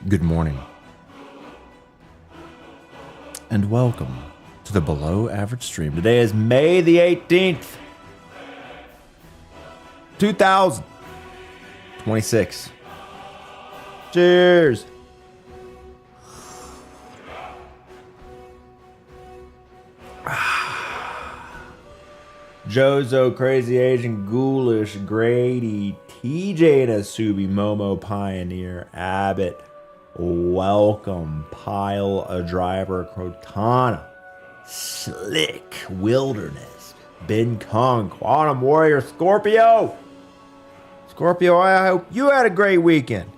Good morning, and welcome to the Below Average Stream. Today is May the 18th, 2026. Cheers. Jozo, Crazy Asian, Ghoulish, Grady, TJ Nasubi, Momo, Pioneer, Abbott, Welcome, Pile, a Driver, Crotana, Slick, Wilderness, Ben Kong, Quantum Warrior, Scorpio. Scorpio, I hope you had a great weekend.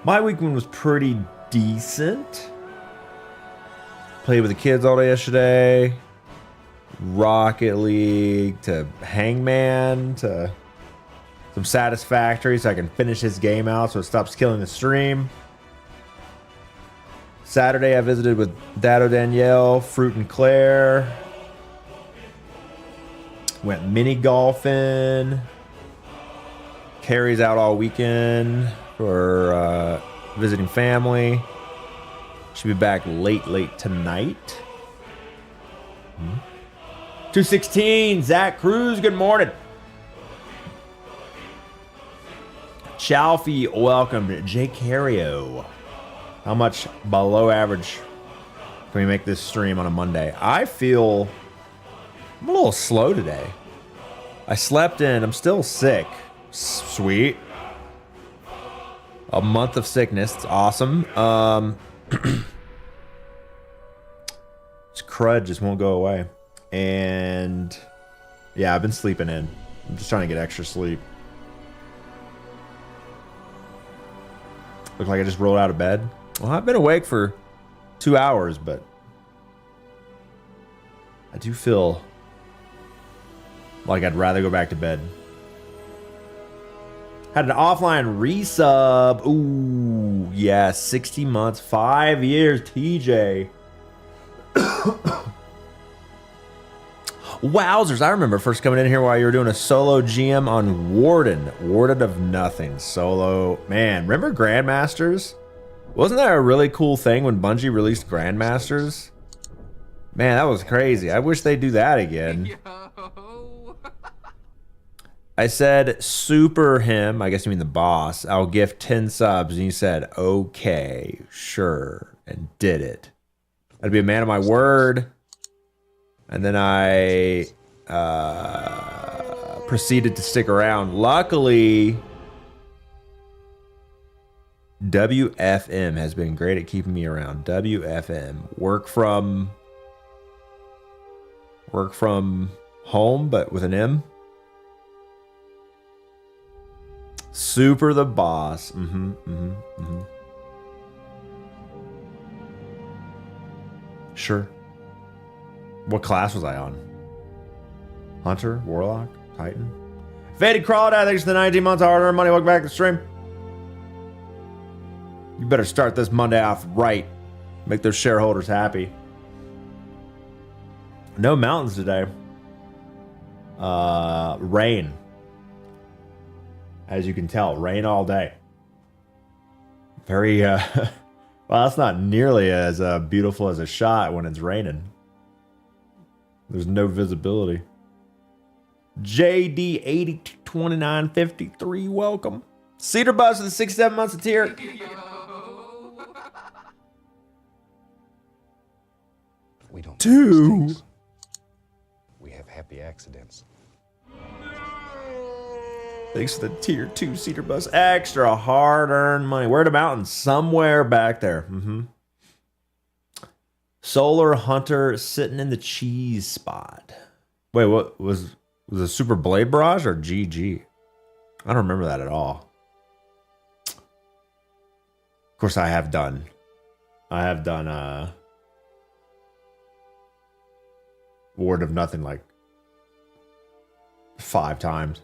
My weekend was pretty decent. Played with the kids all day yesterday. Rocket League to Hangman to some Satisfactory so I can finish this game out so it stops killing the stream. Saturday I visited with Dado Danielle, Fruit and Claire. Went mini golfing. Carrie's out all weekend for visiting family. She'll be back late tonight. 216, Zach Cruz, good morning. Chalfie, welcome. Jake Cario. How much below average can we make this stream on a Monday? I'm a little slow today. I slept in, I'm still sick. Sweet. A month of sickness, it's awesome. This crud just won't go away. And yeah, I've been sleeping in. I'm just trying to get extra sleep. Look like I just rolled out of bed. Well, I've been awake for 2 hours, but I do feel like I'd rather go back to bed. Had an offline resub. Ooh, yeah, 60 months, 5 years, TJ. Wowzers, I remember first coming in here while you were doing a solo GM on Warden of Nothing. Solo, man, remember Grandmasters? Wasn't that a really cool thing when Bungie released Grandmasters? Man, that was crazy. I wish they'd do that again. I said, super him, I guess you mean the boss, I'll gift 10 subs, and you said, okay, sure, and did it. I'd be a man of my word. And then I proceeded to stick around. Luckily, WFM has been great at keeping me around. WFM. Work from home, but with an M. Super the boss. Sure. What class was I on? Hunter? Warlock? Titan? Faded Crawdad, thanks for the 19 months of hard-earned money. Welcome back to the stream. You better start this Monday off right. Make those shareholders happy. No mountains today. Rain. As you can tell, rain all day. Very, well, that's not nearly as beautiful as a shot when it's raining. There's no visibility. JD 822953, welcome. Cedar Bus with the 6-7 months of tier. We don't Two. make we have happy accidents. Thanks for the tier 2 Cedar Bus. Extra hard-earned money. Where the mountains? Somewhere back there. Solar Hunter sitting in the cheese spot. Wait, what was it Super Blade Barrage or GG? I don't remember that at all. Of course, I have done Ward of Nothing like 5 times.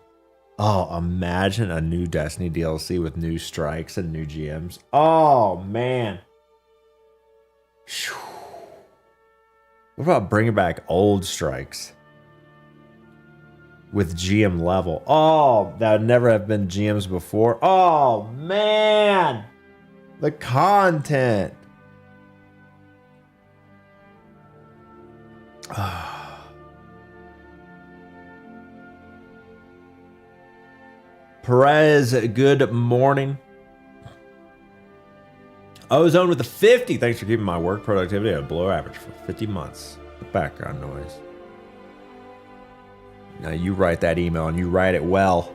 Oh, imagine a new Destiny DLC with new strikes and new GMs. Oh, man. What about bringing back old strikes? with GM level. Oh, that would never have been GMs before. Oh, man. The content. Perez, good morning. Ozone with the 50. Thanks for keeping my work productivity at a below average for 50 months. The background noise. Now you write that email and you write it well.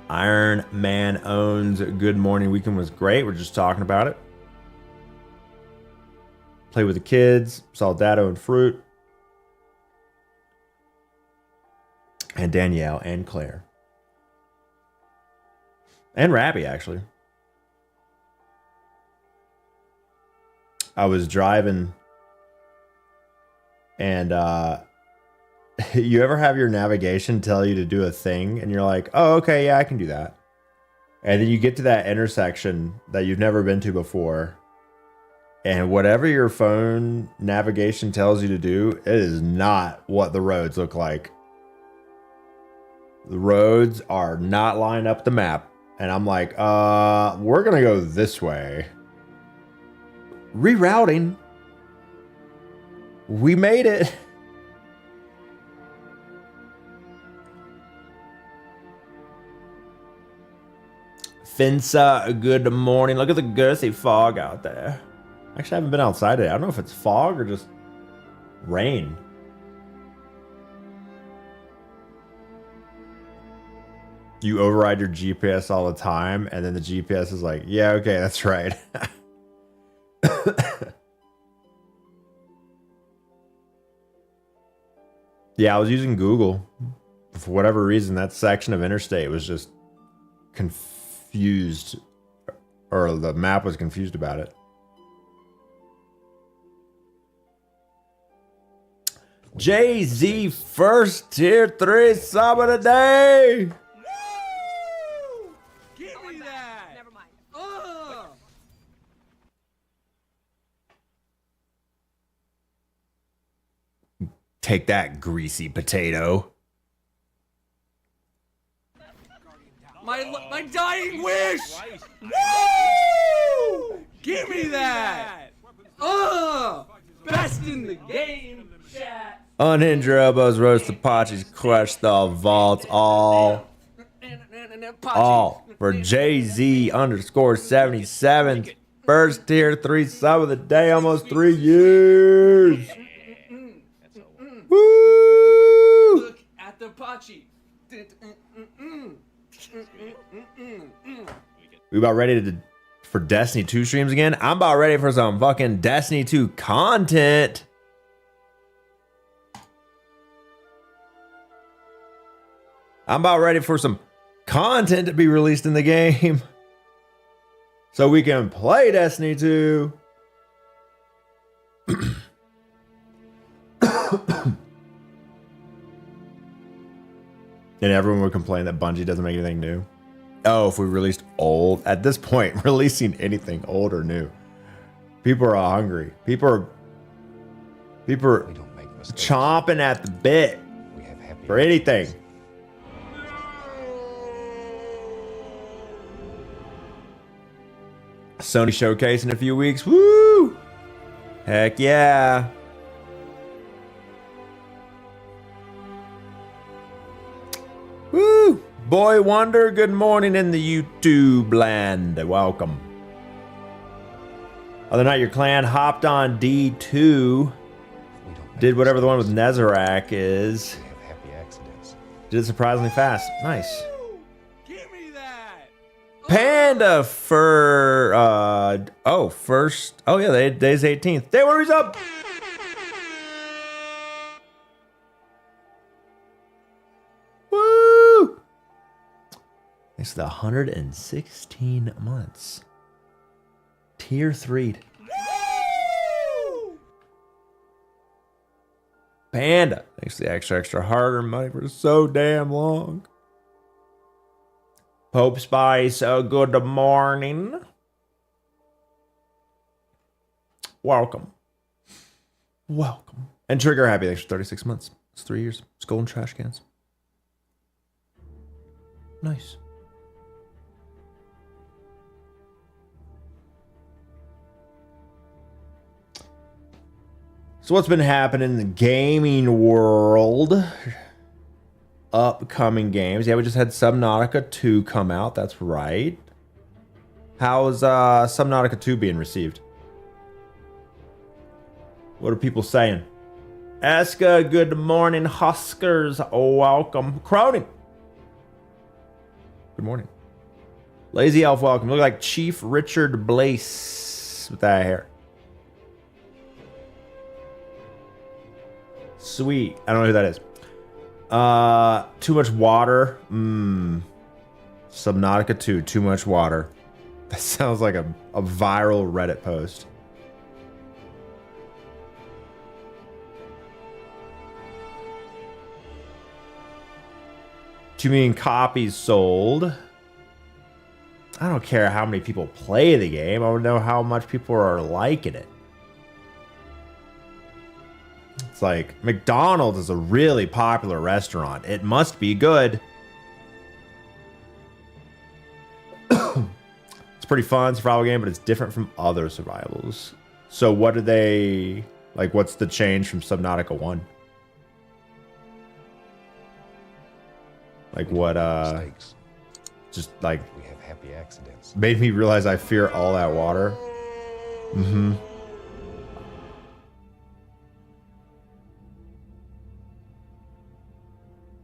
Iron Man owns. Good morning. Weekend was great. We're just talking about it. Play with the kids. Saw Dado and Fruit. And Danielle and Claire. And Rabby, actually. I was driving and you ever have your navigation tell you to do a thing and you're like, oh, okay, yeah, I can do that. And then you get to that intersection that you've never been to before. And whatever your phone navigation tells you to do, it is not what the roads look like. The roads are not lined up the map. And I'm like, we're going to go this way. Rerouting. We made it. Finsa, good morning. Look at the girthy fog out there. Actually, I haven't been outside today. I don't know if it's fog or just rain. You override your GPS all the time, and then the GPS is like, yeah, okay, that's right. Yeah, I was using Google. For whatever reason, that section of interstate was just confused, or the map was confused about it. Jay-Z first tier 3 sub of the day. Woo! Give me that. Never mind. Take that, greasy potato. My dying wish. Woo! Give me that. Best in the game, chat. Unhinged your elbows, roast the potches, crush the vaults, all for Jay-Z _77. First tier 3 sub of the day, almost 3 years. Woo! Look at the Pachi. We about ready for Destiny 2 streams again? I'm about ready for some fucking Destiny 2 content. I'm about ready for some content to be released in the game so we can play Destiny 2. And everyone would complain that Bungie doesn't make anything new. Oh, if we released old, at this point, releasing anything old or new, people are hungry. People are We don't make mistakes. chomping at the bit We have happy for anything. accidents. Sony showcase in a few weeks. Woo! Heck yeah. Woo! Boy Wonder, good morning in the YouTube land. Welcome. Other night, your clan hopped on D2. We don't make Did whatever the one mistakes. with Nezarek is. We have happy accidents. Did it surprisingly fast. Nice. Give me that. Panda for first. Oh yeah, day's 18th. Day one up. Woo! Thanks to the 116 months. Tier 3. Woo! Panda. Thanks to the extra hard-earned money for so damn long. Pope Spice, good morning. Welcome. Welcome. And Trigger Happy, thanks for 36 months. It's 3 years. It's golden trash cans. Nice. So what's been happening in the gaming world? Upcoming games. Yeah, we just had Subnautica 2 come out. That's right. How's Subnautica 2 being received? What are people saying? Eska, good morning. Huskers, welcome. Crony. Good morning. Lazy Elf, welcome. Look like Chief Richard Blaze with that hair. Sweet. I don't know who that is. Too much water. Subnautica 2, too much water. That sounds like a viral Reddit post. Too many copies sold. I don't care how many people play the game. I want to know how much people are liking it. It's like McDonald's is a really popular restaurant. It must be good. It's pretty fun survival game, but it's different from other survivals. So what do they like? What's the change from Subnautica 1? Like what? Mistakes. Just like We have happy accidents. made me realize I fear all that water. Mm-hmm.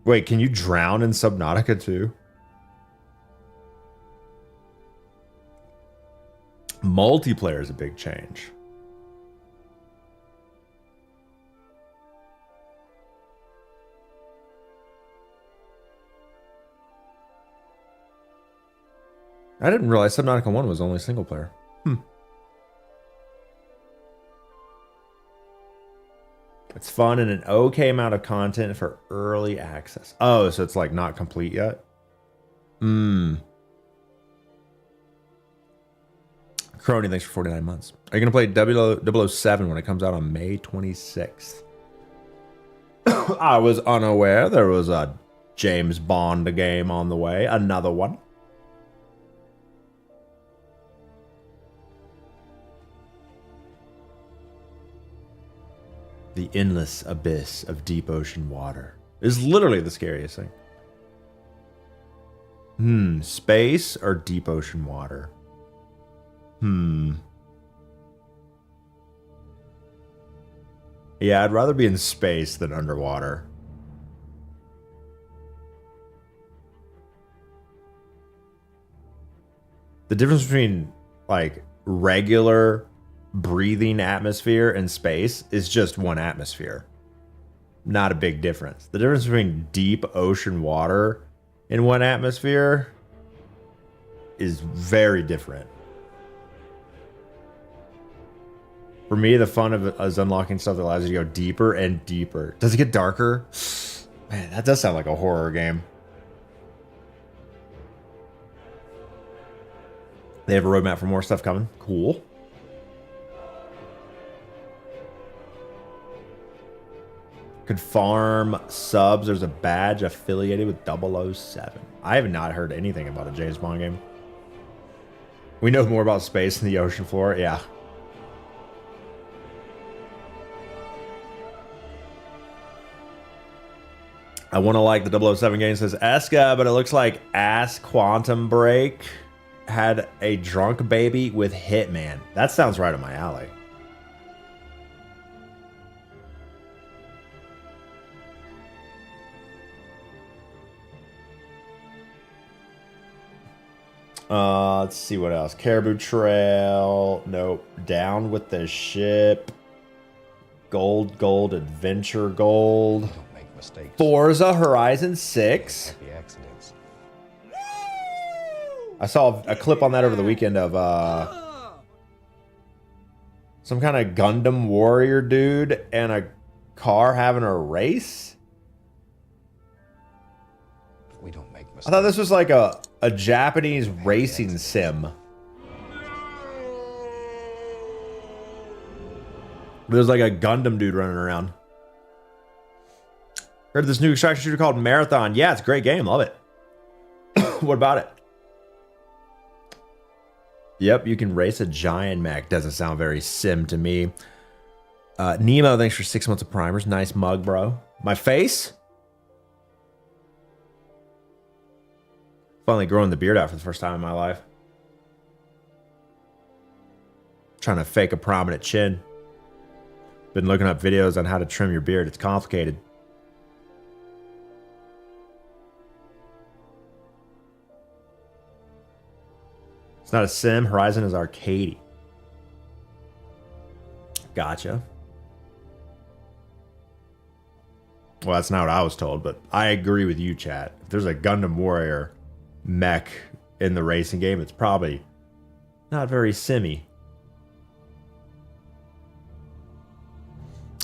Wait, can you drown in Subnautica 2? Multiplayer is a big change. I didn't realize Subnautica 1 was only single player. It's fun and an okay amount of content for early access. Oh, so it's like not complete yet? Crony, thanks for 49 months. Are you going to play 007 when it comes out on May 26th? I was unaware there was a James Bond game on the way. Another one. The endless abyss of deep ocean water is literally the scariest thing. Space or deep ocean water? Yeah, I'd rather be in space than underwater. The difference between like regular breathing atmosphere and space is just one atmosphere. Not a big difference. The difference between deep ocean water in one atmosphere is very different. For me, the fun of it is unlocking stuff that allows you to go deeper and deeper. Does it get darker? Man, that does sound like a horror game. They have a roadmap for more stuff coming. Cool. Could farm subs. There's a badge affiliated with 007. I have not heard anything about a James Bond game. We know more about space than the ocean floor. Yeah. I want to like the 007 game, says Eska, but it looks like Ass Quantum Break had a drunk baby with Hitman. That sounds right up my alley. Let's see what else. Caribou Trail. Nope. Down with the Ship. Gold, Adventure Gold. Don't make mistakes. Forza Horizon 6. Happy accidents. I saw a clip on that over the weekend of some kind of Gundam warrior dude and a car having a race. We don't make mistakes. I thought this was like a a Japanese racing sim. There's like a Gundam dude running around. Heard of this new extraction shooter called Marathon. Yeah, it's a great game. Love it. What about it? Yep, you can race a giant mech. Doesn't sound very sim to me. Nemo, thanks for 6 months of primers. Nice mug, bro. My face? Finally growing the beard out for the first time in my life. Trying to fake a prominent chin. Been looking up videos on how to trim your beard. It's complicated. It's not a sim. Horizon is arcadey. Gotcha. Well, that's not what I was told, but I agree with you, chat. If there's a Gundam Warrior mech in the racing game, it's probably not very simmy.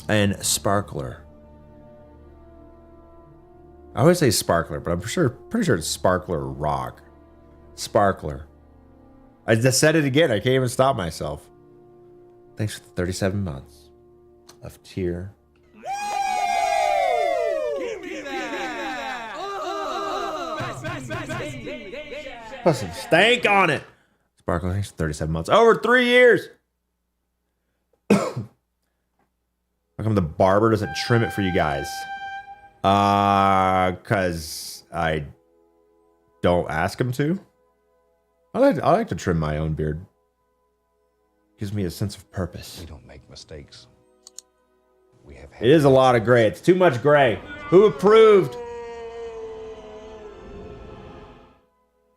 And Sparkler. I always say Sparkler, but I'm pretty sure it's Sparkler Rock. Sparkler. I just said it again. I can't even stop myself. Thanks for the 37 months of tier. Put some stank on it. Sparkle, thanks for 37 months. Over 3 years. How come the barber doesn't trim it for you guys? Cause I don't ask him to. I like to trim my own beard. Gives me a sense of purpose. We don't make mistakes. We have. It is a lot of gray. It's too much gray. Who approved?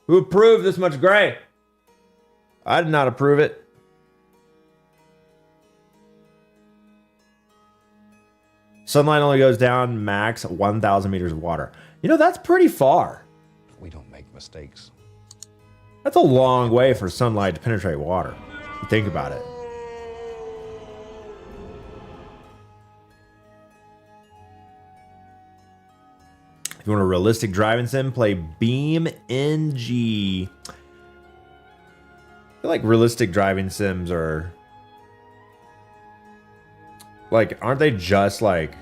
Who approved this much gray? I did not approve it. Sunlight only goes down max 1,000 meters of water. You know, that's pretty far. We don't make mistakes. That's a long way for sunlight to penetrate water. If you think about it. If you want a realistic driving sim, play Beam NG. I feel like realistic driving sims are... like, aren't they just like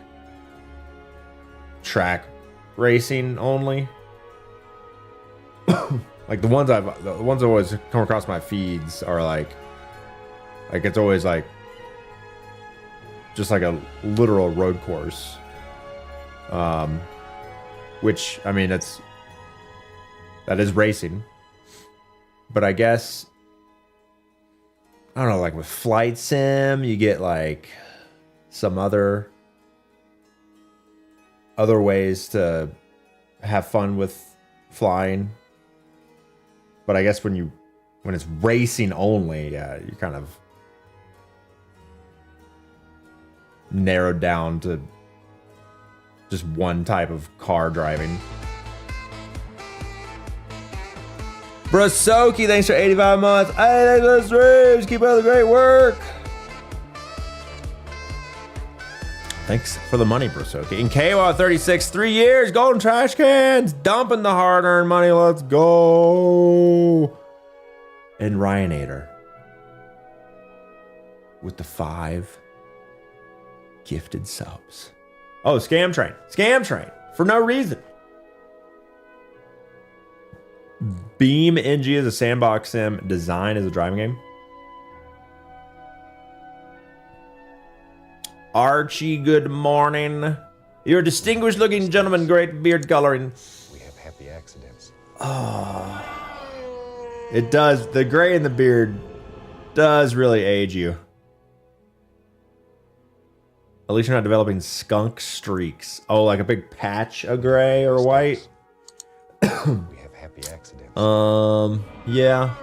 track racing only? Like the ones I've always come across my feeds are like it's always like just like a literal road course. Which I mean that is racing. But I guess I don't know, like with flight sim, you get like some other ways to have fun with flying. But I guess when it's racing only, yeah, you're kind of narrowed down to just one type of car driving. Brasoki, thanks for 85 months. Hey, thanks for the streams. Keep up the great work. Thanks for the money, Brasoki. And KWA 36, 3 years, golden trash cans, dumping the hard-earned money. Let's go. And Ryanator with the 5 gifted subs. Oh, Scam Train. Scam Train for no reason. Beam NG is a sandbox sim. Design is a driving game. Archie, good morning. You're a distinguished looking gentleman, great beard coloring. We have happy accidents. Oh, it does. The gray in the beard does really age you. At least you're not developing skunk streaks. Oh, like a big patch of gray or white. We have happy accidents. Yeah.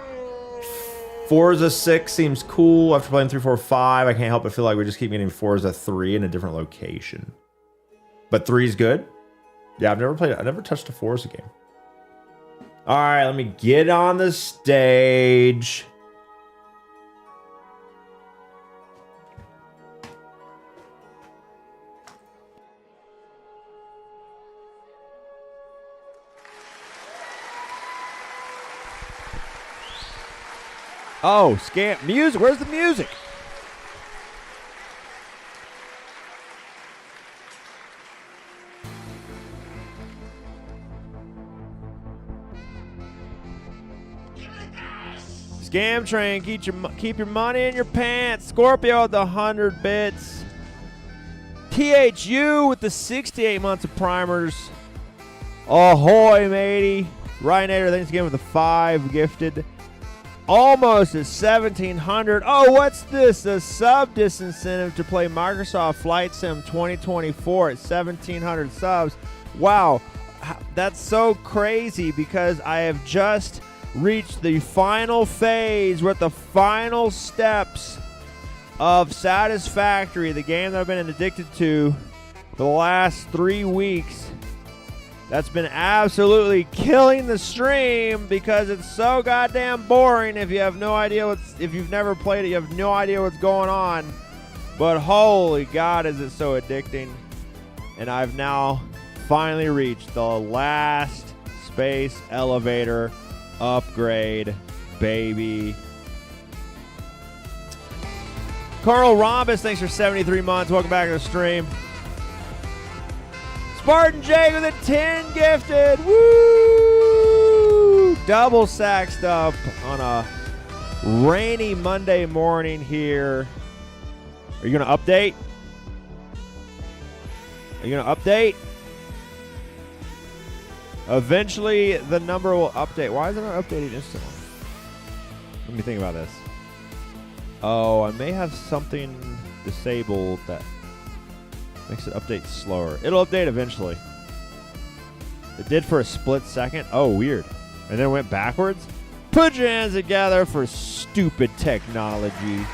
Forza 6 seems cool. After playing 3, 4, 5, I can't help but feel like we just keep getting Forza 3 in a different location. But 3 is good. Yeah, I've never touched a Forza game. All right, let me get on the stage. Oh, music. Where's the music? Scam train, keep your money in your pants. Scorpio with the 100 bits. THU with the 68 months of primers. Ahoy, matey. Ryanator, thanks again with the 5 gifted. Almost at 1,700. Oh, what's this? A sub disincentive to play Microsoft Flight Sim 2024 at 1,700 subs. Wow, that's so crazy because I have just reached the final phase. We're at the final steps of Satisfactory, the game that I've been addicted to for the last 3 weeks. That's been absolutely killing the stream because it's so goddamn boring. If you have no idea if you've never played it, you have no idea what's going on. But holy God, is it so addicting. And I've now finally reached the last space elevator upgrade, baby. Carl Rhombus, thanks for 73 months. Welcome back to the stream. Spartan J with a 10 gifted. Woo! Double saxed up on a rainy Monday morning here. Are you going to update? Are you going to update? Eventually, the number will update. Why is it not updating instantly? Let me think about this. Oh, I may have something disabled that makes it update slower. It'll update eventually. It did for a split second. Oh, weird. And then it went backwards. Put your hands together for stupid technology.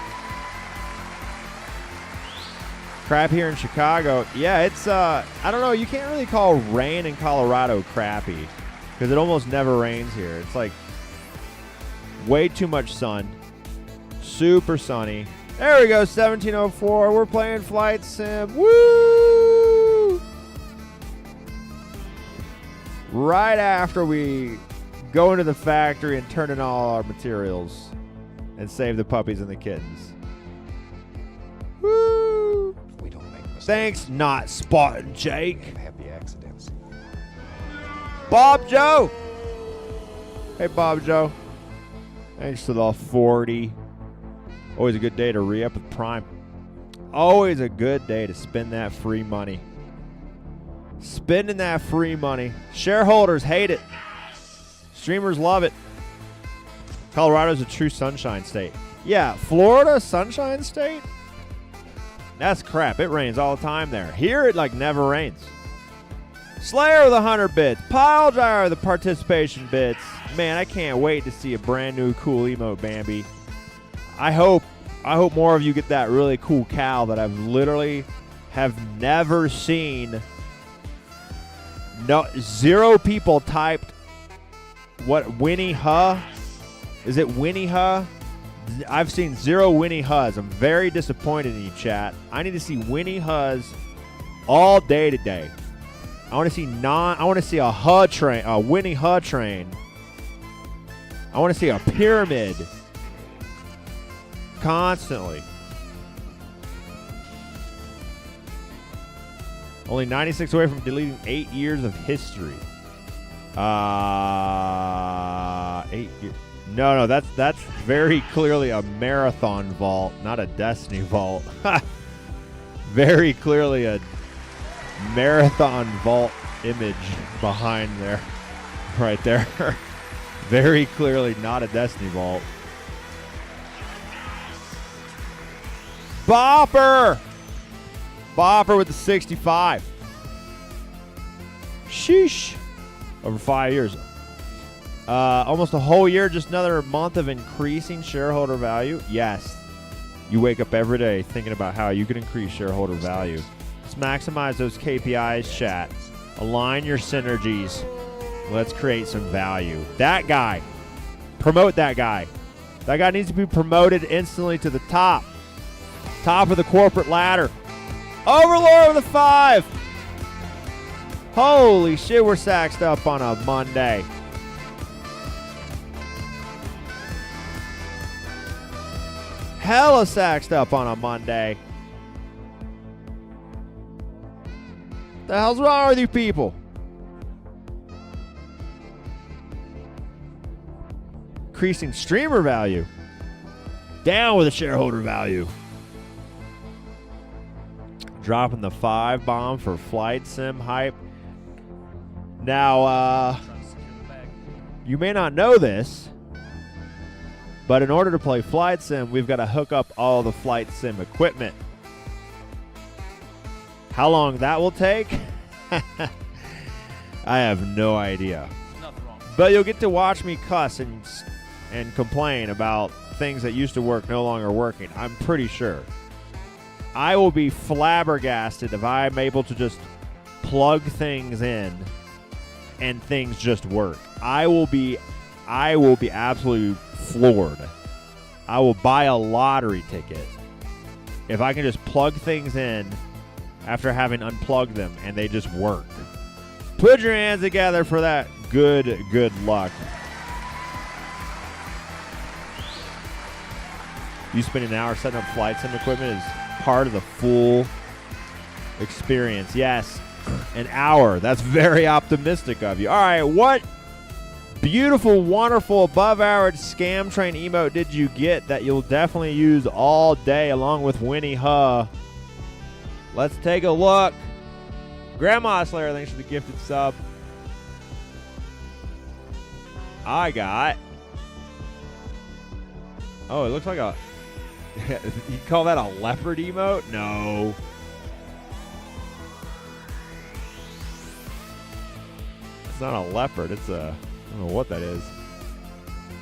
Crap here in Chicago. Yeah, it's, I don't know. You can't really call rain in Colorado crappy because it almost never rains here. It's like way too much sun. Super sunny. There we go, 1704. We're playing Flight Sim. Woo! Right after we go into the factory and turn in all our materials and save the puppies and the kittens. Woo! We don't make mistakes. Thanks, not Spartan Jake. We have happy accidents. Bob Joe. Hey, Bob Joe. Thanks for the 40. Always a good day to re-up with Prime. Always a good day to spend that free money. Spending that free money. Shareholders hate it. Streamers love it. Colorado's a true sunshine state. Yeah, Florida, sunshine state? That's crap. It rains all the time there. Here, it like never rains. Slayer with 100 bits. Pile Driver with the participation bits. Man, I can't wait to see a brand new cool emote, Bambi. I hope more of you get that really cool cow that I've literally have never seen. No, 0 people typed what Winnie Huh? Is it Winnie Huh? I've seen 0 Winnie Hus. I'm very disappointed in you, chat. I need to see Winnie Hus all day today. I want to see a Huh train, a Winnie Huh train. I want to see a pyramid. Constantly. Only 96 away from deleting 8 years of history. 8 years. No, that's very clearly a marathon vault, not a Destiny vault. Very clearly a marathon vault image behind there. Right there. Very clearly not a Destiny vault. Bopper with the 65. Sheesh. Over 5 years. Almost a whole year, just another month of increasing shareholder value. Yes. You wake up every day thinking about how you can increase shareholder value. Let's maximize those KPIs, chat. Align your synergies. Let's create some value. That guy. Promote that guy. That guy needs to be promoted instantly to the top. Top of the corporate ladder. Overlord with a 5. Holy shit, we're saxed up on a Monday. hella saxed up on a Monday. The hell's wrong with you people? Increasing streamer value. Down with the shareholder value. Dropping the 5 bomb for flight sim hype. Now, you may not know this, but in order to play flight sim, we've got to hook up all the flight sim equipment. How long that will take? I have no idea. Nothing wrong. But you'll get to watch me cuss and complain about things that used to work no longer working. I'm pretty sure. I will be flabbergasted if I'm able to just plug things in and things just work. I will be absolutely floored. I will buy a lottery ticket if I can just plug things in after having unplugged them and they just work. Put your hands together for that. Good luck. You spending an hour setting up flight sim equipment is part of the full experience. Yes, an hour. That's very optimistic of you. All right, what beautiful, wonderful, above-average scam train emote did you get that you'll definitely use all day along with Winnie Huh? Let's take a look. Grandma Slayer, thanks for the gifted sub. I got... Oh, it looks like a... You call that a leopard emote? No. It's not a leopard. It's a... I don't know what that is.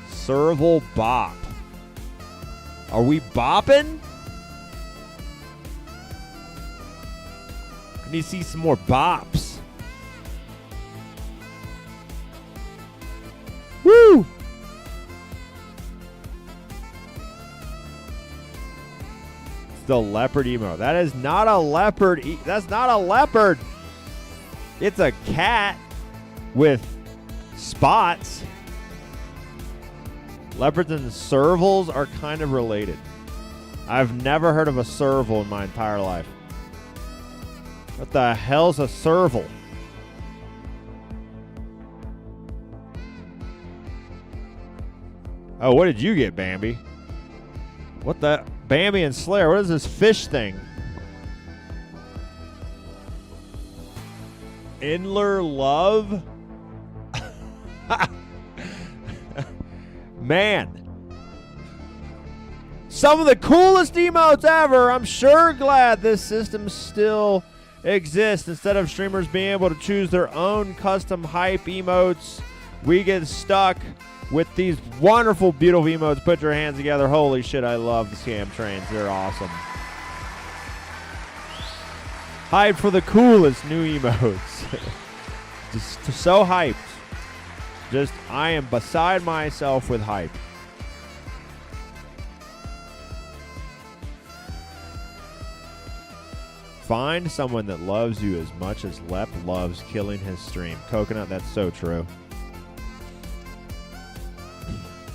Serval bop. Are we bopping? I need to see some more bops. Woo! It's the leopard emote. That is not a leopard. That's not a leopard. It's a cat with spots. Leopards and servals are kind of related. I've never heard of a serval in my entire life. What the hell's a serval? Oh, what did you get, Bambi? What the? Bambi and Slayer, what is this fish thing? Inler Love? Man. Some of the coolest emotes ever. I'm sure glad this system still exists. Instead of streamers being able to choose their own custom hype emotes, we get stuck with these wonderful, beautiful emotes. Put your hands together. Holy shit, I love the scam trains. They're awesome. Hype for the coolest new emotes. Just so hyped. Just, I am beside myself with hype. Find someone that loves you as much as Lep loves killing his stream. Coconut, that's so true.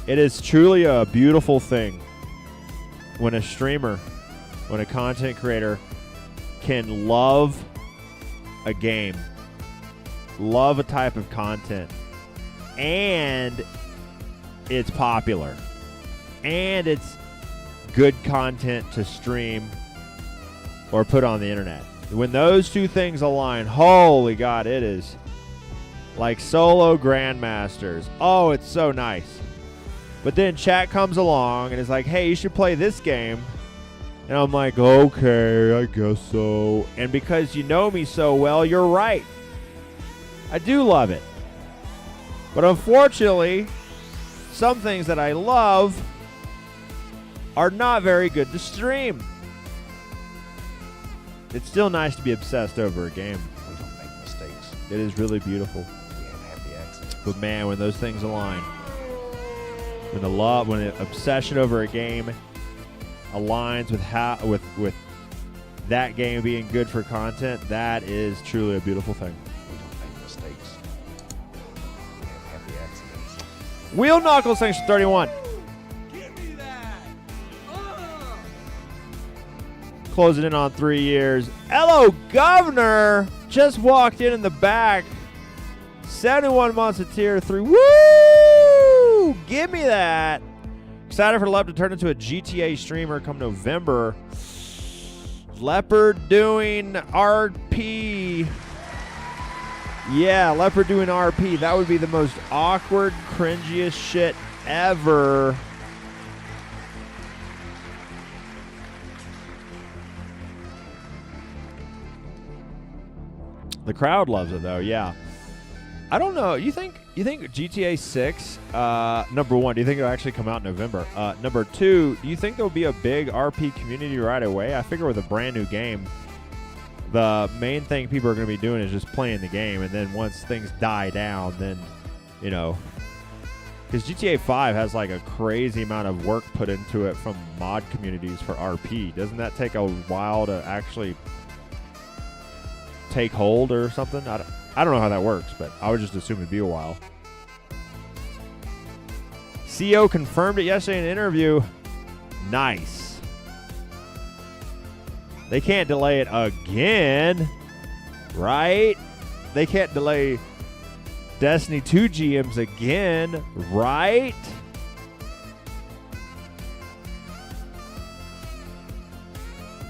It is truly a beautiful thing when a streamer, when a content creator can love a game, love a type of content, and it's popular, and it's good content to stream or put on the internet. When those two things align, holy God, it is like solo grandmasters. Oh, it's so nice. But then chat comes along and is like, hey, you should play this game. And I'm like, okay, I guess so. And because you know me so well, you're right. I do love it. But unfortunately, some things that I love are not very good to stream. It's still nice to be obsessed over a game. We don't make mistakes. It is really beautiful. We have happy accidents. But man, when those things align, when the love, when the obsession over a game aligns with how with that game being good for content, that is truly a beautiful thing. We don't make mistakes. We have happy accidents. Wheel Knuckles, thanks for 31. Give me that. Closing in on 3 years. Hello, Governor. Just walked in the back. 71 months of tier 3. Woo! Give me that. Excited for Leopard to turn into a GTA streamer come November. Leopard doing RP. Yeah, Leopard doing RP. That would be the most awkward, cringiest shit ever. The crowd loves it though, yeah. I don't know. You think GTA 6, number one, do you think it'll actually come out in November? Number two, do you think there'll be a big RP community right away? I figure with a brand new game, the main thing people are going to be doing is just playing the game, and then once things die down, then, you know, because GTA 5 has like a crazy amount of work put into it from mod communities for RP. Doesn't that take a while to actually take hold or something? I don't know how that works, but I would just assume it'd be a while. CEO confirmed it yesterday in an interview. Nice. They can't delay it again, right? They can't delay Destiny 2 GMs again, right?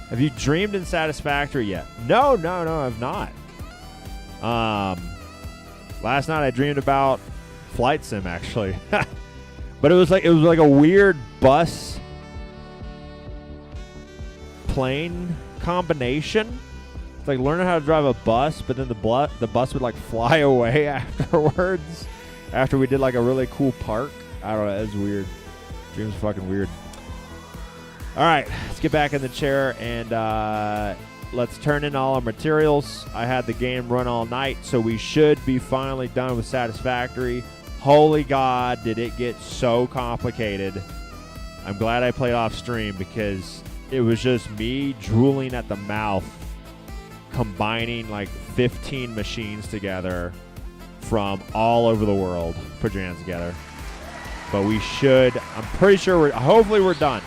Have you dreamed in Satisfactory yet? No, I've not. Last night I dreamed about Flight Sim actually, but it was like a weird bus plane combination. It's like learning how to drive a bus, but then the bus would like fly away afterwards. After we did like a really cool park, I don't know. It was weird. Dreams are fucking weird. All right, let's get back in the chair and let's turn in all our materials. I had the game run all night, so we should be finally done with Satisfactory. Holy God, did it get so complicated. I'm glad I played off stream because it was just me drooling at the mouth, combining like 15 machines together from all over the world. Put your hands together. But we should, I'm pretty sure hopefully we're done.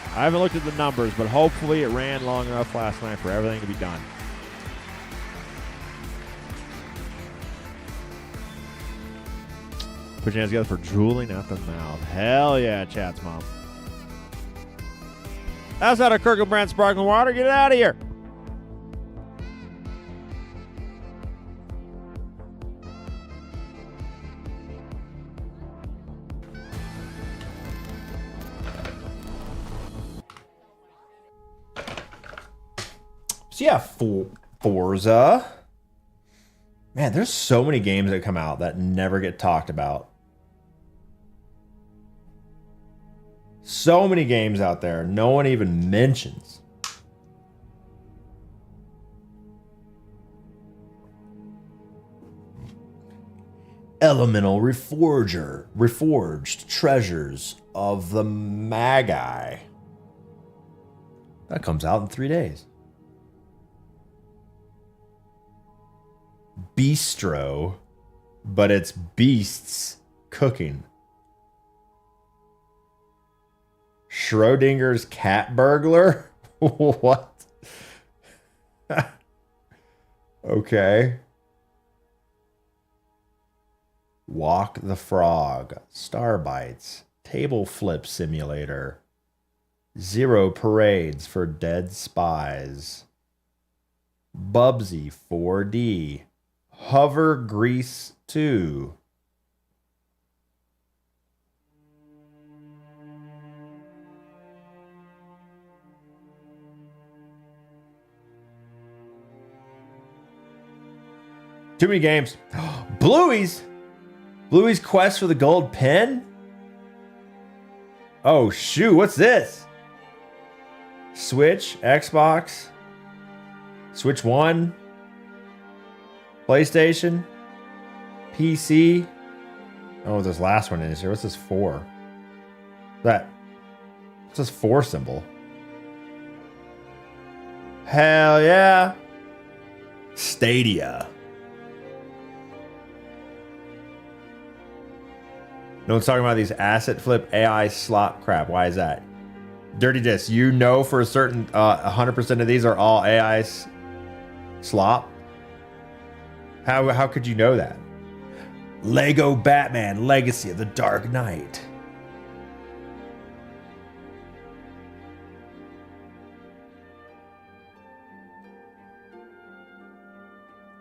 I haven't looked at the numbers, but hopefully it ran long enough last night for everything to be done. Put your hands together for drooling at the mouth. Hell yeah, chat's mom. That's not a Kirkland brand sparkling water. Get it out of here. So yeah, Forza. Man, there's so many games that come out that never get talked about. So many games out there no one even mentions. Elemental Reforged Treasures of the Magi. That comes out in 3 days. Bistro, but it's beasts cooking. Schrodinger's cat burglar? What? Okay. Walk the Frog, Star Bites, Table Flip Simulator, Zero Parades for Dead Spies, Bubsy 4D, Hover Grease 2. Too many games. Bluey's Quest for the Gold Pen? Oh, shoot. What's this? Switch, Xbox, Switch 1, PlayStation, PC. Oh, this last one is here. What's this for? What's this for symbol? Hell yeah. Stadia. No one's talking about these asset flip AI slot crap. Why is that? Dirty Disc, you know for a certain 100% of these are all AI slop? How could you know that? Lego Batman Legacy of the Dark Knight.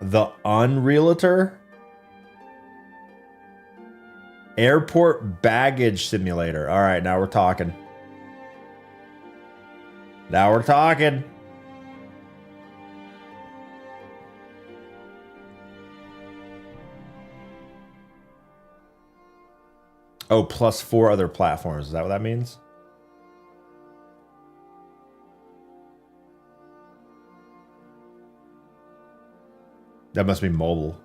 The Unrealtor? Airport Baggage Simulator. All right, now we're talking. Now we're talking. Oh, plus 4 other platforms. Is that what that means? That must be mobile.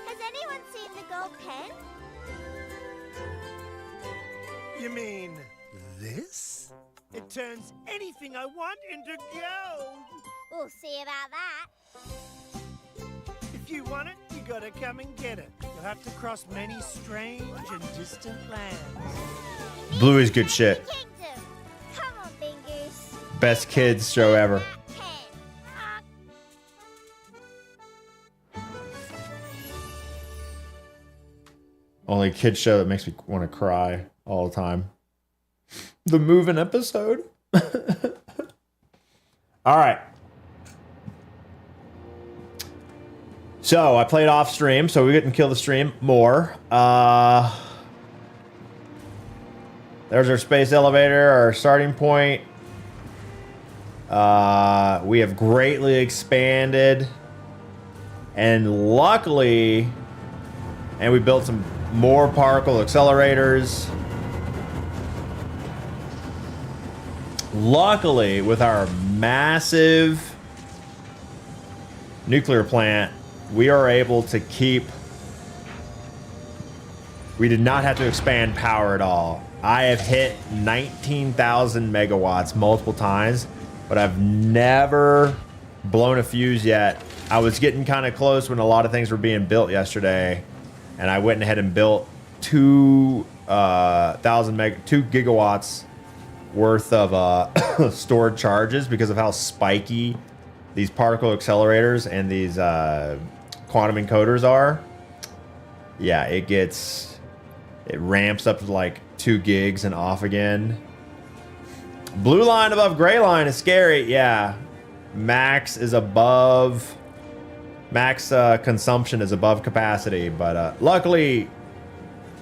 Has anyone seen the gold pen? You mean this? It turns anything I want into gold. We'll see about that. If you want it, you gotta come and get it. You'll have to cross many strange and distant lands. Blue is good shit. Kingdom. Come on, Bingoose. Best kids show ever. Pen. Only kid show that makes me want to cry all the time. The moving episode. All right. So I played off stream, so we didn't kill the stream more. There's our space elevator, our starting point. We have greatly expanded. And luckily, and we built some more particle accelerators. Luckily, with our massive nuclear plant, we are able to keep... We did not have to expand power at all. I have hit 19,000 megawatts multiple times, but I've never blown a fuse yet. I was getting kind of close when a lot of things were being built yesterday, and I went ahead and built 2 gigawatts worth of stored charges because of how spiky these particle accelerators and these quantum encoders are. Yeah, it ramps up to like 2 gigs and off again. Blue line above gray line is scary. Yeah, max consumption is above capacity, but luckily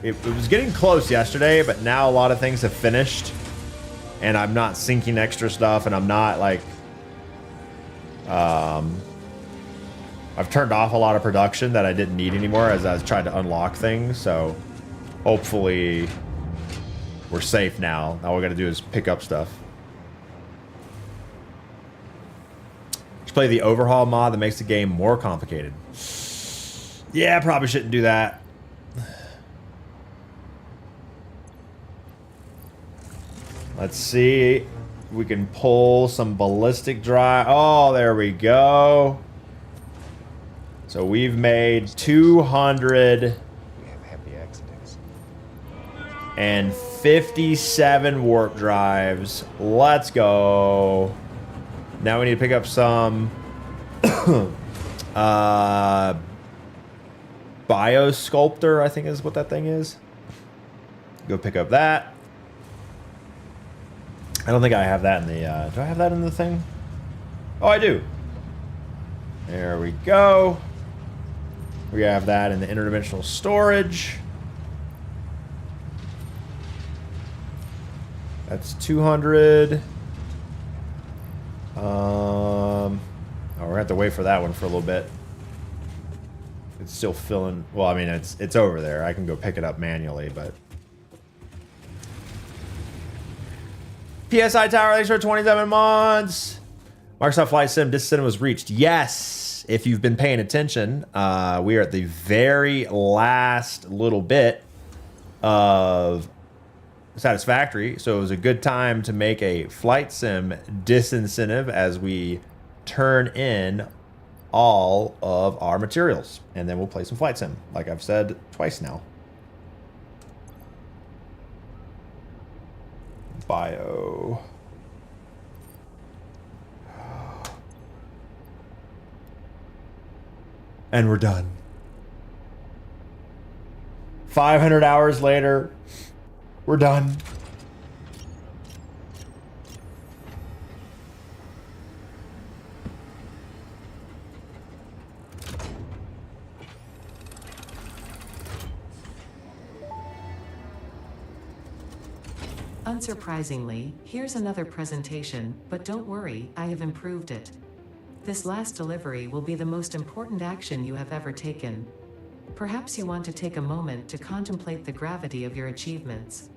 it was getting close yesterday, but now a lot of things have finished and I'm not sinking extra stuff, and I'm not like I've turned off a lot of production that I didn't need anymore as I was trying to unlock things, so hopefully we're safe now. All we gotta do is pick up stuff. Let's play the overhaul mod that makes the game more complicated. Yeah, probably shouldn't do that. Let's see if we can pull some ballistic drive. Oh, there we go. So we've made 200 We have happy accidents. and 57 warp drives. Let's go. Now we need to pick up some biosculptor, I think is what that thing is. Go pick up that. I don't think I have that in the do I have that in the thing? Oh, I do. There we go. We have that in the interdimensional storage. That's 200. Oh, we're gonna have to wait for that one for a little bit. It's still filling. Well, I mean, it's over there. I can go pick it up manually, but. PSI Tower, thanks for 27 months. Microsoft Flight Sim distance was reached. Yes, if you've been paying attention, we are at the very last little bit of Satisfactory, so it was a good time to make a Flight Sim disincentive as we turn in all of our materials, and then we'll play some Flight Sim, like I've said twice now. Bio. And we're done. 500 hours later, we're done. Unsurprisingly, here's another presentation, but don't worry, I have improved it. This last delivery will be the most important action you have ever taken. Perhaps you want to take a moment to contemplate the gravity of your achievements.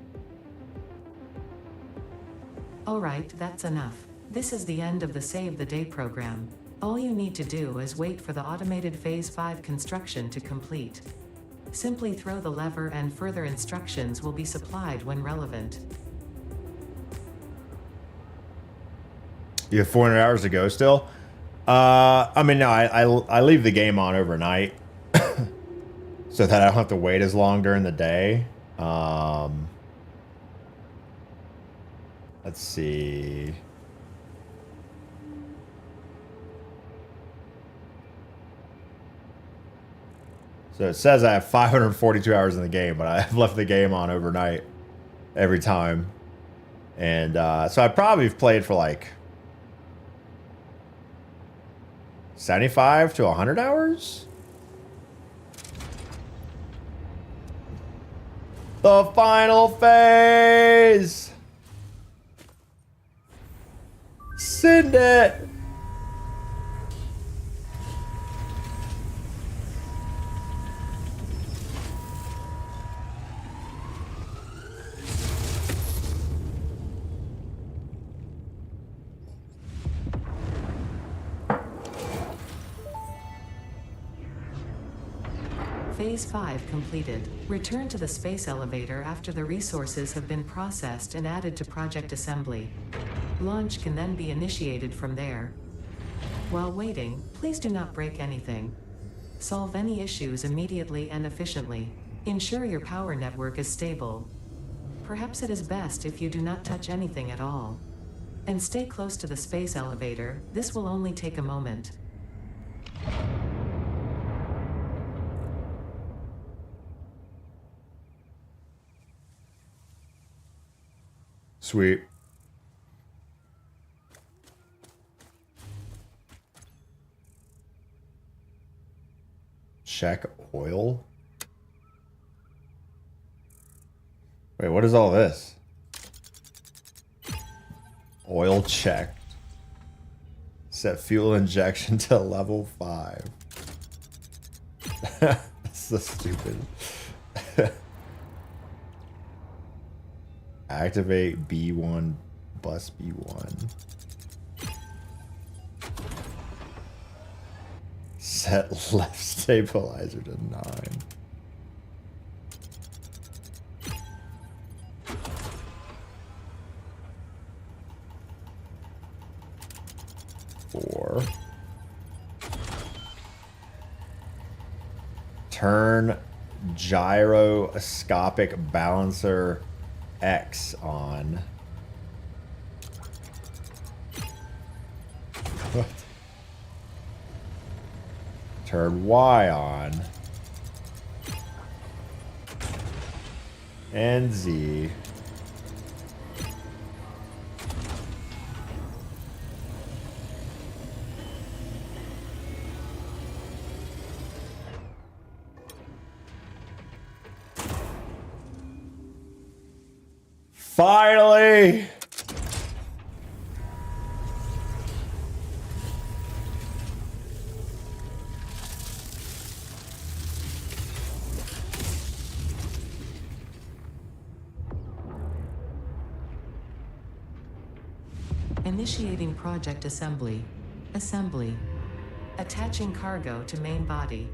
Alright, that's enough. This is the end of the Save the Day program. All you need to do is wait for the automated Phase 5 construction to complete. Simply throw the lever and further instructions will be supplied when relevant. You have 400 hours to go still? I mean, no, I leave the game on overnight so that I don't have to wait as long during the day. Let's see. So it says I have 542 hours in the game, but I've left the game on overnight every time. And so I probably have played for like 75 to 100 hours? The final phase! Send it! Phase 5 completed. Return to the space elevator after the resources have been processed and added to Project Assembly. Launch can then be initiated from there. While waiting, please do not break anything. Solve any issues immediately and efficiently. Ensure your power network is stable. Perhaps it is best if you do not touch anything at all. And stay close to the space elevator. This will only take a moment. Sweet. Check oil? Wait, what is all this? Oil checked. Set fuel injection to level 5. That's so stupid. Activate B1, bus B1. Set left stabilizer to 9. Four. Turn gyroscopic balancer X on. What? Turn Y on. And Z. Finally! Initiating project assembly. Assembly. Attaching cargo to main body.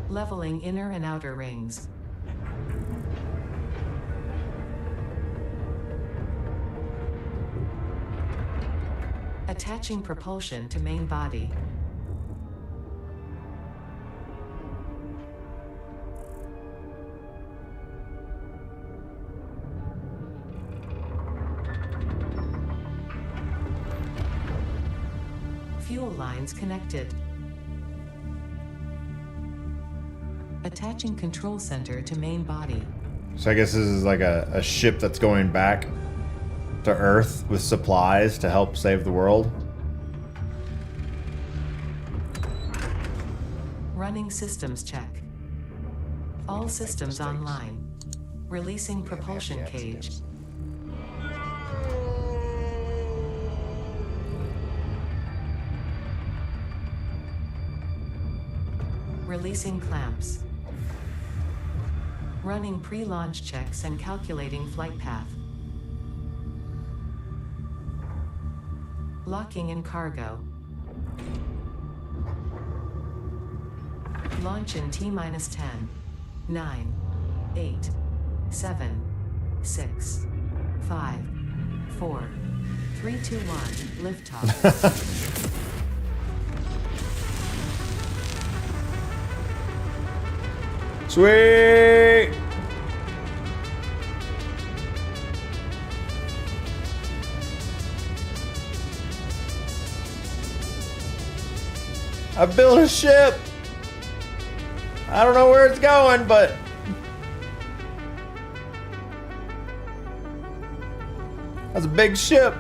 Leveling inner and outer rings. Attaching propulsion to main body. Fuel lines connected. Attaching control center to main body. So I guess this is like a ship that's going back to Earth with supplies to help save the world. Running systems check. All systems online. Releasing propulsion cage. Releasing clamps. Running pre-launch checks and calculating flight path. Locking in cargo. Launch in T-minus 10, 9, 8, 7, 6, 5, 4, 3, 2, 1, liftoff. Sweet! I built a ship. I don't know where it's going, but that's a big ship.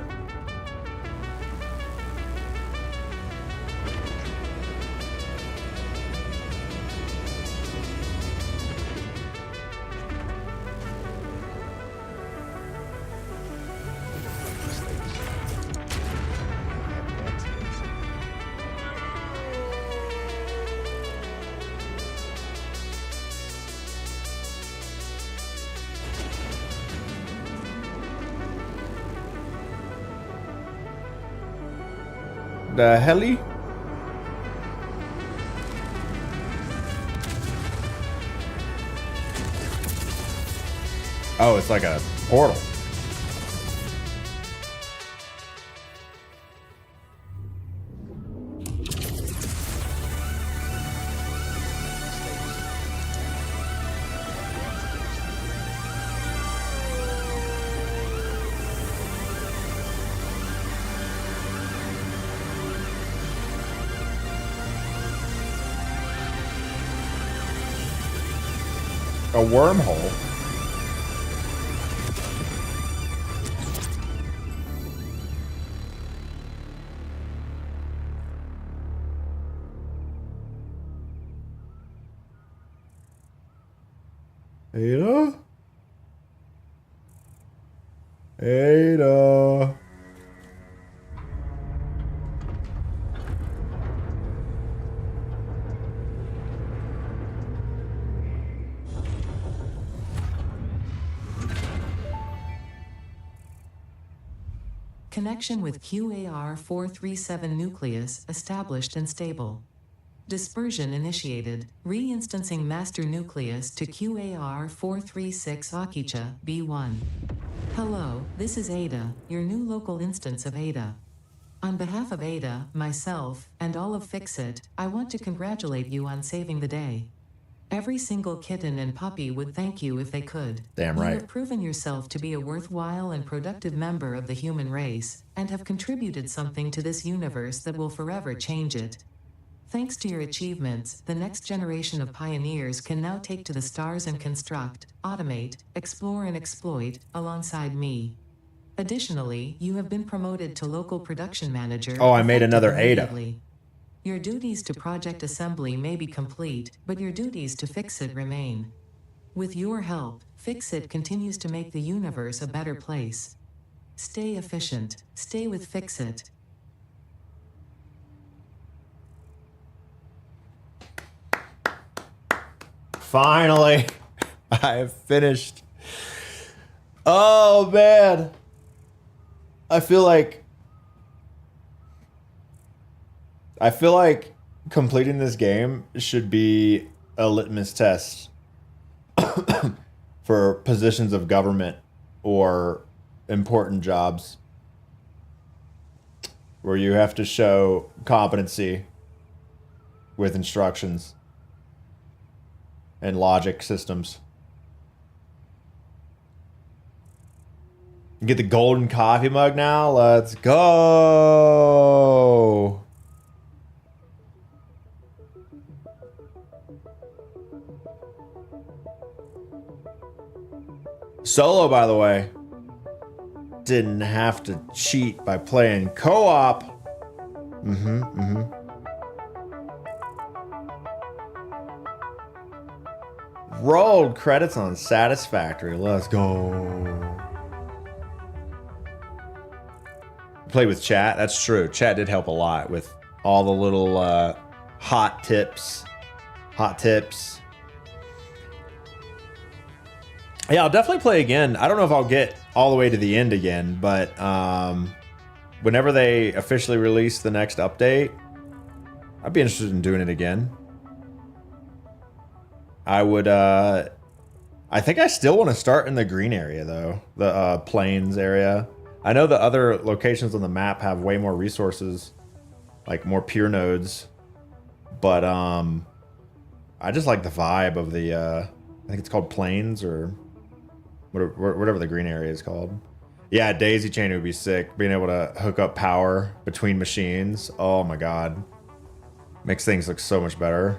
The heli? Oh, it's like a portal. A wormhole. Ada? Ada. Connection with QAR-437 nucleus established and stable. Dispersion initiated. Reinstancing master nucleus to QAR-436 Akicha, B1. Hello, this is Ada, your new local instance of Ada. On behalf of Ada, myself, and all of Fixit, I want to congratulate you on saving the day. Every single kitten and puppy would thank you if they could. Damn You right. have proven yourself to be a worthwhile and productive member of the human race, and have contributed something to this universe that will forever change it. Thanks to your achievements, the next generation of pioneers can now take to the stars and construct, automate, explore and exploit, alongside me. Additionally, you have been promoted to local production manager. Oh, I made another effective Ada. immediately. Your duties to project assembly may be complete, but your duties to fix it remain. With your help, Fix-It continues to make the universe a better place. Stay efficient. Stay with Fix-It. Finally, I have finished. Oh man, I feel like completing this game should be a litmus test for positions of government or important jobs where you have to show competency with instructions and logic systems. Get the golden coffee mug now. Let's go. Solo, by the way, didn't have to cheat by playing co-op. Rolled credits on Satisfactory. Let's go. Play with chat. That's true. Chat did help a lot with all the little hot tips. Yeah, I'll definitely play again. I don't know if I'll get all the way to the end again, but whenever they officially release the next update, I'd be interested in doing it again. I would, I think I still want to start in the green area though, the plains area. I know the other locations on the map have way more resources, like more pure nodes, but I just like the vibe of the, I think it's called plains or whatever the green area is called. Yeah, daisy chain would be sick. Being able to hook up power between machines. Oh my God. Makes things look so much better.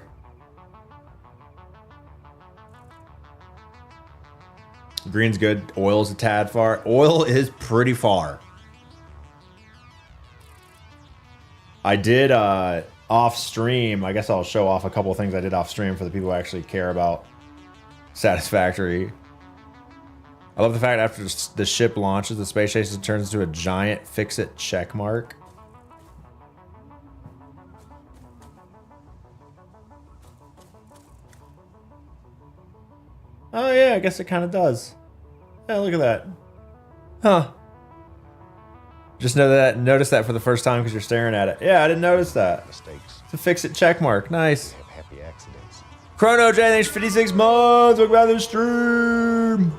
Green's good. Oil's a tad far. Oil is pretty far. I did off stream. I guess I'll show off a couple of things I did off stream for the people who actually care about Satisfactory. I love the fact after the ship launches, the space station turns into a giant fix-it check mark. Oh yeah, I guess it kind of does. Yeah, look at that. Huh. Just notice that for the first time because you're staring at it. Yeah, I didn't notice that. Mistakes. It's a fix-it check mark. Nice. Have happy accidents. Chrono J, thanks for 56 months. Welcome back to the stream.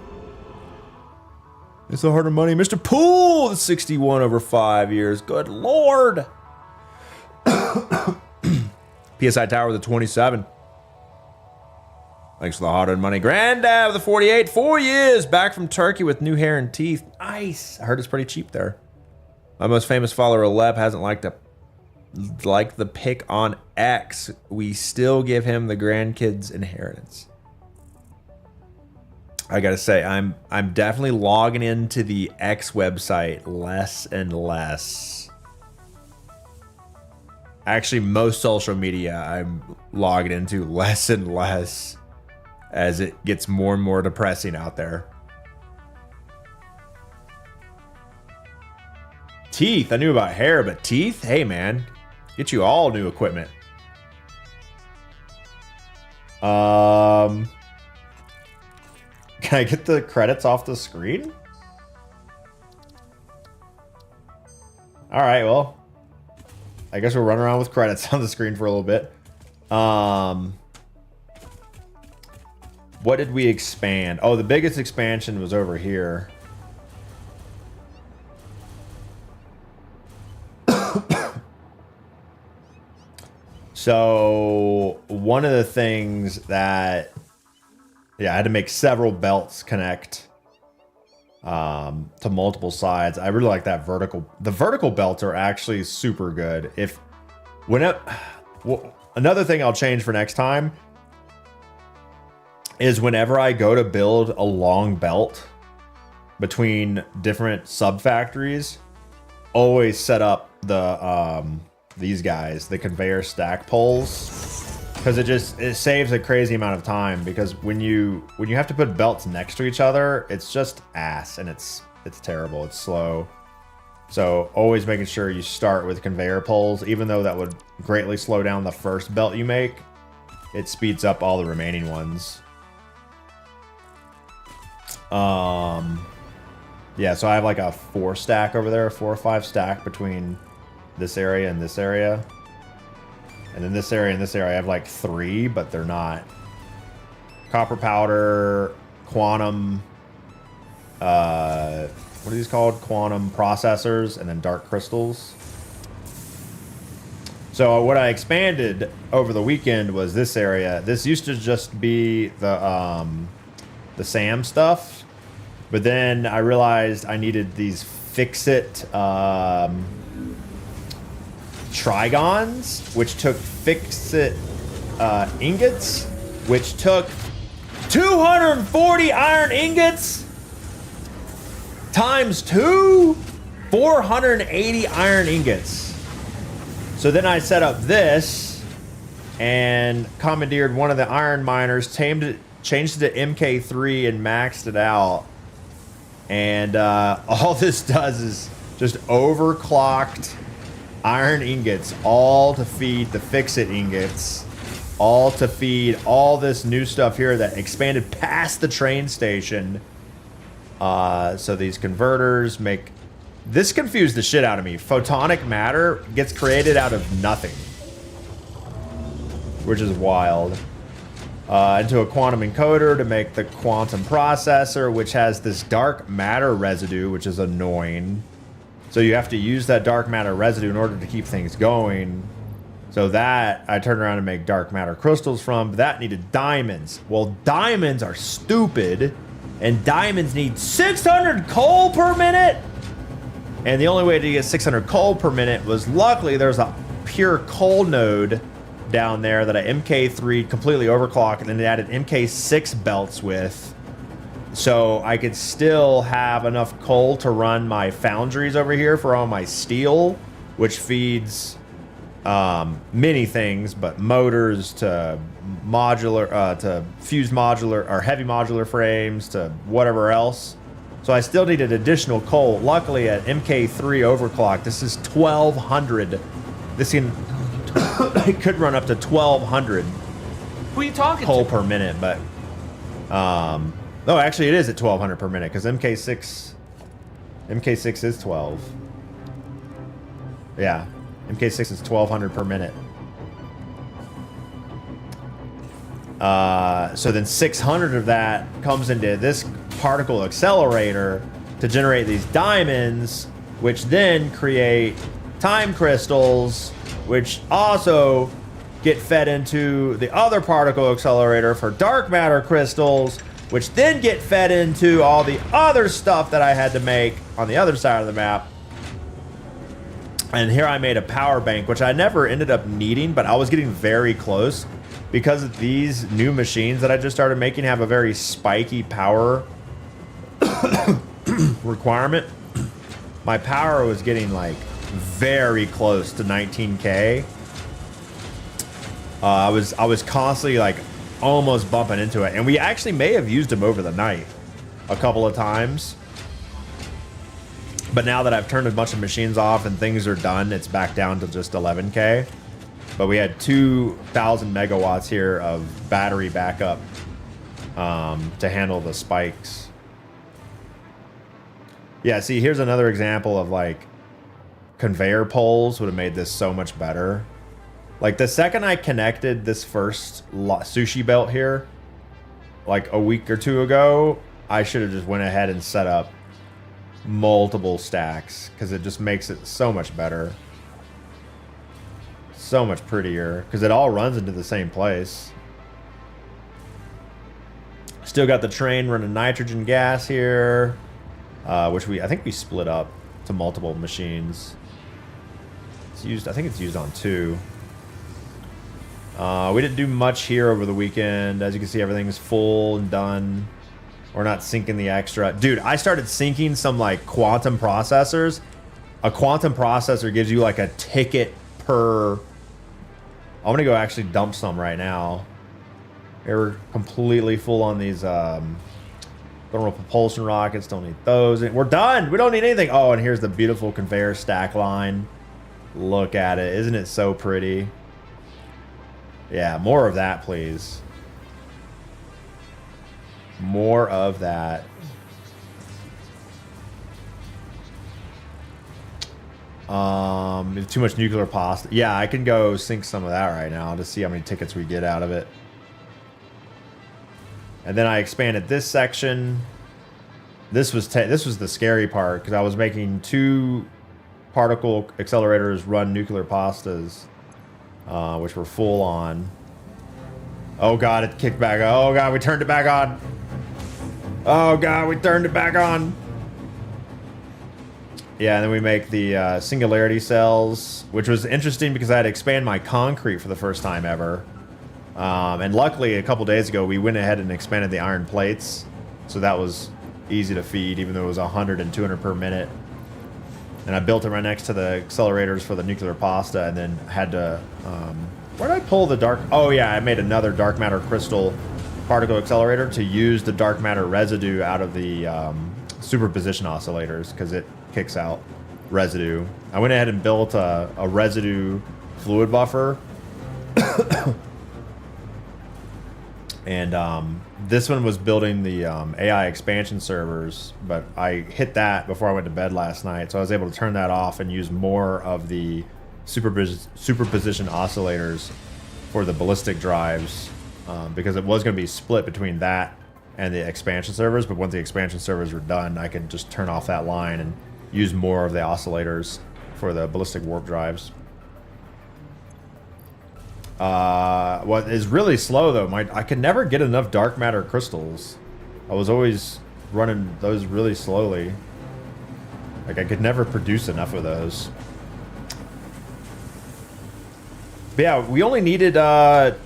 It's the harder money. Mr. Poole, the 61 over 5 years. Good Lord. PSI Tower with the 27. Thanks for the hard-earned money. Granddad with the 48. 4 years back from Turkey with new hair and teeth. Nice. I heard it's pretty cheap there. My most famous follower, Alep, hasn't liked the pick on X. We still give him the grandkids' inheritance. I gotta say, I'm definitely logging into the X website less and less. Actually, most social media I'm logging into less and less as it gets more and more depressing out there. Teeth, I knew about hair, but teeth? Hey man, get you all new equipment. Can I get the credits off the screen? All right, well, I guess we'll run around with credits on the screen for a little bit. What did we expand? Oh, the biggest expansion was over here. So one of the things that, yeah, I had to make several belts connect to multiple sides. I really like that vertical. The vertical belts are actually super good. Another thing I'll change for next time is whenever I go to build a long belt between different sub factories, always set up the these guys, the conveyor stack poles, because it saves a crazy amount of time, because when you have to put belts next to each other, it's just ass, and it's terrible. It's slow. So always making sure you start with conveyor poles, even though that would greatly slow down the first belt you make, it speeds up all the remaining ones. Yeah, so I have like a 4 stack over there, 4 or 5 stack between this area and this area. And then this area and this area I have like 3, but they're not. Copper powder, quantum, what are these called? Quantum processors, and then dark crystals. So what I expanded over the weekend was this area. This used to just be the SAM stuff. But then I realized I needed these fix-it trigons, which took fix-it ingots, which took 240 iron ingots times 2, 480 iron ingots. So then I set up this and commandeered one of the iron miners, changed it to MK3 and maxed it out. And all this does is just overclocked iron ingots, all to feed the fix-it ingots, all to feed all this new stuff here that expanded past the train station. So these converters make... This confused the shit out of me. Photonic matter gets created out of nothing, which is wild. Into a quantum encoder to make the quantum processor, which has this dark matter residue, which is annoying. So you have to use that dark matter residue in order to keep things going. So that I turned around and make dark matter crystals from. But that needed diamonds. Well, diamonds are stupid, and diamonds need 600 coal per minute. And the only way to get 600 coal per minute was, luckily there's a pure coal node down there that I MK3 completely overclocked and then added MK6 belts with, so I could still have enough coal to run my foundries over here for all my steel, which feeds many things, but motors to modular, to fused modular or heavy modular frames to whatever else. So I still needed additional coal. Luckily at MK3 overclock, this is 1200. This can it could run up to 1200 Who are you talking coal to? per minute, but no, actually it is at 1200 per minute, because MK6 is 12. Yeah, MK6 is 1200 per minute. So then 600 of that comes into this particle accelerator to generate these diamonds, which then create time crystals, which also get fed into the other particle accelerator for dark matter crystals, which then get fed into all the other stuff that I had to make on the other side of the map. And here I made a power bank, which I never ended up needing, but I was getting very close, because these new machines that I just started making have a very spiky power requirement. My power was getting like very close to 19K. I was constantly like almost bumping into it, and we actually may have used them over the night a couple of times. But now that I've turned a bunch of machines off and things are done, it's back down to just 11K. But we had 2,000 megawatts here of battery backup to handle the spikes. Yeah, see, here's another example of like conveyor poles would have made this so much better. Like the second I connected this first sushi belt here, like a week or two ago, I should have just went ahead and set up multiple stacks, because it just makes it so much better. So much prettier, because it all runs into the same place. Still got the train running nitrogen gas here, which I think we split up to multiple machines. It's used, I think it's used on 2. We didn't do much here over the weekend. As you can see, everything's full and done. We're not syncing the extra. Dude, I started syncing some like quantum processors. A quantum processor gives you like a ticket per I'm gonna go actually dump some right now. We're completely full on these thermal propulsion rockets. Don't need those. We're done. We don't need anything. Oh, and here's the beautiful conveyor stack line. Look at it. Isn't it so pretty? Yeah, more of that, please. More of that. Too much nuclear pasta. Yeah, I can go sink some of that right now to see how many tickets we get out of it. And then I expanded this section. This was the scary part because I was making 2 particle accelerators run nuclear pastas, which were full on. Oh god, it kicked back. Oh god, we turned it back on. Oh god, we turned it back on. Yeah, and then we make the singularity cells, which was interesting because I had to expand my concrete for the first time ever. And luckily, a couple days ago, we went ahead and expanded the iron plates. So that was easy to feed, even though it was 100 and 200 per minute. And I built it right next to the accelerators for the nuclear pasta, and then had to... where did I pull the dark... Oh, yeah, I made another dark matter crystal particle accelerator to use the dark matter residue out of the superposition oscillators, because it kicks out residue. I went ahead and built a residue fluid buffer. And this one was building the AI expansion servers, but I hit that before I went to bed last night, so I was able to turn that off and use more of the superposition oscillators for the ballistic drives, because it was going to be split between that and the expansion servers, but once the expansion servers were done, I could just turn off that line and use more of the oscillators for the ballistic warp drives. What is really slow though, I could never get enough dark matter crystals. I was always running those really slowly. Like I could never produce enough of those. But yeah, we only needed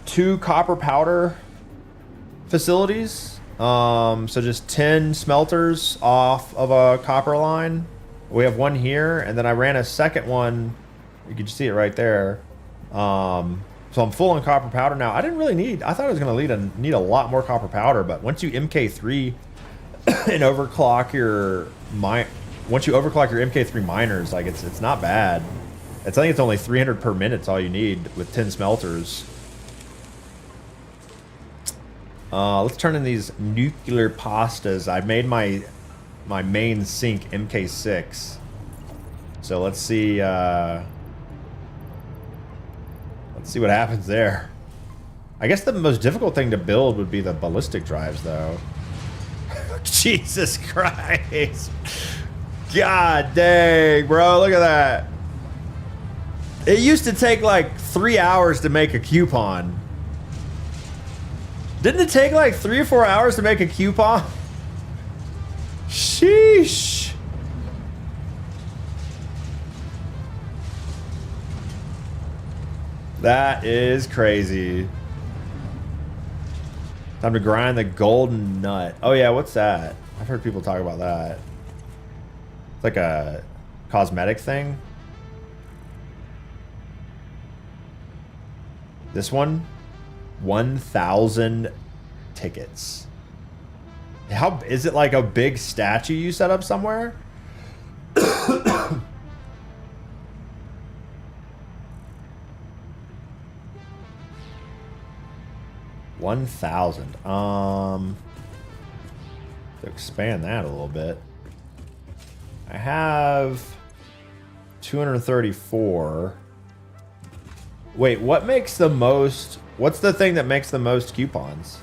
2 copper powder facilities. So just 10 smelters off of a copper line. We have one here, and then I ran a second one. You can see it right there. So I'm full on copper powder now. I didn't really need... I thought I was going to need a lot more copper powder, but once you MK3 and overclock your... Once you overclock your MK3 miners, like it's not bad. I think it's only 300 per minute. It's all you need with 10 smelters. Let's turn in these nuclear pastas. I made my main sink MK6. So let's see... Let's see what happens there. I guess the most difficult thing to build would be the ballistic drives, though. Jesus Christ. God dang, bro. Look at that. It used to take like 3 hours to make a coupon. Didn't it take like 3 or 4 hours to make a coupon? Sheesh. That is crazy. Time to grind the golden nut. Oh yeah, what's that? I've heard people talk about that. It's like a cosmetic thing. This one, 1,000 tickets. How is it, like a big statue you set up somewhere? 1,000. To expand that a little bit, I have 234. Wait, what makes the most? What's the thing that makes the most coupons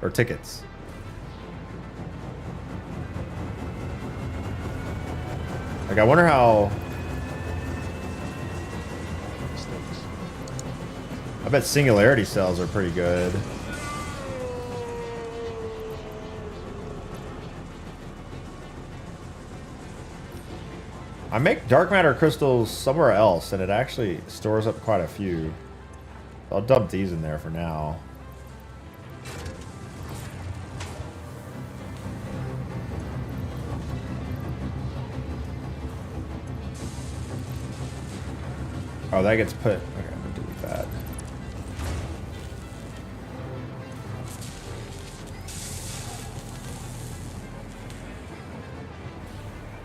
or tickets? Like, I wonder how. I bet singularity cells are pretty good. I make dark matter crystals somewhere else, and it actually stores up quite a few. I'll dump these in there for now. Oh, that gets put... Okay, I'm gonna delete that.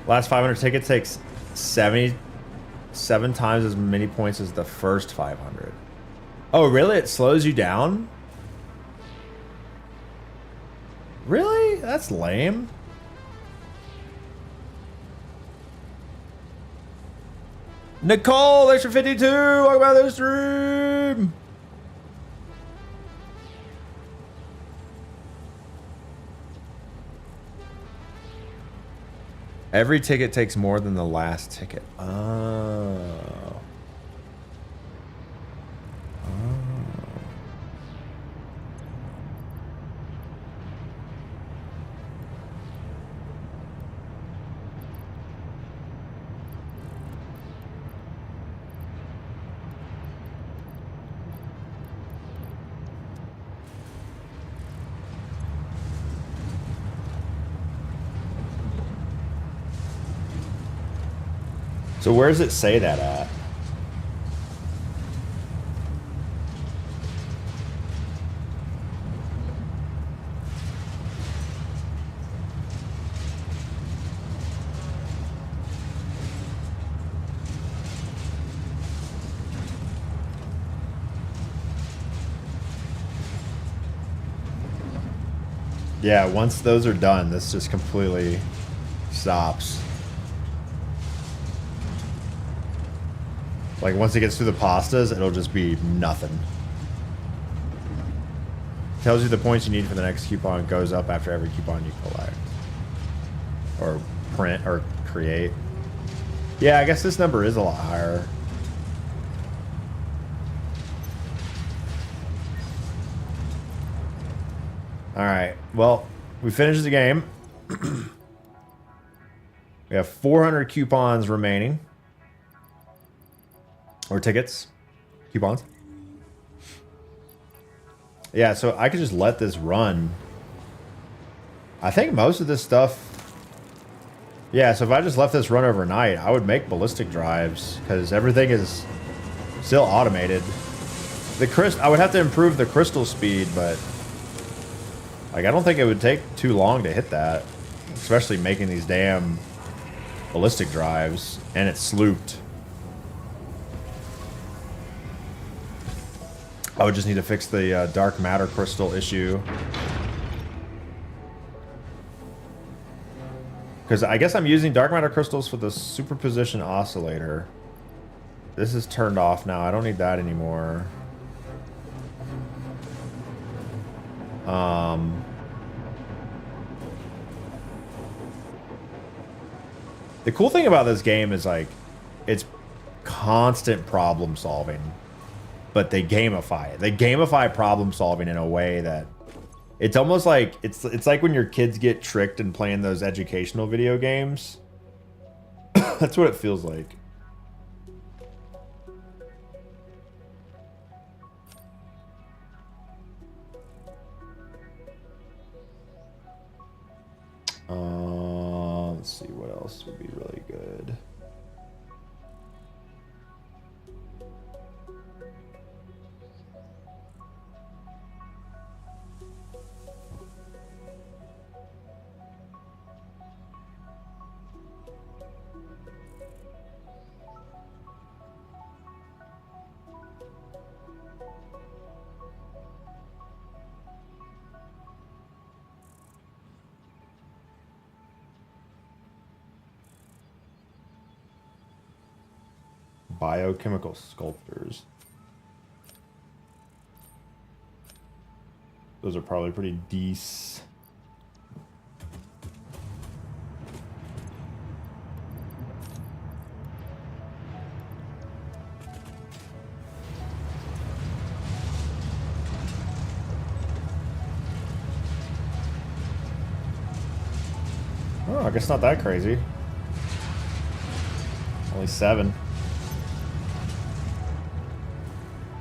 Last 500 ticket takes 77 times as many points as the first 500. Oh, really? It slows you down? Really? That's lame. Nicole, thanks for 52. Welcome back to the stream. Every ticket takes more than the last ticket. Oh. So where does it say that at? Yeah, once those are done, this just completely stops. Like, once it gets through the pastas, it'll just be nothing. Tells you the points you need for the next coupon, goes up after every coupon you collect. Or print, or create. Yeah, I guess this number is a lot higher. Alright, well, we finished the game. We have 400 coupons remaining. Or tickets. Coupons. Yeah, so I could just let this run. I think most of this stuff... Yeah, so if I just left this run overnight, I would make ballistic drives. Because everything is still automated. I would have to improve the crystal speed, but... Like, I don't think it would take too long to hit that. Especially making these damn ballistic drives. And it's slooped. I would just need to fix the dark matter crystal issue. Because I guess I'm using dark matter crystals for the superposition oscillator. This is turned off now. I don't need that anymore. The cool thing about this game is, like, it's constant problem solving. But they gamify it. They gamify problem solving in a way that it's almost like it's like when your kids get tricked in playing those educational video games. That's what it feels like. Let's see what else would be really good. Biochemical sculptors. Those are probably pretty decent. Oh, I guess not that crazy. Only 7.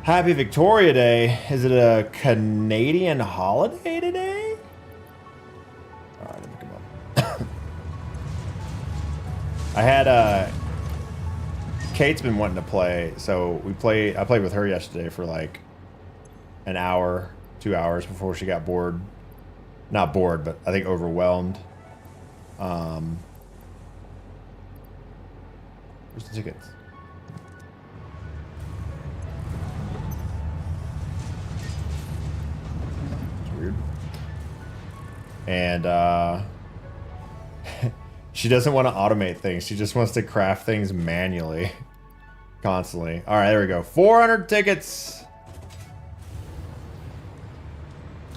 Happy Victoria Day. Is it a Canadian holiday today? Alright, let me come up. I had Kate's been wanting to play, so I played with her yesterday for like an hour, 2 hours before she got bored. Not bored, but I think overwhelmed. Where's the tickets? It's weird. And she doesn't want to automate things. She just wants to craft things manually. Constantly. All right, there we go. 400 tickets.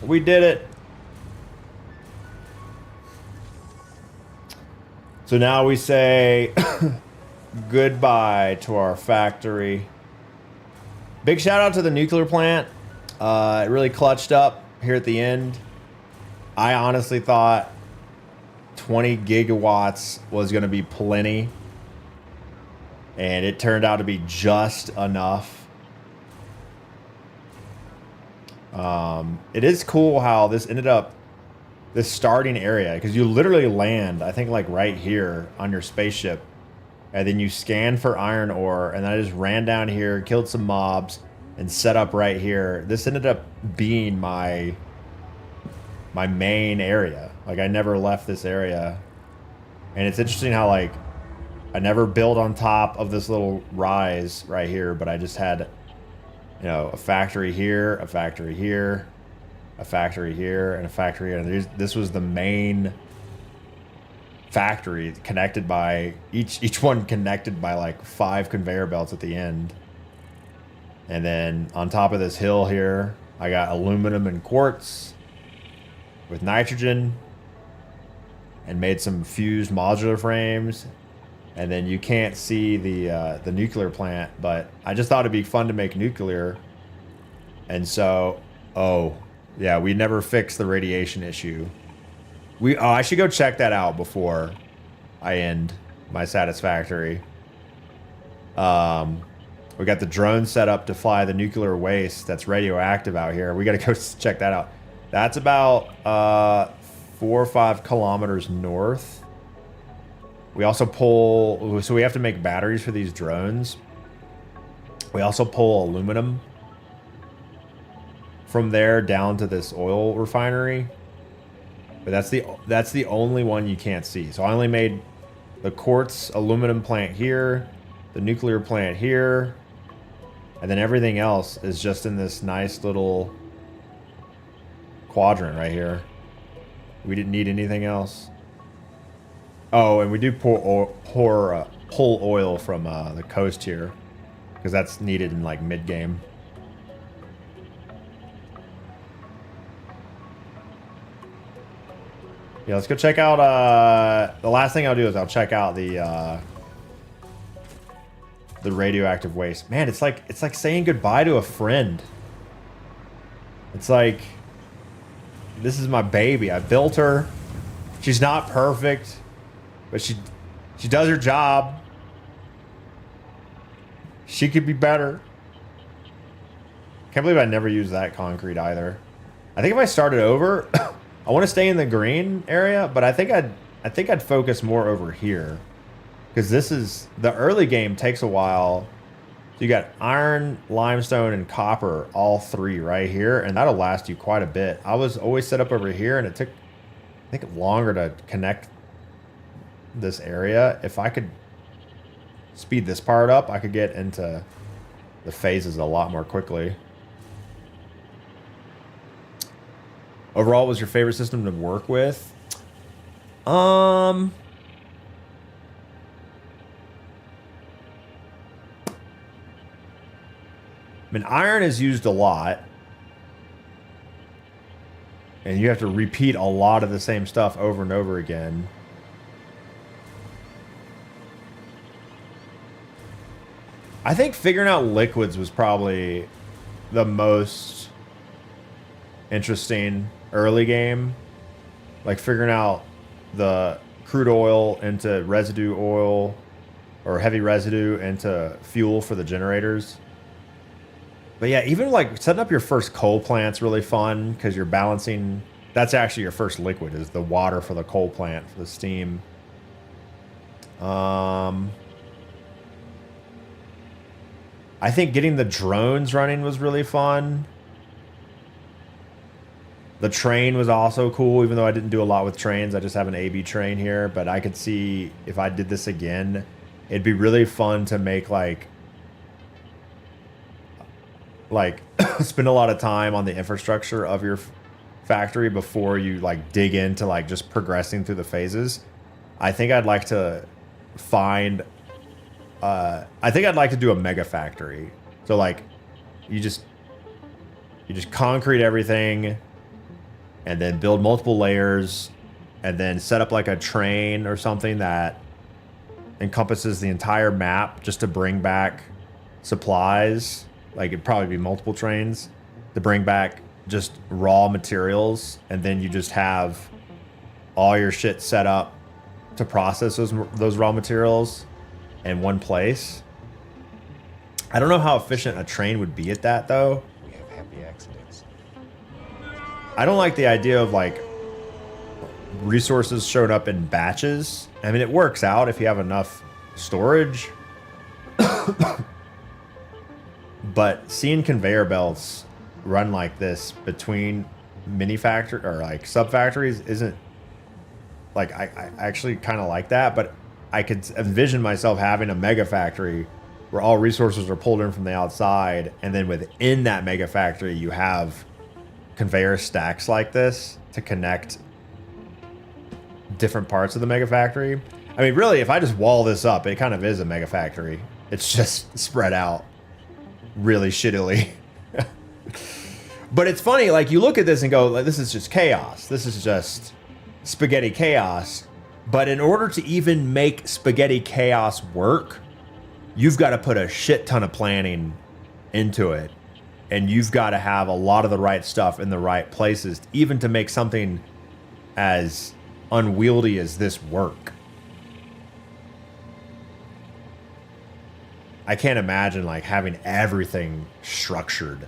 We did it. So now we say goodbye to our factory. Big shout out to the nuclear plant. It really clutched up here at the end. I honestly thought 20 gigawatts was going to be plenty. And it turned out to be just enough. It is cool how this ended up, this starting area, because you literally land, I think, like right here on your spaceship. And then you scan for iron ore. And then I just ran down here, killed some mobs, and set up right here. This ended up being my main area. Like, I never left this area. And it's interesting how, like, I never built on top of this little rise right here, but I just had, you know, a factory here, a factory here, a factory here, and a factory here. And this was the main factory connected by, each one connected by like 5 conveyor belts at the end. And then on top of this hill here, I got aluminum and quartz with nitrogen and made some fused modular frames. And then you can't see the nuclear plant, but I just thought it'd be fun to make nuclear. And so, oh, yeah, we never fixed the radiation issue. I should go check that out before I end my Satisfactory. We got the drone set up to fly the nuclear waste that's radioactive out here. We got to go check that out. That's about 4 or 5 kilometers north. We also pull, so we have to make batteries for these drones. We also pull aluminum from there down to this oil refinery. But that's the only one you can't see. So I only made the quartz aluminum plant here, the nuclear plant here, and then everything else is just in this nice little quadrant right here. We didn't need anything else. Oh, and we do pull oil from the coast here, because that's needed in like mid-game. Yeah, let's go check out. The last thing I'll do is I'll check out the radioactive waste. Man, it's like saying goodbye to a friend. It's like, this is my baby. I built her. She's not perfect, but she does her job. She could be better. Can't believe I never used that concrete either. I think if I started over, I want to stay in the green area, but I think I'd focus more over here, because this is, the early game takes a while. So you got iron, limestone, and copper, all 3 right here, and that'll last you quite a bit. I was always set up over here, and it took, I think, longer to connect this area. If I could speed this part up, I could get into the phases a lot more quickly. Overall, what was your favorite system to work with? I mean, iron is used a lot. And you have to repeat a lot of the same stuff over and over again. I think figuring out liquids was probably the most interesting early game. Like figuring out the crude oil into residue oil, or heavy residue into fuel for the generators. But yeah, even like setting up your first coal plant's really fun, because you're balancing. That's actually your first liquid, is the water for the coal plant, for the steam. I think getting the drones running was really fun. The train was also cool, even though I didn't do a lot with trains. I just have an AB train here, but I could see if I did this again, it'd be really fun to make like spend a lot of time on the infrastructure of your factory before you like dig into like just progressing through the phases. I think I'd like to find I think I'd like to do a mega factory. So like you just concrete everything and then build multiple layers and then set up like a train or something that encompasses the entire map just to bring back supplies. Like it'd probably be multiple trains to bring back just raw materials, and then you just have all your shit set up to process those raw materials in one place. I don't know how efficient a train would be at that though. We have happy accidents. I don't like the idea of like resources showing up in batches. I mean, it works out if you have enough storage. But seeing conveyor belts run like this between mini factory or like sub factories isn't like, I actually kind of like that, but I could envision myself having a mega factory where all resources are pulled in from the outside, and then within that mega factory you have conveyor stacks like this to connect different parts of the mega factory. I mean, really, if I just wall this up, it kind of is a mega factory. It's just spread out really shittily. But it's funny, like you look at this and go, like, this is just chaos. This is just spaghetti chaos. But in order to even make spaghetti chaos work, you've got to put a shit ton of planning into it. And you've got to have a lot of the right stuff in the right places, even to make something as unwieldy as this work. I can't imagine like having everything structured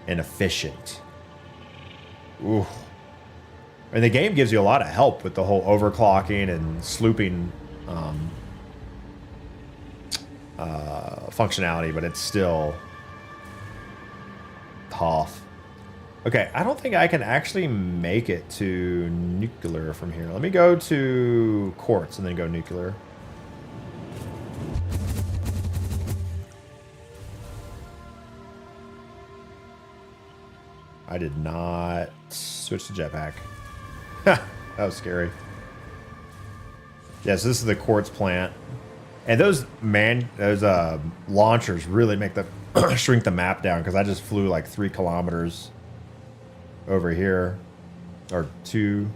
and efficient. Ooh. And the game gives you a lot of help with the whole overclocking and slooping functionality, but it's still tough. Okay, I don't think I can actually make it to nuclear from here. Let me go to quartz and then go nuclear. I did not switch to jetpack. That was scary. Yeah, so this is the quartz plant. And those launchers really make the shrink the map down, because I just flew like 3 kilometers over here. Or 2,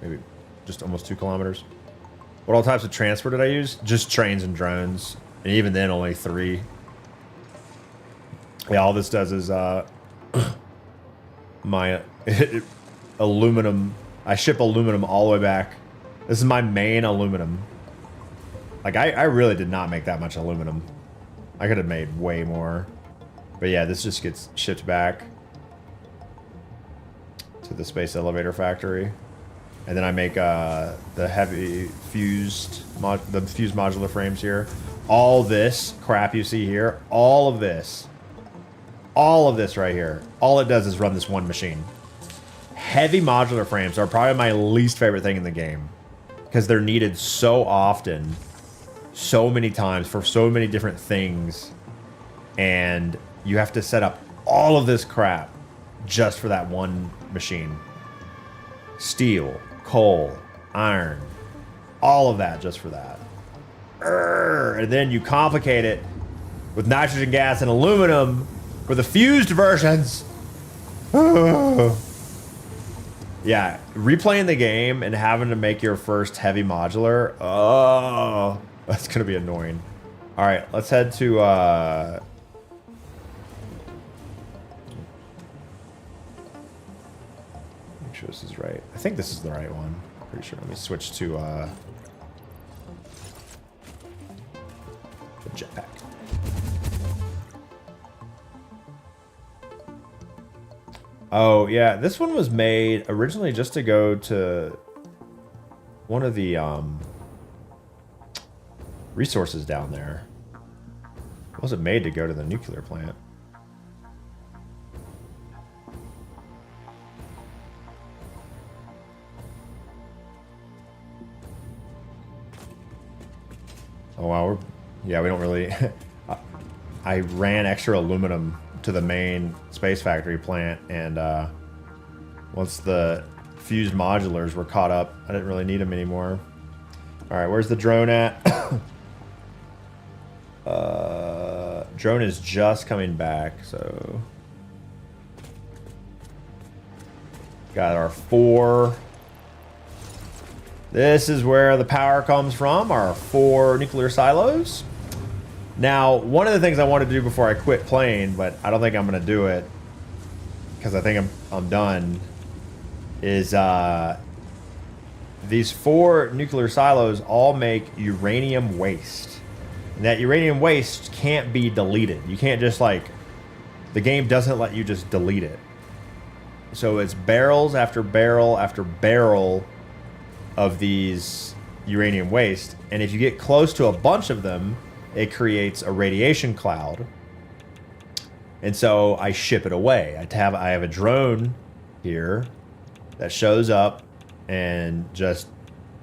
maybe just almost 2 kilometers. What all types of transport did I use? Just trains and drones. And even then, only 3. Yeah, all this does is my aluminum. I ship aluminum all the way back. This is my main aluminum. Like, I really did not make that much aluminum. I could have made way more. But yeah, this just gets shipped back to the space elevator factory. And then I make the heavy fused modular frames here. All this crap you see here, all of this right here, all it does is run this one machine. Heavy modular frames are probably my least favorite thing in the game, because they're needed so often, so many times for so many different things, and you have to set up all of this crap just for that one machine. Steel, coal, iron, all of that just for that. And then you complicate it with nitrogen gas and aluminum for the fused versions. Yeah, replaying the game and having to make your first heavy modular. Oh, that's going to be annoying. All right, let's head to... make sure this is right. I think this is the right one. Pretty sure. Let me switch to the jetpack. Oh, yeah. This one was made originally just to go to one of the resources down there. It wasn't made to go to the nuclear plant. Oh wow, yeah, we don't really. I ran extra aluminum to the main Space Factory plant, and once the fused modulars were caught up, I didn't really need them anymore. All right, where's the drone at? Drone is just coming back, so got our 4. This is where the power comes from, our 4 nuclear silos. Now, one of the things I want to do before I quit playing, but I don't think I'm going to do it because I think I'm done, is these 4 nuclear silos all make uranium waste. And that uranium waste can't be deleted. You can't just like, the game doesn't let you just delete it. So it's barrels after barrel after barrel of these uranium waste. And if you get close to a bunch of them, it creates a radiation cloud. And so I ship it away. I have a drone here that shows up and just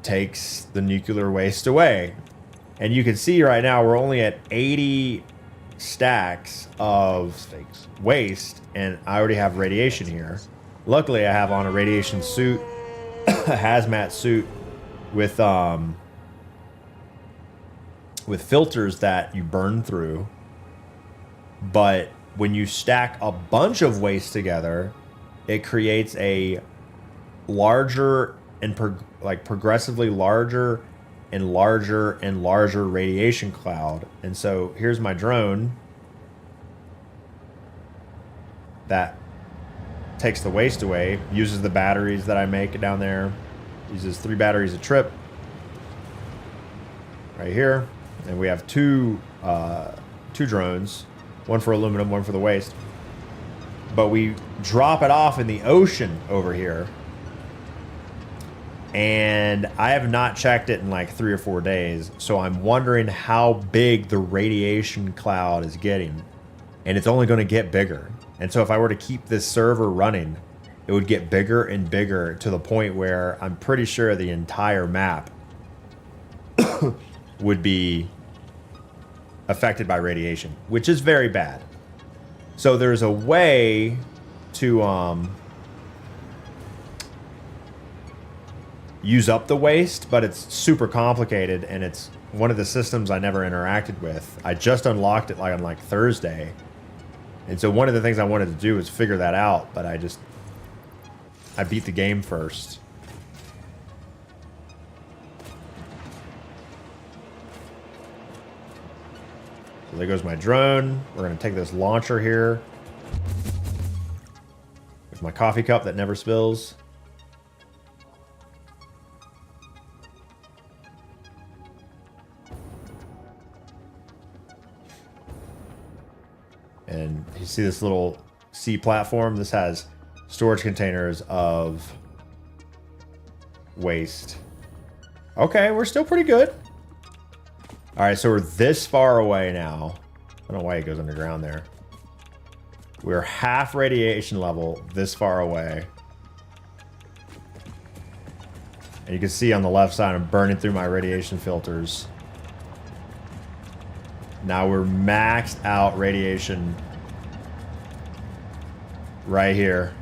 takes the nuclear waste away. And you can see right now we're only at 80 stacks of waste, and I already have radiation here. Luckily, I have on a radiation suit, a hazmat suit with filters that you burn through. But when you stack a bunch of waste together, it creates a larger and progressively larger and larger and larger radiation cloud. And so here's my drone that takes the waste away, uses the batteries that I make down there, uses 3 batteries a trip right here. And we have two drones, one for aluminum, one for the waste. But we drop it off in the ocean over here. And I have not checked it in like 3 or 4 days. So I'm wondering how big the radiation cloud is getting. And it's only going to get bigger. And so if I were to keep this server running, it would get bigger and bigger to the point where I'm pretty sure the entire map would be affected by radiation, which is very bad. So there's a way to use up the waste, but it's super complicated, and it's one of the systems I never interacted with. I just unlocked it like on like Thursday. And so one of the things I wanted to do was figure that out, but I beat the game first. So there goes my drone. We're going to take this launcher here with my coffee cup that never spills. And you see this little C platform? This has storage containers of waste. Okay, we're still pretty good. All right, so we're this far away now. I don't know why it goes underground there. We're half radiation level this far away. And you can see on the left side, I'm burning through my radiation filters. Now we're maxed out radiation right here.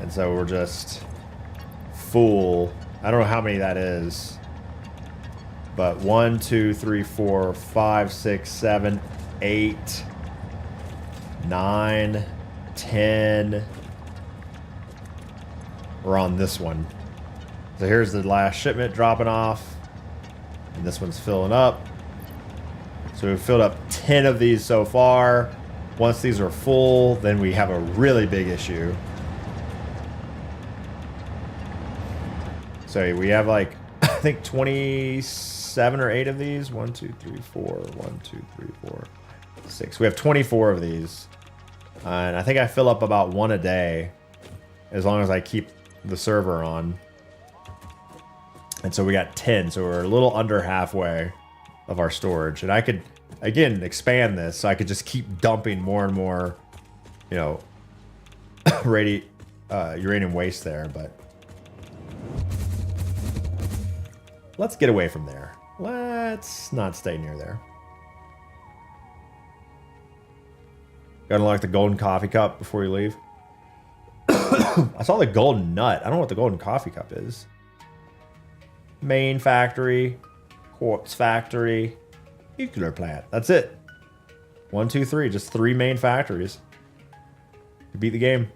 And so we're just full. I don't know how many that is. But 1, 2, 3, 4, 5, 6, 7, 8, 9, 10. We're on this one. So here's the last shipment dropping off. And this one's filling up. So we've filled up 10 of these so far. Once these are full, then we have a really big issue. So we have like, I think 27 or 8 of these. 1, 2, 3, 4. 1, 2, 3, 4, 6. We have 24 of these. And I think I fill up about 1 a day as long as I keep the server on. And so we got 10, so we're a little under halfway of our storage. And I could, again, expand this, so I could just keep dumping more and more, you know, uranium waste there. But Let's get away from there. Let's not stay near there. Gotta unlock the golden coffee cup before you leave. I saw the golden nut. I don't know what the golden coffee cup is. Main factory. Quartz factory. Nuclear plant. That's it. 1, 2, 3. Just 3 main factories. You beat the game.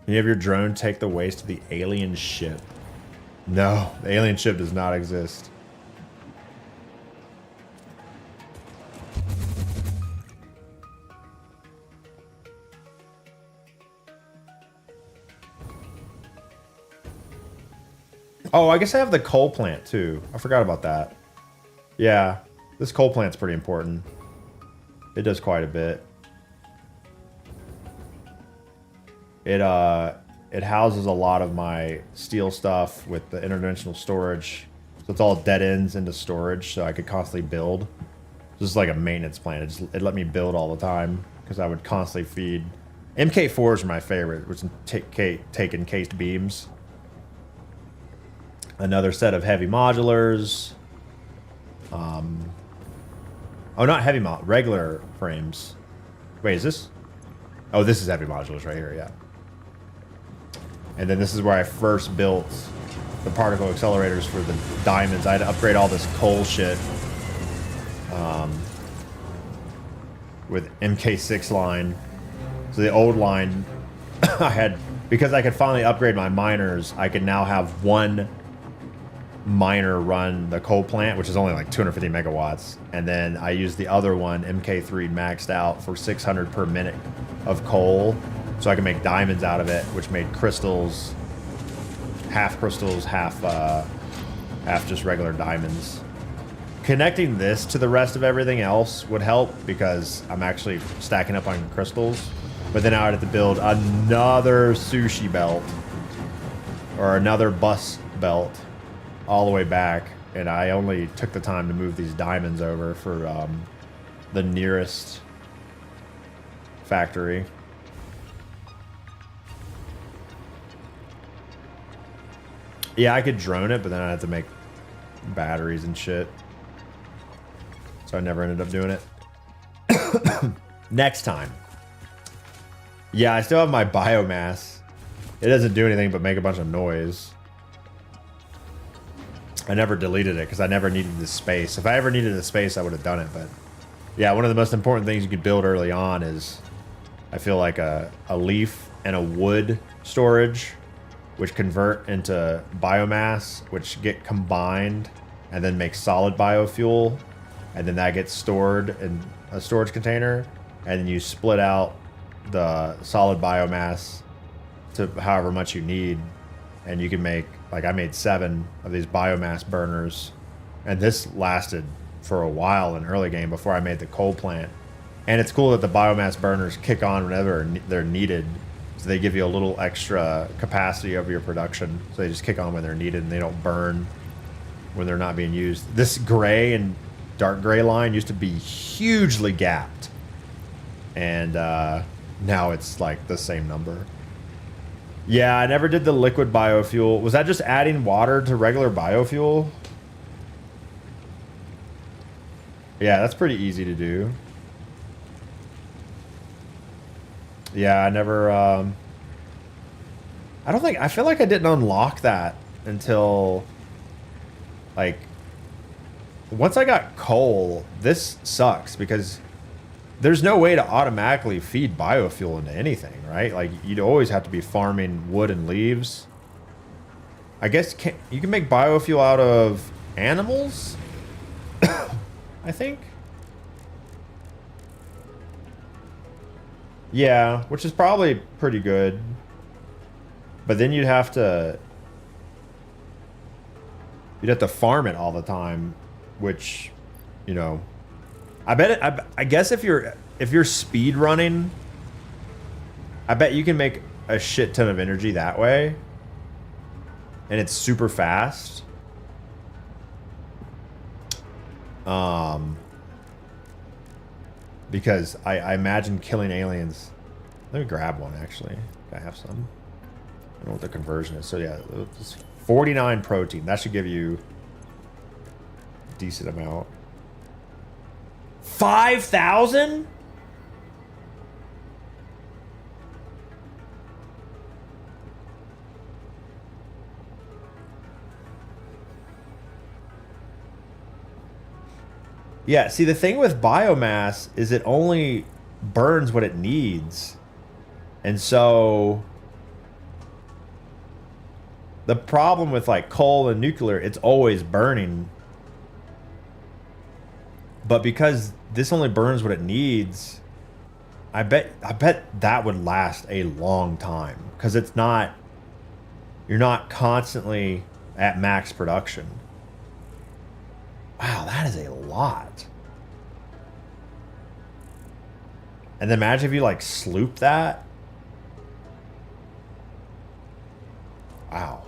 Can you have your drone take the waste of the alien ship? No, the alien ship does not exist. Oh, I guess I have the coal plant too. I forgot about that. Yeah, this coal plant's pretty important. It does quite a bit. It houses a lot of my steel stuff with the interdimensional storage. So it's all dead ends into storage, so I could constantly build. This is like a maintenance plan. It let me build all the time because I would constantly feed. MK4s are my favorite, which take encased beams. Another set of heavy modulars. Oh, not heavy regular frames. Wait, is this? Oh, this is heavy modulars right here, yeah. And then this is where I first built the particle accelerators for the diamonds. I had to upgrade all this coal shit with MK6 line. So the old line, I had, because I could finally upgrade my miners, I could now have one miner run the coal plant, which is only like 250 megawatts. And then I used the other one, MK3 maxed out for 600 per minute of coal. So I can make diamonds out of it, which made crystals, half just regular diamonds. Connecting this to the rest of everything else would help because I'm actually stacking up on crystals. But then I would have to build another sushi belt or another bus belt all the way back. And I only took the time to move these diamonds over for the nearest factory. Yeah, I could drone it, but then I'd have to make batteries and shit. So I never ended up doing it. Next time. Yeah, I still have my biomass. It doesn't do anything but make a bunch of noise. I never deleted it because I never needed the space. If I ever needed the space, I would have done it. But yeah, one of the most important things you could build early on is, I feel like a leaf and a wood storage, which convert into biomass, which get combined and then make solid biofuel. And then that gets stored in a storage container. And then you split out the solid biomass to however much you need. And you can make, like I made 7 of these biomass burners. And this lasted for a while in early game before I made the coal plant. And it's cool that the biomass burners kick on whenever they're needed. So they give you a little extra capacity over your production. So they just kick on when they're needed and they don't burn when they're not being used. This gray and dark gray line used to be hugely gapped. And now it's like the same number. Yeah, I never did the liquid biofuel. Was that just adding water to regular biofuel? Yeah, that's pretty easy to do. Yeah, I never, I feel like I didn't unlock that until, like, once I got coal, this sucks because there's no way to automatically feed biofuel into anything, right? Like, you'd always have to be farming wood and leaves. I guess you can make biofuel out of animals, I think. Yeah, which is probably pretty good. But then you'd have to farm it all the time, which, you know, I guess if you're speed running, I bet you can make a shit ton of energy that way. And it's super fast. Because I imagine killing aliens Let me grab one, actually. I have some. I don't know what the conversion is. So, yeah, it's 49 protein. That should give you a decent amount. 5,000? Yeah, see, the thing with biomass is it only burns what it needs. And so the problem with like coal and nuclear, it's always burning. But because this only burns what it needs, I bet that would last a long time, because it's not, you're not constantly at max production. Wow, that is a lot. And then imagine if you like sloop that. Wow.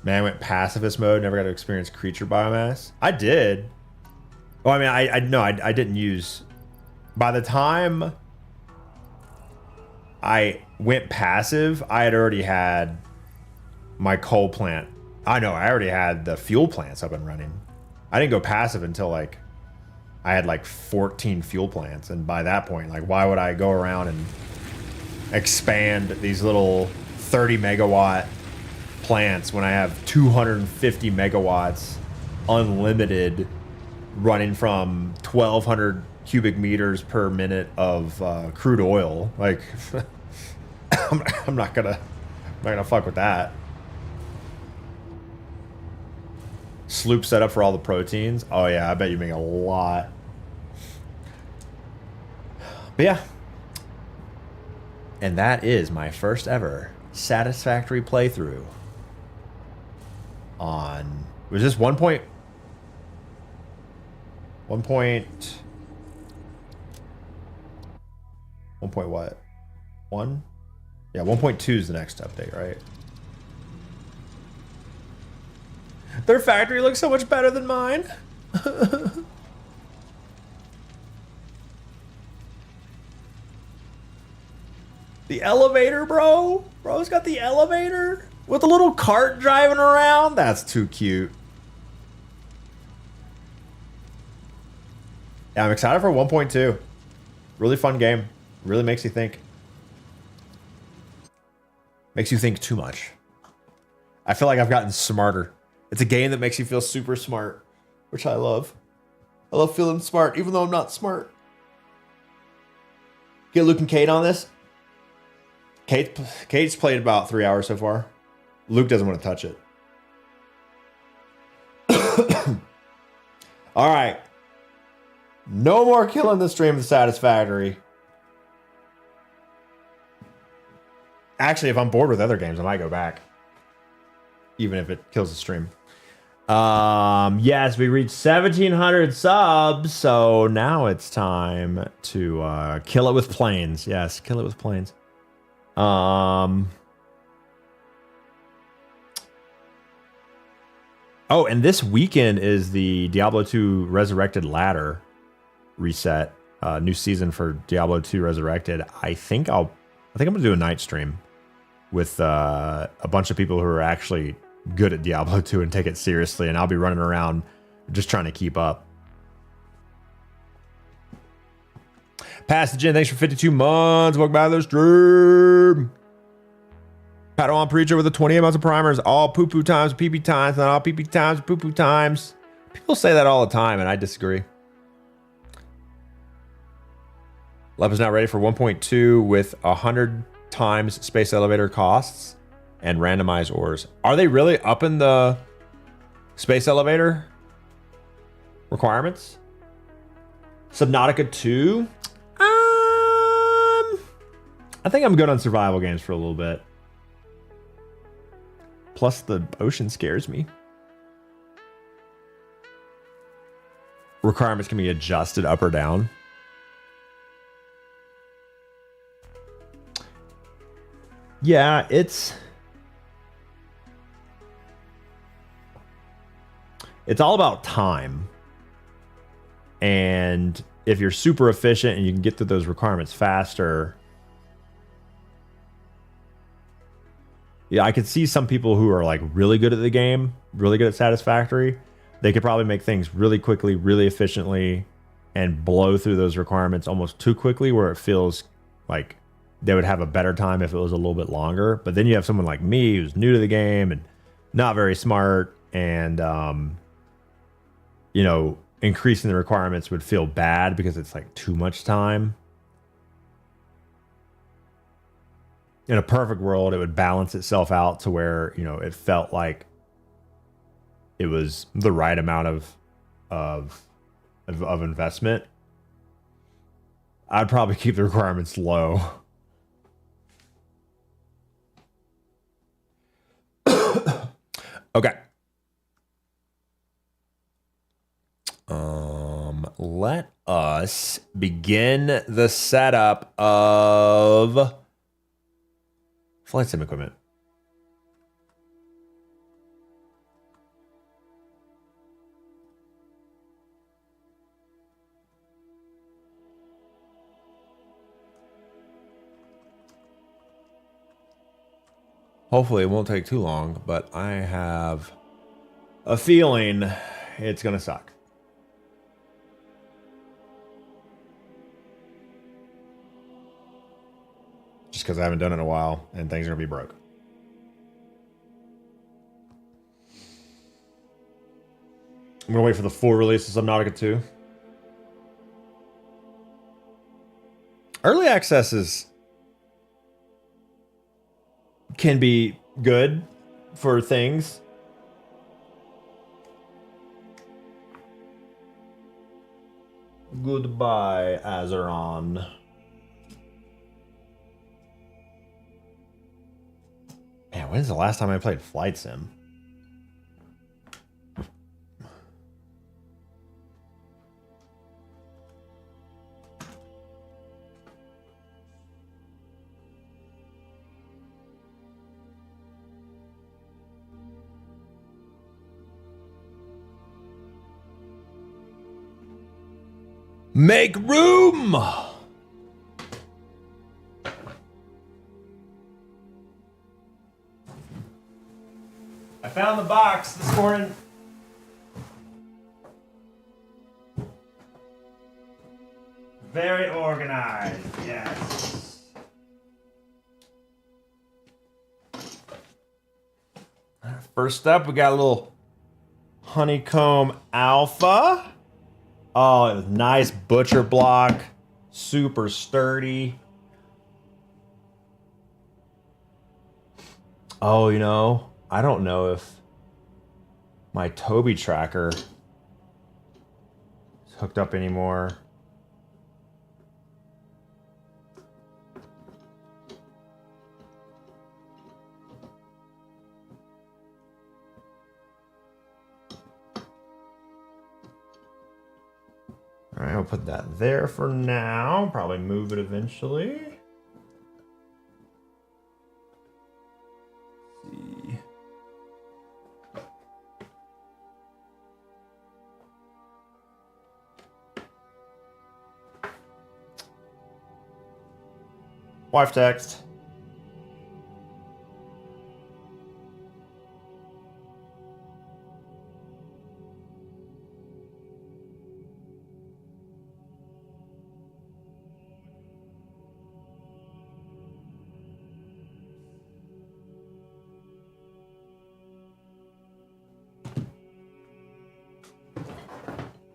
Man, I went pacifist mode, never got to experience creature biomass. I did. Oh, I mean, I didn't use. By the time I went passive, I had already had my coal plant. I know, I already had the fuel plants up and running. I didn't go passive until like I had like 14 fuel plants, and by that point, like, why would I go around and expand these little 30 megawatt plants when I have 250 megawatts unlimited running from 1,200 cubic meters per minute of crude oil? Like, I'm not gonna fuck with that. Sloop set up for all the proteins. Oh yeah, I bet you make a lot. But yeah. And that is my first ever Satisfactory playthrough on, was this 1 point? 1 point what? 1? Yeah, 1.2 is the next update, right? Their factory looks so much better than mine. The elevator, bro. Bro's got the elevator with a little cart driving around. That's too cute. Yeah, I'm excited for 1.2. Really fun game. Really makes you think. Makes you think too much. I feel like I've gotten smarter. It's a game that makes you feel super smart, which I love. I love feeling smart, even though I'm not smart. Get Luke and Kate on this. Kate's played about 3 hours so far. Luke doesn't want to touch it. All right. No more killing the stream of Satisfactory. Actually, if I'm bored with other games, I might go back. Even if it kills the stream. Yes, we reached 1,700 subs, so now it's time to kill it with planes. Yes, kill it with planes. Oh, and this weekend is the Diablo 2 Resurrected ladder reset. New season for Diablo 2 Resurrected. I think I'm gonna do a night stream with a bunch of people who are actually good at Diablo 2 and take it seriously, and I'll be running around just trying to keep up. Passage in, thanks for 52 months. Welcome back to the stream. Padawan Preacher with the 28 months of primers. All poo-poo times, pee-pee times, not all pee-pee times, poo-poo times. People say that all the time, and I disagree. Lep is now ready for 1.2 with 100 times space elevator costs and randomized ores. Are they really upping the space elevator requirements? Subnautica 2? I think I'm good on survival games for a little bit. Plus the ocean scares me. Requirements can be adjusted up or down. Yeah, it's... It's all about time. And if you're super efficient and you can get through those requirements faster, yeah, I could see some people who are like really good at the game, really good at Satisfactory. They could probably make things really quickly, really efficiently, and blow through those requirements almost too quickly, where it feels like they would have a better time if it was a little bit longer. But then you have someone like me who's new to the game and not very smart, and you know, increasing the requirements would feel bad because it's like too much time. In a perfect world, it would balance itself out to where, you know, it felt like it was the right amount of investment. I'd probably keep the requirements low. Okay. Let us begin the setup of flight sim equipment. Hopefully it won't take too long, but I have a feeling it's gonna suck. Just because I haven't done it in a while and things are gonna be broke. I'm gonna wait for the full release of Subnautica 2. Early access can be good for things. Goodbye, Azeron. Man, when's the last time I played Flight Sim? Make room! I found the box this morning. Very organized, yes. First up, we got a little honeycomb alpha. Oh, it was nice butcher block, super sturdy. Oh, you know, I don't know if my Toby tracker is hooked up anymore. All right, I'll put that there for now. Probably move it eventually. Let's see. Wife text.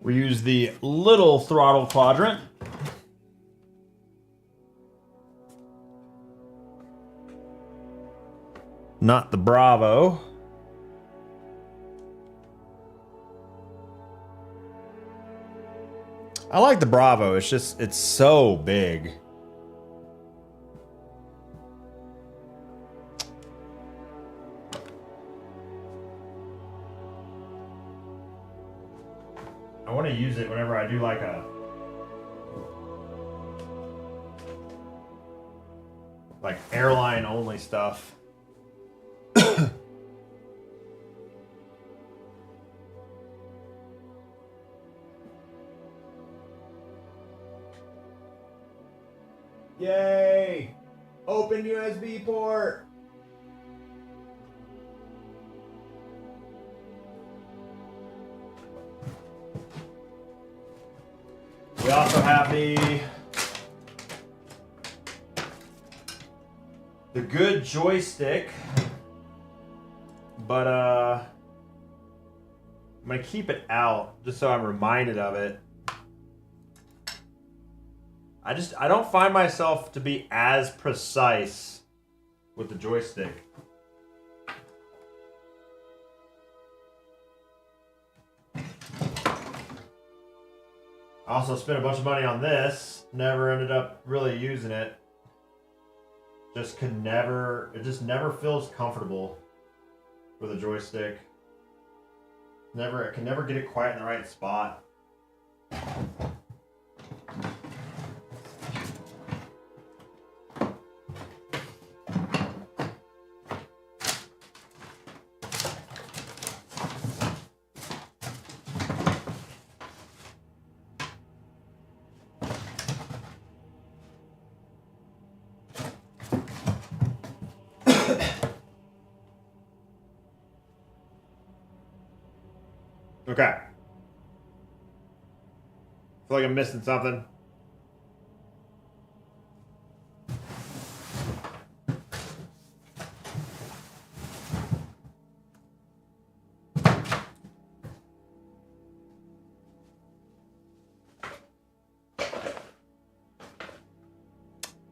We use the little throttle quadrant. Not the Bravo. I like the Bravo. It's just, it's so big. I want to use it whenever I do like airline only stuff. Yay! Open USB port. We also have the good joystick, but I'm gonna keep it out just so I'm reminded of it. I don't find myself to be as precise with the joystick. I also spent a bunch of money on this. Never ended up really using it. It just never feels comfortable with a joystick. I can never get it quite in the right spot. Okay. Feel like I'm missing something.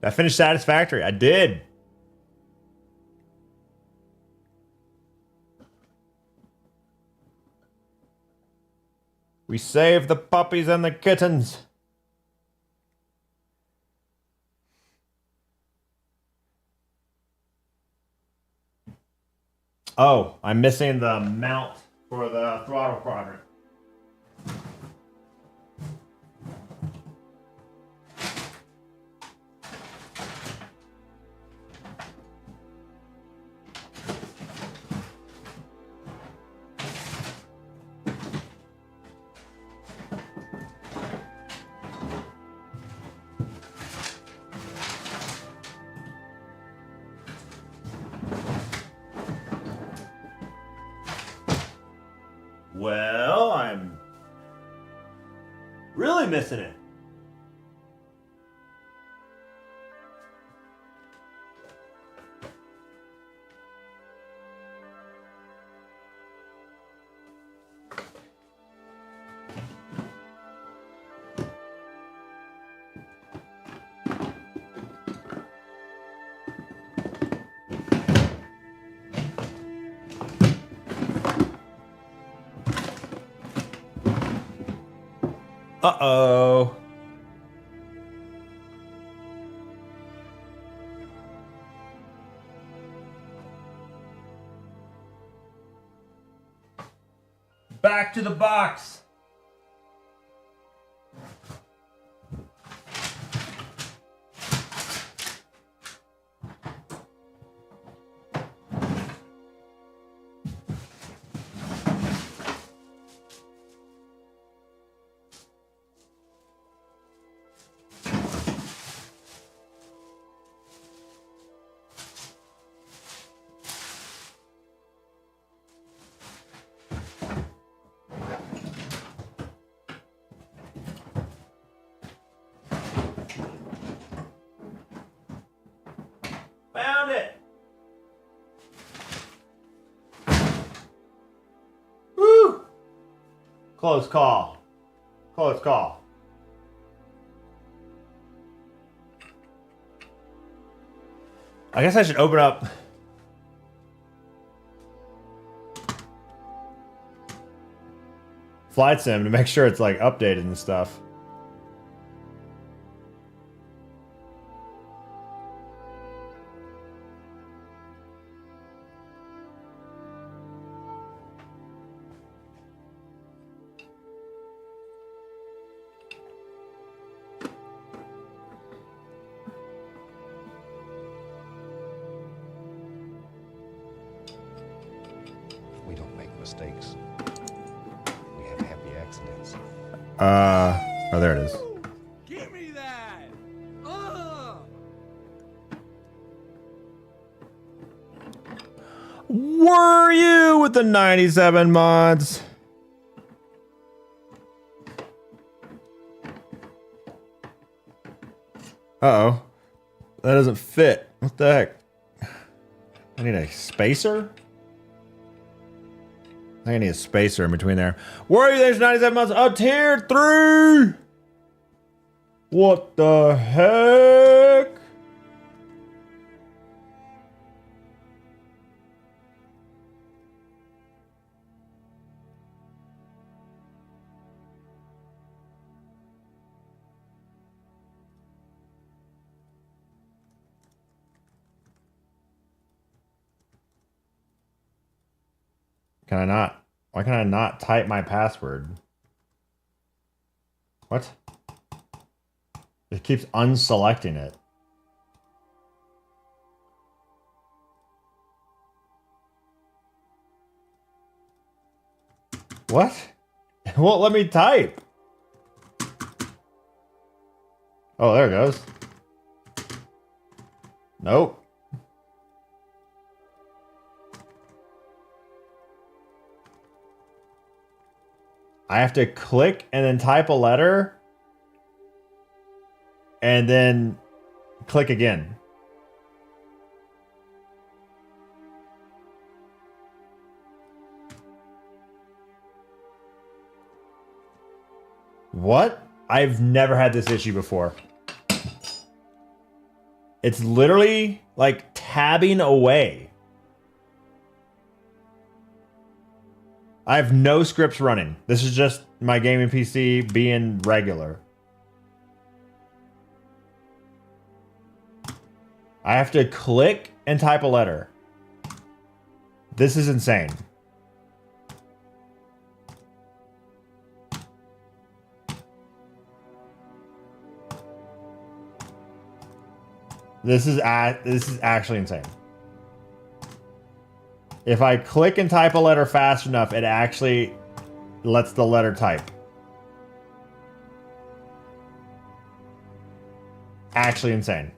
I finished Satisfactory. I did. We saved the puppies and the kittens. Oh, I'm missing the mount for the throttle quadrant. Well, I'm really missing it. Uh-oh. Back to the box. Found it. Woo! Close call. Close call. I guess I should open up Flight Sim to make sure it's like updated and stuff. We don't make mistakes. We have happy accidents. Oh, there it is. Give me that! with the 97 mods. Uh-oh. That doesn't fit. What the heck? I need a spacer? I think I need a spacer in between there. Where are you? There's 97 mods. Oh, tier 3! What the heck? Can I not? Why can I not type my password? What? It keeps unselecting it. What? It won't let me type. Oh, there it goes. Nope. I have to click and then type a letter and then click again. What? I've never had this issue before. It's literally like tabbing away. I have no scripts running. This is just my gaming PC being regular. I have to click and type a letter. This is insane. This is actually insane. If I click and type a letter fast enough, it actually lets the letter type. Actually insane.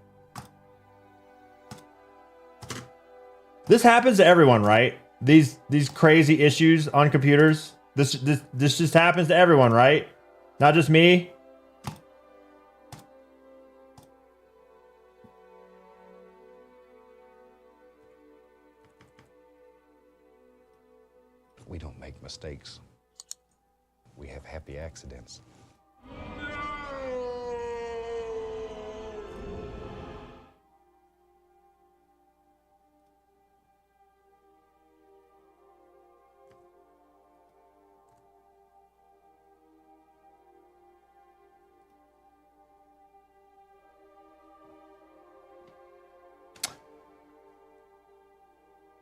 This happens to everyone, right? These crazy issues on computers. This just happens to everyone, right? Not just me. We don't make mistakes. We have happy accidents.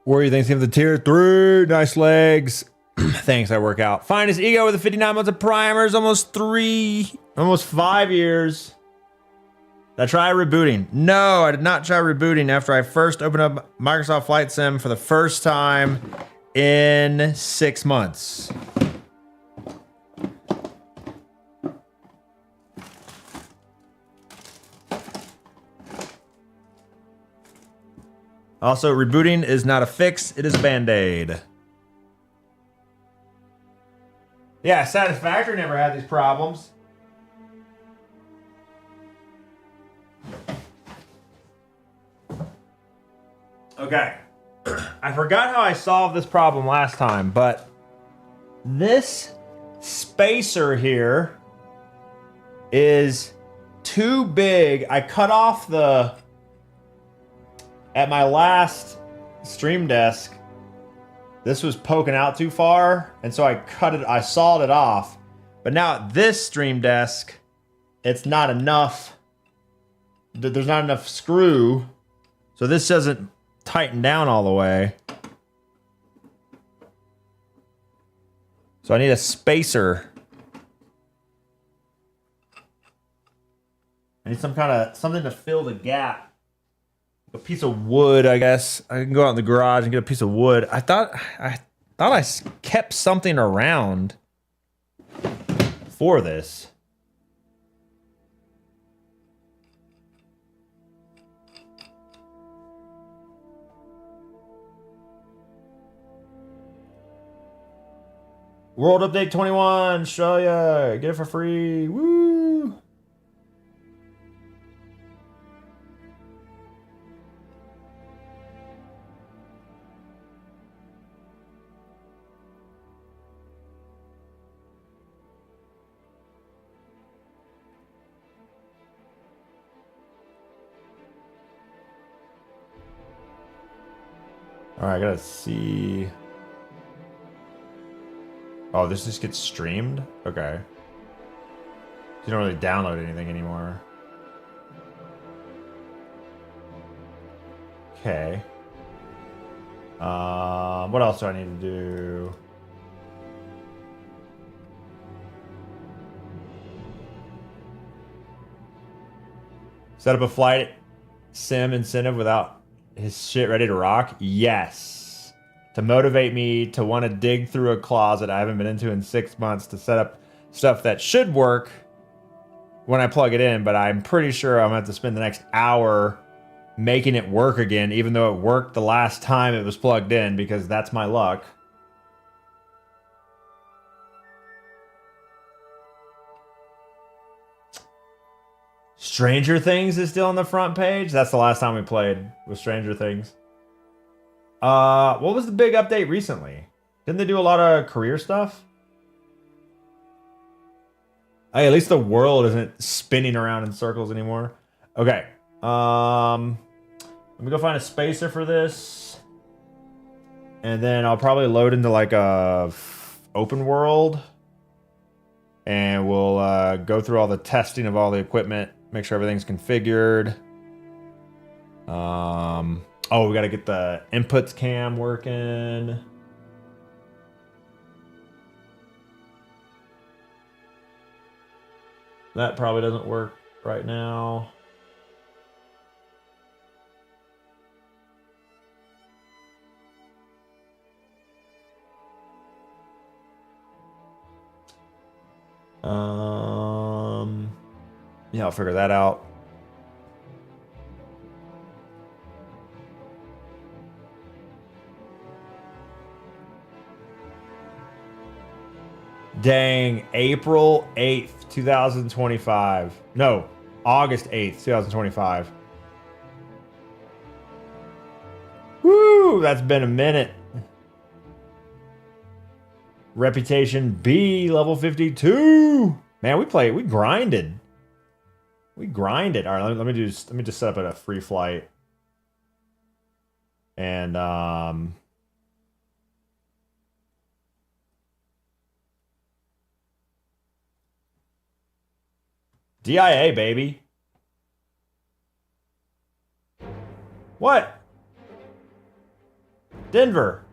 Where do you think the tier 3? Nice legs. Thanks, I work out. Finest ego with the 59 months of primers, almost 5 years. Did I try rebooting? No, I did not try rebooting after I first opened up Microsoft Flight Sim for the first time in 6 months. Also, rebooting is not a fix, it is a band-aid. Yeah, Satisfactory never had these problems. Okay. I forgot how I solved this problem last time, but this spacer here is too big. I cut off the... At my last stream desk, this was poking out too far, and so I sawed it off. But now at this stream desk, it's not enough. There's not enough screw, so this doesn't tighten down all the way. So I need a spacer. I need something to fill the gap. A piece of wood, I guess. I can go out in the garage and get a piece of wood. I thought I kept something around for this. World Update 21, Australia. Get it for free. Woo! All right, I gotta see. Oh, this just gets streamed? Okay. You don't really download anything anymore. Okay. What else do I need to do? Set up a flight sim incentive without his shit ready to rock? Yes. To motivate me to want to dig through a closet I haven't been into in 6 months to set up stuff that should work when I plug it in, but I'm pretty sure I'm going to have to spend the next hour making it work again, even though it worked the last time it was plugged in, because that's my luck. Stranger Things is still on the front page. That's the last time we played with Stranger Things. What was the big update recently? Didn't they do a lot of career stuff? Hey, at least the world isn't spinning around in circles anymore. Okay. Let me go find a spacer for this. And then I'll probably load into like a open world. And we'll go through all the testing of all the equipment. Make sure everything's configured. Oh, we got to get the inputs cam working. That probably doesn't work right now. Yeah, I'll figure that out. Dang, April 8th, 2025. No, August 8th, 2025. Woo, that's been a minute. Reputation B, level 52. Man, we grinded. We grinded. All right, let me just set up a free flight. And DIA, baby. What? Denver.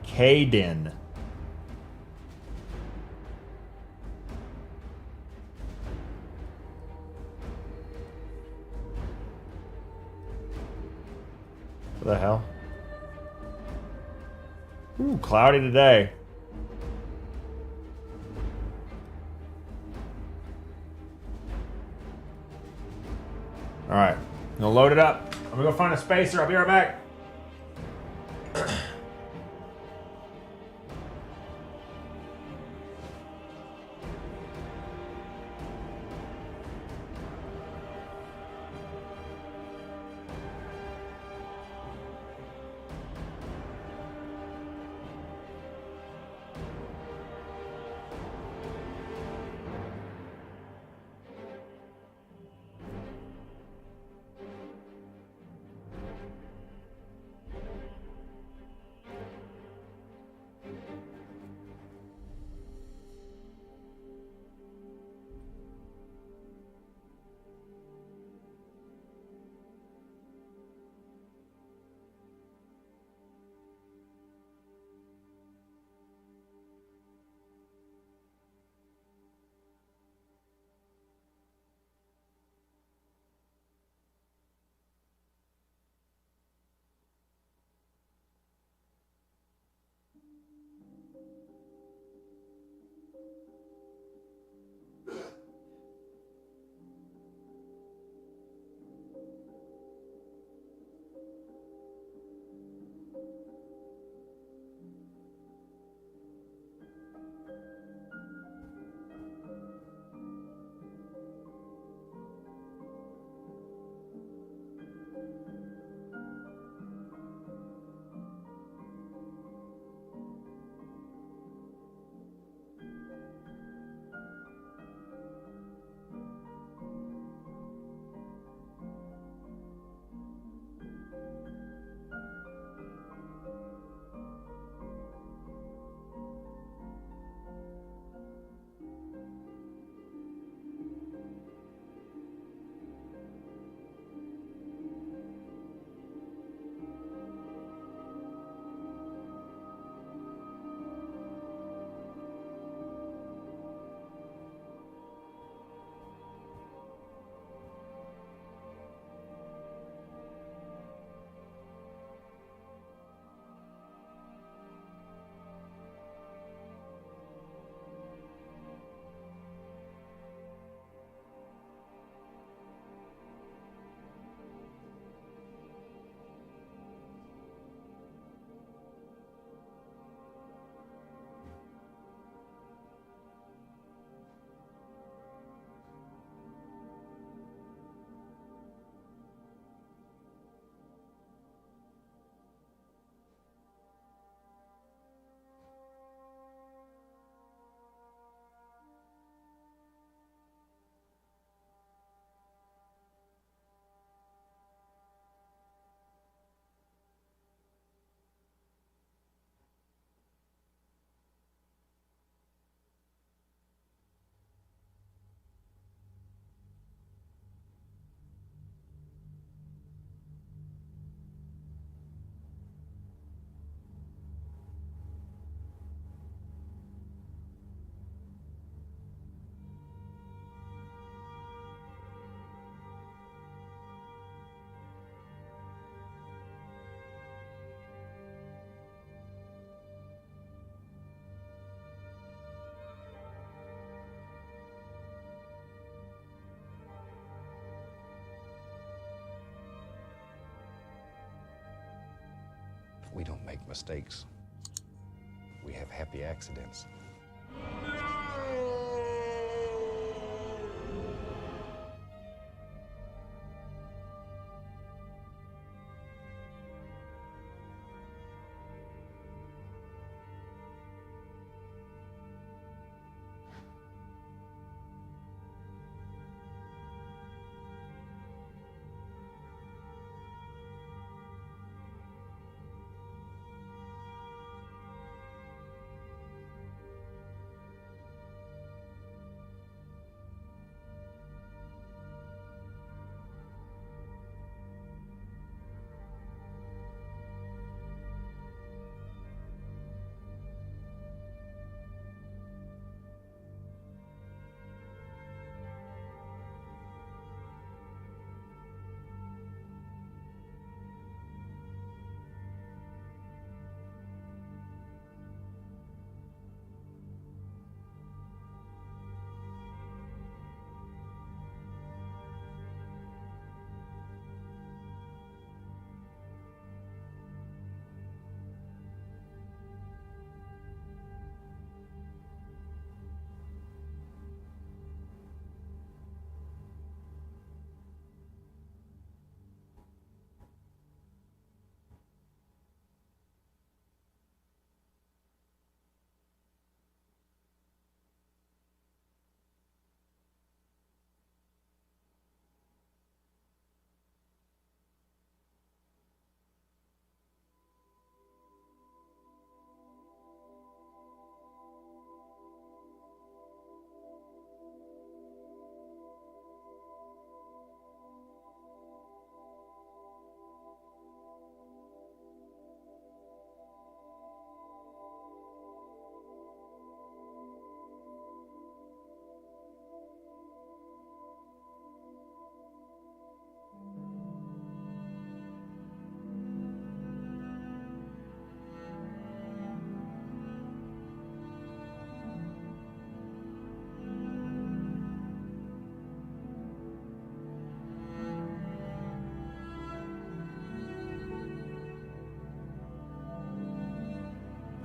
Caden. What the hell? Ooh, cloudy today. All right, I'm gonna load it up. I'm gonna go find a spacer. I'll be right back. We don't make mistakes. We have happy accidents.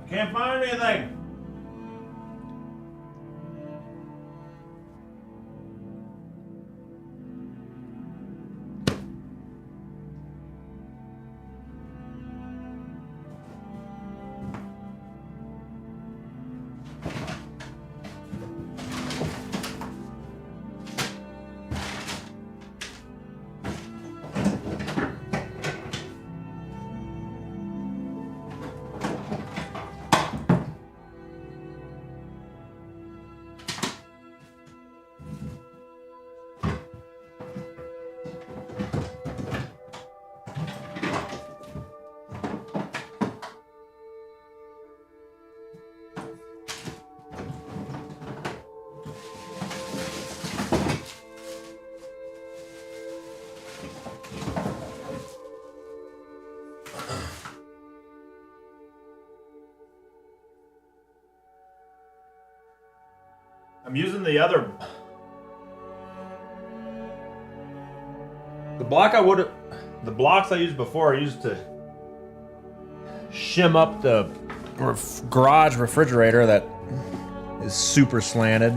Can't find anything. I'm using the other. The block I would have. The blocks I used before I used to shim up the garage refrigerator that is super slanted.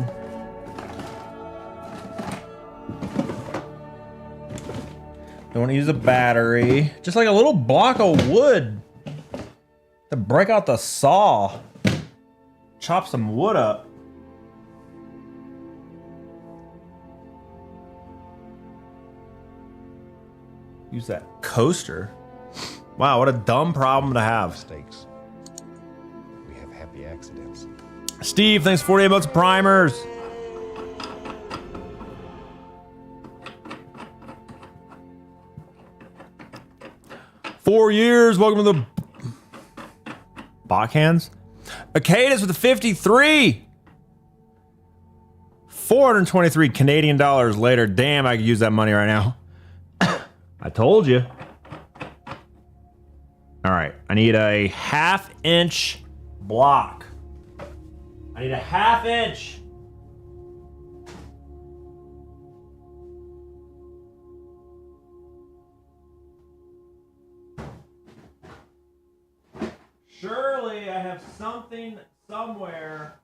Don't want to use a battery. Just like a little block of wood to break out the saw. Chop some wood up. Use that coaster. Wow, what a dumb problem to have. Mistakes. We have happy accidents. Steve, thanks for 48 months of primers. Four years. Welcome to the Backhands. Acadus with a 53. 423 Canadian dollars later. Damn, I could use that money right now. I told you. All right, I need a 1/2 inch block. I need a 1/2 inch. Surely I have something somewhere.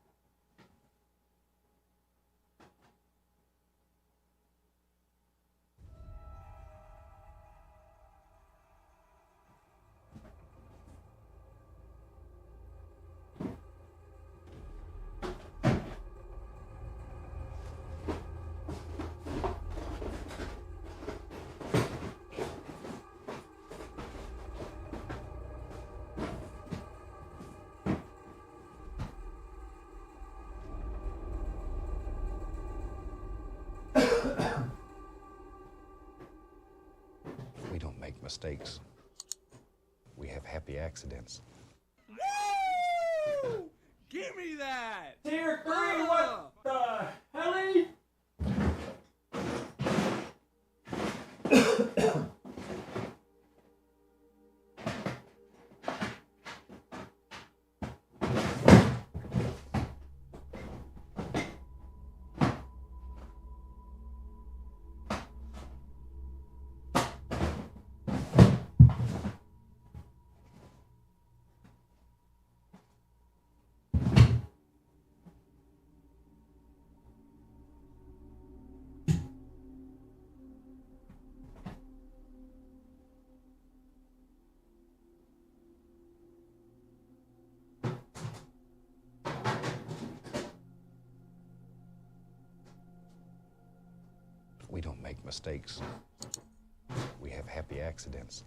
We don't make mistakes. We have happy accidents. Woo! Give me that! Tier 3, what the helly? We don't make mistakes. We have happy accidents.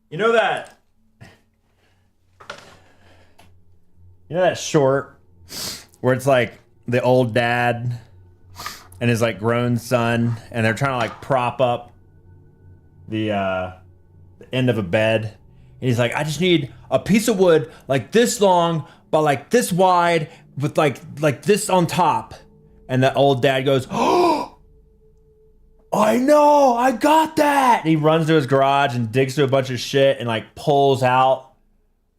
You know that? You know that short where it's like the old dad and his like grown son, and they're trying to like prop up the end of a bed. And he's like, I just need a piece of wood like this long, but like this wide, with like this on top. And the old dad goes, "Oh, I know, I got that." And he runs to his garage and digs through a bunch of shit and like pulls out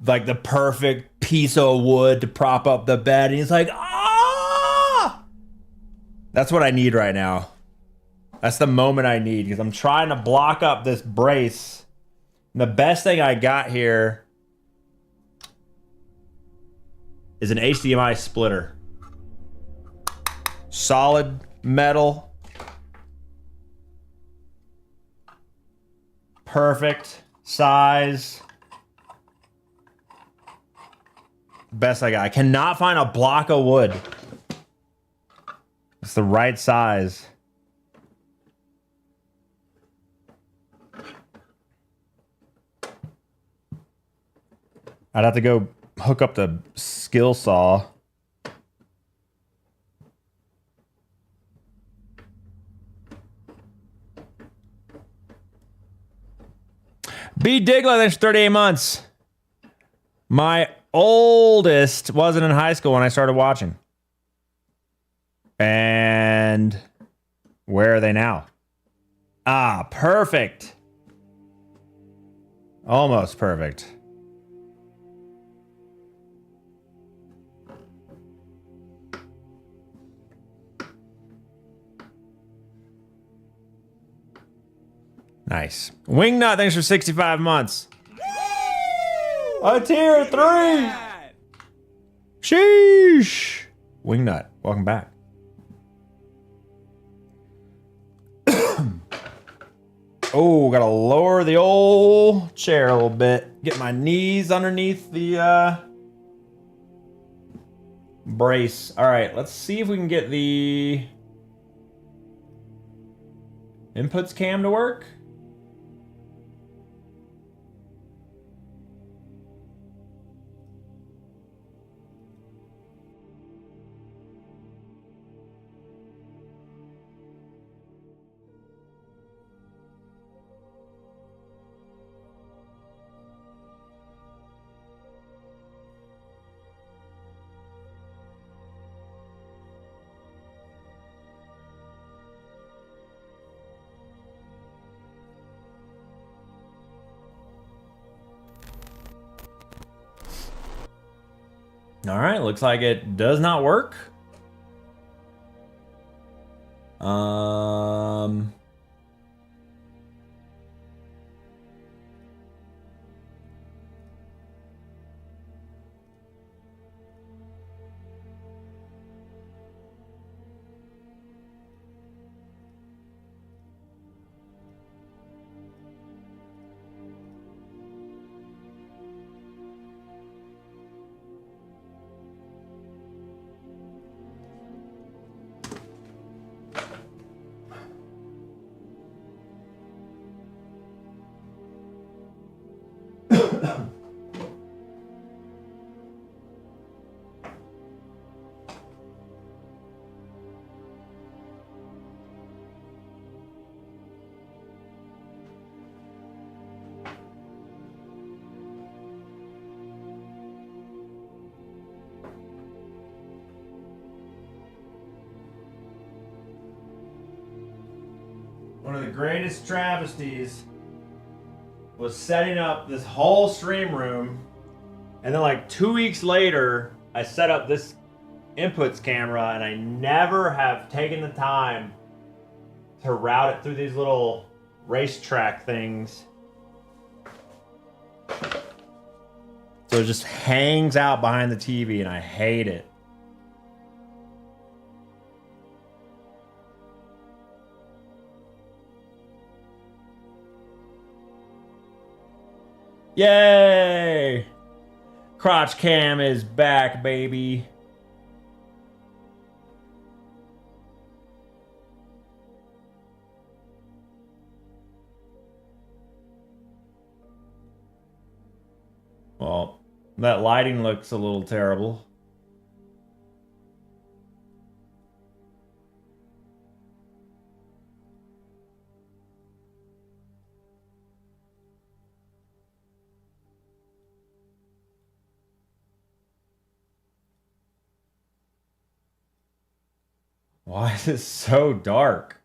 like the perfect piece of wood to prop up the bed. And he's like, ah! That's what I need right now. That's the moment I need, because I'm trying to block up this brace. And the best thing I got here is an HDMI splitter. Solid metal. Perfect size. Best I got. I cannot find a block of wood. It's the right size. I'd have to go hook up the skill saw. B. Diggler, thanks for 38 months. My oldest wasn't in high school when I started watching. And where are they now? Ah, perfect. Almost perfect. Nice. Wingnut, thanks for 65 months. A tier 3. That! Sheesh. Wingnut, welcome back. Oh, gotta lower the old chair a little bit. Get my knees underneath the brace. All right, let's see if we can get the inputs cam to work. All right, looks like it does not work. Um, one of the greatest travesties was setting up this whole stream room, and then like 2 weeks later, I set up this inputs camera, and I never have taken the time to route it through these little racetrack things. So it just hangs out behind the TV, and I hate it. Yay! Crotch cam is back, baby. Well, that lighting looks a little terrible. Why is it so dark?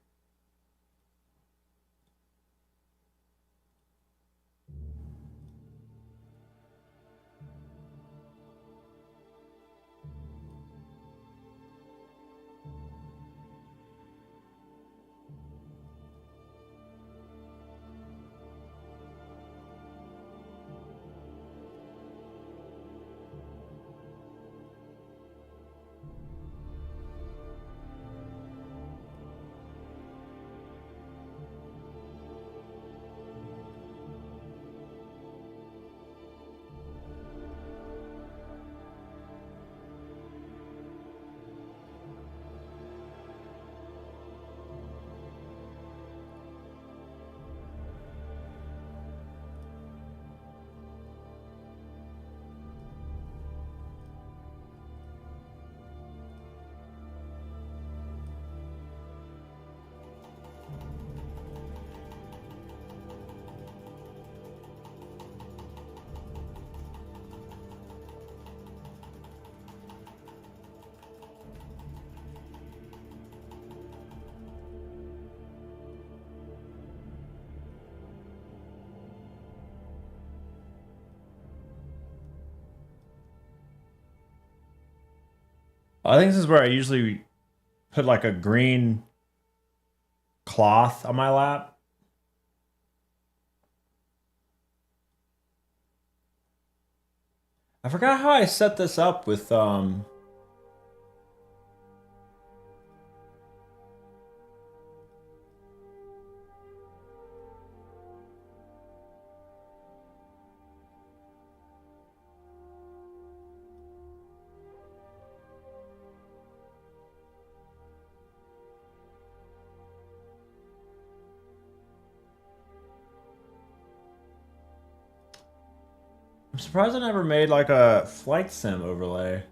I think this is where I usually put like a green cloth on my lap. I forgot how I set this up with I'm surprised I never made like a flight sim overlay.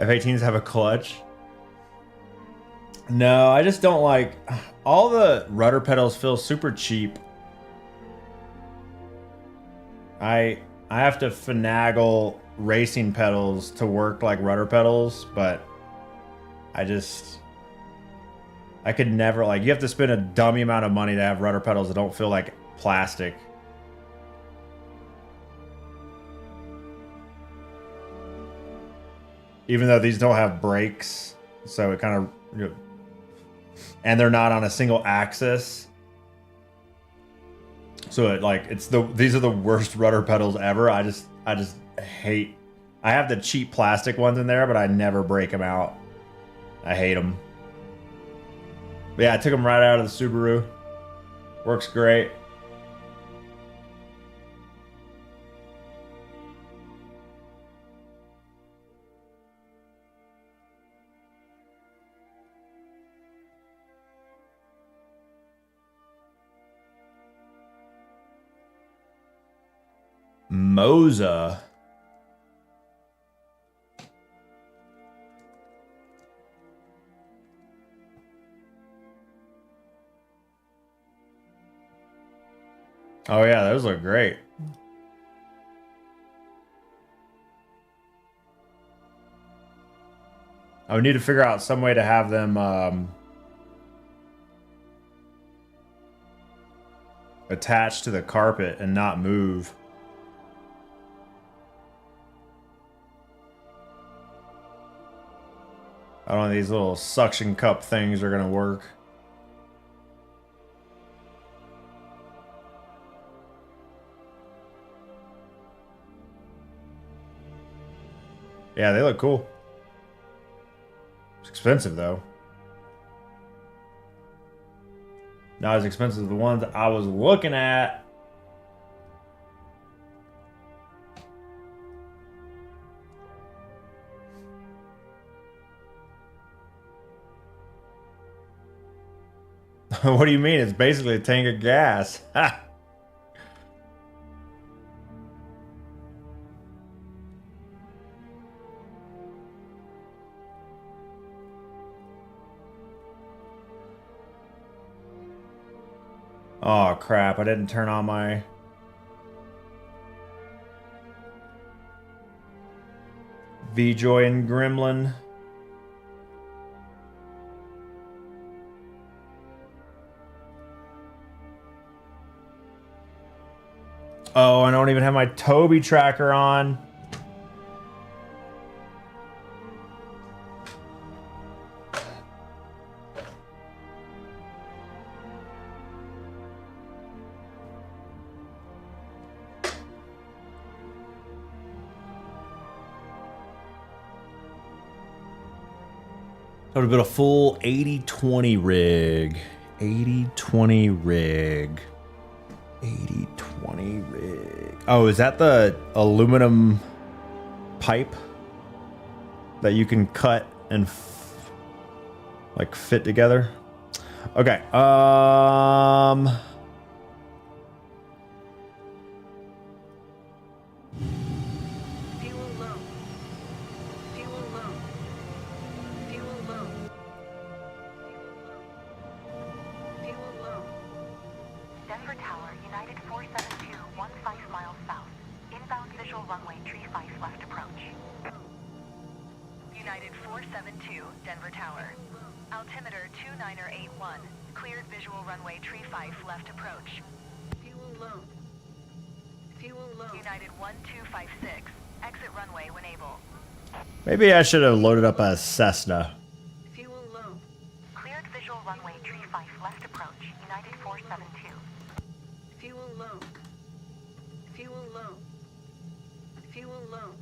F-18s have a clutch. No, I just don't like... All the rudder pedals feel super cheap. I have to finagle racing pedals to work like rudder pedals, but I could never, like, you have to spend a dummy amount of money to have rudder pedals that don't feel like plastic. Even though these don't have brakes, so it kind of, you know, and they're not on a single axis. So it, like, these are the worst rudder pedals ever. I just hate. I have the cheap plastic ones in there, but I never break them out. I hate them. But yeah, I took them right out of the Subaru. Works great. Moza. Oh yeah, those look great. I would need to figure out some way to have them attached to the carpet and not move. I don't know, these little suction cup things are gonna work. Yeah, they look cool. It's expensive though. Not as expensive as the ones I was looking at. What do you mean? It's basically a tank of gas. Ha! Oh crap, I didn't turn on my... V-Joy and Gremlin. Oh, I don't even have my Toby tracker on. That would have been a full 80-20 rig. 80-20 rig. 80-20 rig. Oh, is that the aluminum pipe that you can cut and like fit together? Okay. Fuel low. Fuel low. Fuel low. Fuel low. Denver Tower, United 472, 15 miles south. Inbound visual runway, tree 5 left approach. United 472, Denver Tower. Altimeter 2981, cleared visual runway, tree 5 left approach. Fuel low. Fuel low. United 1256, exit runway when able. Maybe I should have loaded up a Cessna. Fuel low. Cleared visual runway, tree 5 left approach, United 472. Fuel low. Fuel low. Fuel low.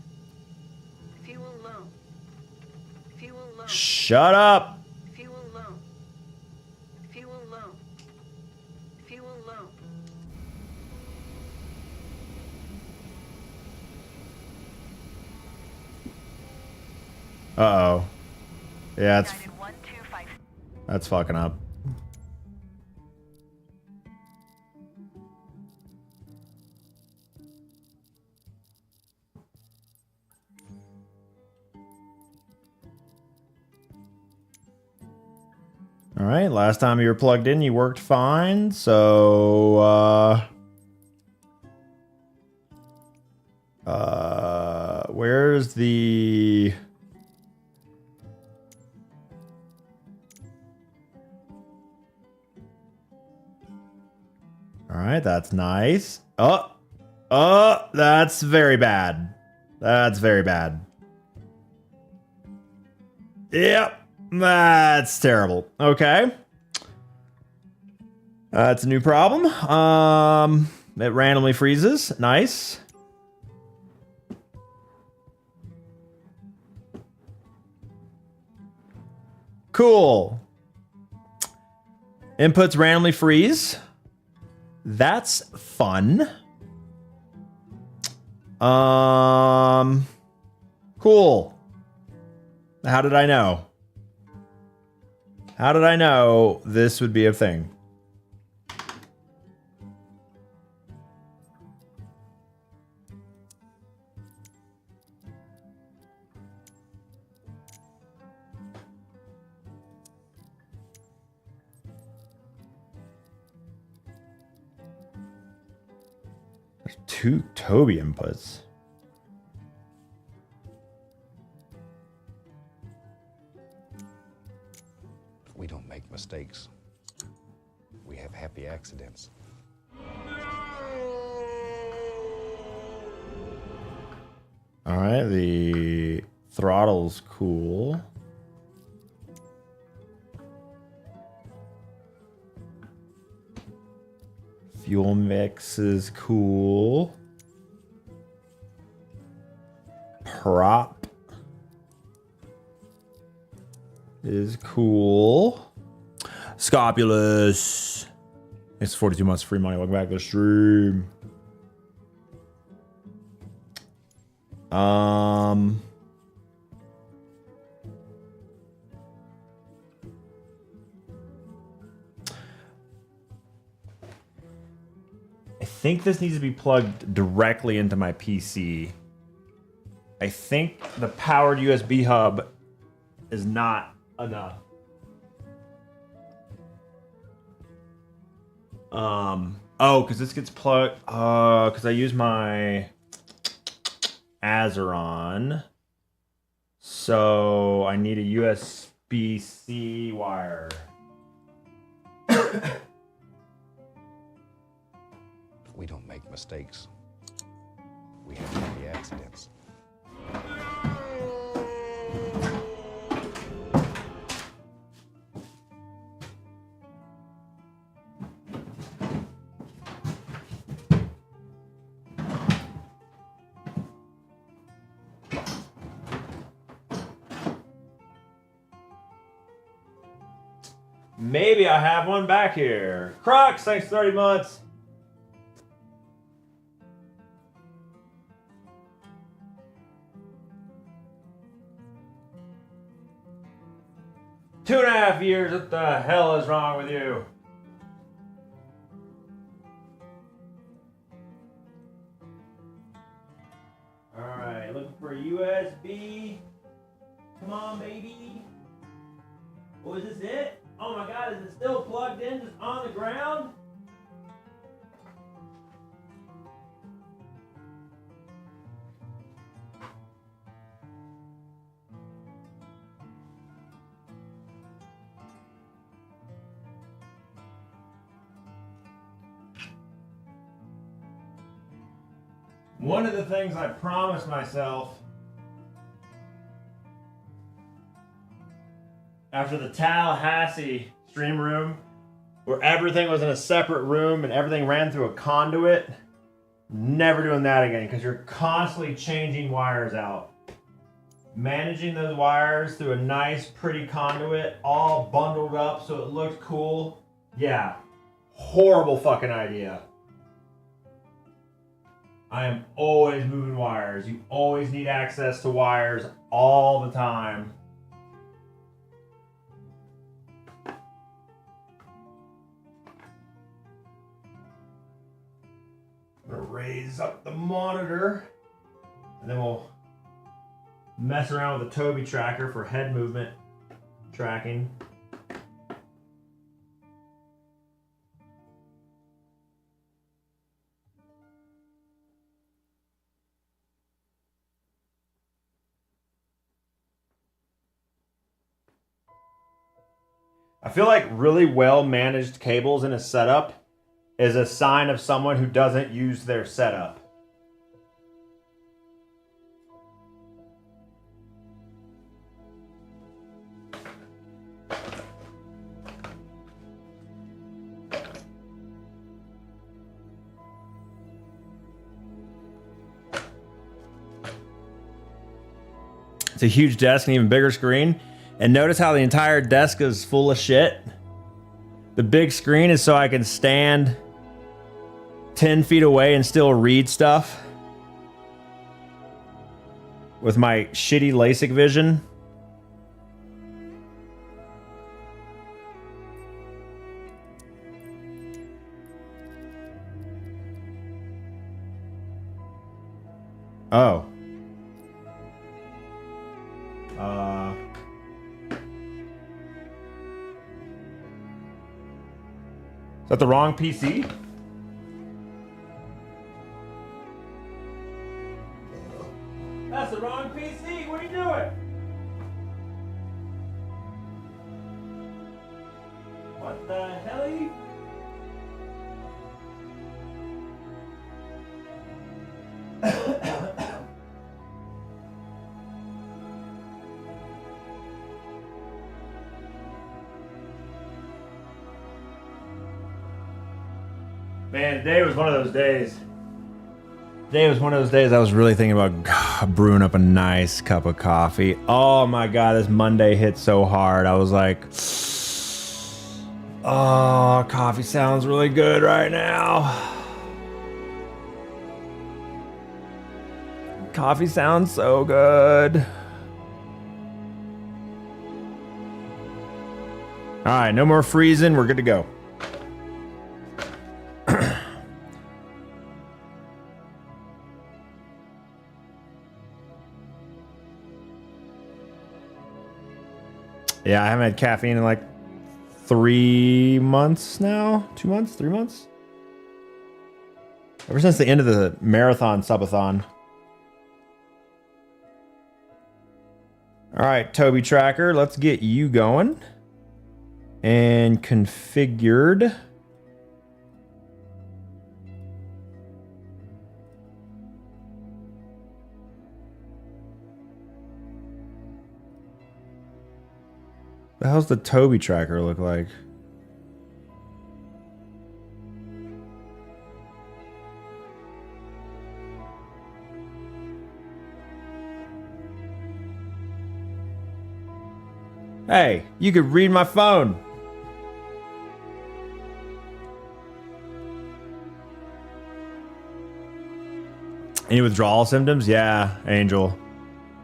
Fuel low. Fuel low. Shut up! Fuel low. Fuel low. Fuel low. Uh-oh. Yeah, United 125. that's fucking up. All right, last time you were plugged in, you worked fine. So, where's the... All right, that's nice. Oh, that's very bad. That's very bad. Yep, that's terrible. Okay. That's a new problem. It randomly freezes. Nice. Cool. Inputs randomly freeze. That's fun. Cool. How did I know? How did I know this would be a thing? There's 2 Toby inputs. We don't make mistakes. We have happy accidents. All right, the throttle's cool. Fuel mix is cool. Prop is cool. Scopulus. It's 42 months free money. Welcome back to the stream. I think this needs to be plugged directly into my PC. I think the powered USB hub is not enough. Oh, because this gets plugged. Because I use my Azeron. So I need a USB-C wire. We don't make mistakes. We have happy accidents. Maybe I have one back here. Crocs, thanks 30 months. Two and a half years, what the hell is wrong with you? Alright, looking for a USB. Come on, baby. Oh, is this it? Oh my god, is it still plugged in just on the ground? One of the things I promised myself after the Tallahassee stream room, where everything was in a separate room and everything ran through a conduit, never doing that again, because you're constantly changing wires out. Managing those wires through a nice, pretty conduit, all bundled up so it looked cool. Yeah, horrible fucking idea. I am always moving wires. You always need access to wires all the time. I'm gonna raise up the monitor and then we'll mess around with the Toby tracker for head movement tracking. I feel like really well managed cables in a setup is a sign of someone who doesn't use their setup. It's a huge desk and even bigger screen. And notice how the entire desk is full of shit. The big screen is so I can stand 10 feet away and still read stuff with my shitty LASIK vision. Oh. Is that the wrong PC? That's the wrong PC. What are you doing? What the hell? Man, today was one of those days. Today was one of those days I was really thinking about brewing up a nice cup of coffee. Oh my God, this Monday hit so hard. I was like, oh, coffee sounds really good right now. Coffee sounds so good. All right, no more freezing. We're good to go. Yeah, I haven't had caffeine in like 3 months now. 2 months? 3 months? Ever since the end of the marathon subathon. All right, Toby Tracker, let's get you going. And configured. The hell's the Toby Tracker look like? Hey, you could read my phone. Any withdrawal symptoms? Yeah, Angel.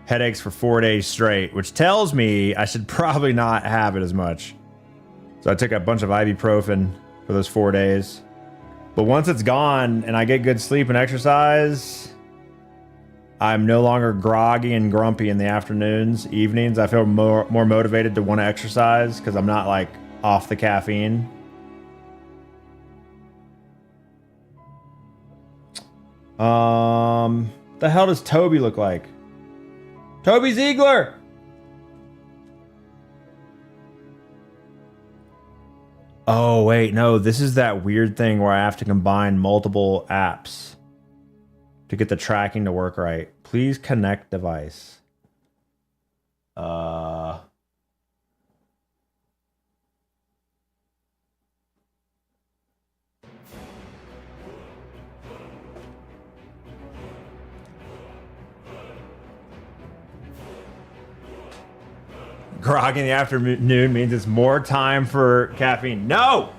Headaches for 4 days straight, which tells me I should probably not have it as much. So I took a bunch of ibuprofen for those 4 days. But once it's gone and I get good sleep and exercise, I'm no longer groggy and grumpy in the afternoons, evenings. I feel more motivated to want to exercise because I'm not like off the caffeine. The hell does Toby look like? Toby Ziegler! Oh, wait, no. This is that weird thing where I have to combine multiple apps to get the tracking to work right. Please connect device. Grog in the afternoon means it's more time for caffeine. No!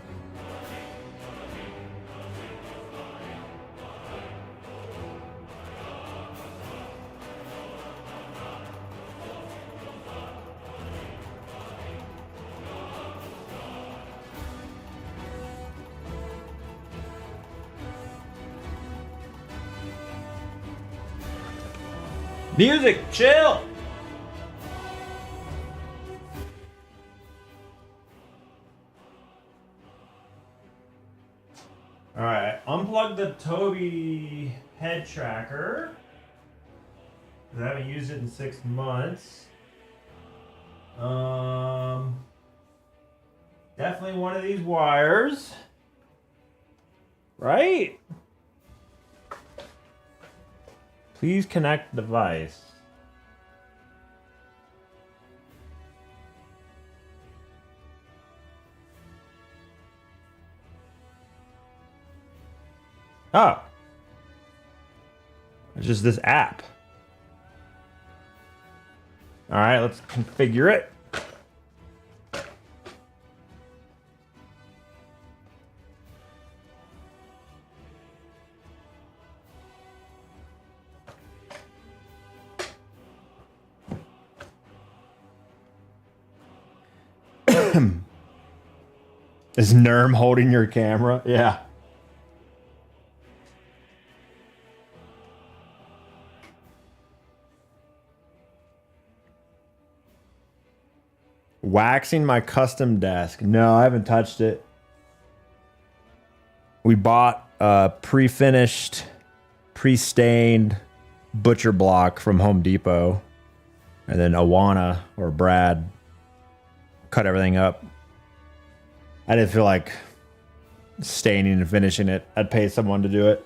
Music, chill! All right, unplug the Toby head tracker. I haven't used it in 6 months. definitely one of these wires. Right? Please connect device. Oh. It's just this app. All right, let's configure it. Is Nerm holding your camera? Yeah. Waxing my custom desk. No, I haven't touched it. We bought a pre-finished, pre-stained butcher block from Home Depot. And then Awana or Brad cut everything up. I didn't feel like staining and finishing it. I'd pay someone to do it.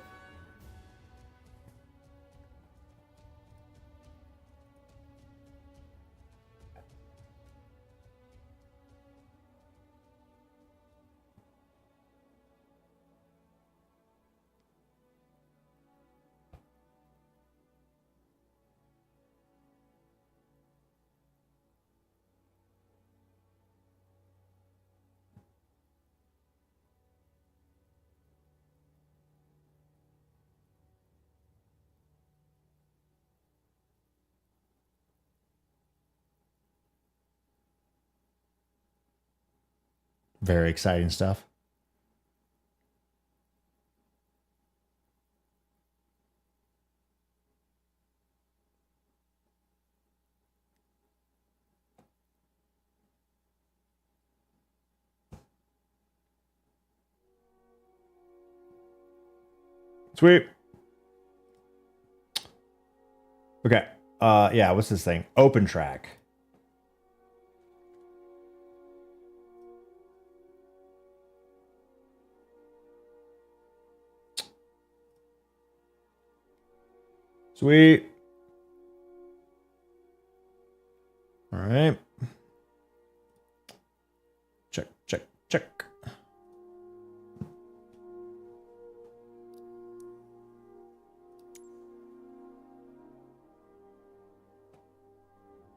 Very exciting stuff. Sweet. Okay. Yeah, what's this thing? Open track. Sweet. All right. Check, check, check.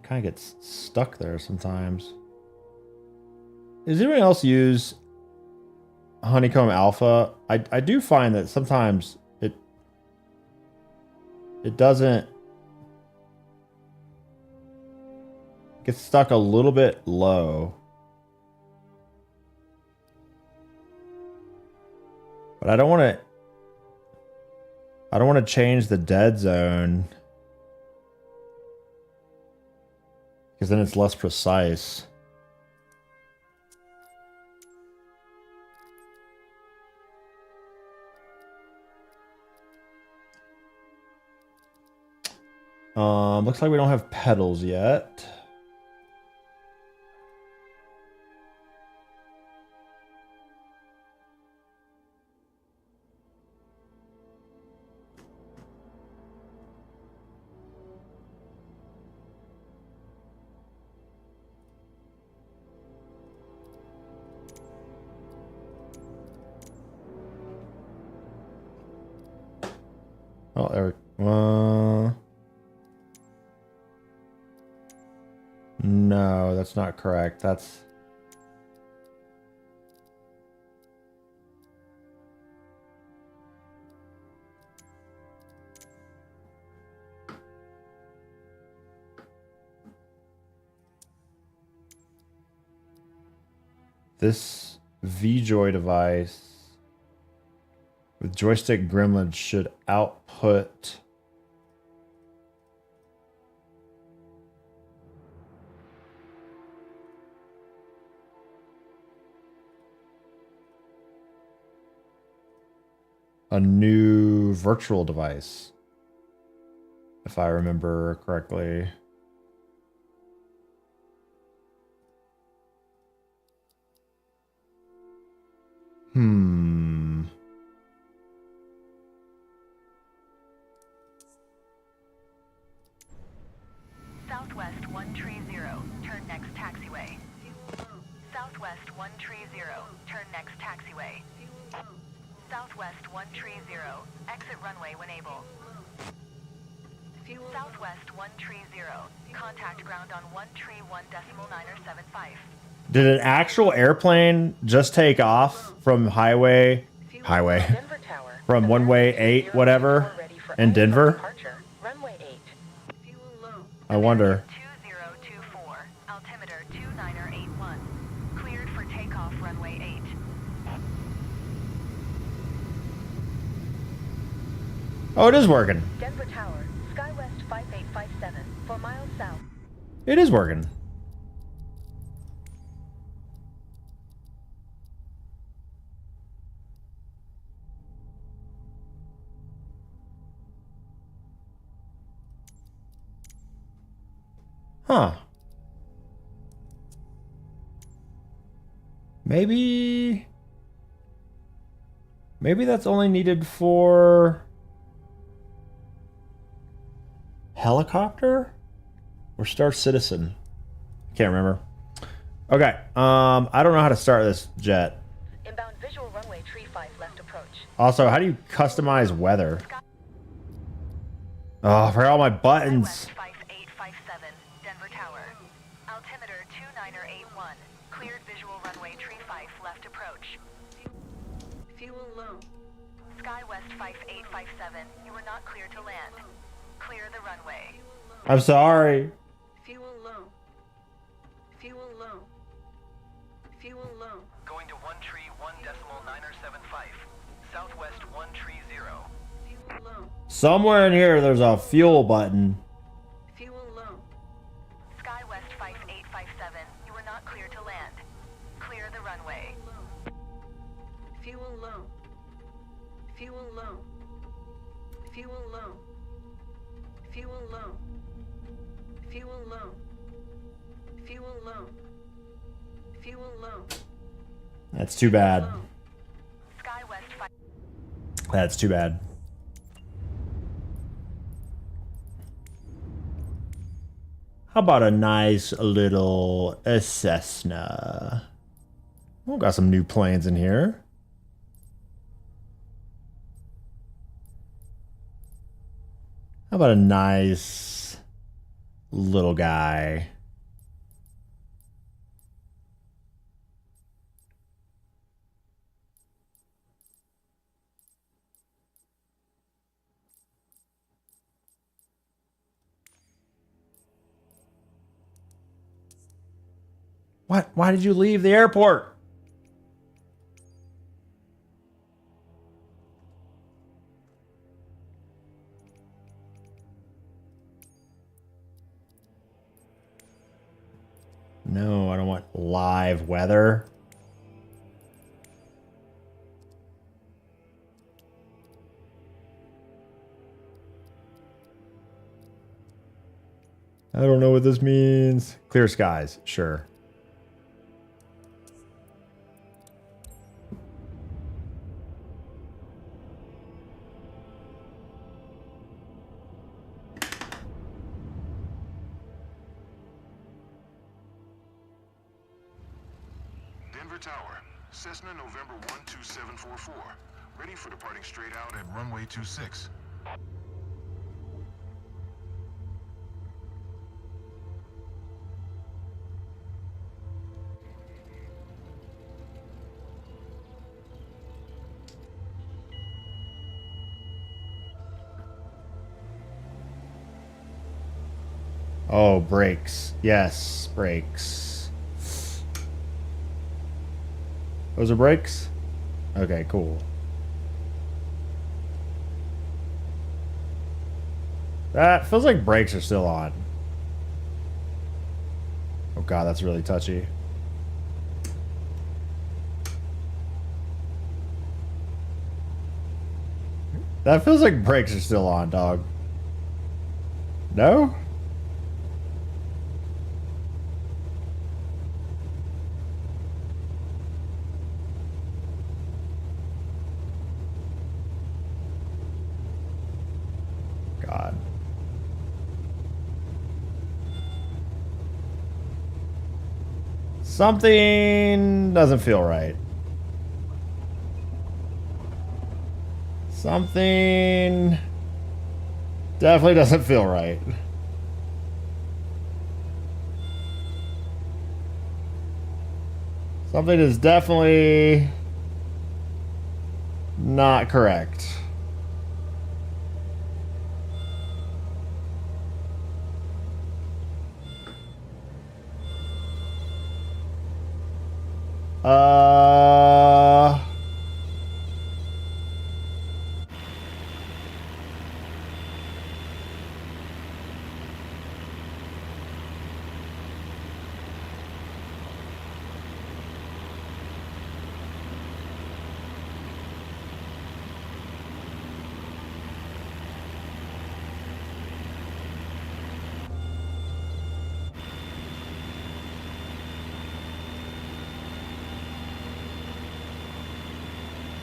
Kind of gets stuck there sometimes. Does anyone else use Honeycomb Alpha? I do find that sometimes it doesn't get stuck a little bit low. But I don't want to change the dead zone because then it's less precise. Looks like we don't have pedals yet. Oh, there. No, that's not correct. That's this VJoy device with joystick gremlins should output a new virtual device, if I remember correctly. Hmm. Southwest 130, turn next taxiway. Southwest 130, turn next taxiway. Southwest 130, exit runway when able. Southwest 130, contact ground on 131.975. Did an actual airplane just take off from highway Denver Tower. from runway 8 whatever in Denver? Departure, runway 8. I wonder. 2024, altimeter 2981. Cleared for takeoff runway 8. Oh, it is working. Denver Tower, Skywest 5857, 4 miles south. It is working. Huh. Maybe that's only needed for helicopter or Star Citizen. Can't remember. Okay. I don't know how to start this jet. Inbound visual runway tree 5 left approach. Also, how do you customize weather? Oh, I forgot all my buttons. Skywest 5857, Denver Tower. Altimeter 2981. Cleared visual runway tree 5 left approach. Fuel low. Skywest 5857, you are not cleared to land. Clear the runway. I'm sorry. Fuel low. Fuel low. Fuel low. Going to 131.975. Southwest 130. Fuel low. Somewhere in here, there's a fuel button. Fuel low. Skywest 5857, you are not cleared to land. Clear the runway. Fuel low. Fuel low. Fuel low. Fuel low. Fuel low. Fuel low. Fuel low. That's too bad. Skywest 5. That's too bad. How about a nice little Cessna? Oh, got some new planes in here. How about a nice little guy? What? Why did you leave the airport? No, I don't want live weather. I don't know what this means. Clear skies, sure. Denver Tower, Cessna November 12744. Ready for departing straight out at runway 26. Oh, brakes. Yes, brakes. Those are brakes? Okay, cool. That feels like brakes are still on. Oh god, that's really touchy. That feels like brakes are still on, dog. No? Something doesn't feel right. Something definitely doesn't feel right. Something is definitely not correct.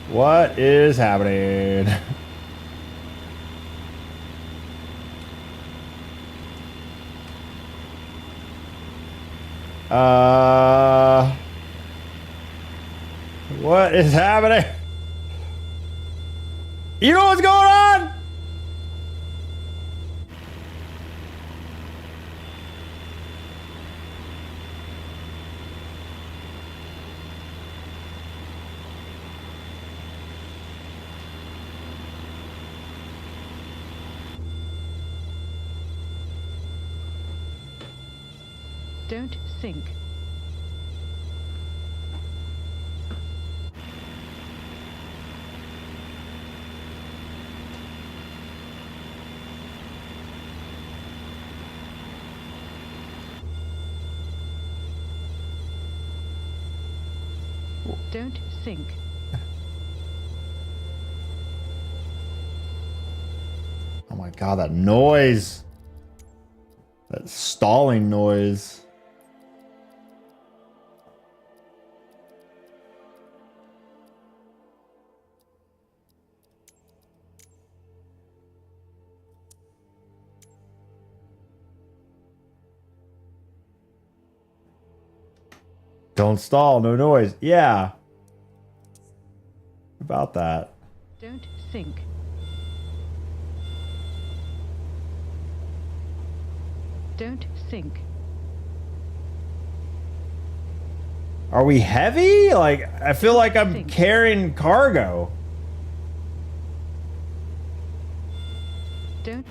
What is happening? What is happening? You know what's going on? Don't sink. Don't sink. Oh my god, that noise. That stalling noise. Don't stall, no noise. Yeah. About that. Don't sink. Don't sink. Are we heavy? Like, I feel like I'm carrying cargo. Don't.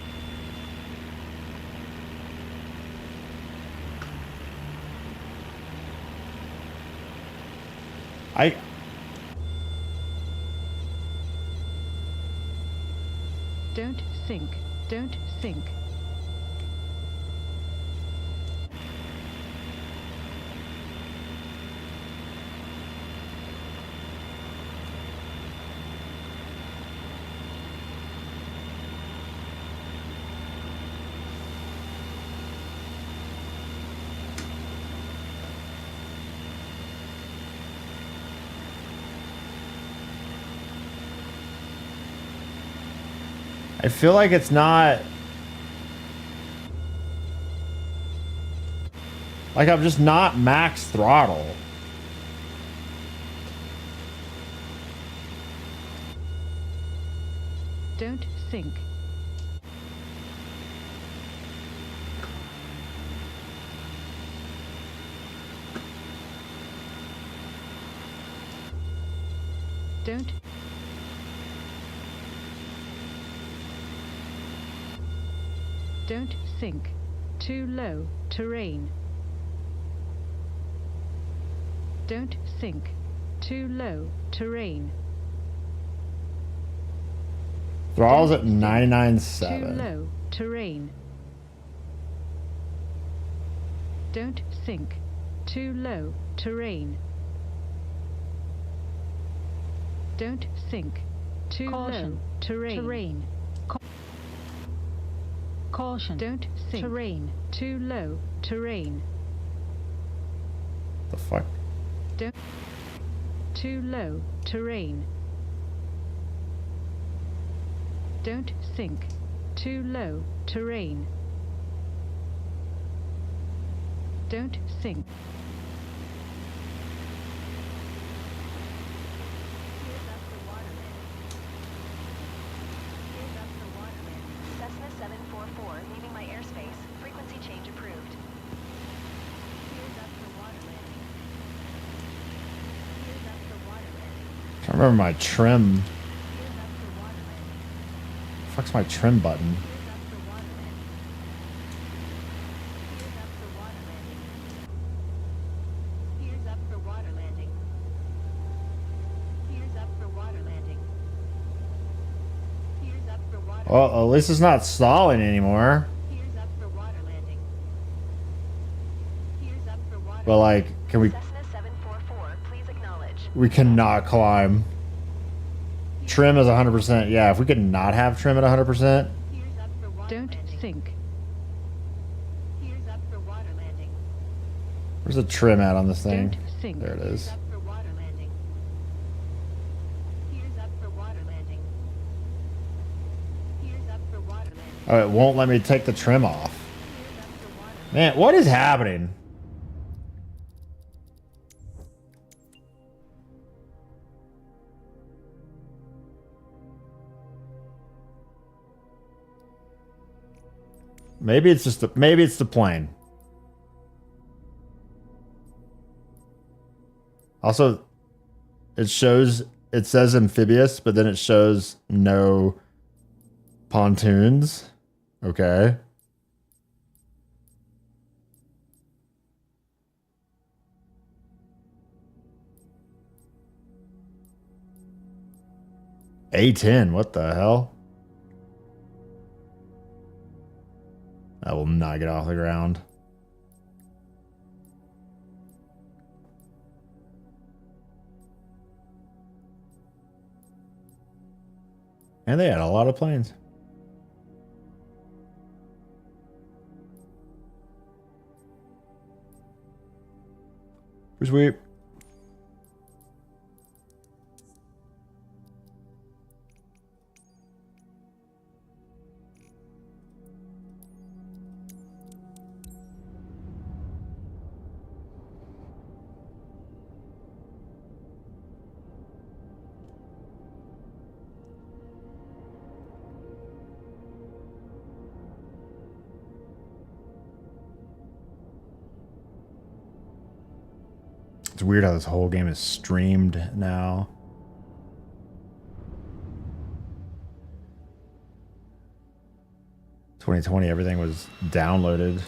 Don't sink. Don't sink. I feel like it's not... Like I'm just not max throttle. Don't sink. Don't. Don't sink. Too low terrain. Don't sink. Too low terrain. Throttle's at Don't sink. 99.7. Too low terrain. Don't sink. Too low terrain. Don't sink. Too Caution. low terrain. Caution. Don't sink. Terrain. Too low terrain. The fuck? Don't. Too low terrain. Don't sink. Too low terrain. Don't sink. I remember my trim. Fuck's my trim button? Here's up for water landing. Here's up for water landing. Here's up for water. Well, at least it's not stalling anymore. Here's up for water landing. Here's up for water. But like, can we? Cessna 744, please acknowledge. We cannot climb. Trim is 100%. Yeah, if we could not have trim at 100%. Here's up for water Don't landing. think. Here's up for water landing. Where's the trim at on this thing? Don't think. There it is. Here's up for water landing. Here's up for water landing. Here's up for water landing. Oh, it won't let me take the trim off. Here's up for water landing. Man, what is happening? Maybe it's just maybe it's the plane. Also, it says amphibious, but then it shows no pontoons. Okay. A10, what the hell? I will not get off the ground. And they had a lot of planes. Sweep. It's weird how this whole game is streamed now. "2020, everything was downloaded."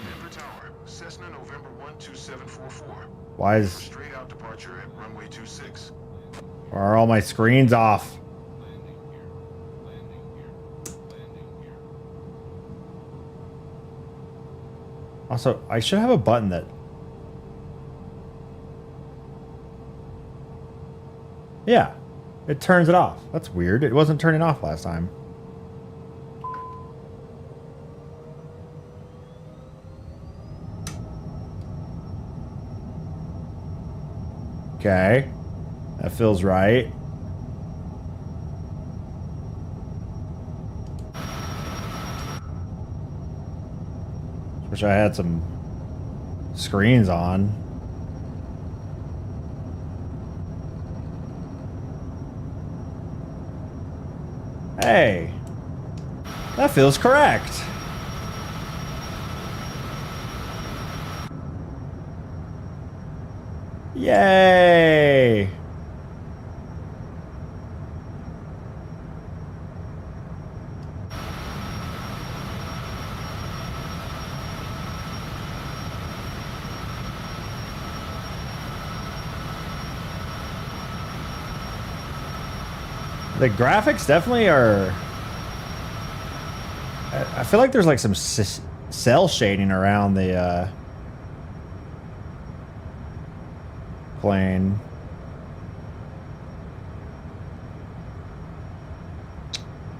Denver Tower, Cessna November 12744. Why is Straight out departure at runway 26. why are all my screens off? Also, I should have a button that... Yeah, it turns it off. That's weird. It wasn't turning off last time. Okay, that feels right. Wish I had some screens on. Hey, that feels correct. Yay! The graphics definitely are... I feel like there's like some cell shading around the plane.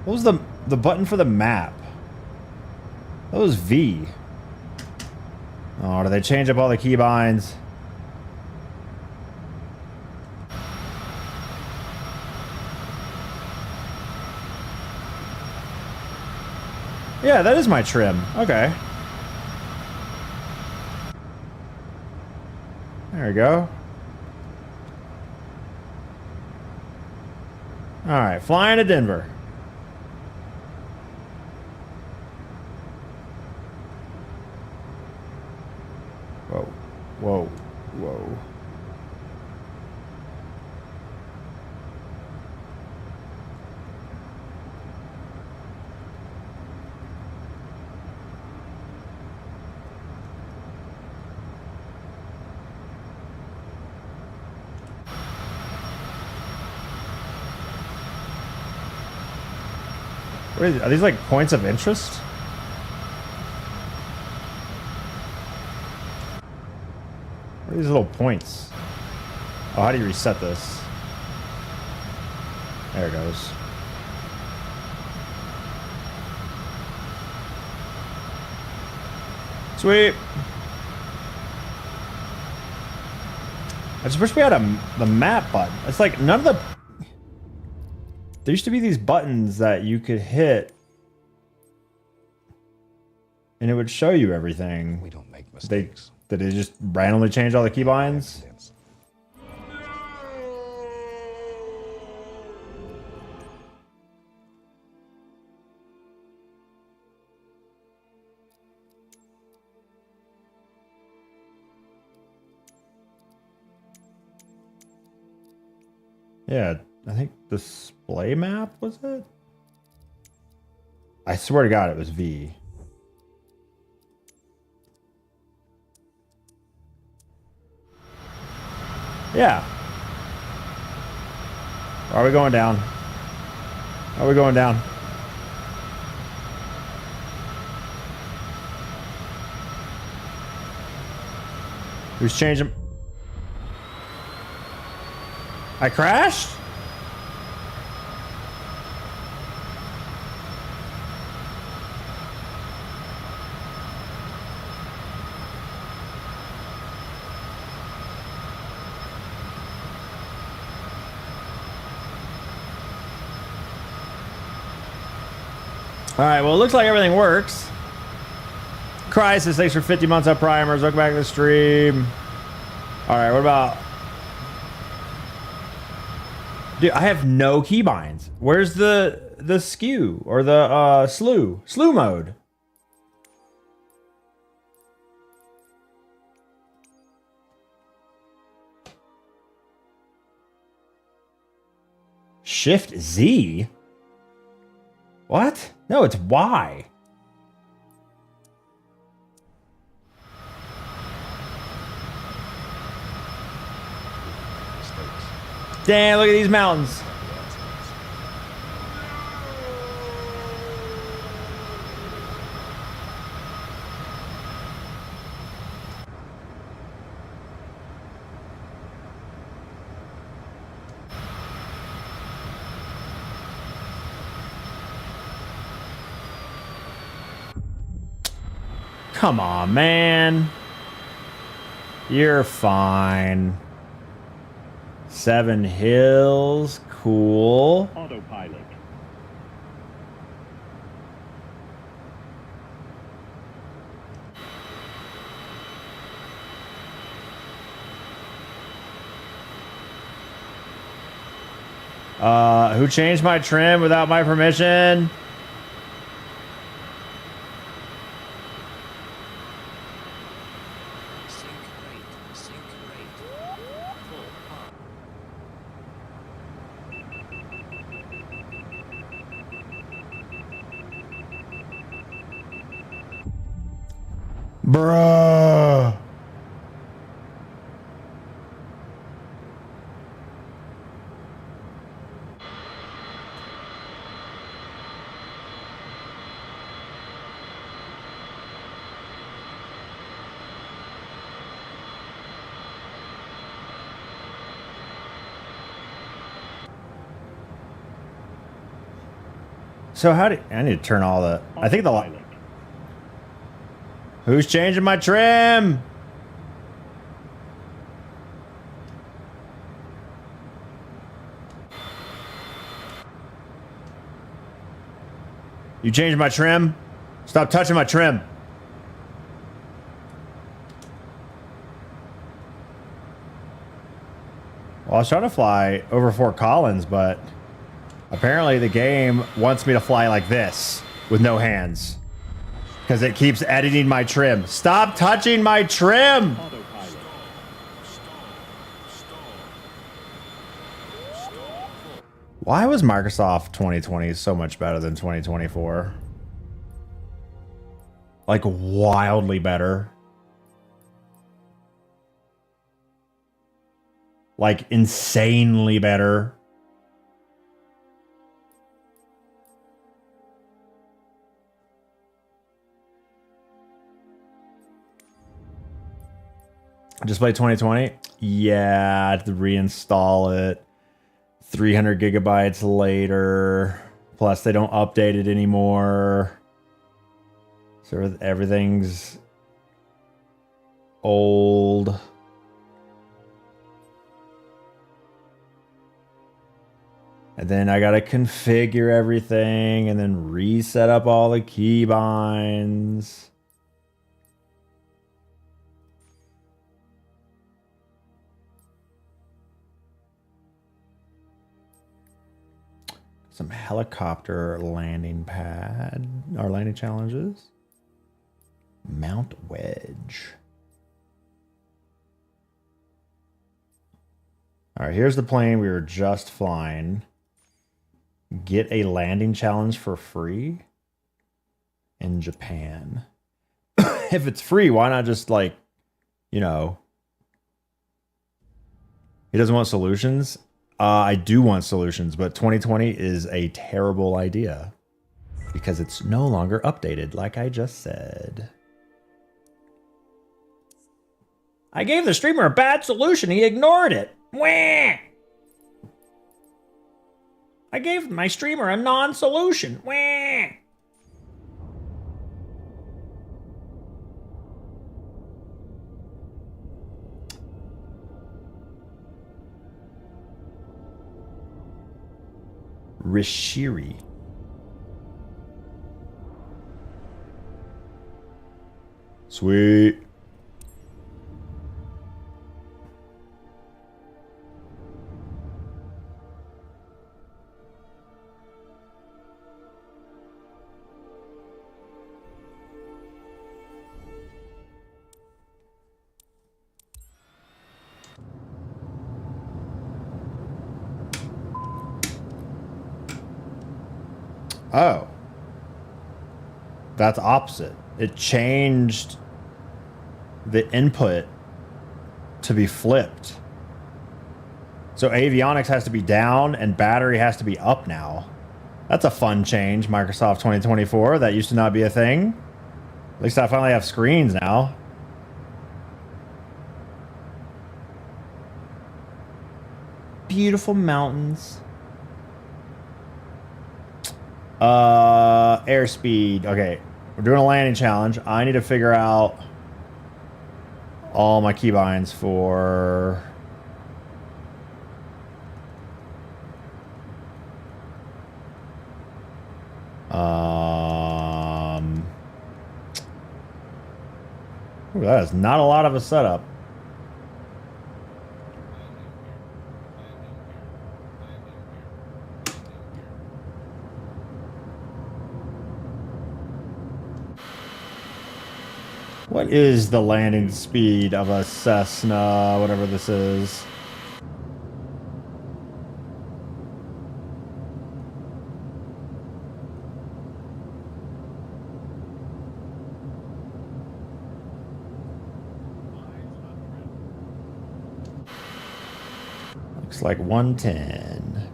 What was the button for the map? That was V. Oh, do they change up all the keybinds? Yeah, that is my trim. Okay. There we go. Alright, flying to Denver. Whoa. Whoa. Whoa. Are these like points of interest? What are these little points? Oh, how do you reset this? There it goes. Sweet. I just wish we had the map button. It's like none of the... There used to be these buttons that you could hit and it would show you everything. We don't make mistakes. Did they just randomly change all the keybinds? Accidents. Yeah, I think display map was it? I swear to God it was V. Yeah. Are we going down? Are we going down? Who's changing? I crashed? All right, well, it looks like everything works. Crisis, thanks for 50 months of primers. Welcome back to the stream. All right, what about... Dude, I have no keybinds. Where's the skew or the slew mode? Shift Z? What? No, it's Y. Mistakes. Damn, look at these mountains. Come on, man. You're fine. 7 Hills, cool. Autopilot. Who changed my trim without my permission? Bruh. So how do I need to turn all the... I think the... Who's changing my trim? You changed my trim? Stop touching my trim. Well, I was trying to fly over Fort Collins, but apparently the game wants me to fly like this with no hands. Because it keeps editing my trim. Stop touching my trim! Why was Microsoft 2020 so much better than 2024? Like, wildly better. Like, insanely better. Just play 2020? Yeah, I have to reinstall it. 300 gigabytes later. Plus, they don't update it anymore. So everything's old. And then I gotta configure everything and then reset up all the keybinds. Some helicopter landing pad or landing challenges. Mount Wedge. All right, here's the plane we were just flying. Get a landing challenge for free in Japan. If it's free, why not just like, you know, he doesn't want solutions. I do want solutions, but 2020 is a terrible idea because it's no longer updated, like I just said. I gave the streamer a bad solution. He ignored it. Wah! I gave my streamer a non-solution. Wah! Rishiri. Sweet. Oh. That's opposite. It changed the input to be flipped. So avionics has to be down and battery has to be up now. That's a fun change, Microsoft 2024. That used to not be a thing. At least I finally have screens now. Beautiful mountains. Airspeed. Okay, we're doing a landing challenge. I need to figure out all my keybinds for ooh, that is not a lot of a setup. What is the landing speed of a Cessna, whatever this is? Looks like 110.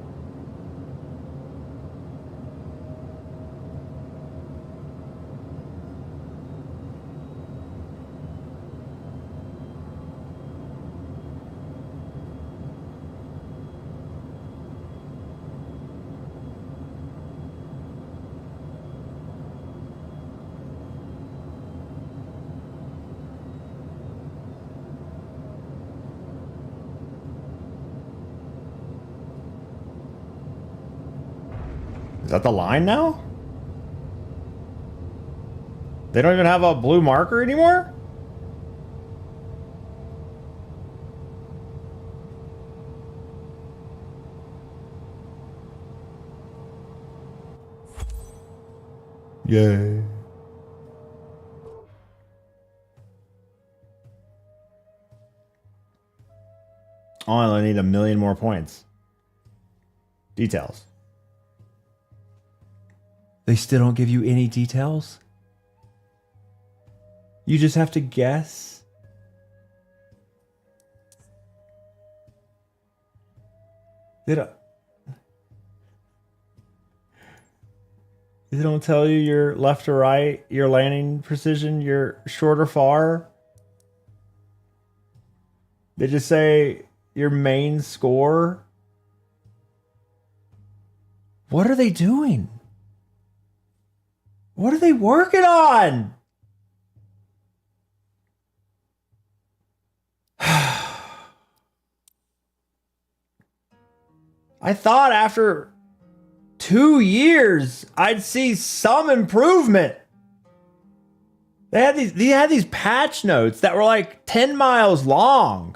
Is that the line now? They don't even have a blue marker anymore? Yay. Oh, I only need 1,000,000 more points. Details. They still don't give you any details? You just have to guess? They don't tell you your left or right, your landing precision, your short or far? They just say your main score. What are they doing? What are they working on? I thought after 2 years I'd see some improvement. They had these patch notes that were like 10 miles long.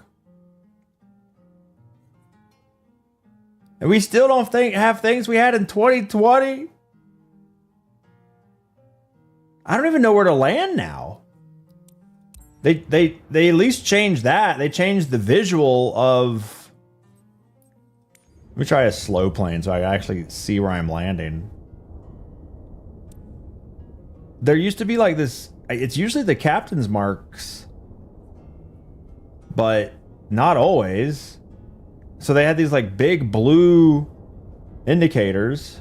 And we still don't have things we had in 2020. I don't even know where to land now. They at least changed that. They changed the visual of. Let me try a slow plane so I actually see where I'm landing. There used to be like this. It's usually the captain's marks, but not always. So they had these like big blue indicators.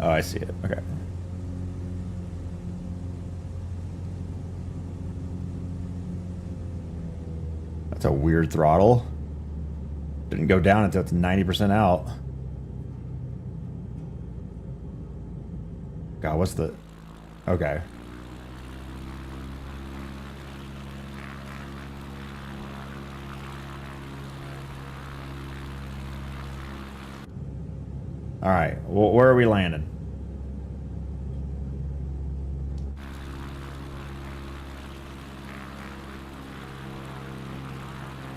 Oh, I see it. Okay. That's a weird throttle. Didn't go down until it's 90% out. God, what's the... Okay. All right, well, where are we landing?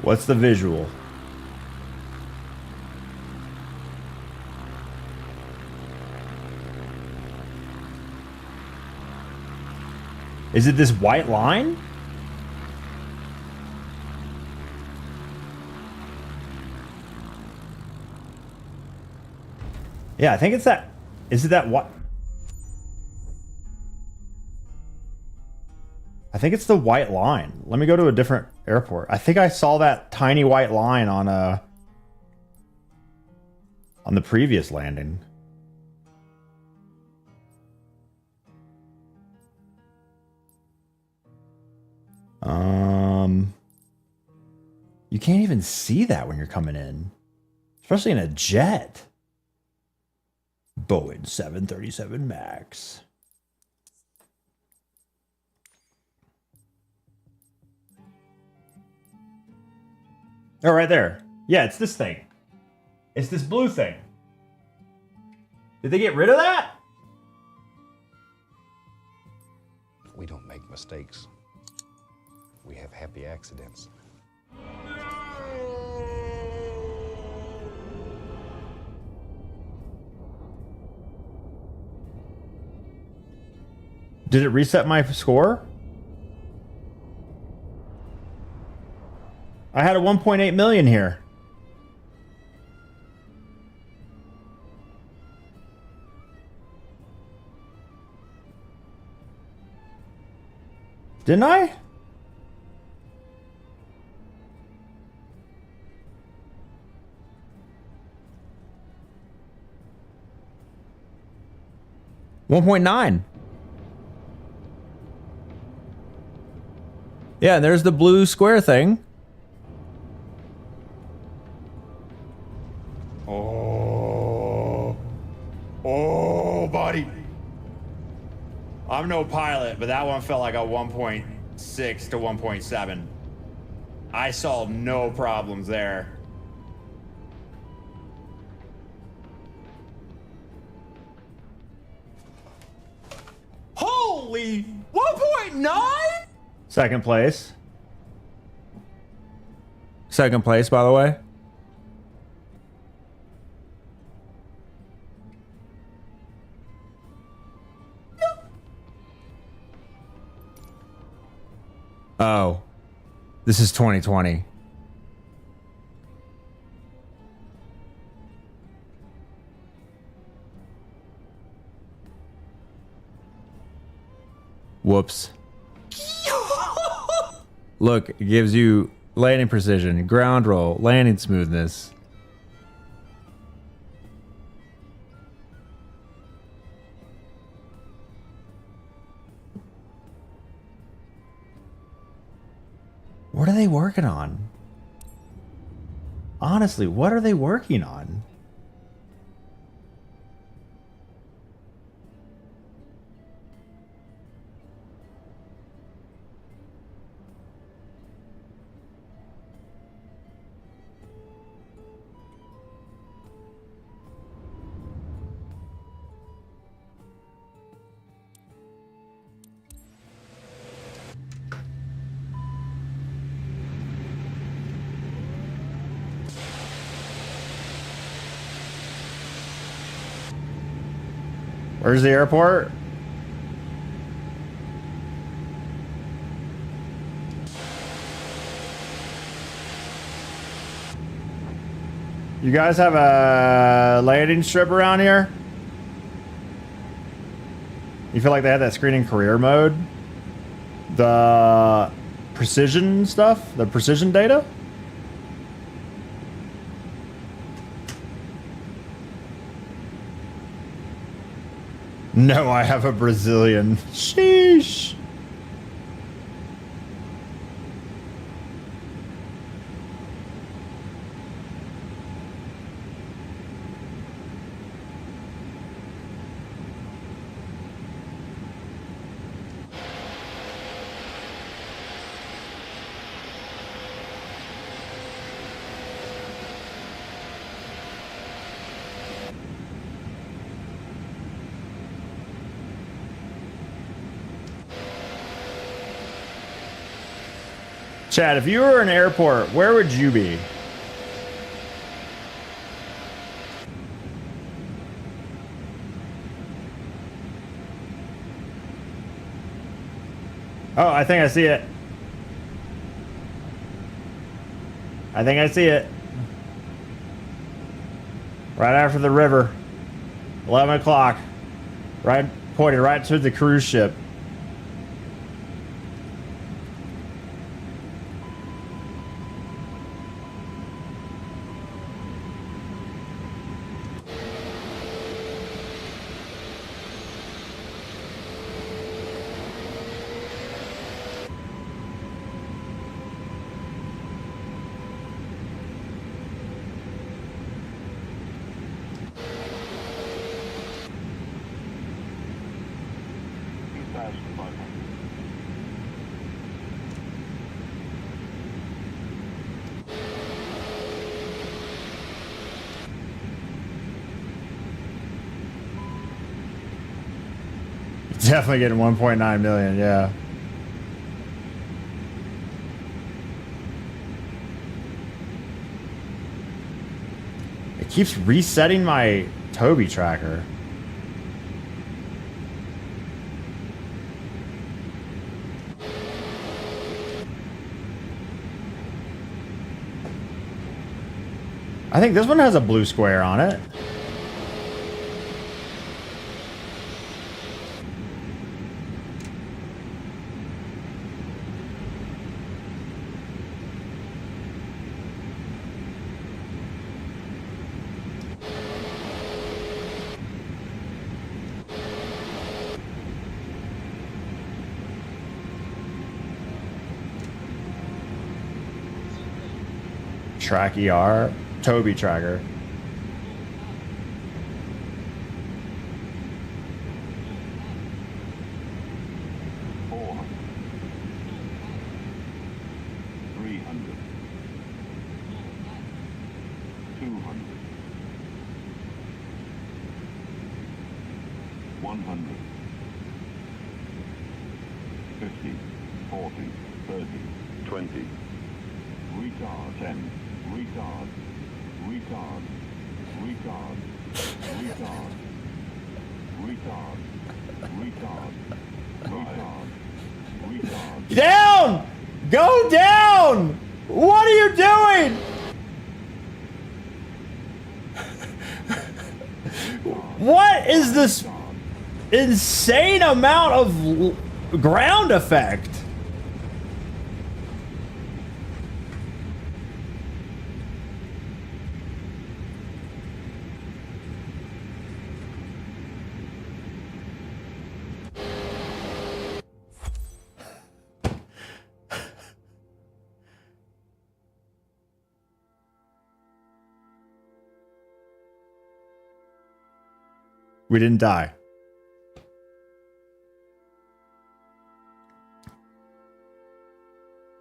What's the visual? Is it this white line? Yeah, I think it's that. Is it that what? I think it's the white line. Let me go to a different airport. I think I saw that tiny white line on the previous landing. You can't even see that when you're coming in, especially in a jet. Boeing 737 Max. Oh, right there. Yeah, it's this thing. It's this blue thing. Did they get rid of that? We don't make mistakes. We have happy accidents. Did it reset my score? I had a 1.8 million here. Didn't I? $1.9. Yeah, and there's the blue square thing. Oh, buddy. I'm no pilot, but that one felt like a 1.6 to 1.7. I saw no problems there. Holy 1.9? Second place. Second place, by the way. Oh. This is 2020. Whoops. Look, it gives you landing precision, ground roll, landing smoothness. What are they working on? Honestly, what are they working on? Where's the airport? You guys have a landing strip around here? You feel like they had that screen in career mode? The precision stuff? The precision data? No, I have a Brazilian. Sheesh. Chad, if you were in an airport, where would you be? Oh, I think I see it. I think I see it. Right after the river. 11 o'clock. Right, pointed right to the cruise ship. Definitely getting 1.9 million, yeah. It keeps resetting my Toby tracker. I think this one has a blue square on it. Track ER, Toby tracker. Down! Go down! What are you doing? What is this insane amount of ground effect? We didn't die.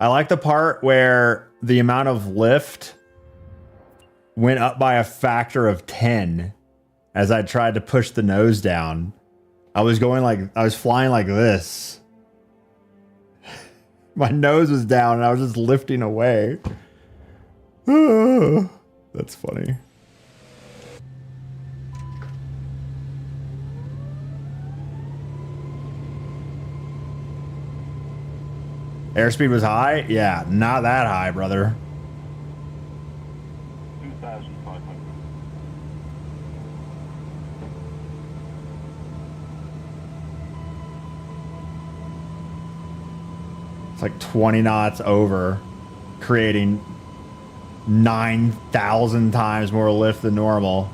I like the part where the amount of lift went up by a factor of 10 as I tried to push the nose down. I was flying like this. My nose was down and I was just lifting away. That's funny. Airspeed was high? Yeah, not that high, brother. 2,500. It's like 20 knots over, creating 9,000 times more lift than normal.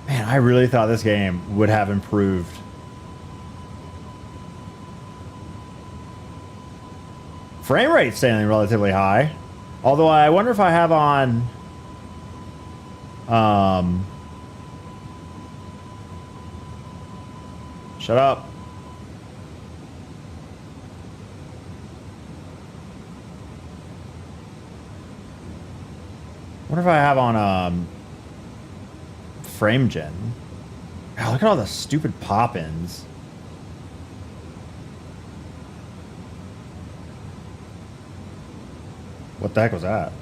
Man, I really thought this game would have improved. Frame rate's staying relatively high. Although I wonder if I have on shut up. Wonder if I have on frame gen. Oh, look at all the stupid pop-ins. What the heck was that?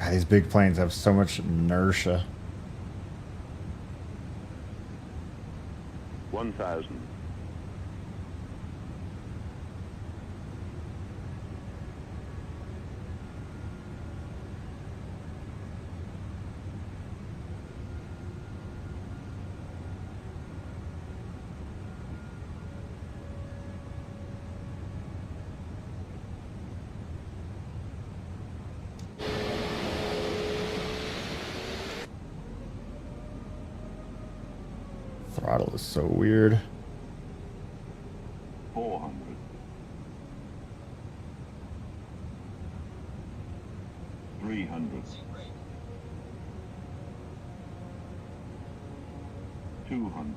God, these big planes have so much inertia. 1,000. 'Throttle is so weird. 400. 300. 200.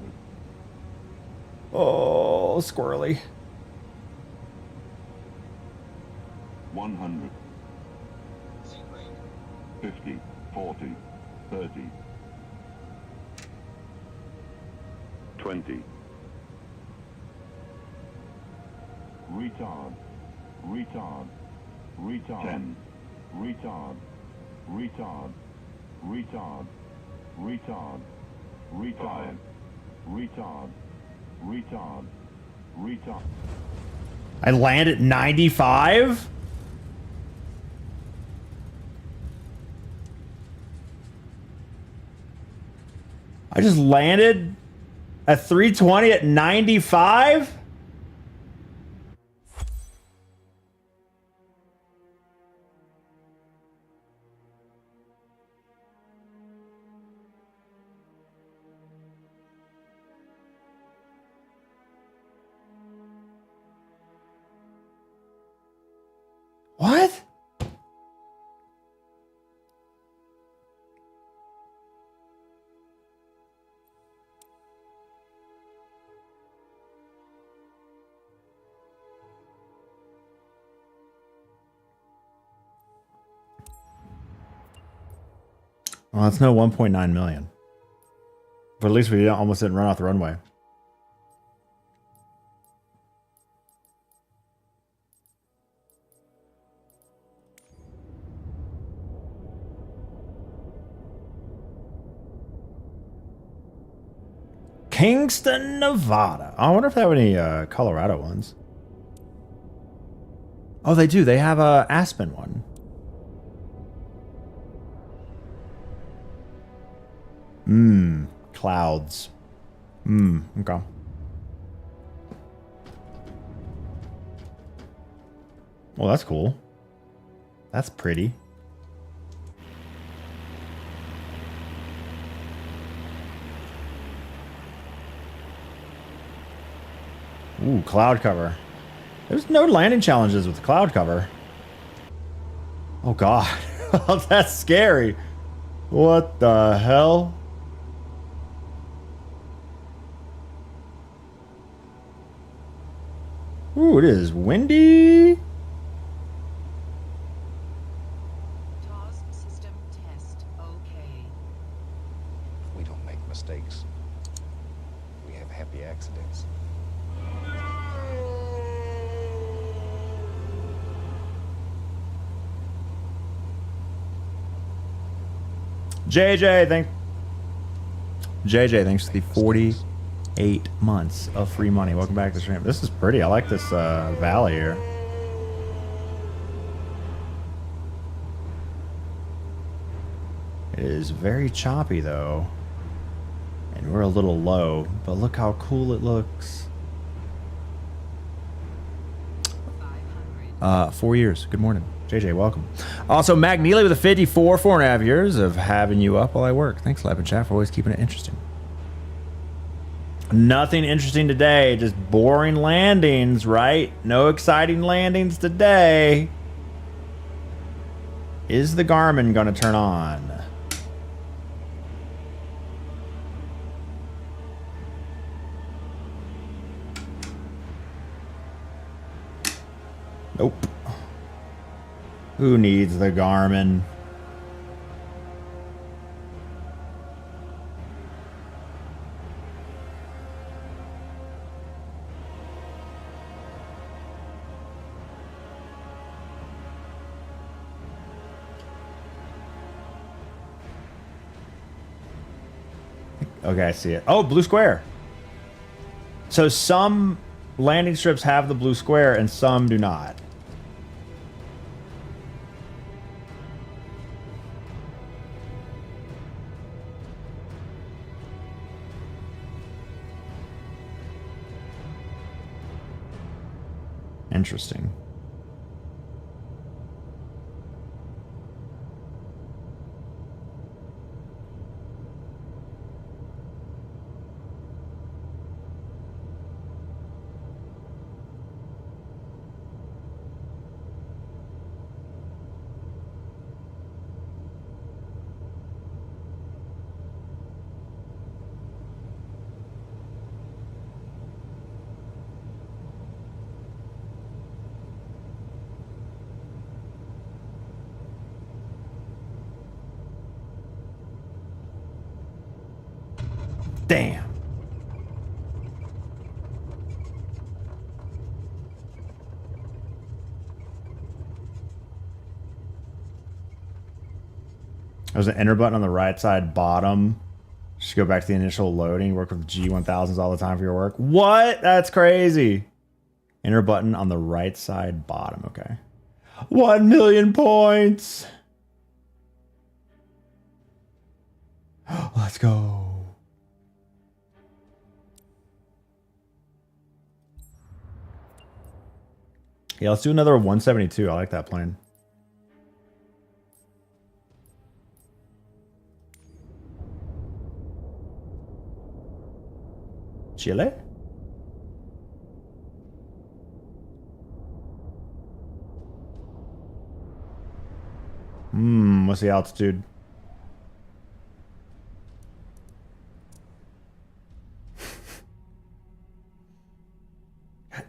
Oh, squirrely. 100. 50. 40. 30. 20. Retard. Retard. Retard. 10. Retard. Retard. Retard. Retard. Retard. Retard. Retard. Retard. I land at 95? I just landed At 320 at 95? What? Well, that's no 1.9 million. But at least we almost didn't run off the runway. Kingston, Nevada. I wonder if they have any Colorado ones. Oh, they do. They have a Aspen one. Clouds. Okay. Well, that's cool. That's pretty. Ooh, cloud cover. There's no landing challenges with the cloud cover. Oh, God. That's scary. What the hell? Ooh, it is windy. TOS system test. Okay. We don't make mistakes. We have happy accidents. JJ, thanks for the 48 months of free money. Welcome back to the stream. This is pretty. I like this valley here. It is very choppy though. And we're a little low, but look how cool it looks. 4 years. Good morning. JJ, welcome. Also, Magneely with a 54, 4.5 years of having you up while I work. Thanks, Lab and Chat, for always keeping it interesting. Nothing interesting today, just boring landings, right? No exciting landings today. Is the Garmin gonna turn on? Nope. Who needs the Garmin? Okay, I see it. Oh, blue square. So some landing strips have the blue square and some do not. Interesting. Damn. There's an enter button on the right side bottom. Just go back to the initial loading. Work with G1000s all the time for your work. What? That's crazy. Enter button on the right side bottom. Okay. 1 million points. Let's go. Yeah, let's do another 172. I like that plane. Chile? What's the altitude?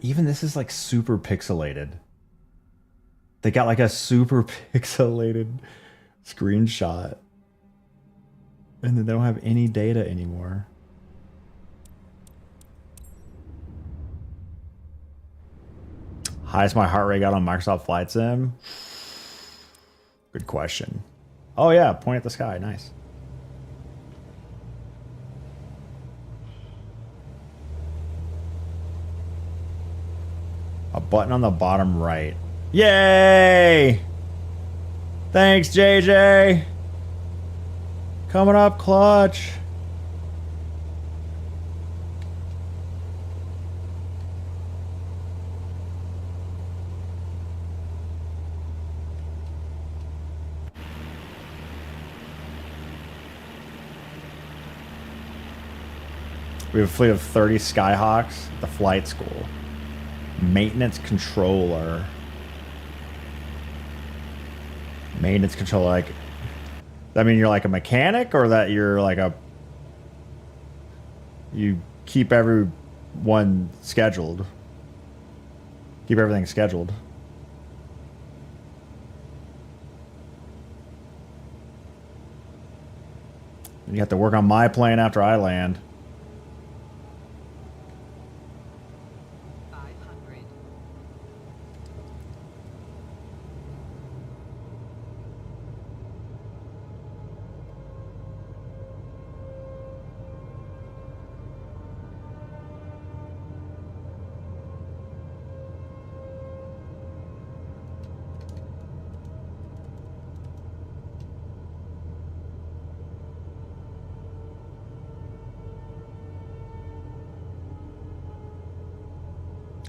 Even this is like super pixelated. They got like a super pixelated screenshot. And then they don't have any data anymore. Highest my heart rate got on Microsoft Flight Sim? Good question. Oh yeah, point at the sky. Nice. A button on the bottom right. Yay! Thanks, JJ. Coming up clutch. We have a fleet of 30 Skyhawks at the flight school. Maintenance controller. Maintenance controller, like... That mean you're like a mechanic, or that you're like a... You keep everyone scheduled? Keep everything scheduled. You have to work on my plane after I land.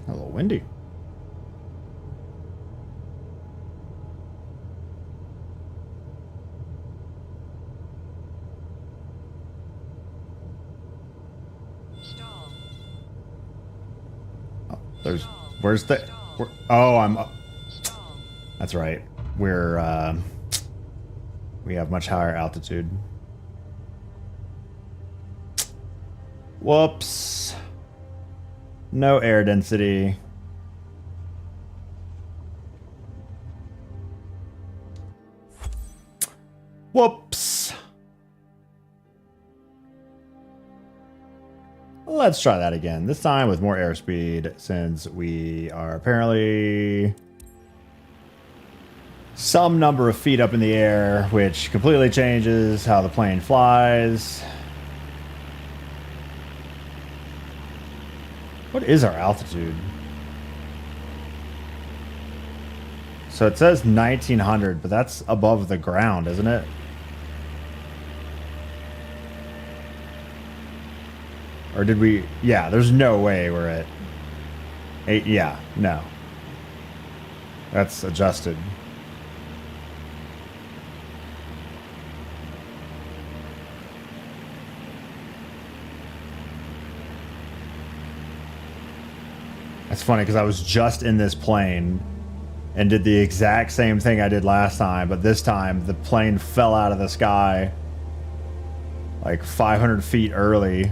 A little windy. Oh, there's... Where's the... oh, I'm... That's right. We're, we have much higher altitude. Whoops. No air density. Whoops. Let's try that again. This time with more airspeed, since we are apparently some number of feet up in the air, which completely changes how the plane flies. What is our altitude? So it says 1900, but that's above the ground, isn't it? Or did we... Yeah, there's no way we're at... 8... Yeah, no. That's adjusted. It's funny because I was just in this plane and did the exact same thing I did last time, but this time the plane fell out of the sky like 500 feet early.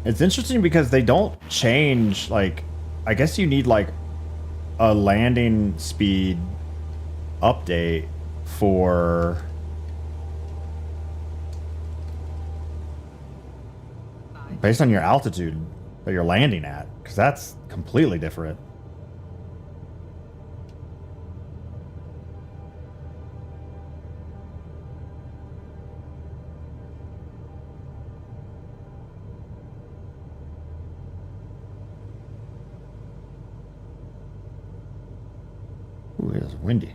It's interesting because they don't change, like, I guess you need like a landing speed update for based on your altitude that you're landing at, because that's completely different. Ooh, it is windy.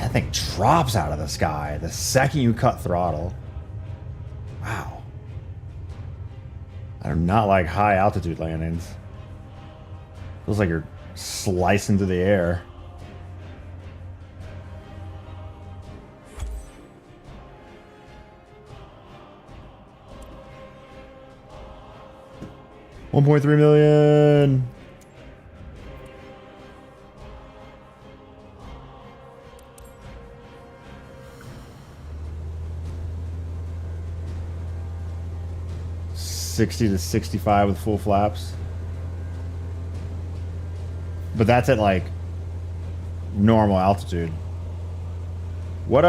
That thing drops out of the sky the second you cut throttle. Wow. I do not like high altitude landings. Feels like you're slicing through the air. $1.3 million. $60 to $65 with full flaps. But that's at like normal altitude. What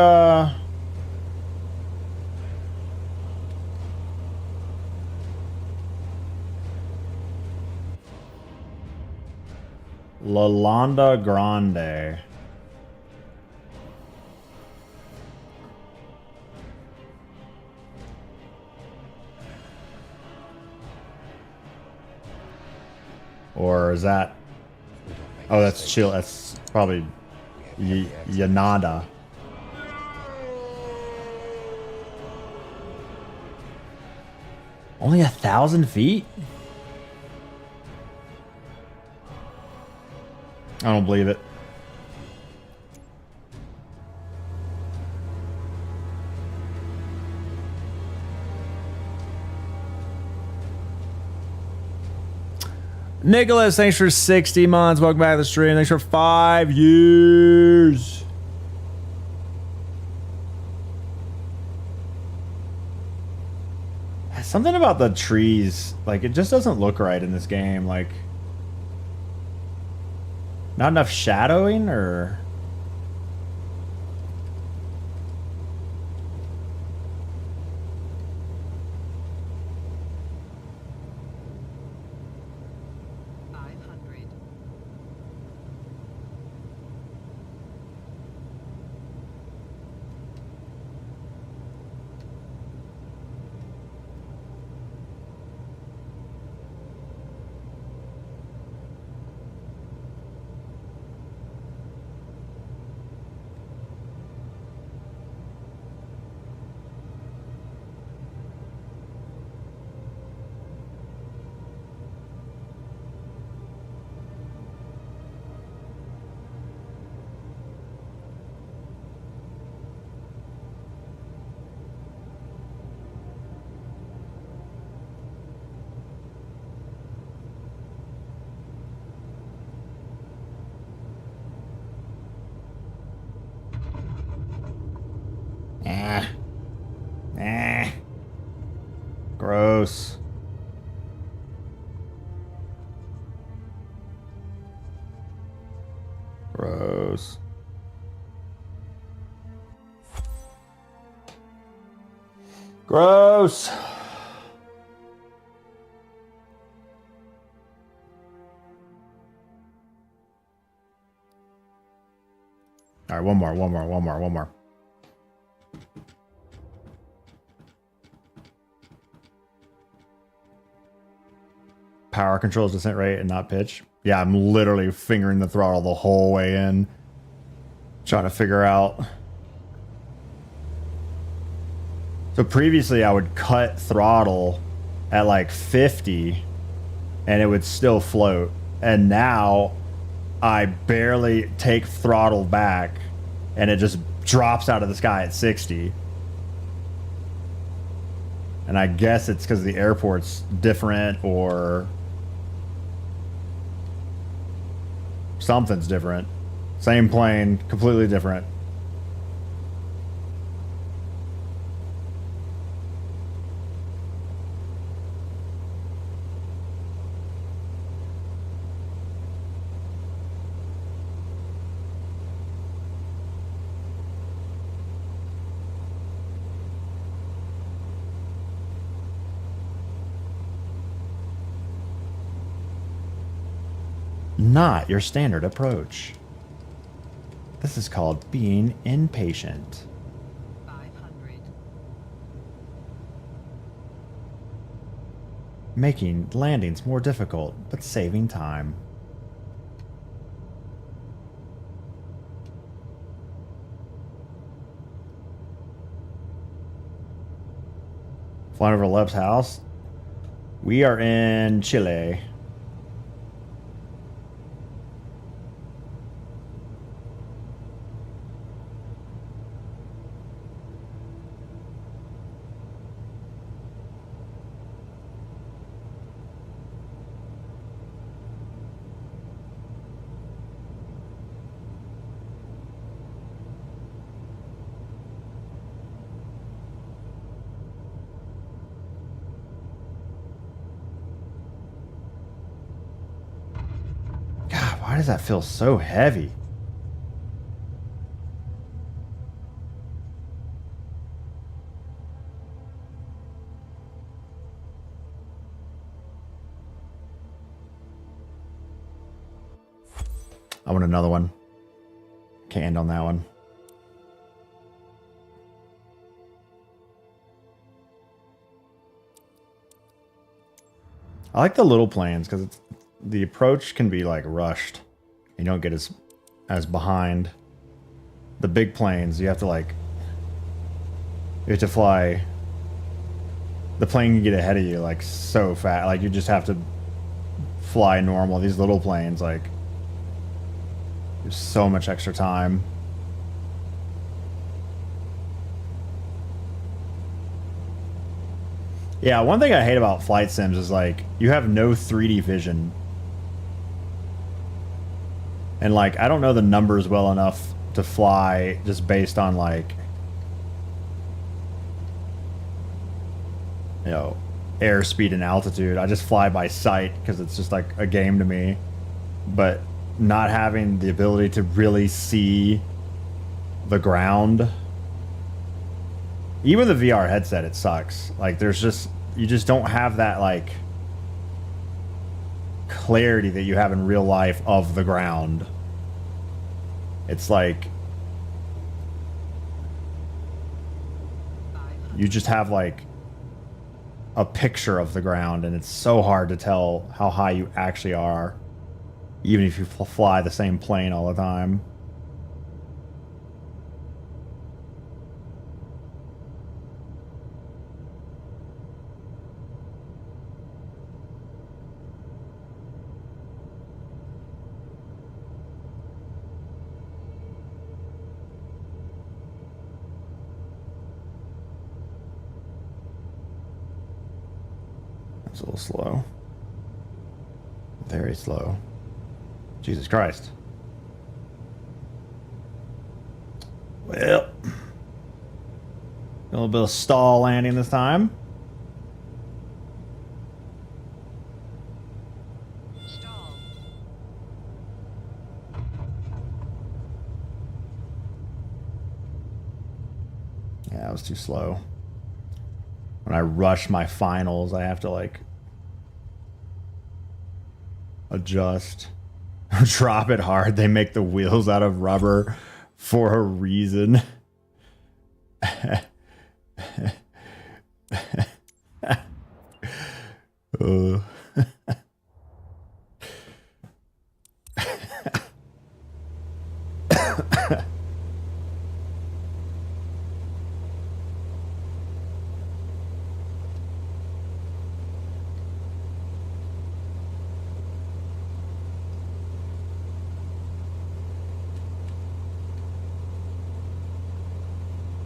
Lalanda Grande. Or is that? Oh, that's chill. That's probably Yanada. Only 1,000 feet? I don't believe it. Nicholas, thanks for 60 months. Welcome back to the stream. Thanks for 5 years. Something about the trees, like, it just doesn't look right in this game. Like, not enough shadowing, or... Gross. Gross. Gross. All right, one more. Power controls descent rate and not pitch. Yeah, I'm literally fingering the throttle the whole way in, trying to figure out. So previously I would cut throttle at like 50 and it would still float. And now I barely take throttle back and it just drops out of the sky at 60. And I guess it's because the airport's different or something's different. Same plane, completely different. Not your standard approach. This is called being impatient. 500. Making landings more difficult, but saving time. Flying over Leb's house. We are in Chile. God, why does that feel so heavy? I want another one. Can't end on that one. I like the little planes because it's the approach can be like rushed. You don't get as behind. The big planes, you have to fly. The plane can get ahead of you like so fast. Like you just have to fly normal. These little planes, like there's so much extra time. Yeah, one thing I hate about flight sims is like you have no 3D vision. And like I don't know the numbers well enough to fly just based on like airspeed and altitude. I just fly by sight because it's just like a game to me. But not having the ability to really see the ground, even the VR headset, it sucks. Like you just don't have that like clarity that you have in real life of the ground. It's like you just have like a picture of the ground, and it's so hard to tell how high you actually are, even if you fly the same plane all the time. That's a little slow. Very slow. Jesus Christ. Well, a little bit of stall landing this time. Yeah, that was too slow. When I rush my finals, I have to like adjust. Drop it hard. They make the wheels out of rubber for a reason.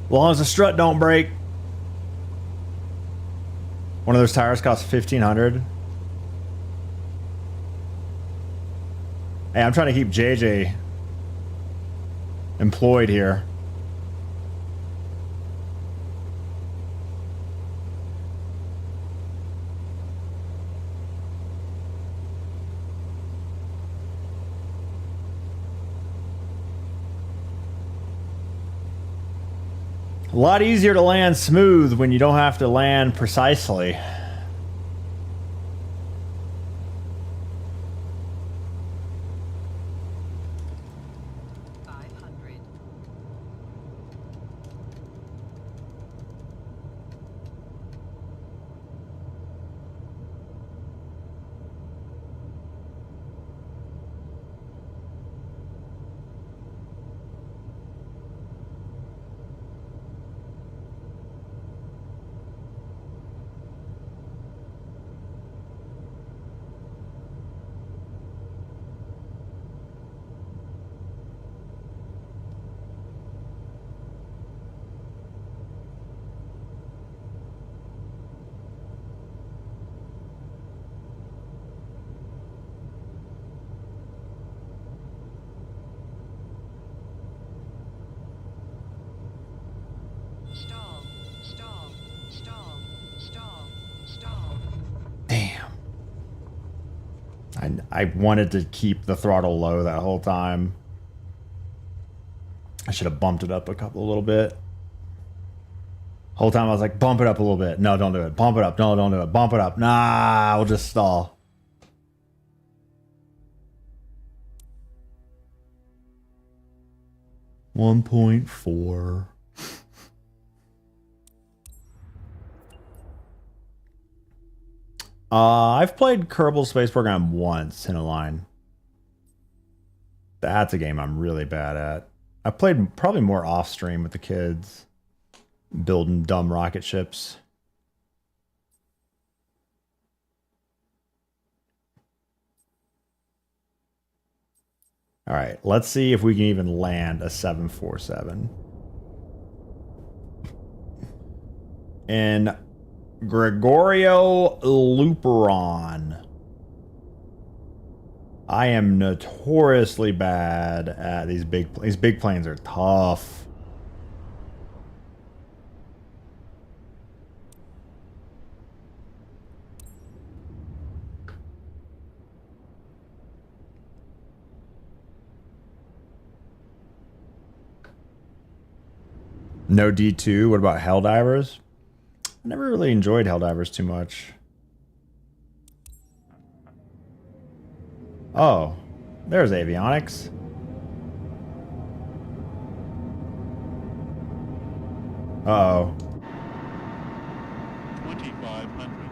As long as the strut don't break. One of those tires costs $1,500. Hey, I'm trying to keep JJ employed here. A lot easier to land smooth when you don't have to land precisely. I wanted to keep the throttle low that whole time. I should have bumped it up a little bit. Whole time I was like, bump it up a little bit. No, don't do it. Bump it up. No, don't do it. Bump it up. Nah, we'll just stall. $1.4. I've played Kerbal Space Program once in a line. That's a game I'm really bad at. I played probably more off stream with the kids, building dumb rocket ships. All right, let's see if we can even land a 747. And Gregorio Luperon. I am notoriously bad at these big planes are tough. No D2. What about Helldivers? I never really enjoyed Helldivers too much. Oh, there's avionics. Uh-oh. 2,500.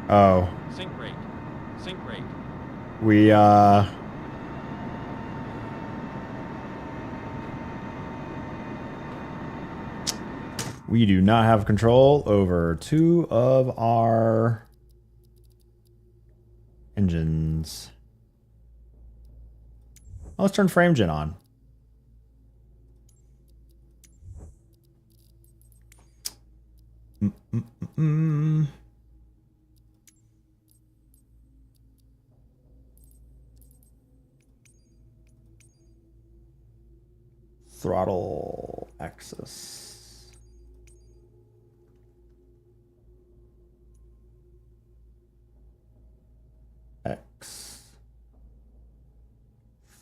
Oh. Sink rate. Sink rate. We do not have control over two of our engines. Oh, let's turn frame gen on. Throttle axis. X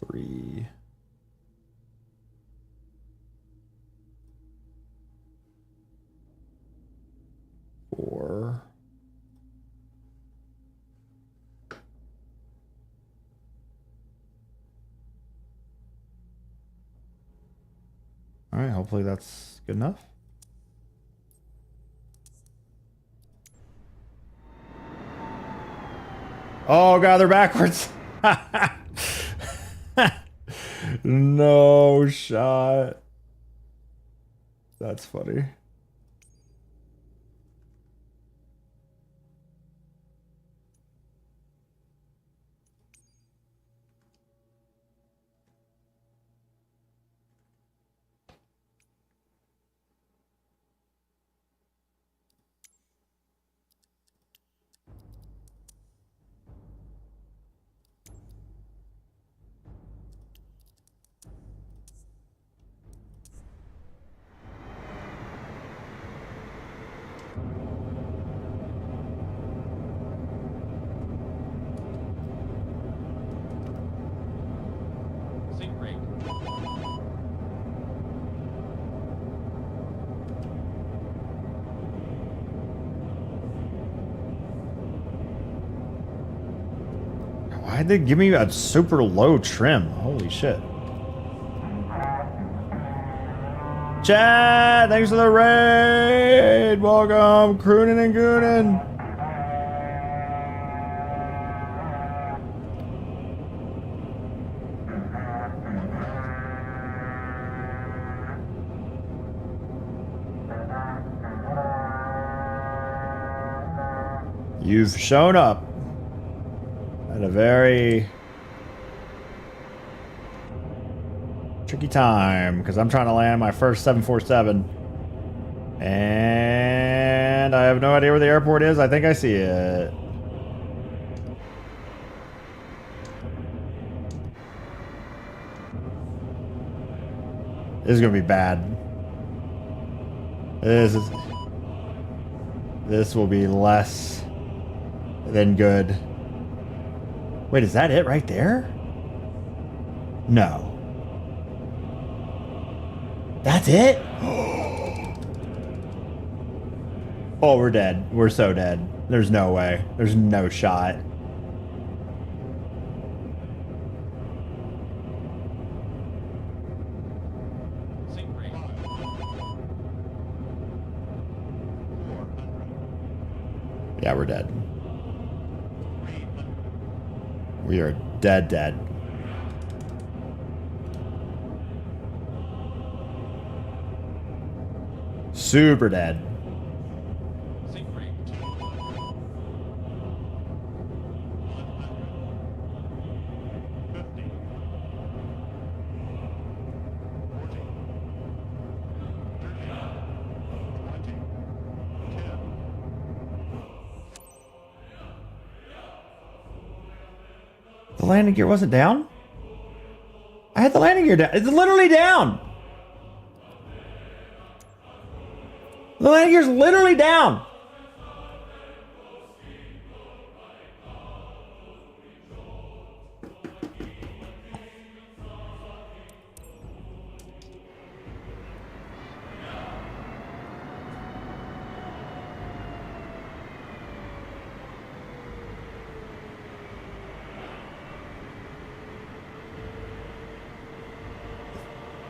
3 4 All right, hopefully that's good enough. Oh god, they're backwards. No shot. That's funny. Sink rate. Why'd they give me a super low trim? Holy shit. Chad, thanks for the raid. Welcome, crooning and gooning. You've shown up at a very tricky time because I'm trying to land my first 747 and I have no idea where the airport is. I think I see it. This is gonna be bad. This will be less than good. Wait, is that it right there? No. That's it? Oh, we're dead. We're so dead. There's no way. There's no shot. Sink rate. 400. Yeah, we're dead. 300. We are dead. Super dead. Sink rate. 200. 100. 50. 40. 30. 20. 10. The landing gear wasn't down? I had the landing gear down. It's literally down. The landing gear's literally down.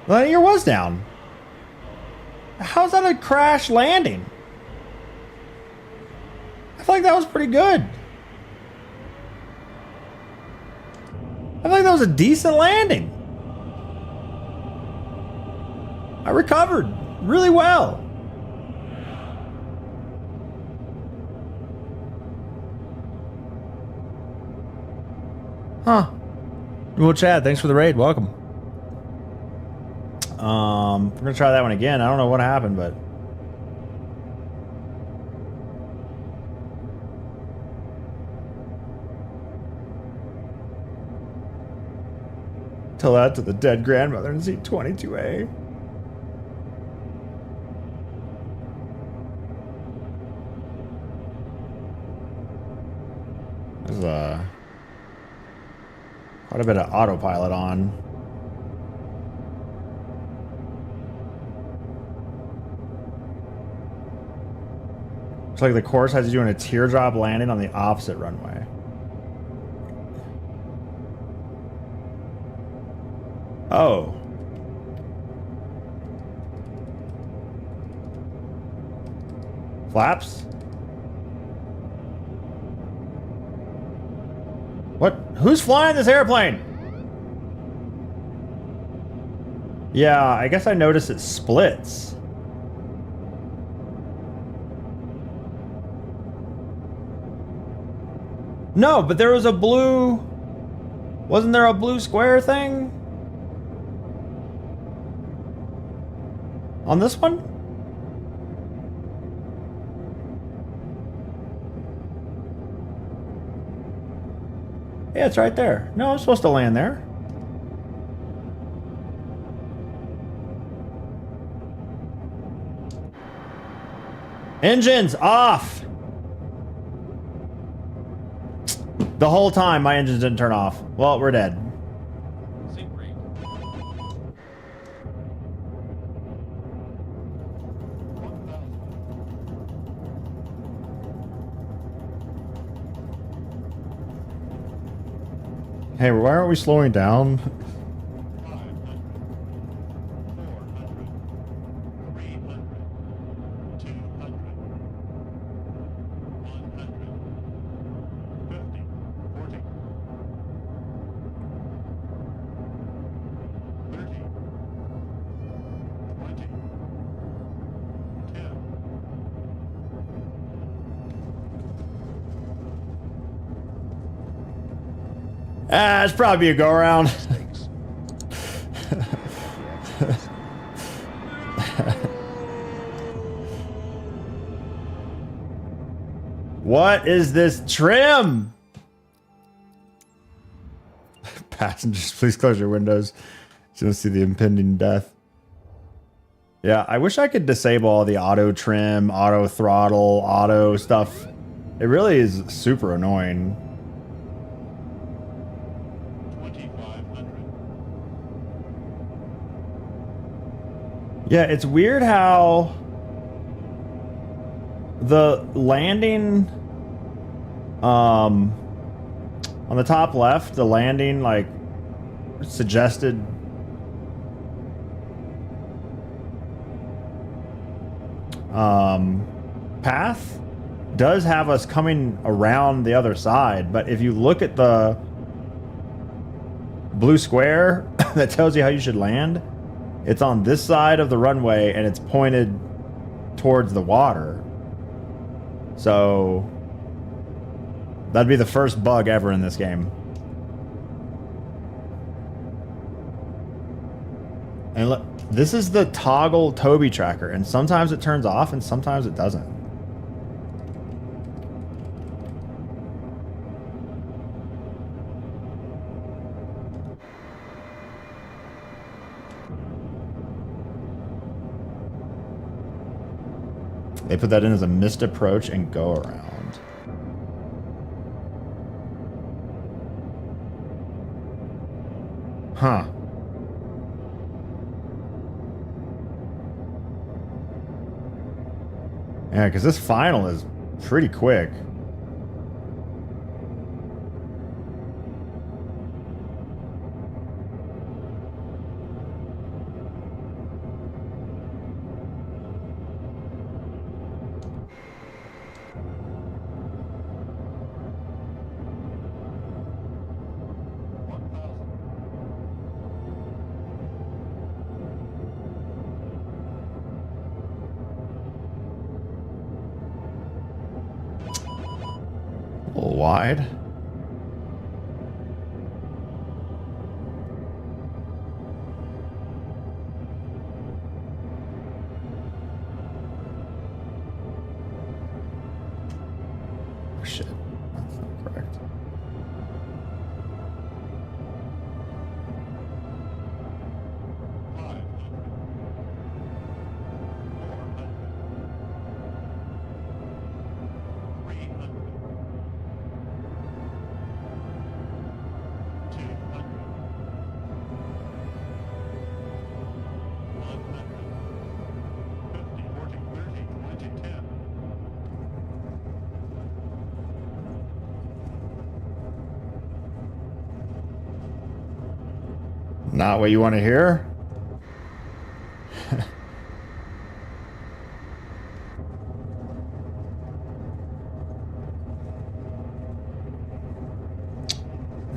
The landing gear was down. How's that a crash landing? I feel like that was pretty good. I feel like that was a decent landing. I recovered really well. Huh. Well, Chad, thanks for the raid. Welcome. We're gonna try that one again. I don't know what happened, but tell that to the dead grandmother in seat 22A. There's quite a bit of autopilot on. Looks like the course has you doing a teardrop landing on the opposite runway. Oh. Flaps? What? Who's flying this airplane? Yeah, I guess I noticed it splits. No, but there was a blue... Wasn't there a blue square thing? On this one? Yeah, it's right there. No, I'm supposed to land there. Engines off! The whole time my engines didn't turn off. Well, we're dead. Sink rate. Hey, why aren't we slowing down? 500. 400. 300. 200. 100. 50. 40. 30. 20. 10. Ah, it's probably a go around. Mistakes. What is this trim? Passengers, please close your windows. So you don't see the impending death. Yeah, I wish I could disable all the auto trim, auto throttle, auto stuff. It really is super annoying. Yeah, it's weird how the landing on the top left, the landing like suggested path does have us coming around the other side, but if you look at the blue square that tells you how you should land, it's on this side of the runway and it's pointed towards the water. So that'd be the first bug ever in this game. And look, this is the toggle Toby tracker, and sometimes it turns off and sometimes it doesn't. They put that in as a missed approach and go around. Huh. Yeah, because this final is pretty quick. A little wide. Oh, shit. That's not correct. Not what you want to hear?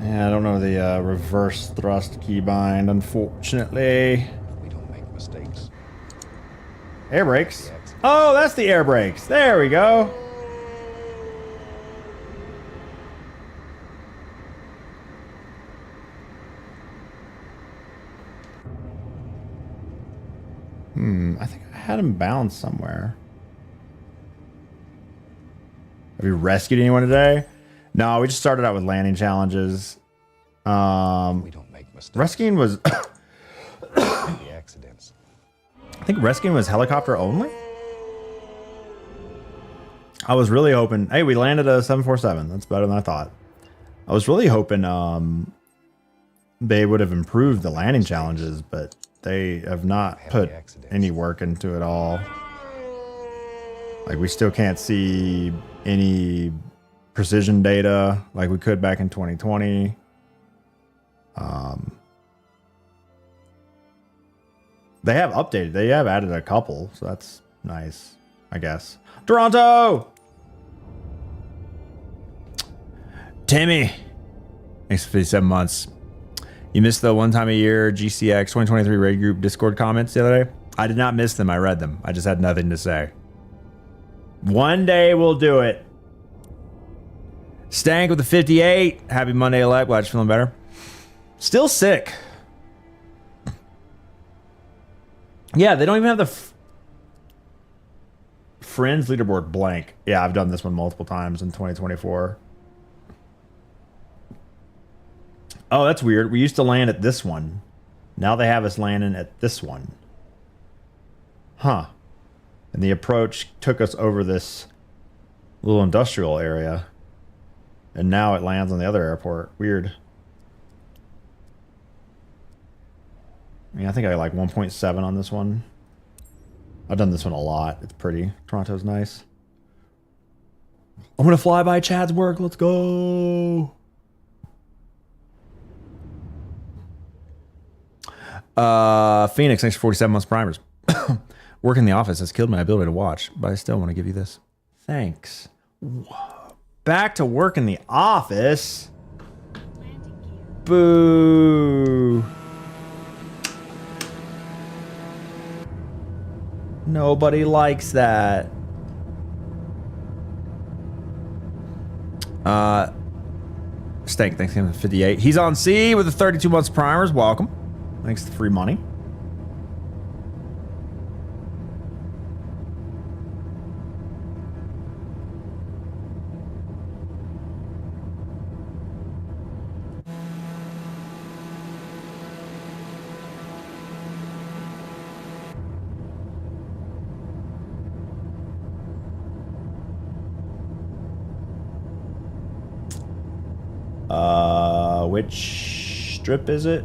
Yeah, I don't know the reverse thrust keybind, unfortunately. We don't make mistakes. Air brakes. Oh, that's the air brakes. There we go. I think I had him bound somewhere. Have you rescued anyone today? No, we just started out with landing challenges. We don't make mistakes. Rescuing was... The accidents. I think rescuing was helicopter only? I was really hoping... Hey, we landed a 747. That's better than I thought. I was really hoping they would have improved the landing challenges, but they have not put any work into it all. Like, we still can't see any precision data like we could back in 2020. They have updated. They have added a couple, so that's nice, I guess. Toronto! Timmy! Thanks for 57 months. You missed the one time a year GCX 2023 Raid Group Discord comments the other day? I did not miss them. I read them. I just had nothing to say. One day we'll do it. Stank with the 58. Happy Monday, elect. Glad you're feeling better. Still sick. Yeah, they don't even have the Friends leaderboard blank. Yeah, I've done this one multiple times in 2024. Oh, that's weird. We used to land at this one. Now they have us landing at this one. Huh. And the approach took us over this little industrial area. And now it lands on the other airport. Weird. I mean, I think I like 1.7 on this one. I've done this one a lot. It's pretty. Toronto's nice. I'm gonna fly by Chad's work. Let's go. Phoenix, thanks for 47 months primers. Work in the office has killed my ability to watch, but I still want to give you this. Thanks. Whoa. Back to work in the office. Boo. Nobody likes that. Stank, thanks for 58. He's on C with the 32 months primers. Welcome. Thanks for the free money. Which strip is it?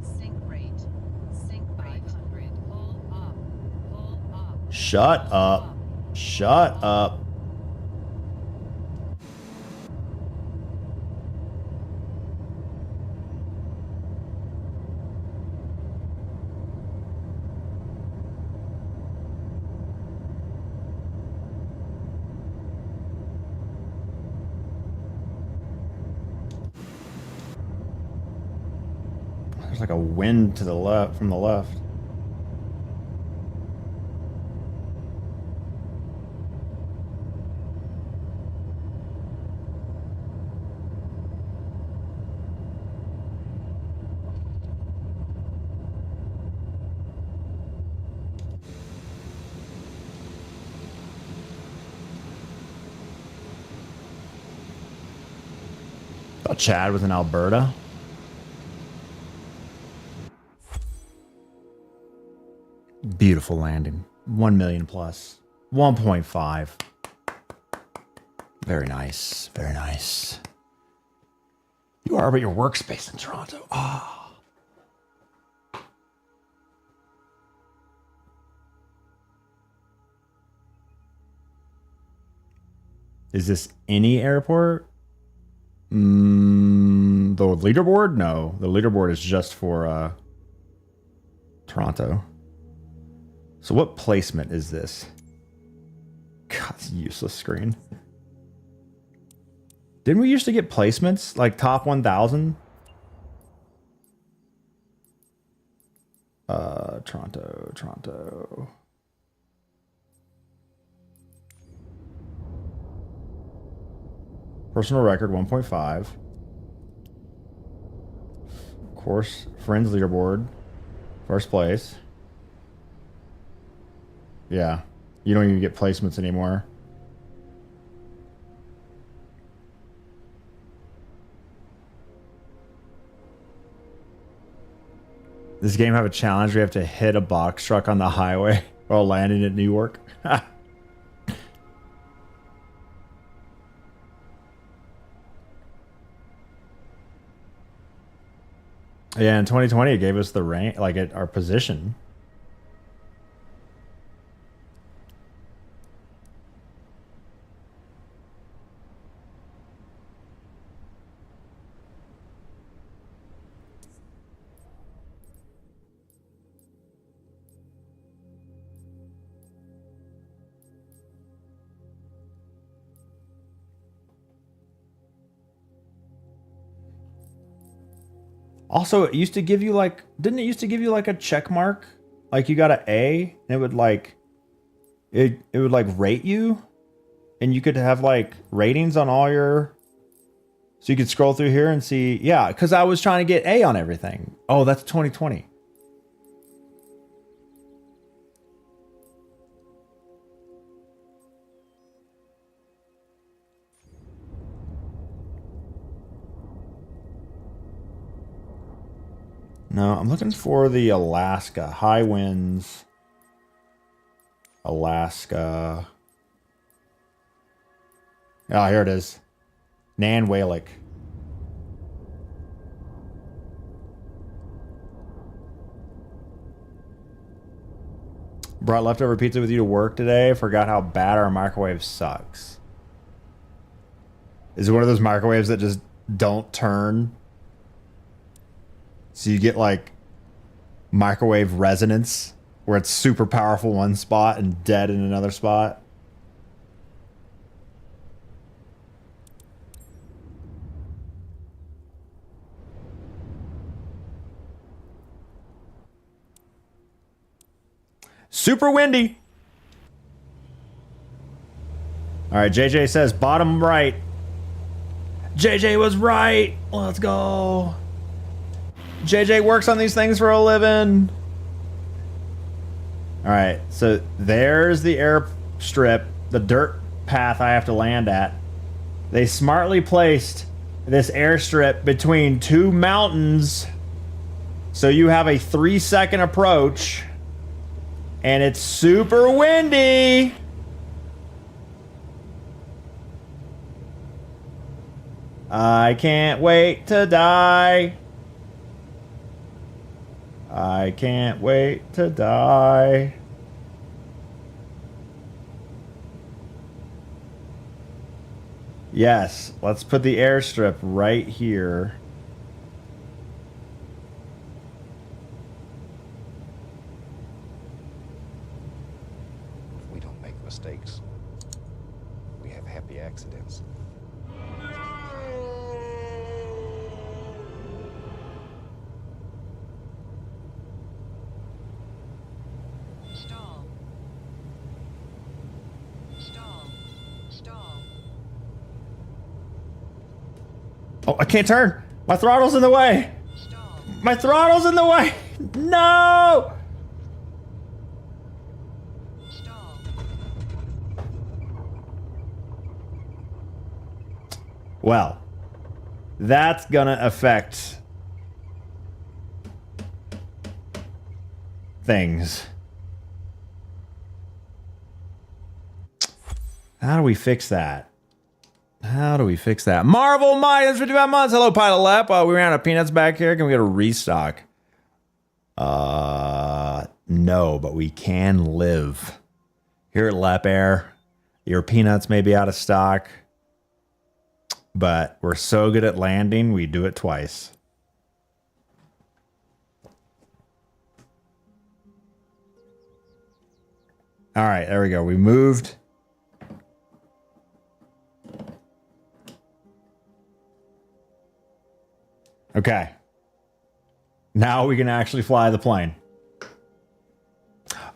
Sink rate. Sink 500. Pull up. Pull up. Shut up. Shut up. There's like a wind to the left, from the left. Thought Chad was in Alberta. Beautiful landing. 1 million plus. 1.5. Very nice. Very nice. You are but your workspace in Toronto. Ah. Is this any airport? The leaderboard? No. The leaderboard is just for Toronto. So what placement is this? God, it's a useless screen. Didn't we used to get placements? Like top 1,000? Toronto. Personal record 1.5. Of course, friends leaderboard. First place. Yeah. You don't even get placements anymore. This game have a challenge where you have to hit a box truck on the highway while landing at New York. Yeah, in 2020 it gave us the rank, like at our position. Also, it used to give you like, didn't it used to give you like a check mark? Like you got an A and it would like, it would like rate you and you could have like ratings on all your, so you could scroll through here and see, yeah, because I was trying to get A on everything. Oh, that's 2020. No, I'm looking for the Alaska. High winds. Alaska. Oh, here it is. Nanwalik. Brought leftover pizza with you to work today. Forgot how bad our microwave sucks. Is it one of those microwaves that just don't turn? So you get like microwave resonance where it's super powerful one spot and dead in another spot. Super windy. All right, JJ says bottom right. JJ was right. Let's go. JJ works on these things for a living. All right, so there's the airstrip, the dirt path I have to land at. They smartly placed this airstrip between two mountains so you have a 3-second approach. And it's super windy. I can't wait to die. I can't wait to die. Yes, let's put the airstrip right here. We don't make mistakes. We have happy accidents. Stall. Stall. Stall. Oh, I can't turn. My throttle's in the way. Stall. My throttle's in the way. No. Stall. Well, that's gonna affect things. How do we fix that? How do we fix that? Marvel Myers, 55 months. Hello, Pilot Lap. We ran out of peanuts back here. Can we get a restock? No, but we can live. Here at Lap Air, your peanuts may be out of stock, but we're so good at landing, we do it twice. All right, there we go. We moved. Okay. Now we can actually fly the plane.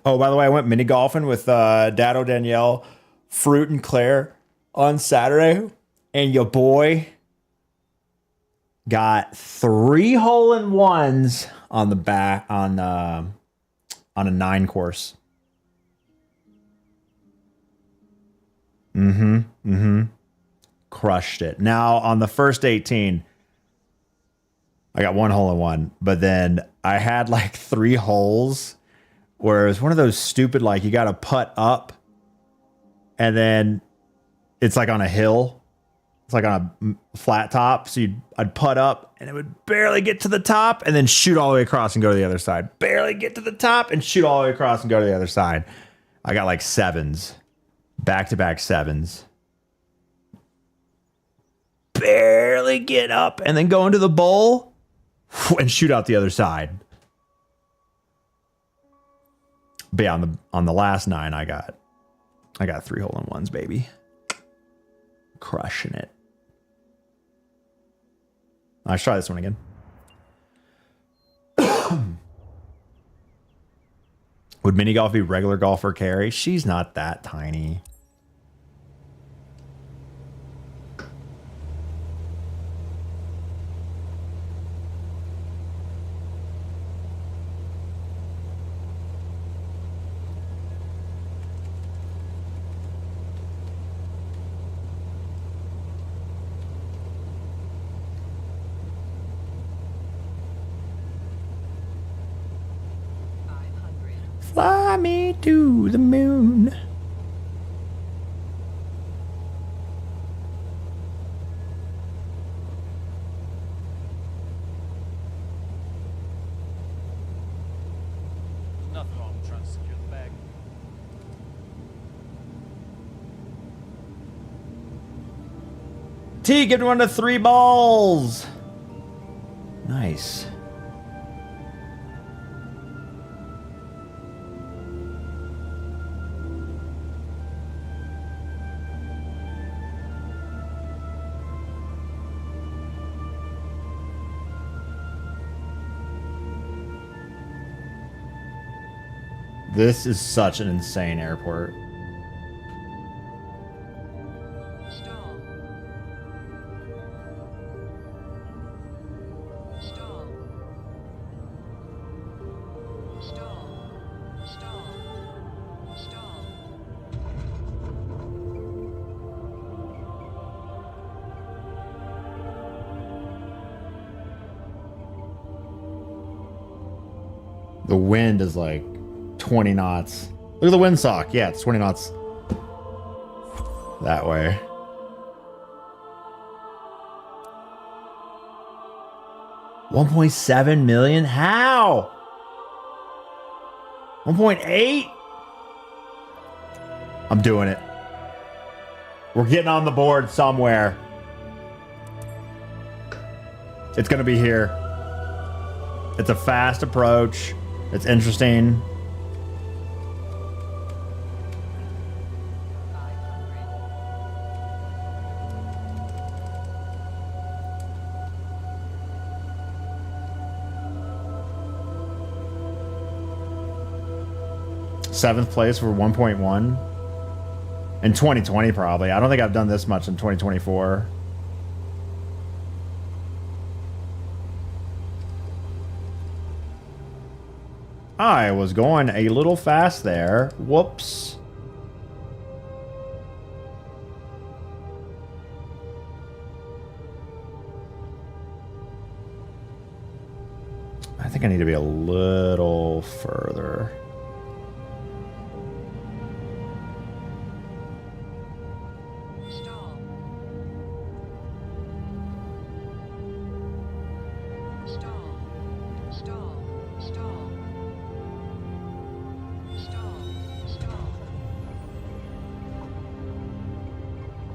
Oh, by the way, I went mini golfing with Dado, Danielle, Fruit, and Claire on Saturday, and your boy got 3 hole-in-ones on the back on a 9 course. Crushed it. Now on the first 18, I got 1 hole-in-one, but then I had like 3 holes where it was one of those stupid, like you got to putt up and then it's like on a hill. It's like on a flat top. So I'd putt up and it would barely get to the top and then shoot all the way across and go to the other side. Barely get to the top and shoot all the way across and go to the other side. I got like 7s, back-to-back 7s. Barely get up and then go into the bowl and shoot out the other side. But yeah, on the last 9, I got 3 hole-in-ones, baby. Crushing it. Let's try this one again. Would mini golf be regular golf for Carrie? She's not that tiny. Fly me to the moon. There's nothing wrong with trying to secure the bag. T, get one to 3 balls. Nice. This is such an insane airport. Stall. Stall. Stall. Stall. Stall. The wind is like 20 knots. Look at the windsock. Yeah, it's 20 knots. That way. $1.7 million? How? 1.8? I'm doing it. We're getting on the board somewhere. It's gonna be here. It's a fast approach. It's interesting. Seventh place for 1.1 in 2020 probably. I don't think I've done this much in 2024. I was going a little fast there. Whoops. I think I need to be a little further. Stall. Stall. Stall. Stall. Stall. Stall.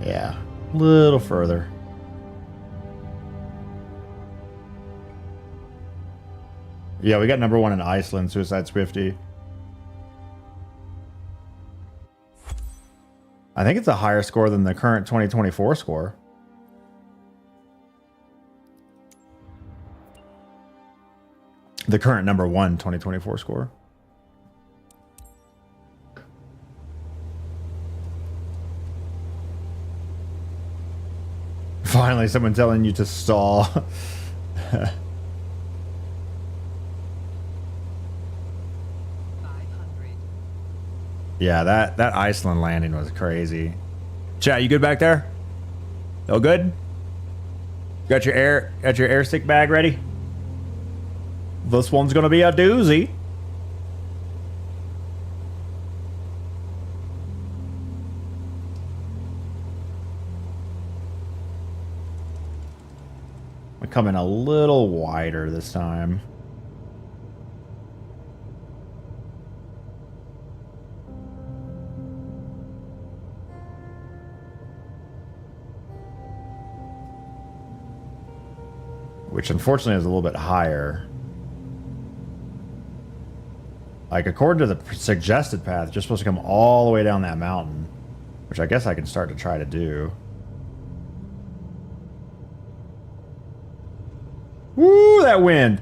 Yeah, a little further. Yeah, we got number 1 in Iceland, Suicide Swifty. I think it's a higher score than the current 2024 score. The current number 1 2024 score. Finally, someone telling you to stall. Yeah, that Iceland landing was crazy. Chat, you good back there? All good? Got your air stick bag ready? This one's gonna be a doozy. I'm coming a little wider this time. Which unfortunately is a little bit higher. Like, according to the suggested path, you're supposed to come all the way down that mountain, which I guess I can start to try to do. Woo, that wind.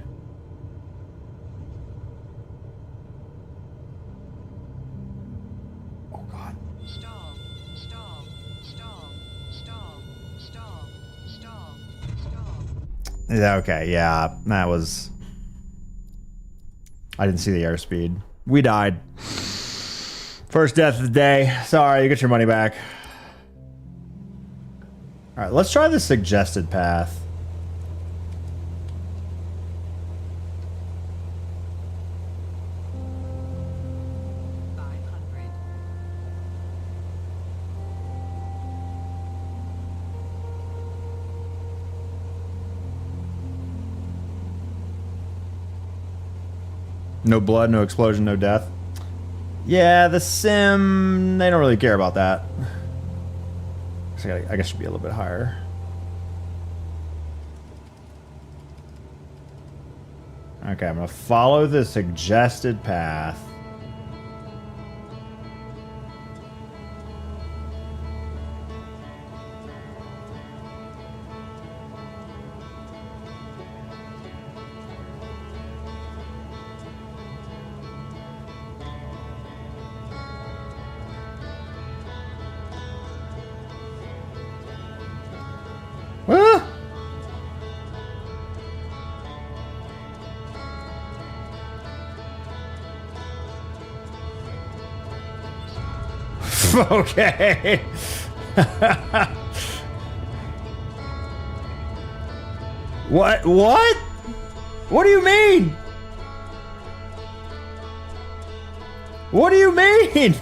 Oh, God. Stall. Stall. Stall. Stall. Stall. Stall. Stall. Yeah, okay, yeah, that was... I didn't see the airspeed. We died. First death of the day. Sorry, you get your money back. Alright, let's try the suggested path. No blood, no explosion, no death. Yeah, the sim, they don't really care about that. So I guess it should be a little bit higher. Okay, I'm gonna follow the suggested path. Ah! Okay. What? What? What do you mean? What do you mean?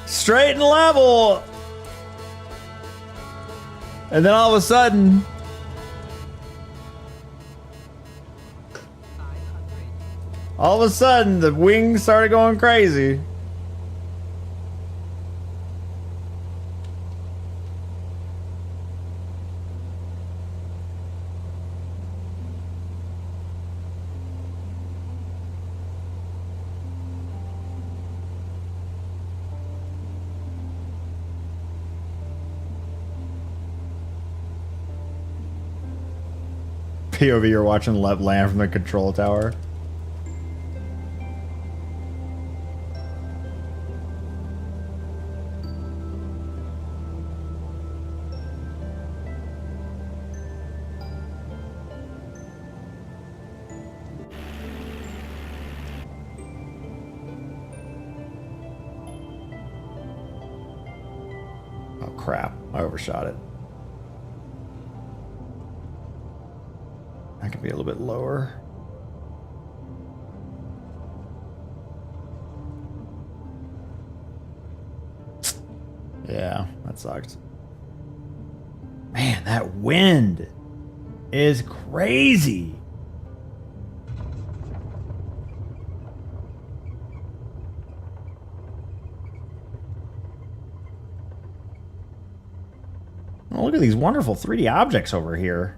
Straight and level. And then all of a sudden, the wings started going crazy. POV, you're watching Lep land from the control tower. Oh crap, I overshot it. That could be a little bit lower. Yeah, that sucked. Man, that wind is crazy. Oh, look at these wonderful 3D objects over here.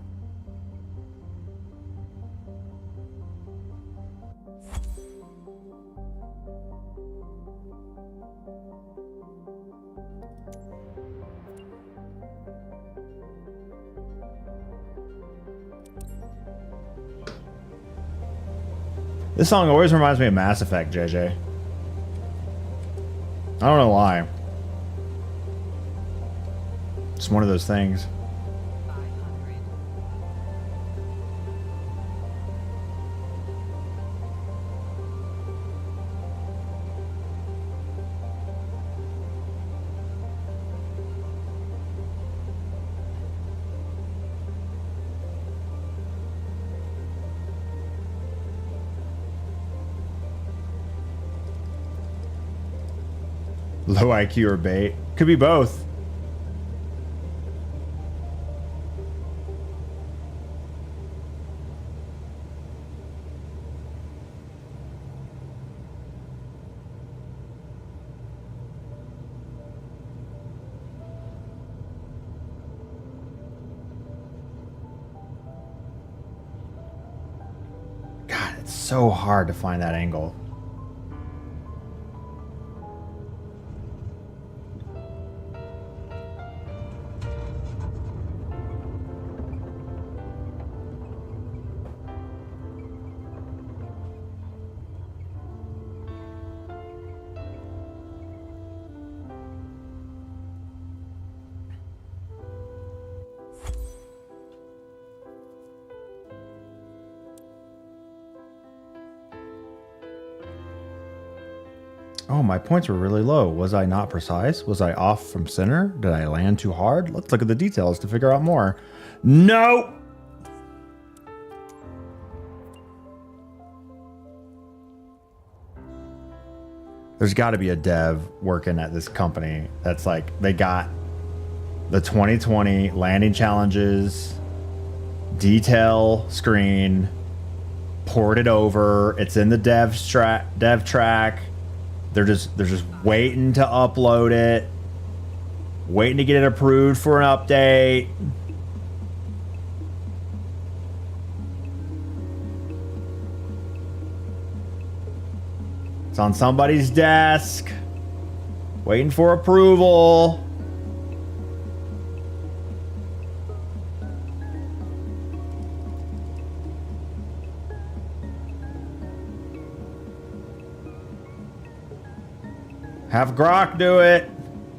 This song always reminds me of Mass Effect, JJ. I don't know why. It's one of those things. Low IQ or bait. Could be both. God, it's so hard to find that angle. Oh, my points were really low. Was I not precise? Was I off from center? Did I land too hard? Let's look at the details to figure out more. No! There's got to be a dev working at this company that's like, they got the 2020 landing challenges, detail screen, ported over. It's in the dev track. They're just waiting to upload it, waiting to get it approved for an update. It's on somebody's desk, waiting for approval. Have Grok do it.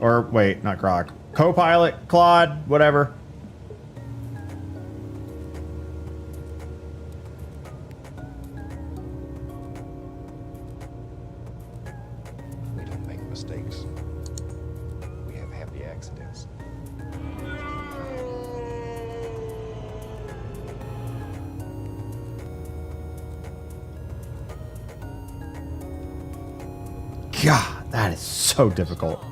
Or wait, not Grok. Copilot, Claude, whatever. We don't make mistakes. We have happy accidents. God, that is so difficult.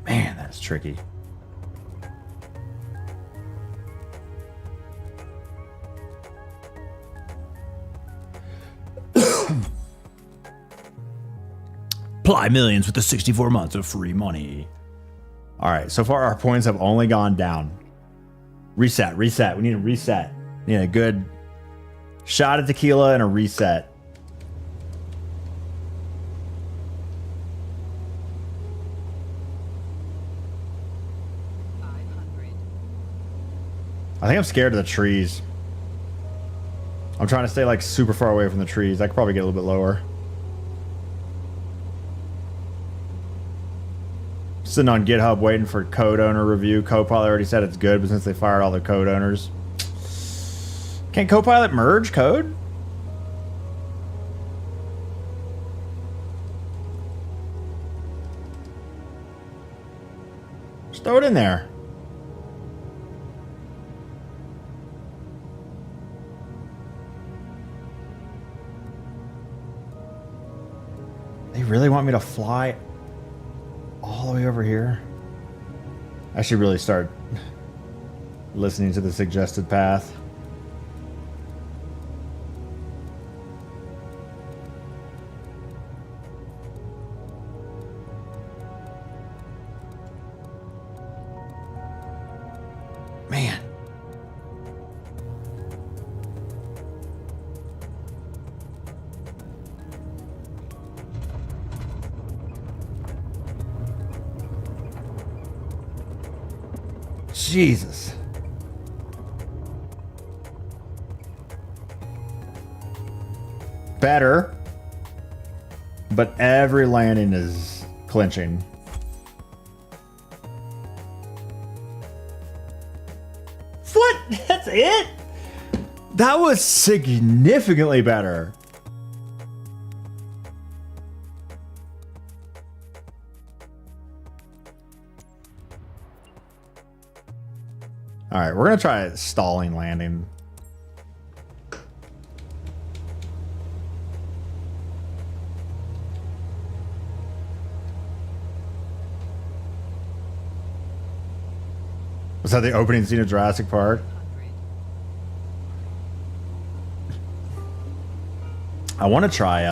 Man, that's tricky. Apply millions with the 64 months of free money. All right, so far our points have only gone down. Reset. We need a reset. We need a good shot of tequila and a reset. I think I'm scared of the trees. I'm trying to stay like super far away from the trees. I could probably get a little bit lower. Sitting on GitHub waiting for code owner review. Copilot already said it's good, but since they fired all the code owners. Can Copilot merge code? Just throw it in there. They really want me to fly all the way over here? I should really start listening to the suggested path. Man. Jesus. Better. But every landing is clinching. What? That's it? That was significantly better. All right, we're going to try stalling landing. Was that the opening scene of Jurassic Park? I want to try,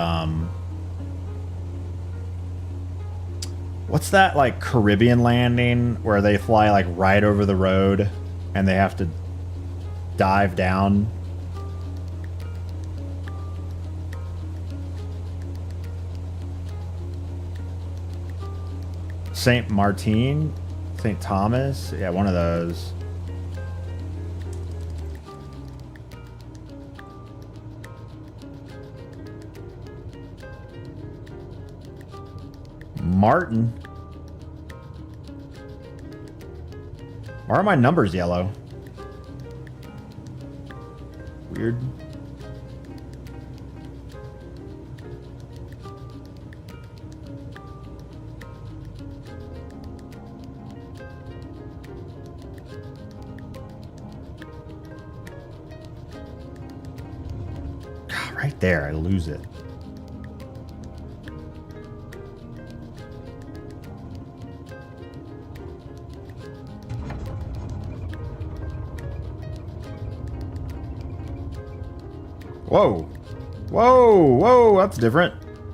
what's that, like, Caribbean landing where they fly, like, right over the road and they have to dive down? St. Martin? St. Thomas? Yeah, one of those. Martin? Why are my numbers yellow? Weird. God, right there, I lose it. Whoa. Whoa, whoa, that's different.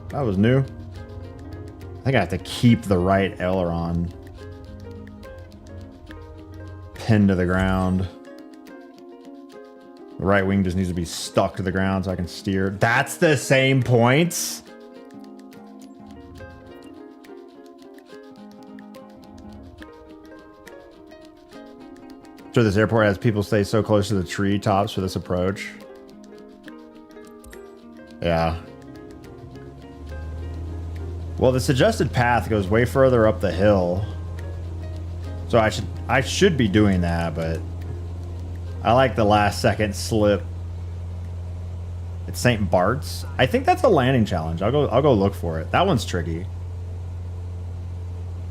That was new. I think I have to keep the right aileron pinned to the ground. The right wing just needs to be stuck to the ground so I can steer. That's the same points? Sure, this airport has people stay so close to the tree tops for this approach. Yeah. Well, the suggested path goes way further up the hill. So I should be doing that, but I like the last second slip. It's St. Bart's. I think that's a landing challenge. I'll go look for it. That one's tricky.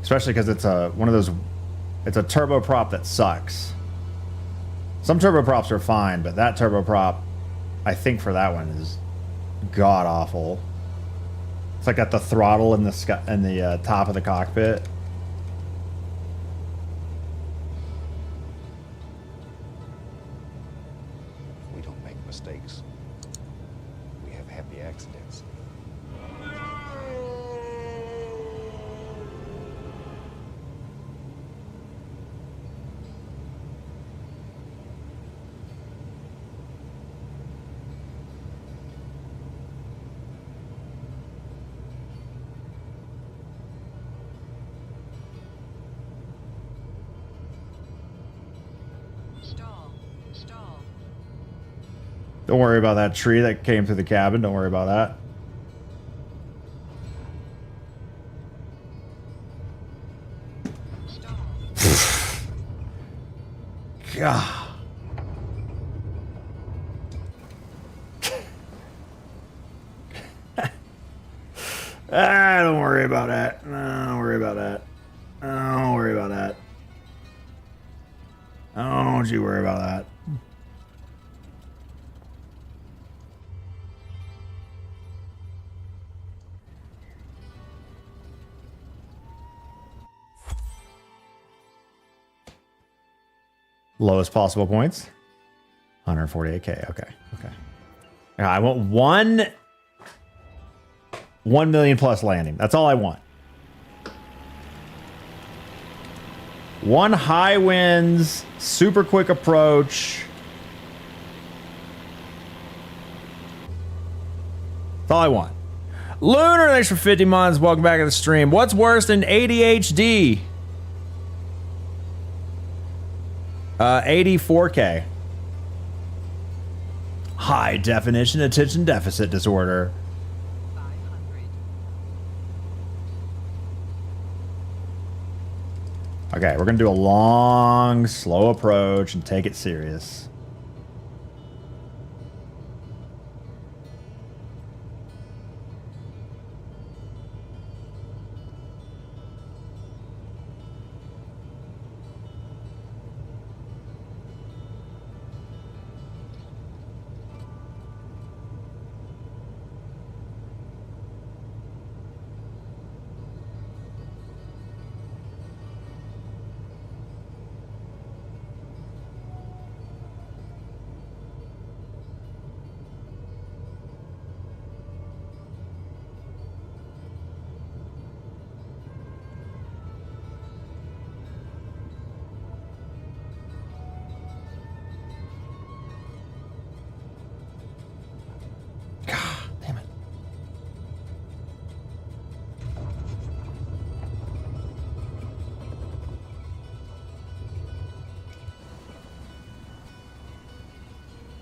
Especially because it's one of those, it's a turboprop that sucks. Some turboprops are fine, but that turboprop, I think for that one is god awful. It's like at the throttle in the sky, in the top of the cockpit. We don't make mistakes. We have happy accidents. Don't worry about that tree that came through the cabin. Don't worry about that. God. Don't worry about that. Don't worry about that. Don't worry about that. Don't you worry about that. Lowest possible points. 148k. Okay. Okay. Now I want 1 million plus landing. That's all I want. 1 high winds, super quick approach. That's all I want. Lunar, thanks for 50 months. Welcome back to the stream. What's worse than ADHD? 84k. High definition attention deficit disorder. Okay, we're gonna do a long, slow approach and take it serious.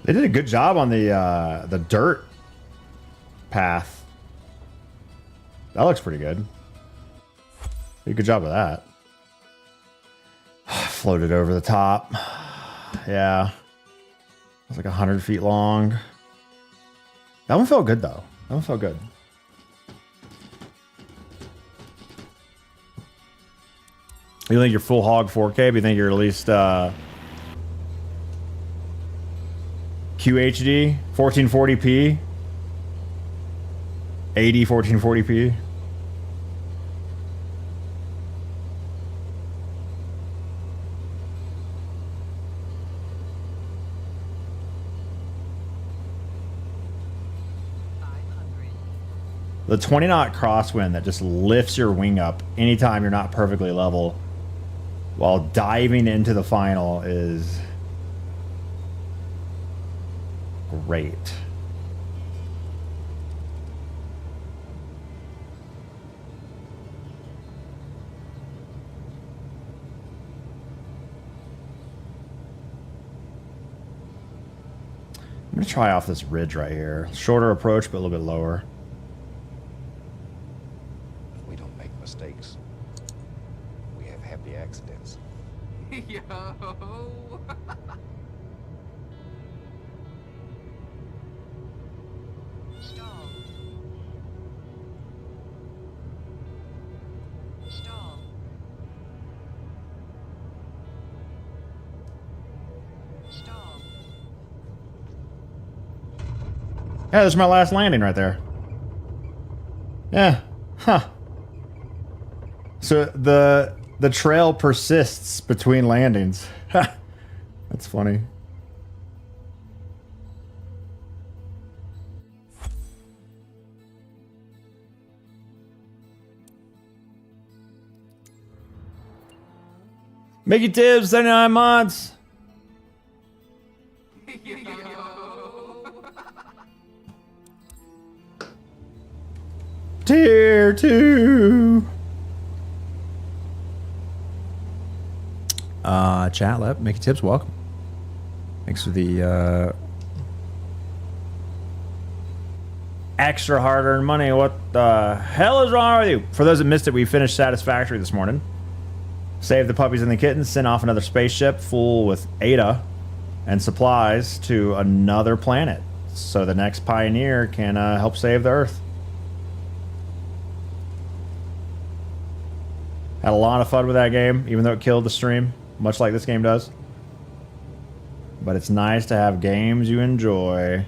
They did a good job on the dirt path. That looks pretty good. Did a good job with that. Floated over the top. Yeah. It was like 100 feet long. That one felt good though. That one felt good. You think you're full hog 4K, but you think you're at least QHD 1440p 80 1440p. The 20 knot crosswind that just lifts your wing up anytime you're not perfectly level while diving into the final is great. I'm gonna try off this ridge right here. Shorter approach, but a little bit lower. We don't make mistakes. We have happy accidents. Yo. Stall. Stall. Stall. Yeah, this is my last landing right there. Yeah. Huh. So the trail persists between landings. That's funny. Mickey Tibbs, 79 months. Tier 2. Chat lab, Mickey Tips, welcome. Thanks for the Extra hard-earned money. What the hell is wrong with you? For those that missed it, we finished Satisfactory this morning. Saved the puppies and the kittens, sent off another spaceship full with Ada and supplies to another planet so the next Pioneer can help save the Earth. Had a lot of fun with that game, even though it killed the stream, much like this game does. But it's nice to have games you enjoy.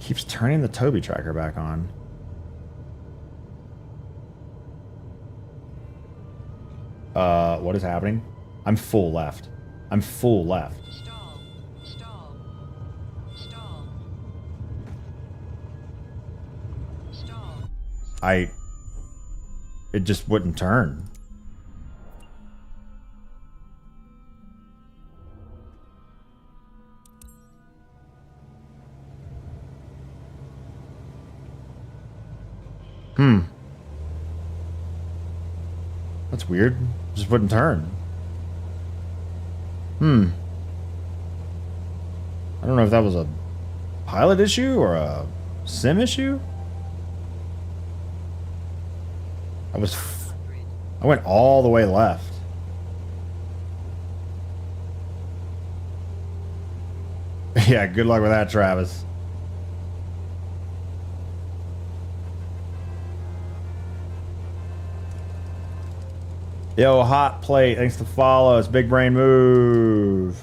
Keeps turning the Toby tracker back on. What is happening? I'm full left. I'm full left. Stall. Stall. Stall. Stall. It just wouldn't turn. That's weird. Just wouldn't turn. I don't know if that was a pilot issue or a sim issue. I went all the way left. Yeah, good luck with that, Travis. Yo, Hot Plate, thanks to follow us. Big brain move.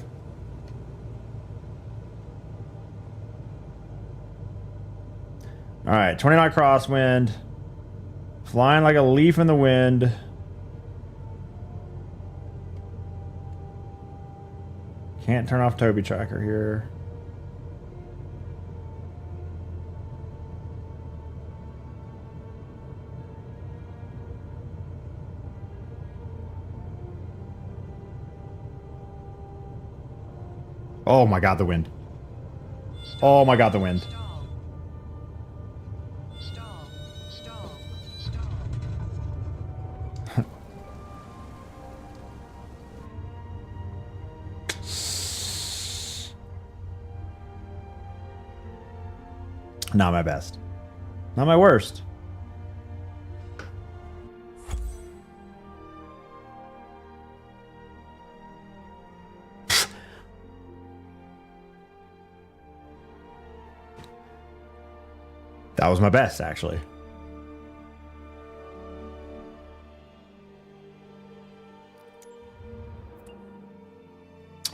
All right, 20 knot crosswind. Flying like a leaf in the wind. Can't turn off Toby tracker here. Oh my god, the wind. Oh my god, the wind. Stall. Stall. Stall. Not my best. Not my worst. That was my best, actually.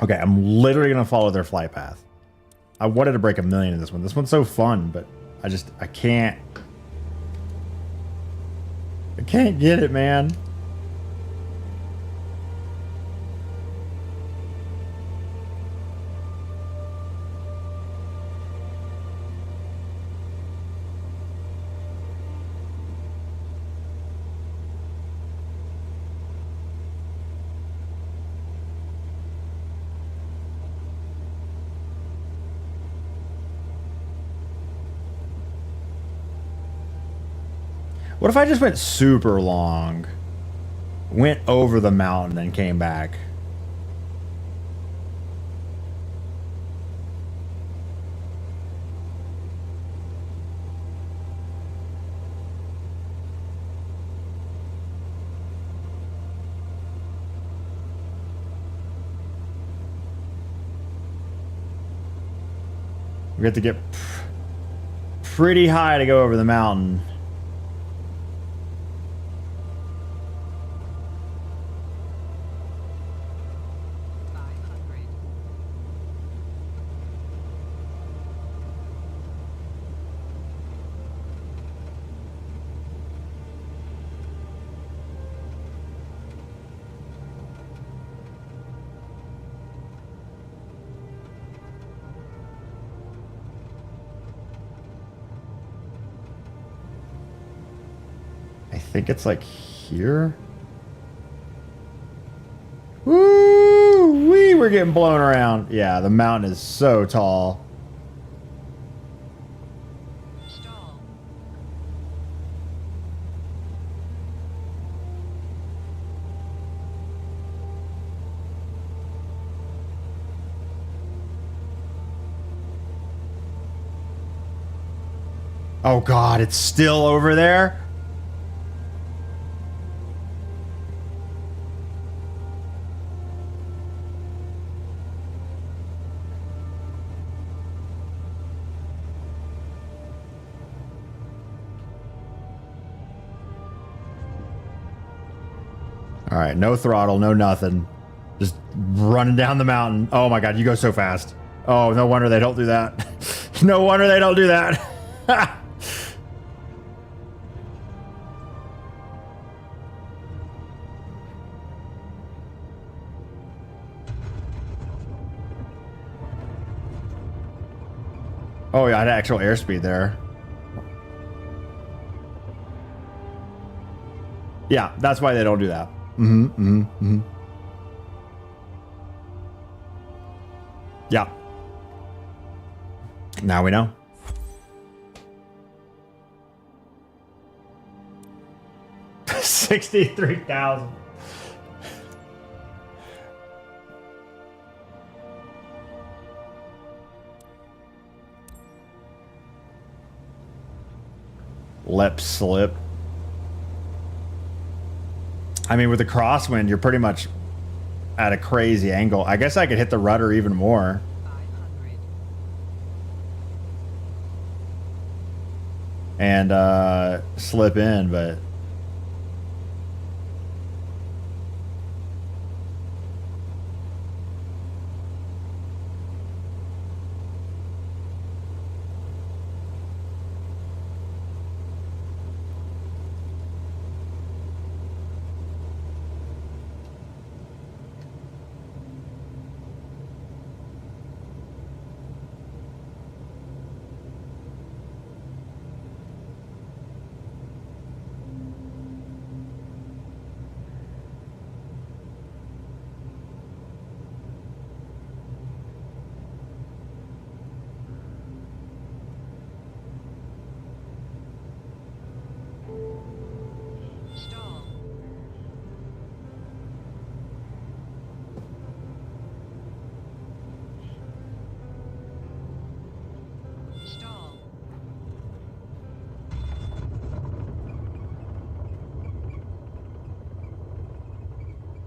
Okay, I'm literally going to follow their flight path. I wanted to break 1,000,000 in this one. This one's so fun, but I can't. I can't get it, man. What if I just went super long? Went over the mountain and came back? We have to get pretty high to go over the mountain. I think it's like here. Woo! We're getting blown around. Yeah, the mountain is so tall. Stall. Oh God, it's still over there? All right, no throttle, no nothing. Just running down the mountain. Oh my God, you go so fast. Oh, no wonder they don't do that. No wonder they don't do that. Oh yeah, I had actual airspeed there. Yeah, that's why they don't do that. Yeah. Now we know. $63,000. Lip slip. I mean, with the crosswind, you're pretty much at a crazy angle. I guess I could hit the rudder even more. 500. And slip in, but Stall. Stall.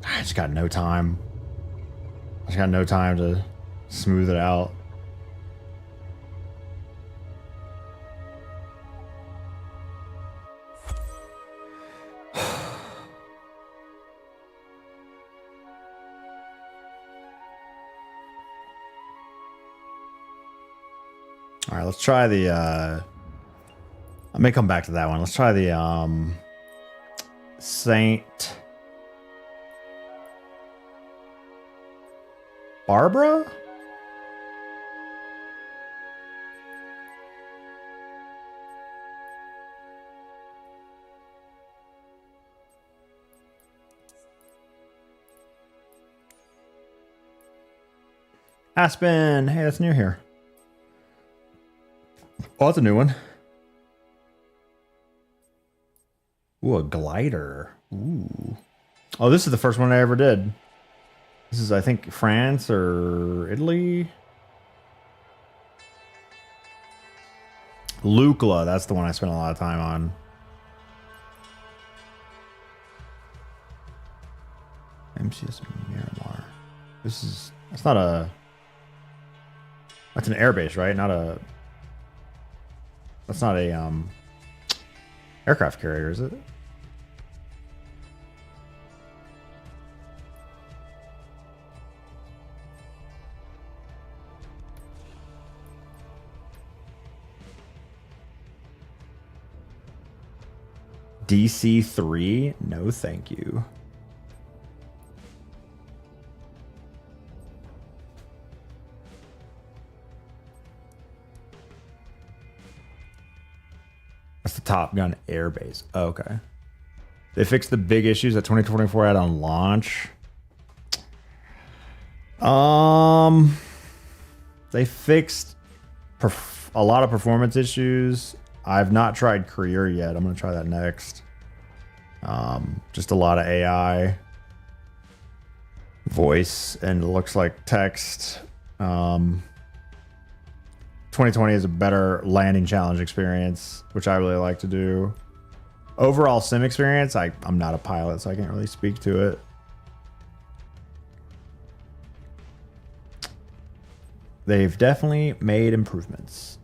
I just got no time. I just got no time to smooth it out. All right, let's try the I may come back to that one. Let's try the Saint Barbara? Aspen. Hey, that's new here. Oh, that's a new one. Ooh, a glider. Ooh. Oh, this is the first one I ever did. This is, I think, France or Italy. Lucla, that's the one I spent a lot of time on. MCS Miramar. This is, that's not a, that's an airbase, right? Not a, that's not a aircraft carrier, is it? DC-3? No, thank you. That's the Top Gun airbase. Oh, okay. They fixed the big issues that 2024 had on launch. They fixed a lot of performance issues. I've not tried Career yet. I'm going to try that next. Just a lot of AI, voice, and it looks like text. 2020 is a better landing challenge experience, which I really like to do. Overall sim experience, I'm not a pilot, so I can't really speak to it. They've definitely made improvements.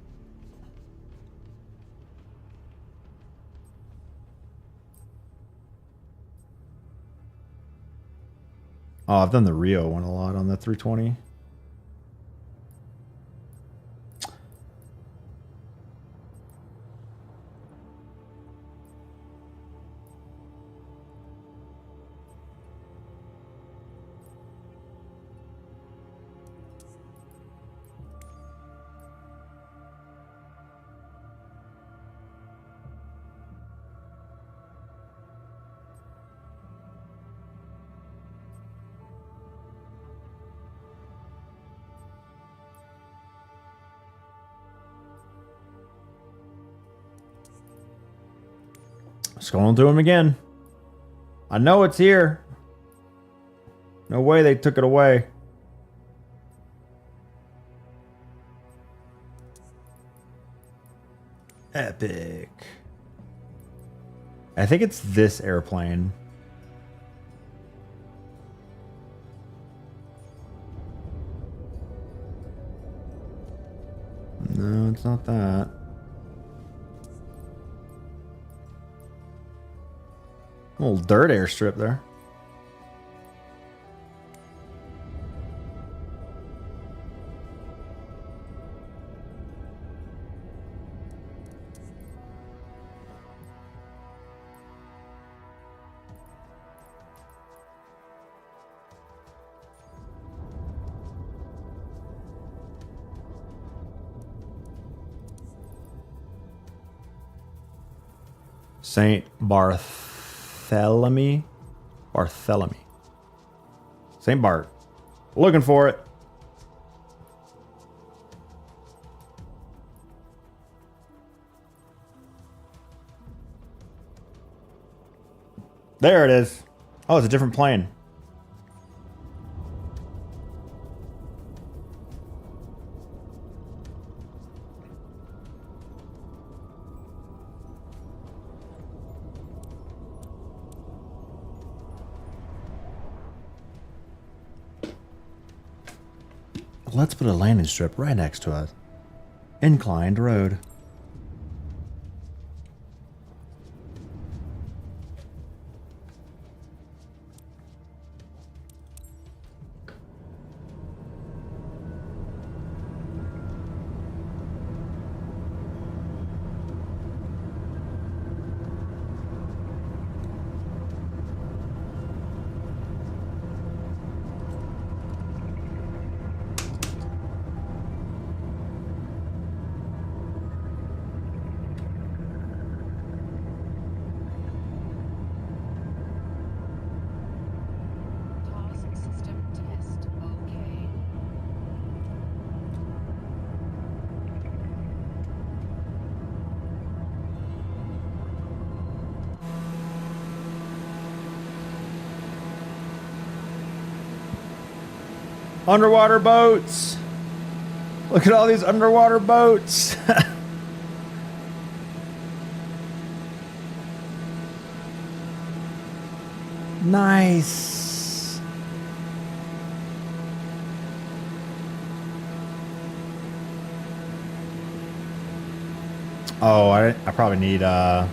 Oh, I've done the Rio one a lot on the 320. Scrolling through them again. I know it's here. No way they took it away. Epic. I think it's this airplane. No, it's not that. A little dirt airstrip there. Saint Barthélemy. Barthélemy. Saint Bart. Looking for it. There it is. Oh, it's a different plane. Let's put a landing strip right next to us. Inclined road. Underwater boats. Look at all these underwater boats. Nice. Oh, I probably need wow,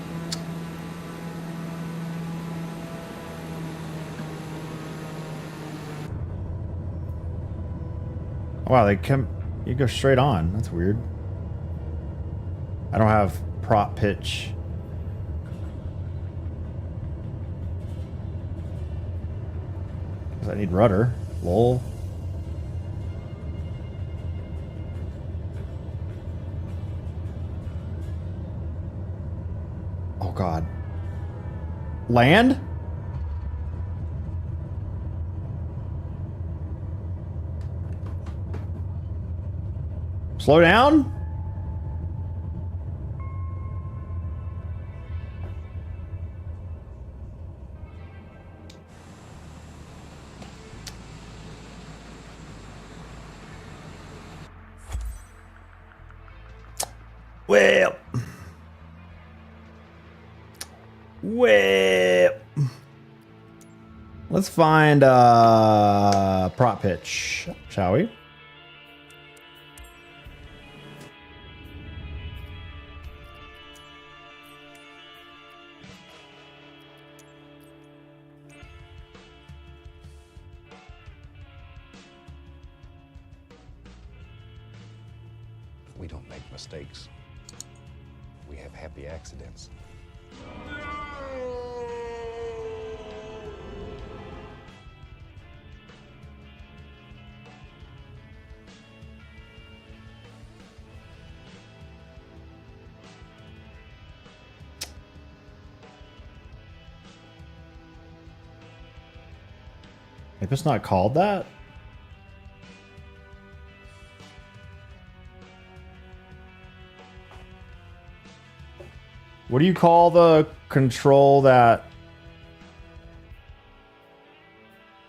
they come you go straight on. That's weird. I don't have prop pitch. I need rudder. Lol. Oh god. Land? Slow down? Well. Let's find prop pitch, shall we? We don't make mistakes. We have happy accidents. If it's not called that? What do you call the control that...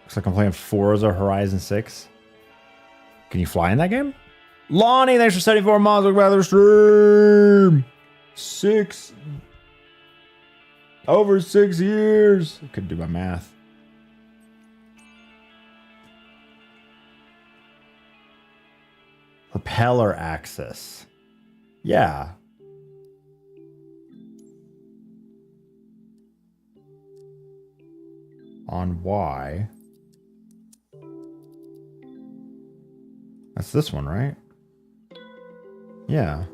Looks like I'm playing Forza Horizon 6. Can you fly in that game? Lonnie, thanks for 74 months. Look about the stream. Over 6 years. I couldn't do my math. Propeller axis. Yeah. On Y. That's this one, right? Yeah.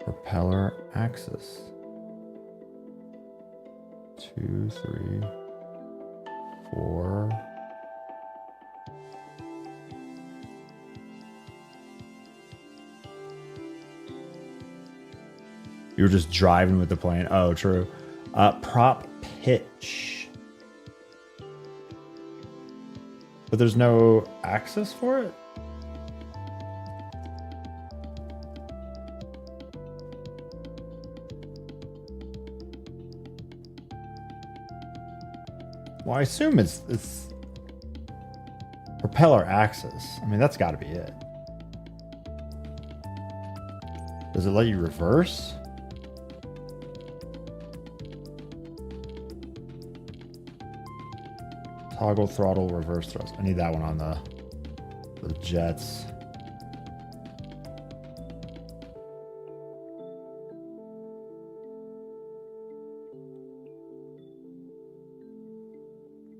Propeller axis. 2, 3, 4. You were just driving with the plane. Oh, true. Prop pitch. But there's no access for it? Well, I assume it's propeller axis. I mean, that's got to be it. Does it let you reverse? Toggle throttle reverse thrust. I need that one on the jets.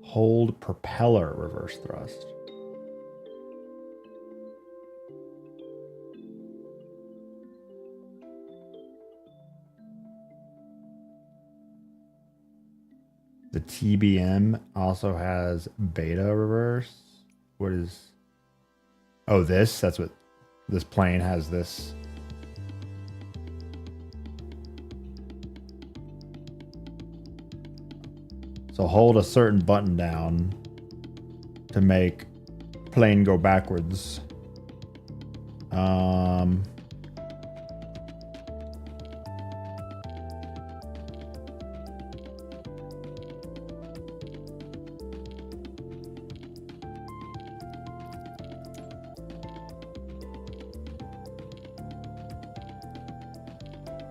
Hold propeller reverse thrust. The TBM also has beta reverse. What is... Oh, this? That's what... This plane has this. So hold a certain button down to make plane go backwards.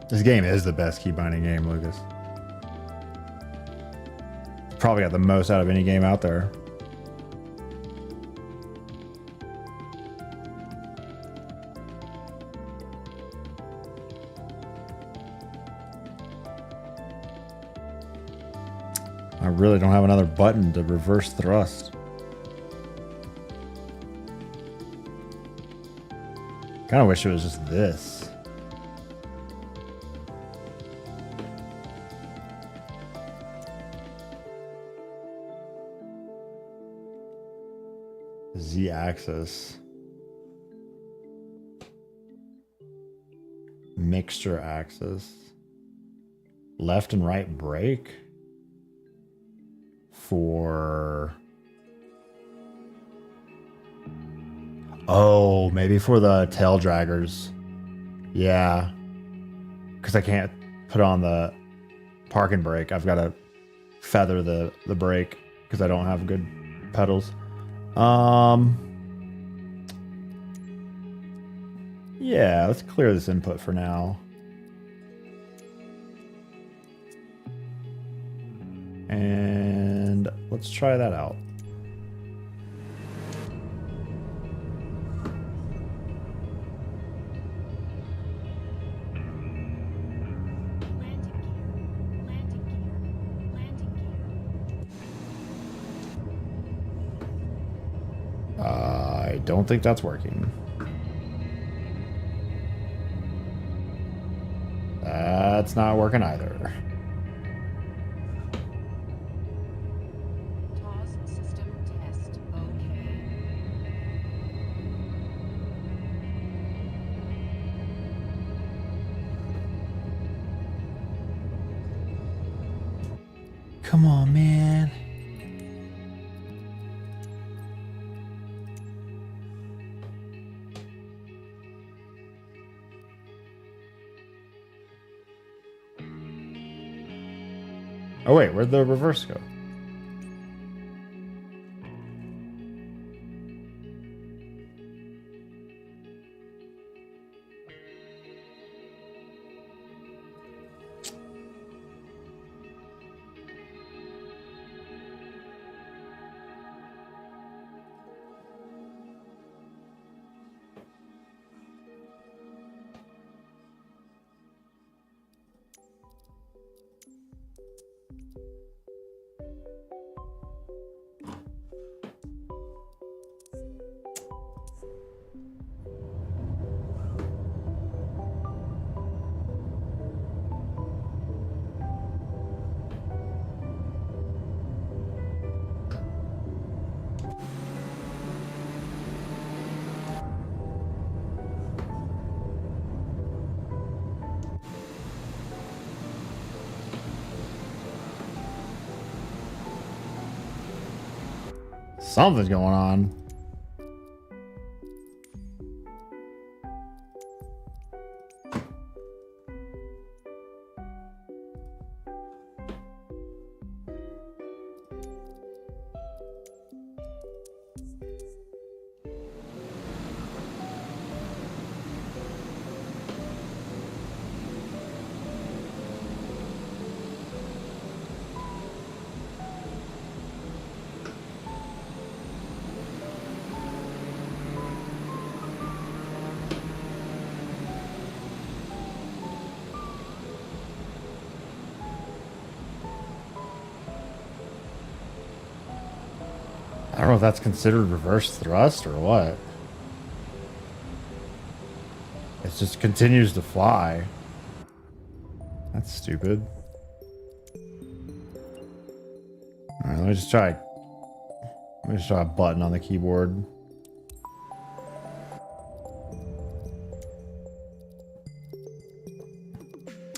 This game is the best key binding game, Lucas. Probably got the most out of any game out there. I really don't have another button to reverse thrust. Kind of wish it was just this. Z-axis. Mixture axis. Left and right brake. For... Oh, maybe for the tail draggers. Yeah. Because I can't put on the parking brake. I've got to feather the brake because I don't have good pedals. Yeah, let's clear this input for now. And let's try that out. I don't think that's working. That's not working either. TOS system test. Okay. Come on, man. Oh wait, where'd the reverse go? Something's going on. I don't know if that's considered reverse thrust or what. It just continues to fly. That's stupid. Alright, let me just try a button on the keyboard.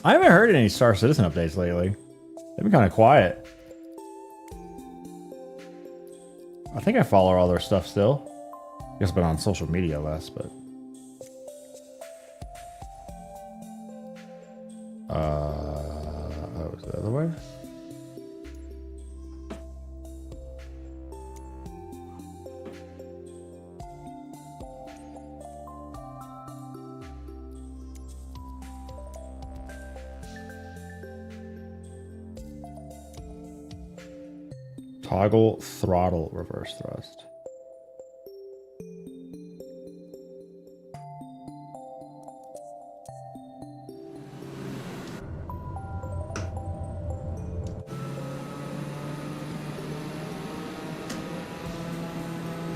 I haven't heard any Star Citizen updates lately. They've been kind of quiet. I think I follow all their stuff still. I guess I've been on social media less, but... Oh, is it the other way? Toggle throttle reverse thrust.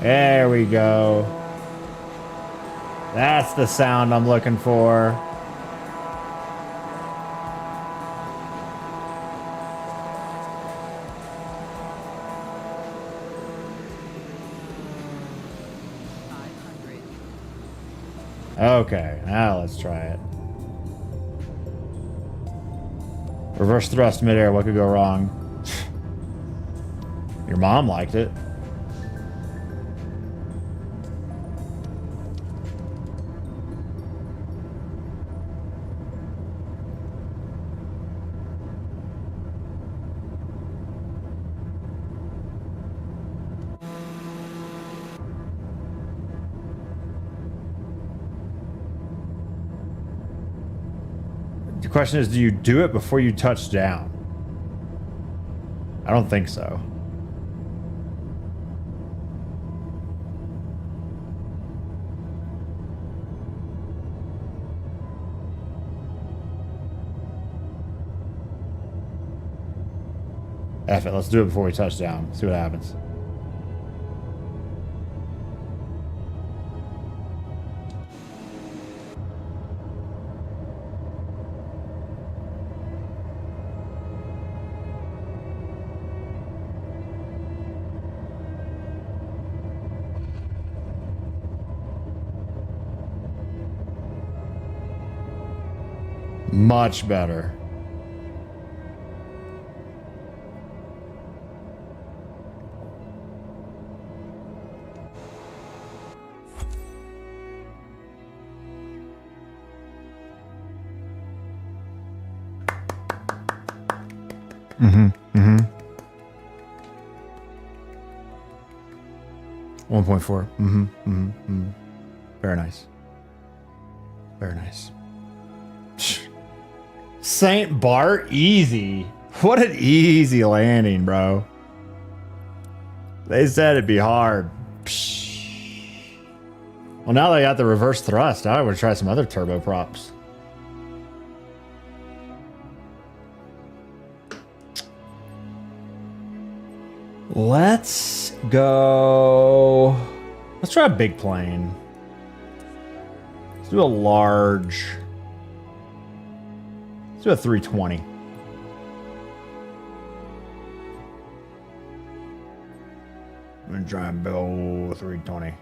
There we go. That's the sound I'm looking for. Okay, now let's try it. Reverse thrust midair, what could go wrong? Your mom liked it. The question is, do you do it before you touch down? I don't think so. F it, let's do it before we touch down. See what happens. Much better. Mm-hmm. Mm-hmm. 1.4. Mm-hmm. Mm-hmm. Mm-hmm. Very nice. Very nice. Saint Bart, easy. What an easy landing, bro. They said it'd be hard. Well, now they got the reverse thrust. I would try some other turboprops. Let's go. Let's try a big plane. Let's do a large. Let's do a 320. I'm gonna try and build 320.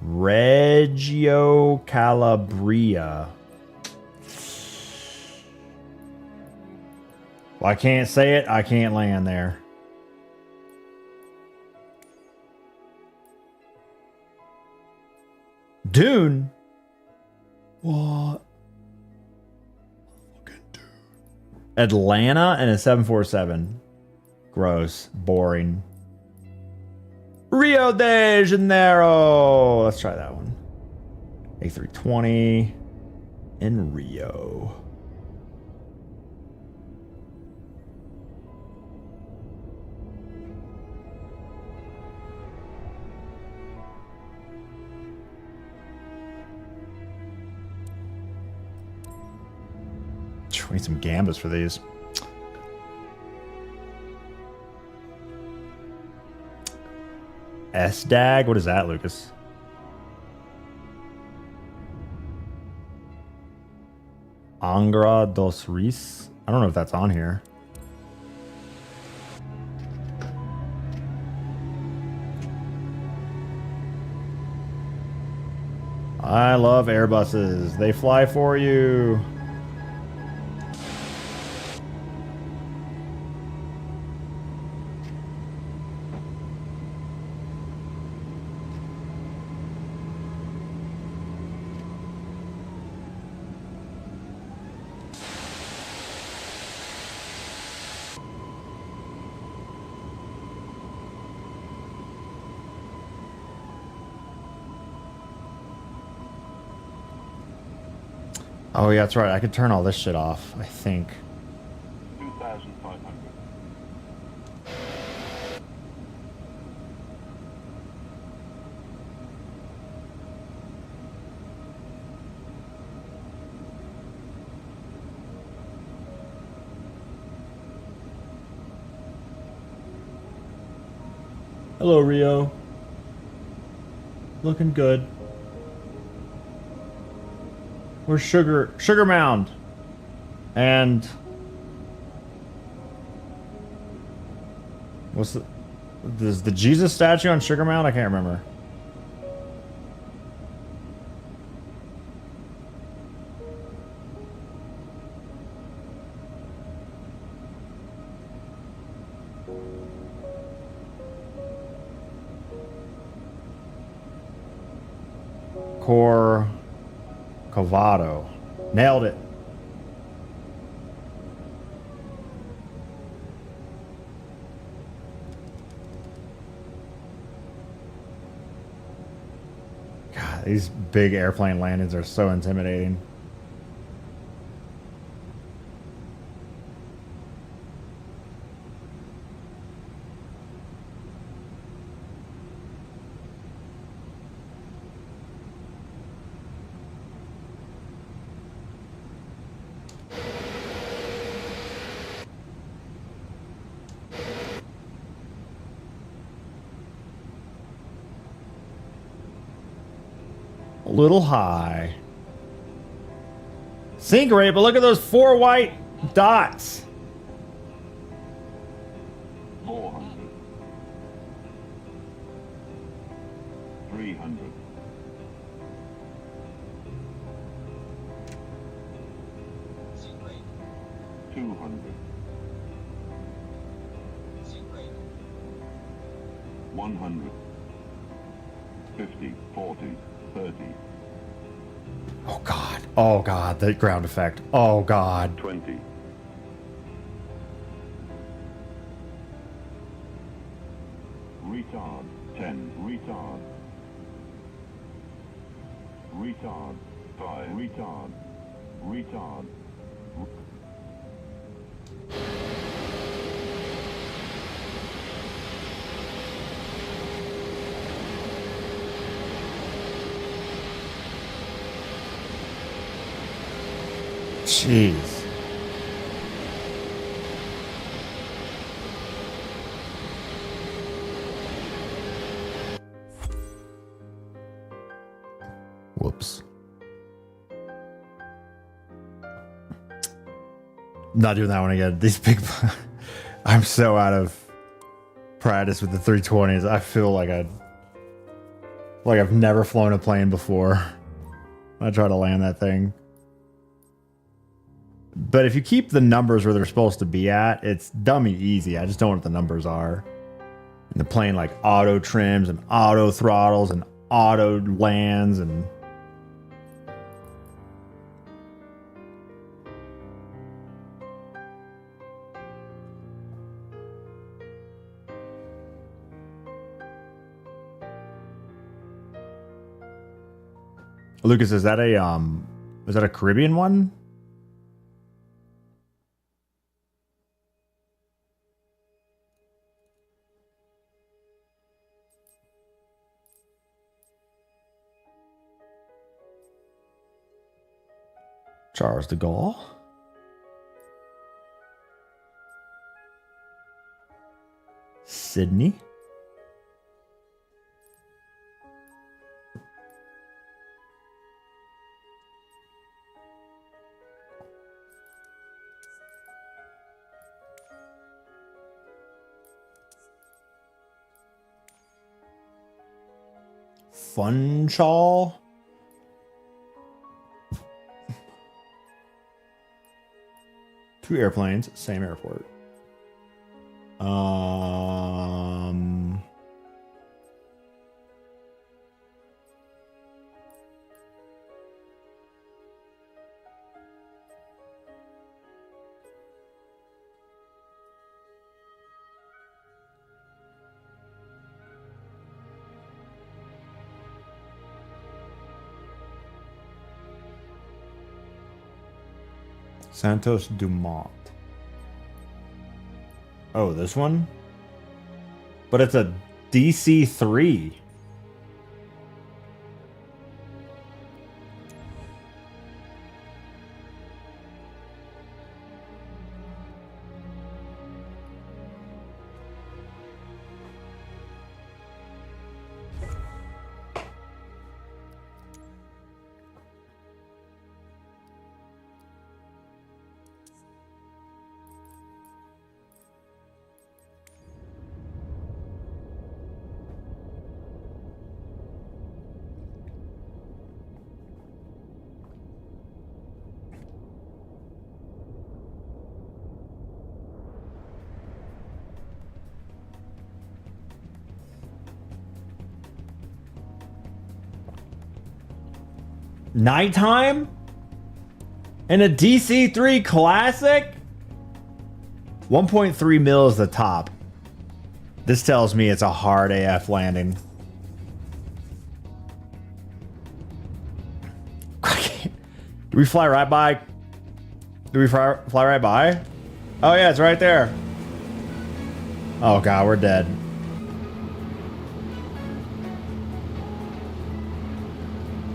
Reggio Calabria. Well, I can't say it. I can't land there. Dune? What? Atlanta and a 747. Gross. Boring. Rio de Janeiro. Let's try that one. A320 in Rio. We need some gambas for these. S-DAG? What is that, Lucas? Angra dos Reis? I don't know if that's on here. I love Airbuses. They fly for you. Oh, yeah, that's right. I could turn all this shit off, I think. 2,500. Hello, Rio. Looking good. Where's Sugar Mound? And what's the Jesus statue on Sugar Mound? I can't remember. Corcovado. Nailed it. God, these big airplane landings are so intimidating. A little high. Sink rate, but look at those 4 white dots. 400. 300. 200. 100. 50, 40, 30. Oh God. Oh God, the ground effect. Oh God. 20. Retard. 10. Retard. Retard. 5. Retard. Retard. Jeez. Whoops. Not doing that one again. These big... I'm so out of practice with the 320s. I feel like I've never flown a plane before. I try to land that thing. But if you keep the numbers where they're supposed to be at, it's dummy easy. I just don't know what the numbers are. And the plane like auto trims and auto throttles and auto lands and... Lucas, is that a Caribbean one? Charles de Gaulle. Sydney. Funchal. Two airplanes, same airport. Santos Dumont. Oh, this one? But it's a DC-3. Nighttime? In a DC-3 Classic? 1.3 mil is the top. This tells me it's a hard AF landing. Do we fly right by? Do we fly right by? Oh yeah, it's right there. Oh god, we're dead.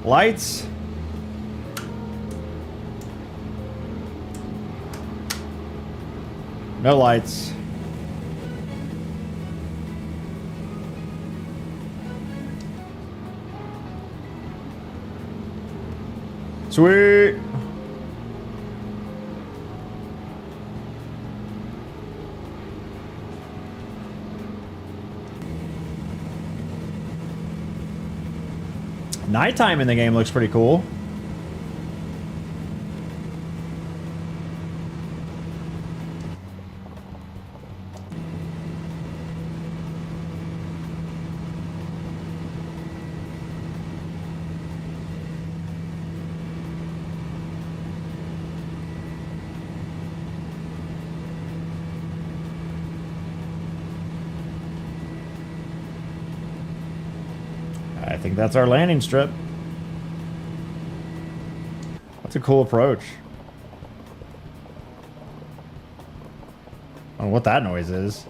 Lights? No lights. Sweet. Nighttime in the game looks pretty cool. I think that's our landing strip. That's a cool approach. I don't know what that noise is.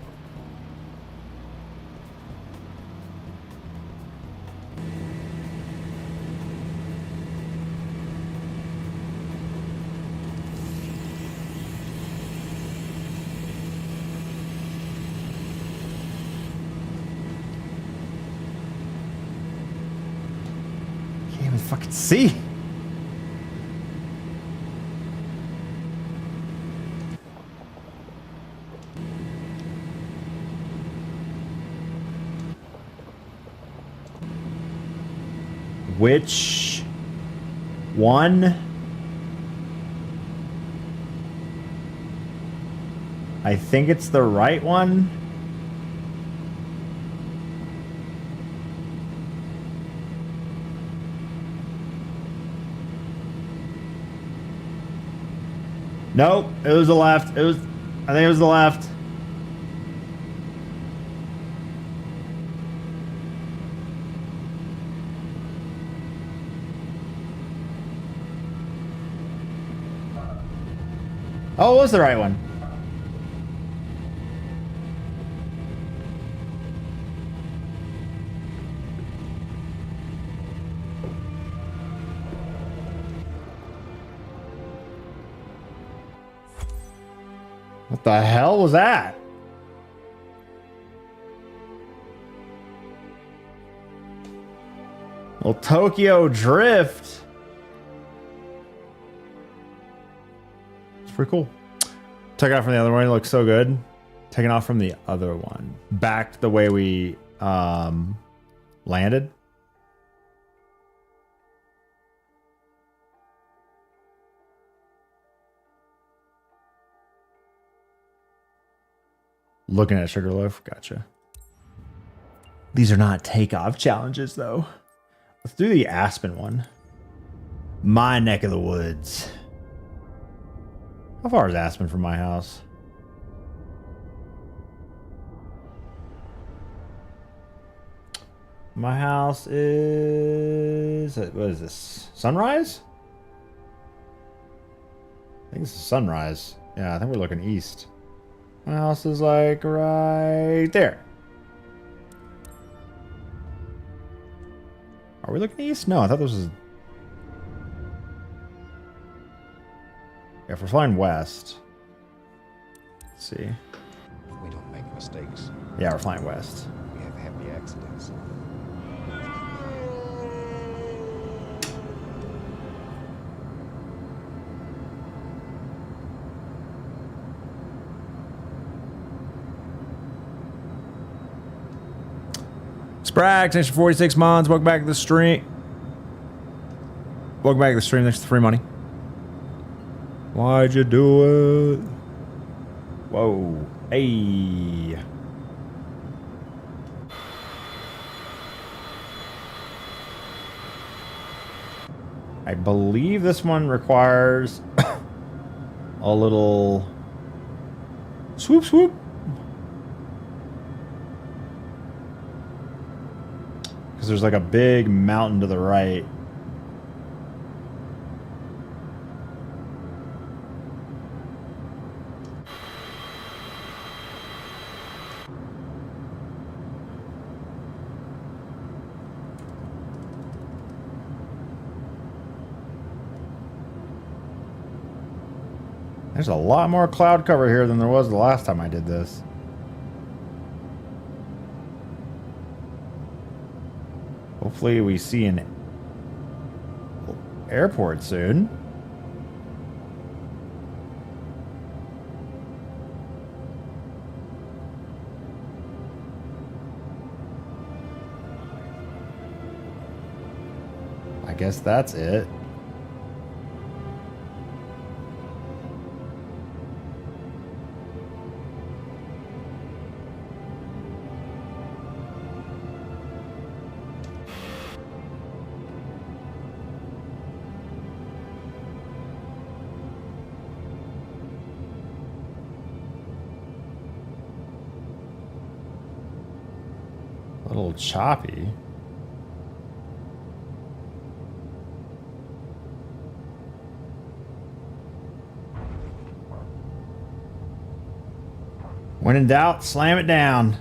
Can't even fucking see. Which one? I think it's the right one. Nope, it was the left. I think it was the left. Oh, it was the right one. What the hell was that? Well, Tokyo Drift. It's pretty cool. Took it out from the other one. It looks so good. Taking off from the other one. Back the way we landed. Looking at Sugarloaf. Gotcha. These are not takeoff challenges, though. Let's do the Aspen one. My neck of the woods. How far is Aspen from my house? My house is... What is this? Sunrise? I think this is Sunrise. Yeah, I think we're looking east. My house is like right there. Are we looking east? No, I thought this was... Yeah, if we're flying west. Let's see. We don't make mistakes. Yeah, we're flying west. We have happy accidents. Sprag, thanks for 46 months. Welcome back to the stream. Welcome back to the stream. Thanks for the free money. Why'd you do it? Whoa. Hey. I believe this one requires a little swoop swoop. Because there's like a big mountain to the right. There's a lot more cloud cover here than there was the last time I did this. Hopefully we see an airport soon. I guess that's it. A little choppy. When in doubt, slam it down.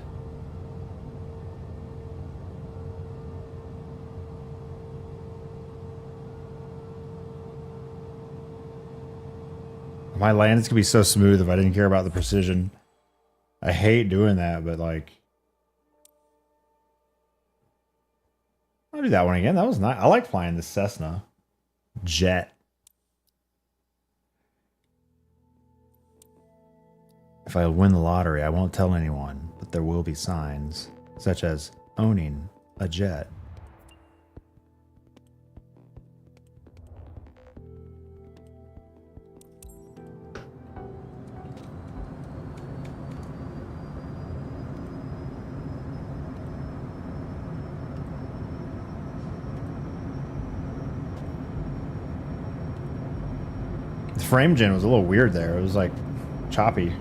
My landings could be so smooth if I didn't care about the precision. I hate doing that, but like... I'll do that one again. That was nice. I like flying the Cessna jet. If I win the lottery, I won't tell anyone, but there will be signs, such as owning a jet. The frame gen was a little weird there. It was like choppy.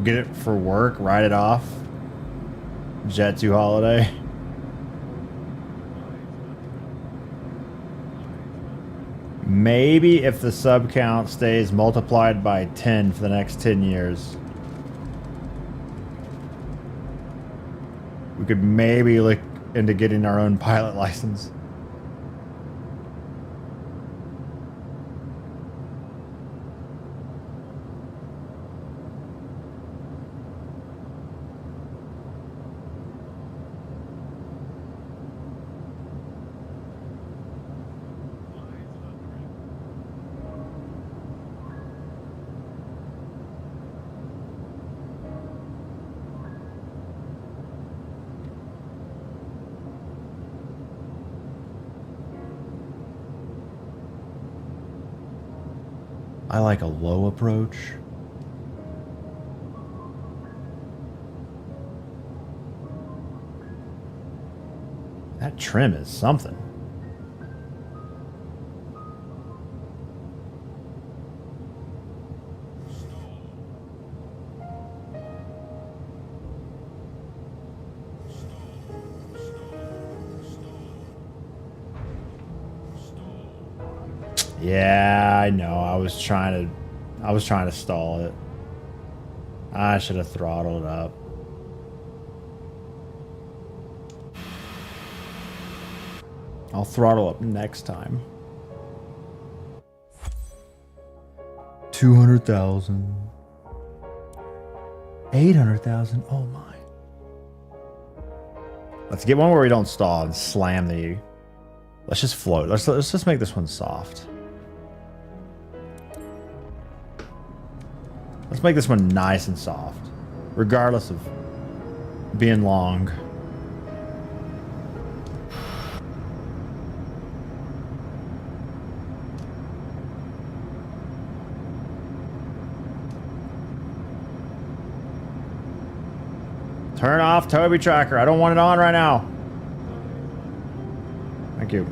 Get it for work, ride it off. Jet 2 holiday. Maybe if the sub count stays multiplied by 10 for the next 10 years. We could maybe look into getting our own pilot license. I like a low approach. That trim is something. Yeah, I know. I was trying to stall it. I should have throttled up. I'll throttle up next time. 200,000. 800,000. Oh my. Let's get one where we don't stall and slam the... Let's just float. Let's just make this one soft. Let's make this one nice and soft, regardless of being long. Turn off Toby Tracker. I don't want it on right now. Thank you.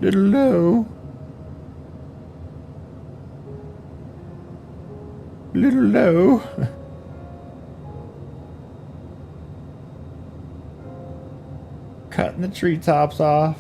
Little low. Little low. Cutting the treetops off.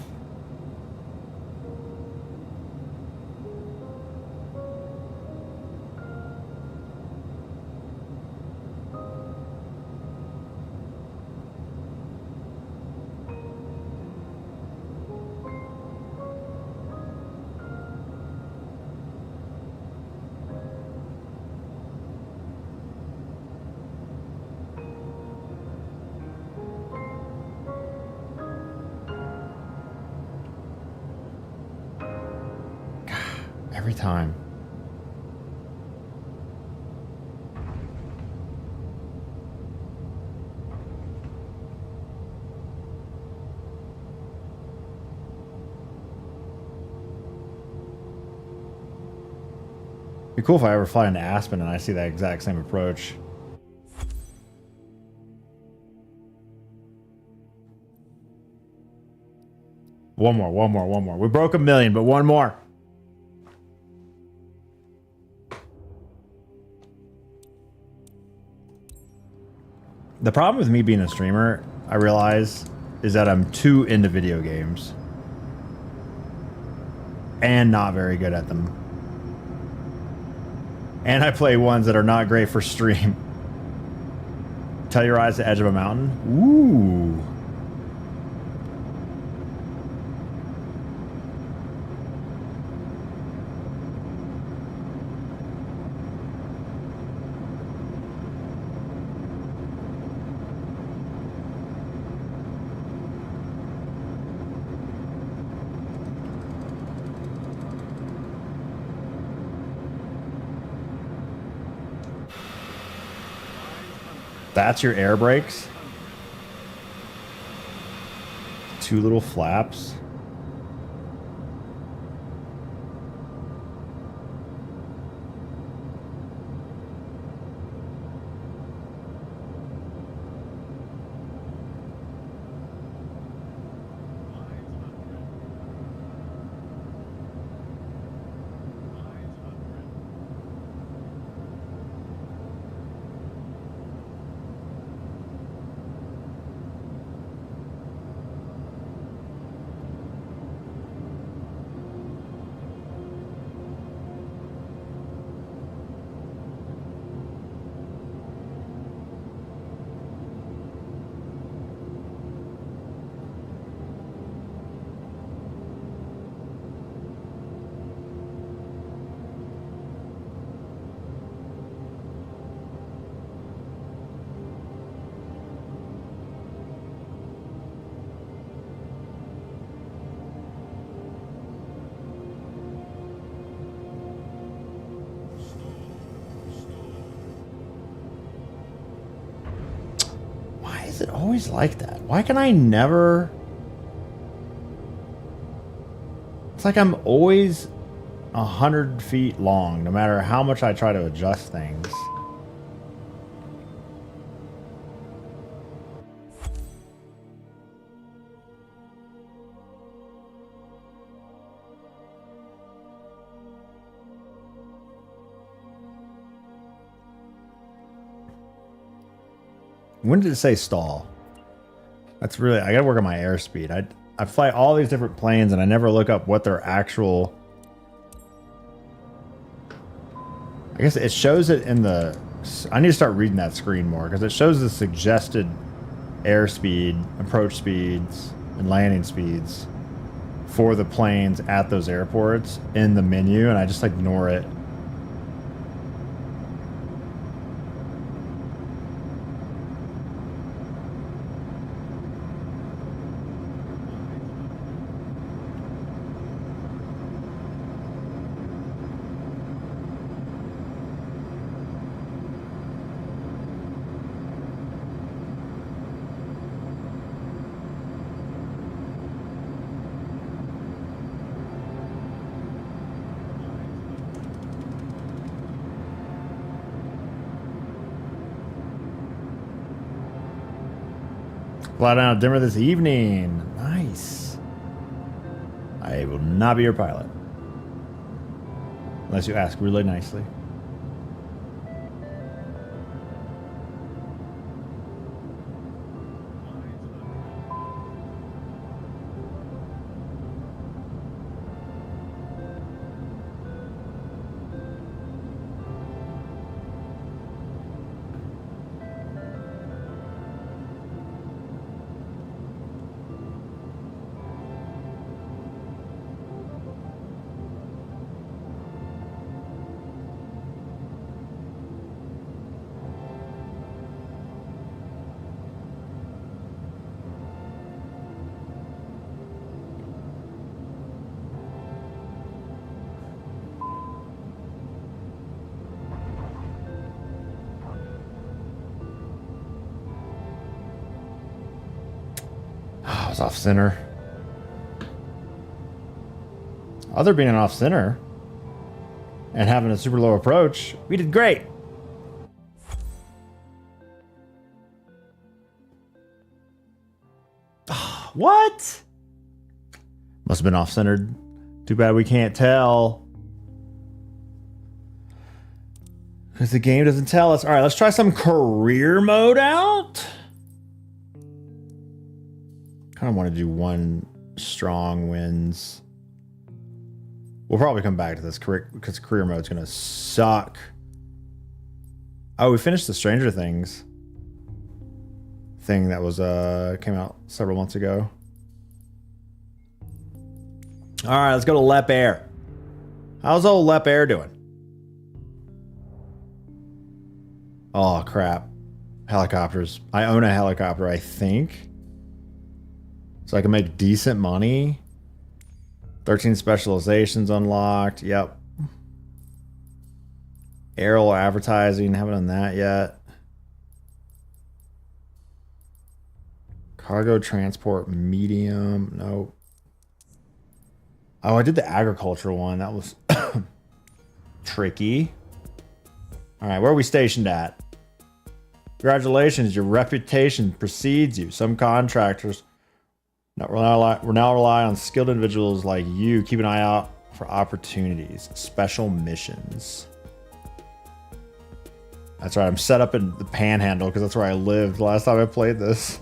Every time. Be cool if I ever fly into Aspen and I see that exact same approach. One more. We broke 1 million, but one more. The problem with me being a streamer, I realize, is that I'm too into video games. And not very good at them. And I play ones that are not great for stream. Tellurize the edge of a mountain? Ooh. That's your air brakes? Two little flaps. Is it always like that? Why can I never... It's like I'm always 100 feet long, no matter how much I try to adjust things. When did it say stall? That's really... I gotta work on my airspeed. I fly all these different planes and I never look up what their actual. I guess it shows it in the. I need to start reading that screen more because it shows the suggested airspeed, approach speeds, and landing speeds for the planes at those airports in the menu, and I just ignore it. Fly down to Denver this evening. Nice. I will not be your pilot. Unless you ask really nicely. I was off center. Other being an off center and having a super low approach, we did great. What? Must have been off centered. Too bad we can't tell. Because the game doesn't tell us. All right, let's try some career mode out. Kind of want to do one strong wins. We'll probably come back to this because career mode's going to suck. Oh, we finished the Stranger Things thing that was came out several months ago. All right, let's go to Lep Air. How's old Lep Air doing? Oh, crap. Helicopters. I own a helicopter, I think. So I can make decent money. 13 specializations unlocked. Yep. Aerial advertising. Haven't done that yet. Cargo transport medium. Nope. Oh, I did the agricultural one. That was tricky. All right, where are we stationed at? Congratulations, your reputation precedes you. Some contractors we're now rely on skilled individuals like you. Keep an eye out for opportunities. Special missions. That's right, I'm set up in the Panhandle because that's where I lived last time I played this.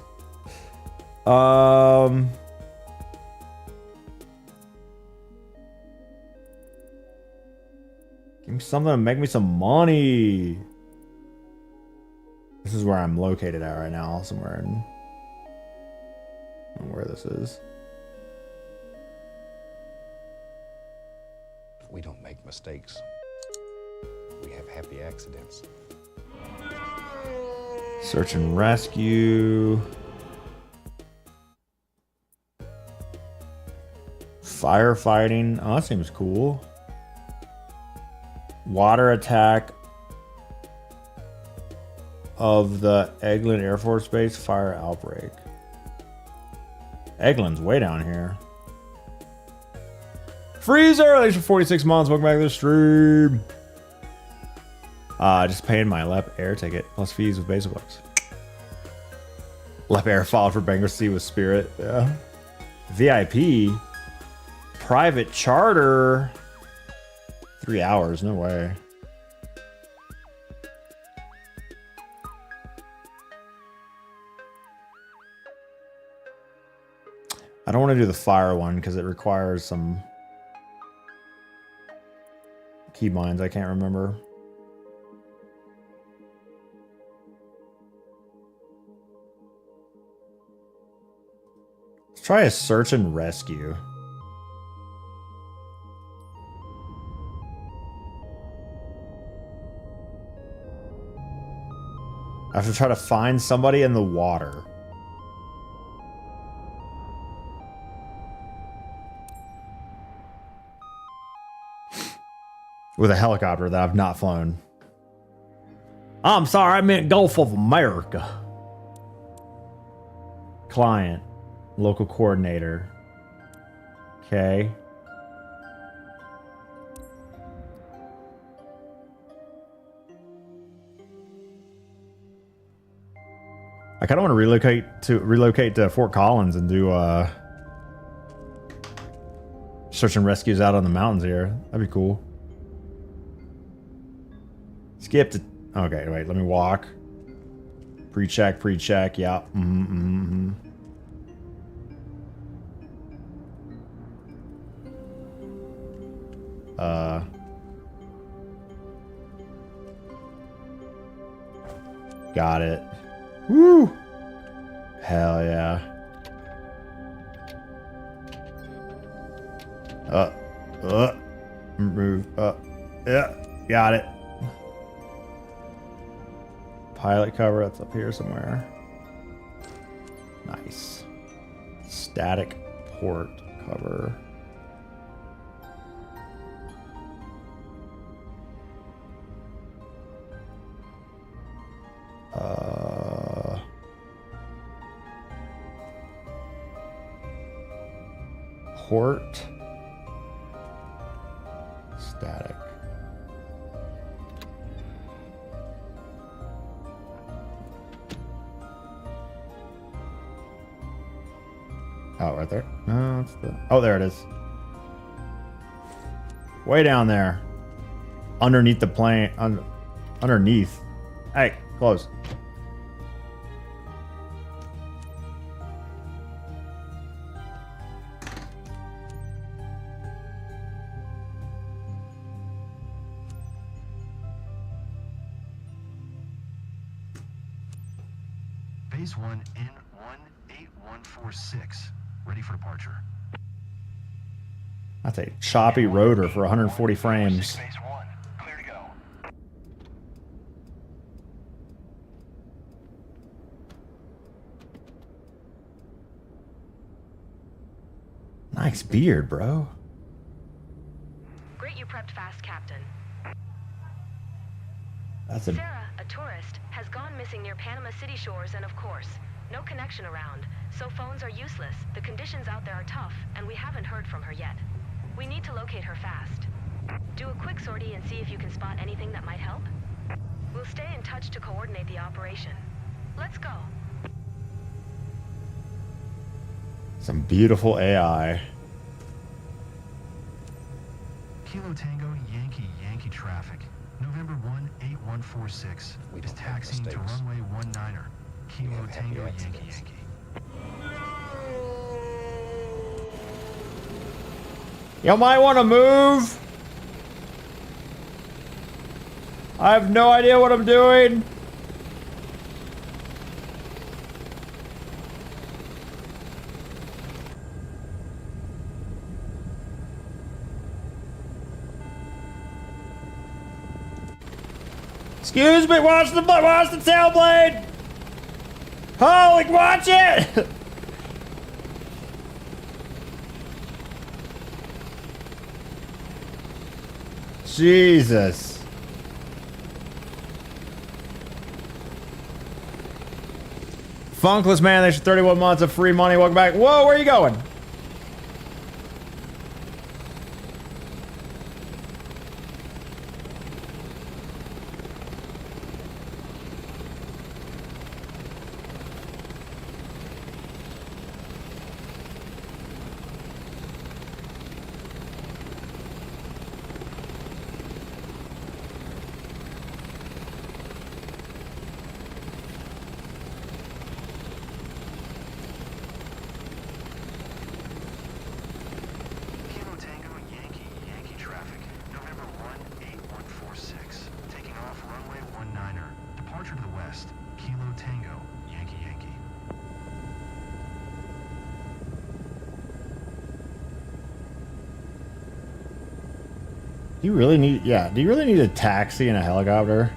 Give me something to make me some money. This is where I'm located at right now, somewhere in... I don't know where this is. We don't make mistakes. We have happy accidents. Search and rescue. Firefighting. Oh, that seems cool. Water attack of the Eglin Air Force Base fire outbreak. Eglin's way down here. Freezer, thanks for 46 months. Welcome back to the stream. Just paying my Lep Air ticket plus fees with basic bucks. Lep Air filed for bankruptcy with Spirit. Yeah. VIP. Private charter. 3 hours, no way. I don't want to do the fire one because it requires some keybinds I can't remember. Let's try a search and rescue. I have to try to find somebody in the water. With a helicopter that I've not flown. I'm sorry, I meant Gulf of America. Client. Local coordinator. Okay. I kind of want to relocate to Fort Collins and do search and rescues out on the mountains here. That'd be cool. Skip to... Okay, wait, let me walk. Pre-check, yeah. Got it. Woo! Hell yeah. Move up. Yeah, got it. Pilot cover, that's up here somewhere. Nice. Static port cover. Port. Static. Oh, right there. No, it's the... Oh, there it is. Way down there. Underneath the plane. Underneath. Hey, close. Base 1 in 18146. Ready for departure. That's a choppy rotor for 140 frames. Base 1, clear to go. Nice beard, bro. Great you prepped fast, Captain. That's a... Sarah, a tourist, has gone missing near Panama City shores and of course, no connection around, so phones are useless, the conditions out there are tough, and we haven't heard from her yet. We need to locate her fast. Do a quick sortie and see if you can spot anything that might help. We'll stay in touch to coordinate the operation. Let's go. Some beautiful AI. Kilo Tango Yankee traffic. November 18146. We is don't make taxiing to mistakes. runway 19er. Kilo have happy Tango accidents. Yankee. You might want to move. I have no idea what I'm doing. Excuse me, watch the tail blade. Holy, watch it. Jesus. Funkless man, thanks for 31 months of free money. Welcome back. Whoa, where are you going? Do you really need... Yeah, do you really need a taxi and a helicopter?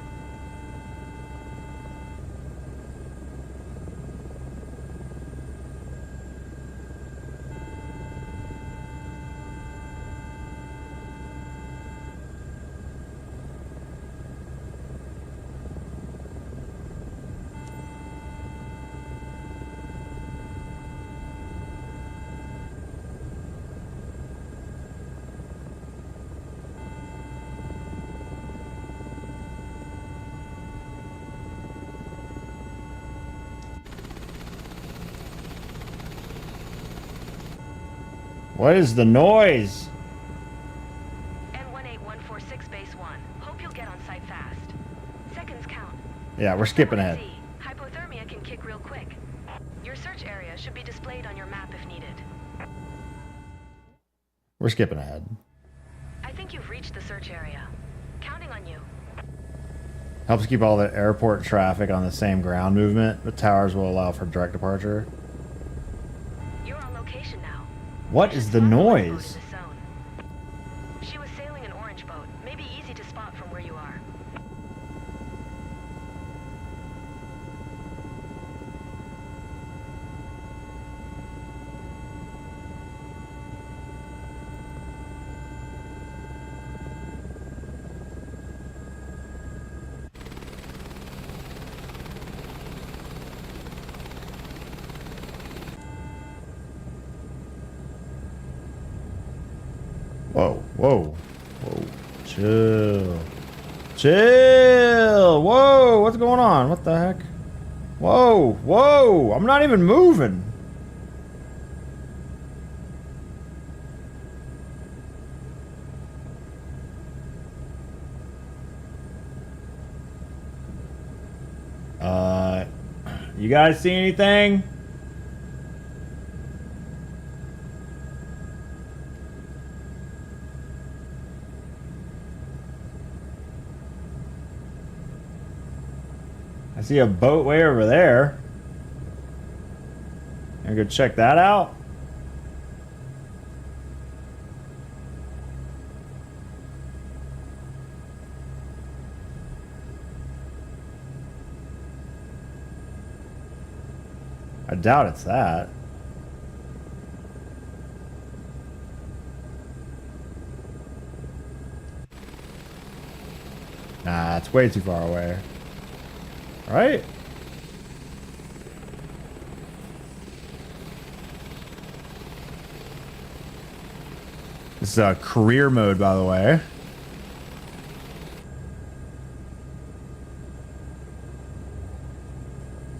What is the noise? N18146 base 1. Hope you'll get on site fast. Seconds count. Yeah, we're skipping ahead. Hypothermia can kick real quick. Your search area should be displayed on your map if needed. We're skipping ahead. I think you've reached the search area. Counting on you. Helps keep all the airport traffic on the same ground movement. The towers will allow for direct departure. You're on location now. What is the noise? She was sailing an orange boat. Maybe easy to spot from where you are. Whoa, whoa, whoa. Chill. Chill. Whoa, what's going on? What the heck? Whoa, whoa. I'm not even moving. You guys see anything? I see a boat way over there. I'm gonna go check that out. I doubt it's that. Nah, it's way too far away. Right? This is career mode, by the way.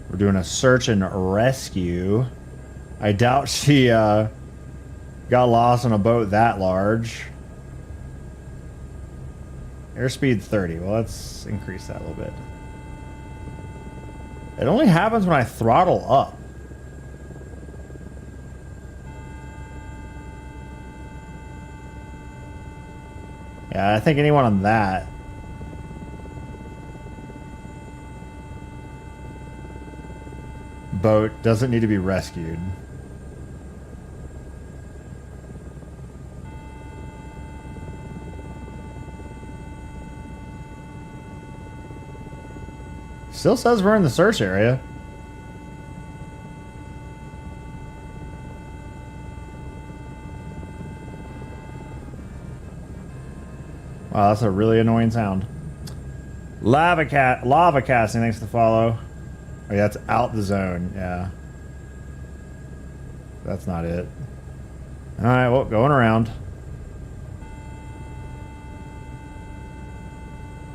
We're doing a search and rescue. I doubt she got lost on a boat that large. Airspeed 30. Well, let's increase that a little bit. It only happens when I throttle up. Yeah, I think anyone on that. Boat doesn't need to be rescued. Still says we're in the search area. Wow, that's a really annoying sound. Lava casting, thanks to follow. Oh yeah, it's out the zone, yeah. That's not it. Alright, well, going around.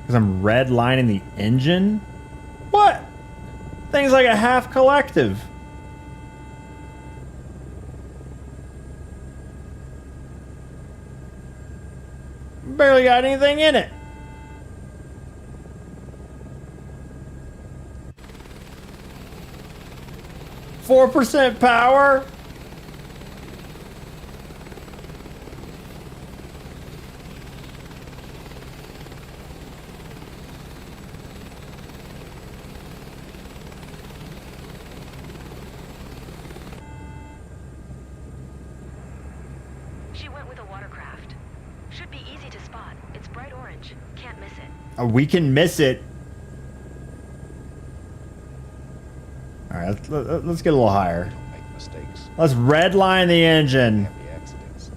Because I'm redlining the engine? What? Thing's like a half collective. Barely got anything in it. %4 power? Should be easy to spot. It's bright orange. Can't miss it. Oh, we can miss it. All right, let's get a little higher. Don't make mistakes. Let's redline the engine. Happy accidents.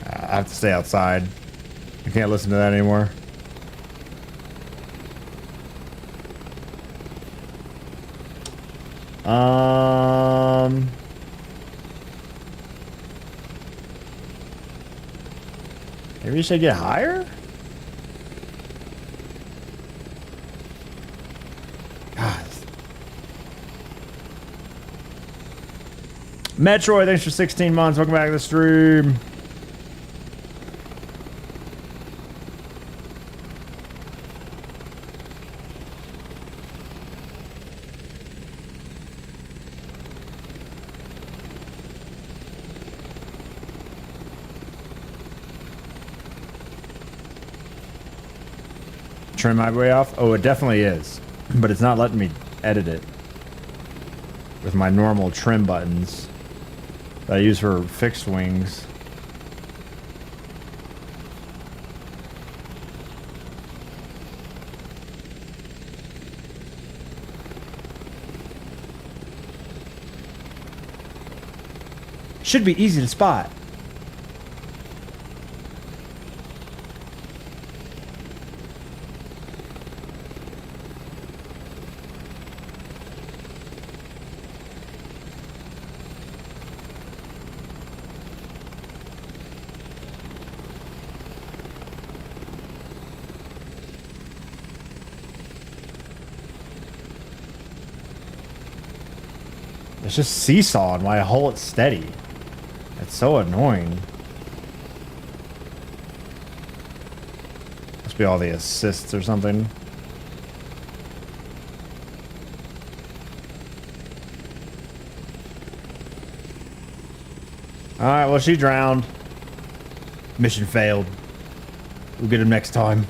I have to stay outside. I can't listen to that anymore. Maybe you should get higher? God. Metroid, thanks for 16 months. Welcome back to the stream. Trim my way off? Oh, it definitely is. But it's not letting me edit it with my normal trim buttons that I use for fixed wings. Should be easy to spot. It's just seesawing while I hold it steady. It's so annoying. Must be all the assists or something. Alright, well, she drowned. Mission failed. We'll get him next time.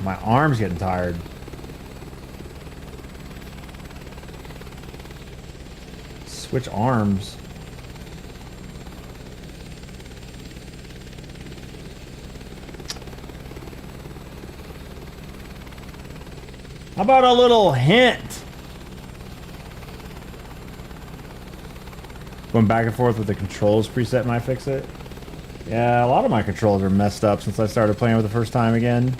My arm's getting tired. Switch arms. How about a little hint? Going back and forth with the controls preset might fix it. Yeah, a lot of my controls are messed up since I started playing with the first time again.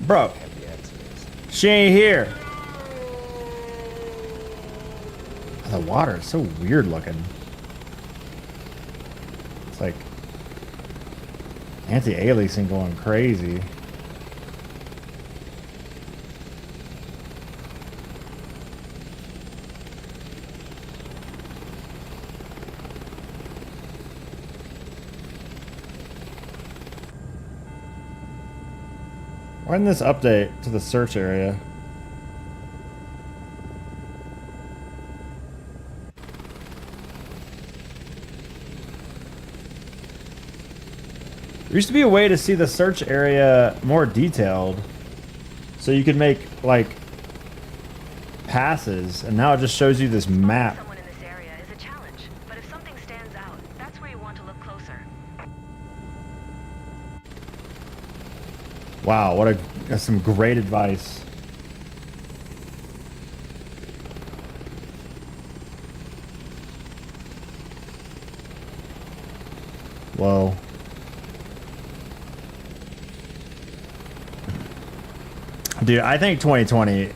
Bro, she ain't here. The water is so weird looking. It's like anti-aliasing going crazy. Why didn't this update to the search area? There used to be a way to see the search area more detailed, so you could make like passes, and now it just shows you this map. Someone in this area is a challenge, but if something stands out, that's where you want to look closer. Wow, what that's some great advice. Whoa. Dude, I think 2020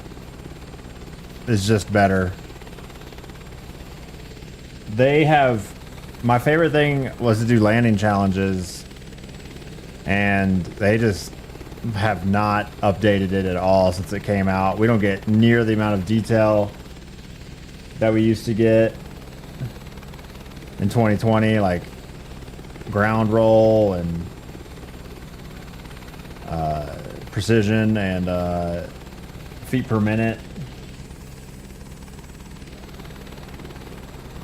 is just better. They have... My favorite thing was to do landing challenges, and they just have not updated it at all since it came out. We don't get near the amount of detail that we used to get in 2020, like ground roll and precision and feet per minute.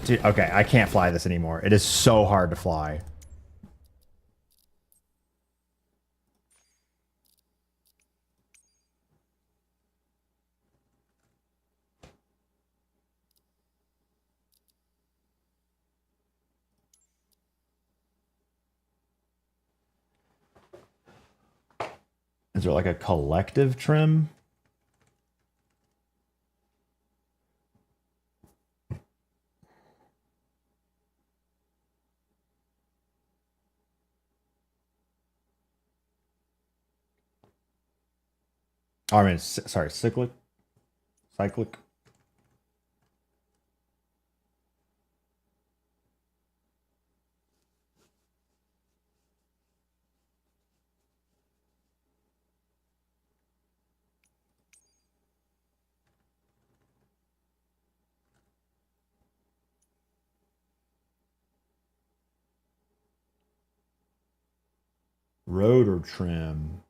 Dude, okay, I can't fly this anymore. It is so hard to fly. Is there like a collective trim? Oh, I mean, sorry, cyclic? Cyclic? Rotor trim.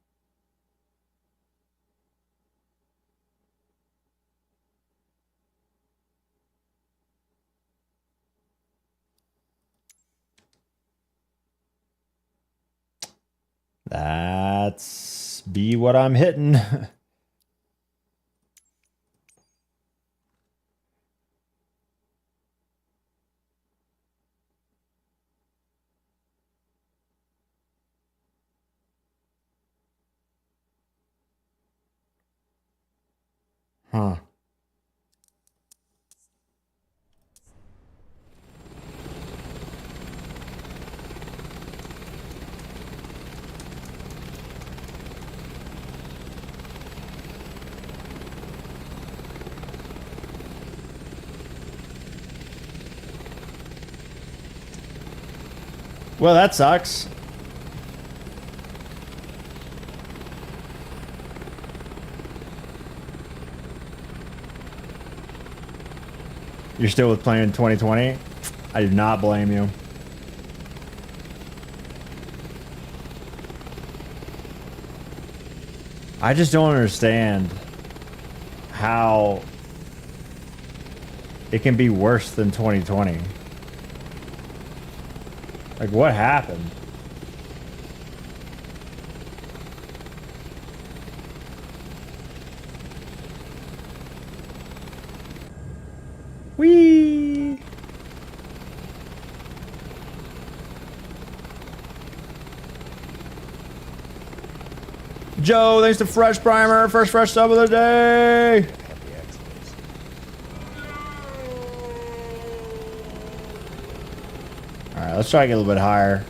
That's be what I'm hitting. Huh. Well, that sucks. You're still with playing 2020? I do not blame you. I just don't understand how it can be worse than 2020. Like, what happened? Whee! Joe, thanks to Fresh Primer, first fresh sub of the day. All right, let's try to get a little bit higher.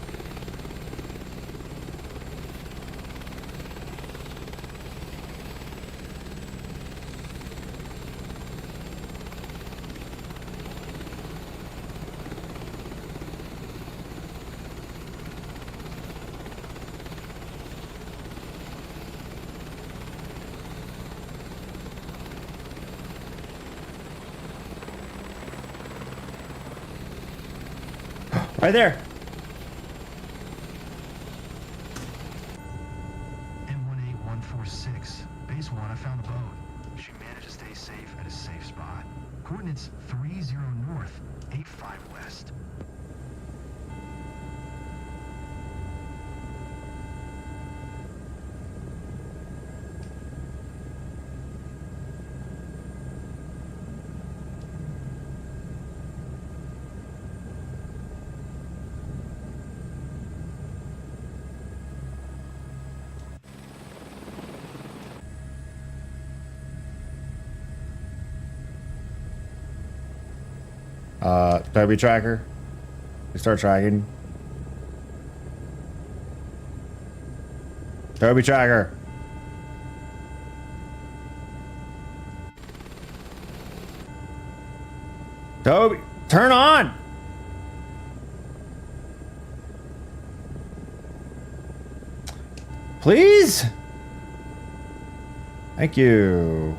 Right there. M18146. Base 1, I found a boat. She managed to stay safe at a safe spot. Coordinates 30 north, 85 west. Toby tracker. We start tracking. Toby tracker. Toby, turn on! Please? Thank you.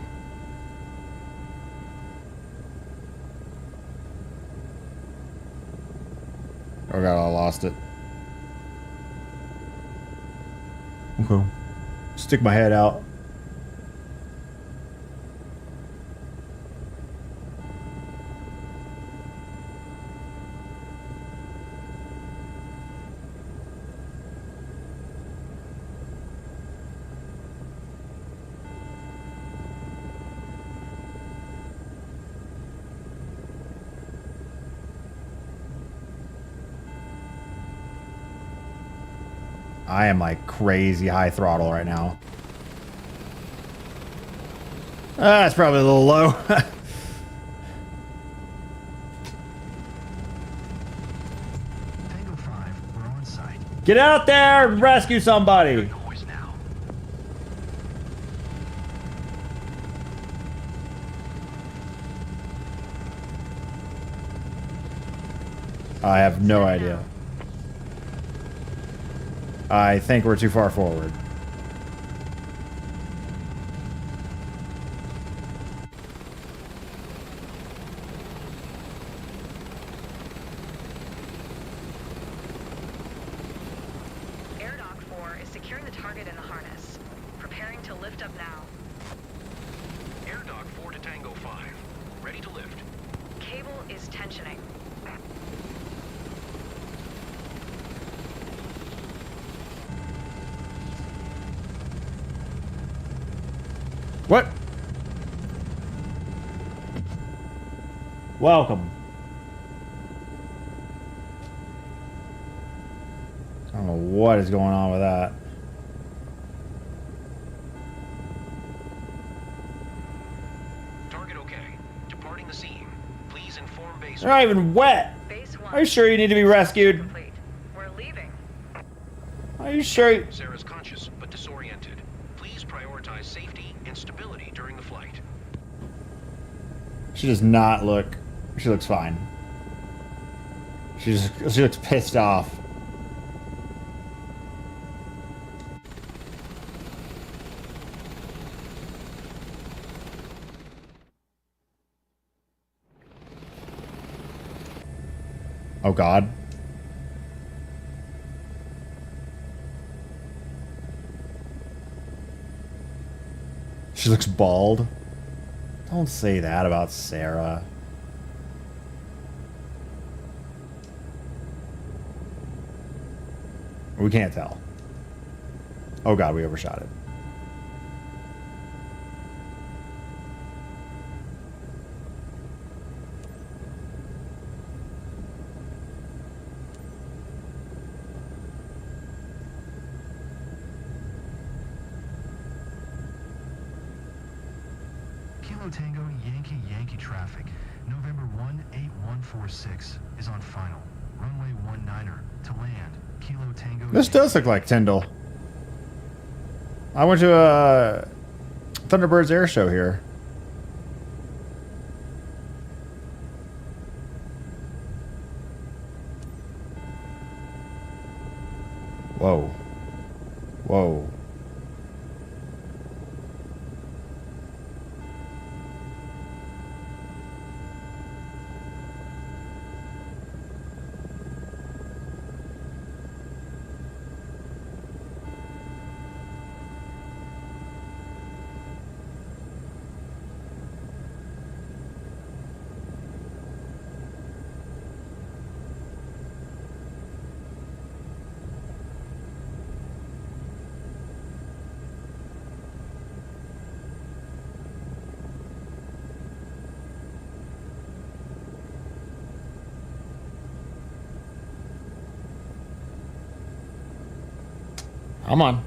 Oh god, I lost it. Okay. Stick my head out. I am like crazy high throttle right now. That's probably a little low. Tango 5, we're on site. Get out there and rescue somebody. I have no idea. I think we're too far forward. Air Dock 4 is securing the target in the harness. Preparing to lift up now. Air Dock 4 to Tango 5. Ready to lift. Cable is tensioning. What? Welcome. I don't know what is going on with that. Target okay. Departing the scene. Please inform base. They're not even wet. Base 1. Are you sure you need to be rescued? Complete. We're leaving. Are you sure? Sarah's conscious but disoriented. Please prioritize safety and stability during the flight. She does not look. She looks fine. She looks pissed off. Oh God. She looks bald. Don't say that about Sarah. We can't tell. Oh God, we overshot it. Kilo Tango Yankee traffic. November 18146 is on final. Runway 19er to land. Kilo Tango. This does look like Tyndall. I went to a Thunderbird's air show here. Whoa. Whoa. Come on.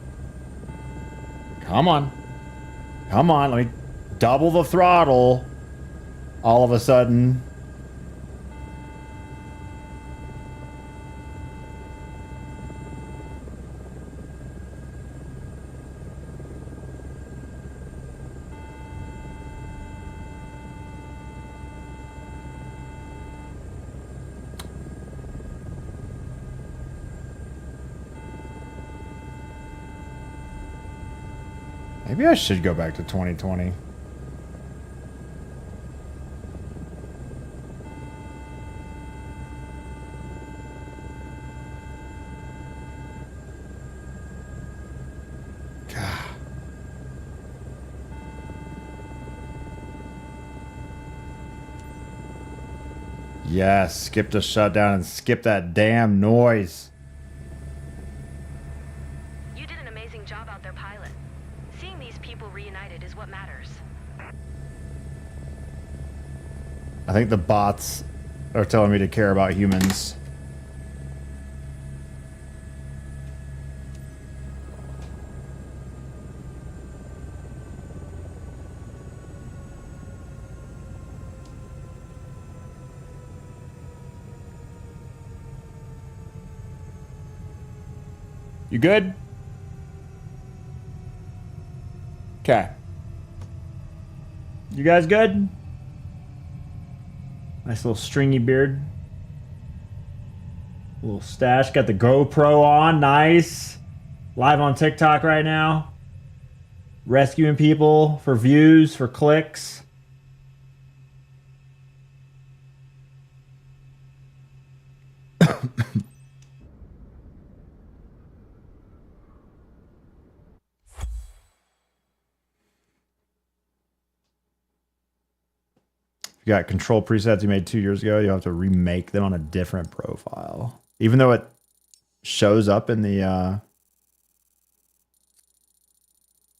Come on. Come on. Let me double the throttle. All of a sudden. Maybe I should go back to 2020. Yes, skip the shutdown and skip that damn noise. You did an amazing job out there, pilot. Seeing these people reunited is what matters. I think the bots are telling me to care about humans. You good? Okay. You guys good? Nice little stringy beard. Little stash. Got the GoPro on. Nice. Live on TikTok right now. Rescuing people for views, for clicks. You got control presets you made 2 years ago, you have to remake them on a different profile. Even though it shows up in the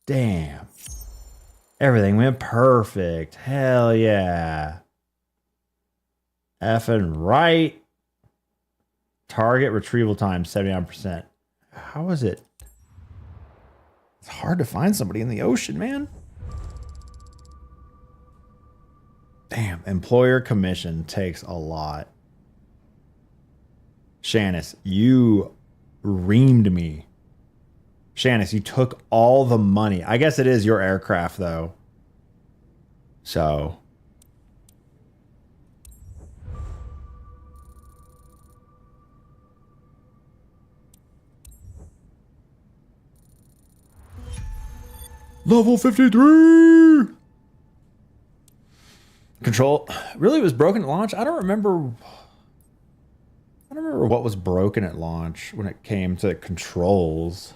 damn. Everything went perfect. Hell yeah. Effing right. Target retrieval time 79%. How is it? It's hard to find somebody in the ocean, man. Damn, employer commission takes a lot. Shanice, you reamed me. Shanice, you took all the money. I guess it is your aircraft, though. So. Level 53! Control really was broken at launch. I don't remember what was broken at launch when it came to controls.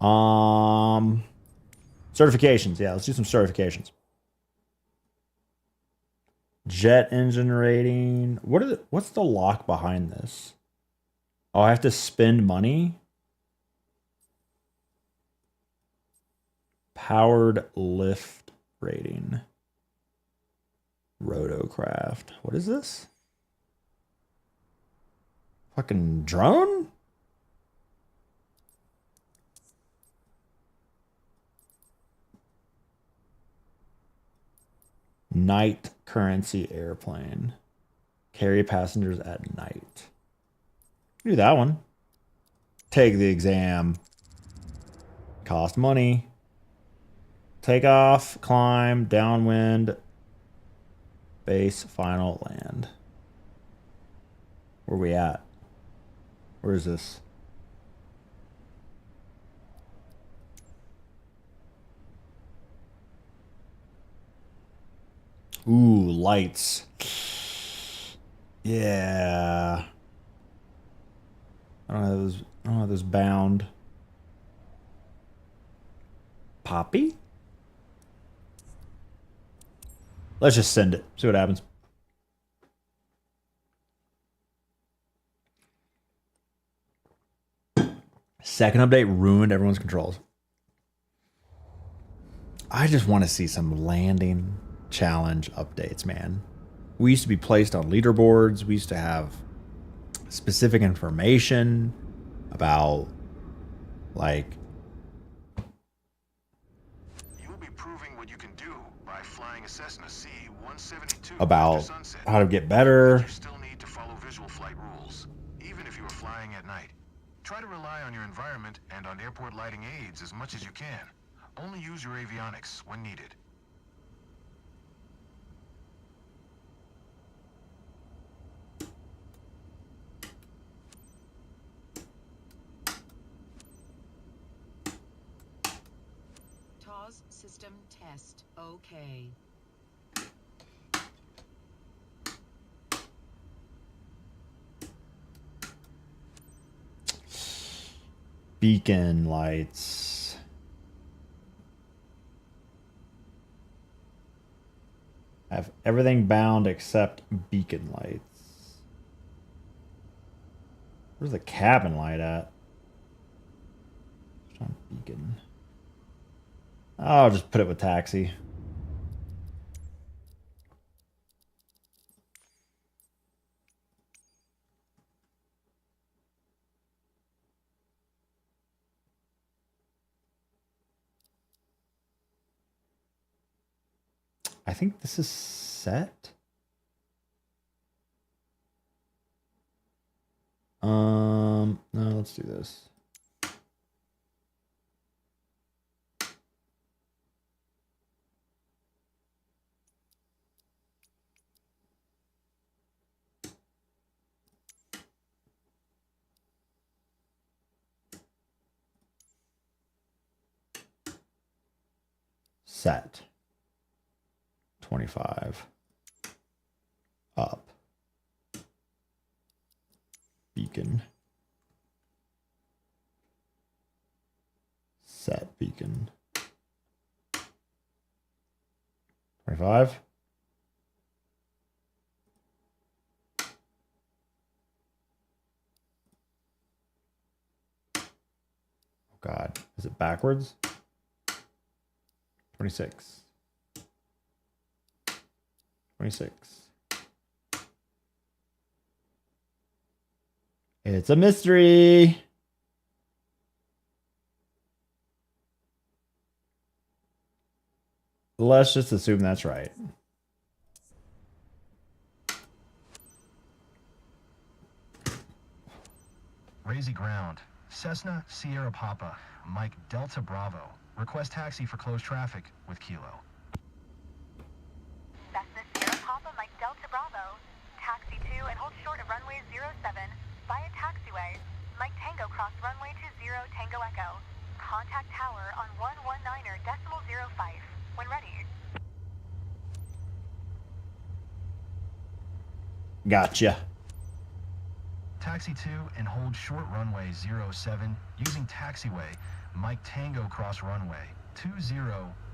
Certifications. Yeah, let's do some certifications. Jet engine rating. What's the lock behind this? Oh, I have to spend money. Powered lift rating. Rotocraft. What is this? Fucking drone? Night currency airplane. Carry passengers at night. Do that one. Take the exam. Cost money. Take off, climb, downwind. Base, final, land. Where we at? Where is this? Ooh, lights. Yeah. I don't have those bound. Poppy? Let's just send it. See what happens. Second update ruined everyone's controls. I just want to see some landing challenge updates, man. We used to be placed on leaderboards. We used to have specific information about, like, You'll be proving what you can do by flying a Cessna C-172 about how to get better. You still need to follow visual flight rules, even if you are flying at night. Try to rely on your environment and on airport lighting aids as much as you can. Only use your avionics when needed. Pause system test. Okay. Beacon lights. Have everything bound except beacon lights. Where's the cabin light at? It's on beacon. I'll just put it with taxi. I think this is set. No, let's do this. Set. 25. Up. Beacon. Set beacon. 25. Oh God, is it backwards? 26. 26. It's a mystery. Let's just assume that's right. Razy ground. Cessna Sierra Papa, Mike Delta Bravo. Request taxi for closed traffic with Kilo. Cessna Sierra Papa, Mike Delta Bravo. Taxi 2 and hold short of runway 07 via taxiway. Mike Tango cross runway 20 Tango Echo. Contact tower on 119.05 when ready. Gotcha. Taxi 2 and hold short runway 07 using taxiway Mike Tango cross runway 20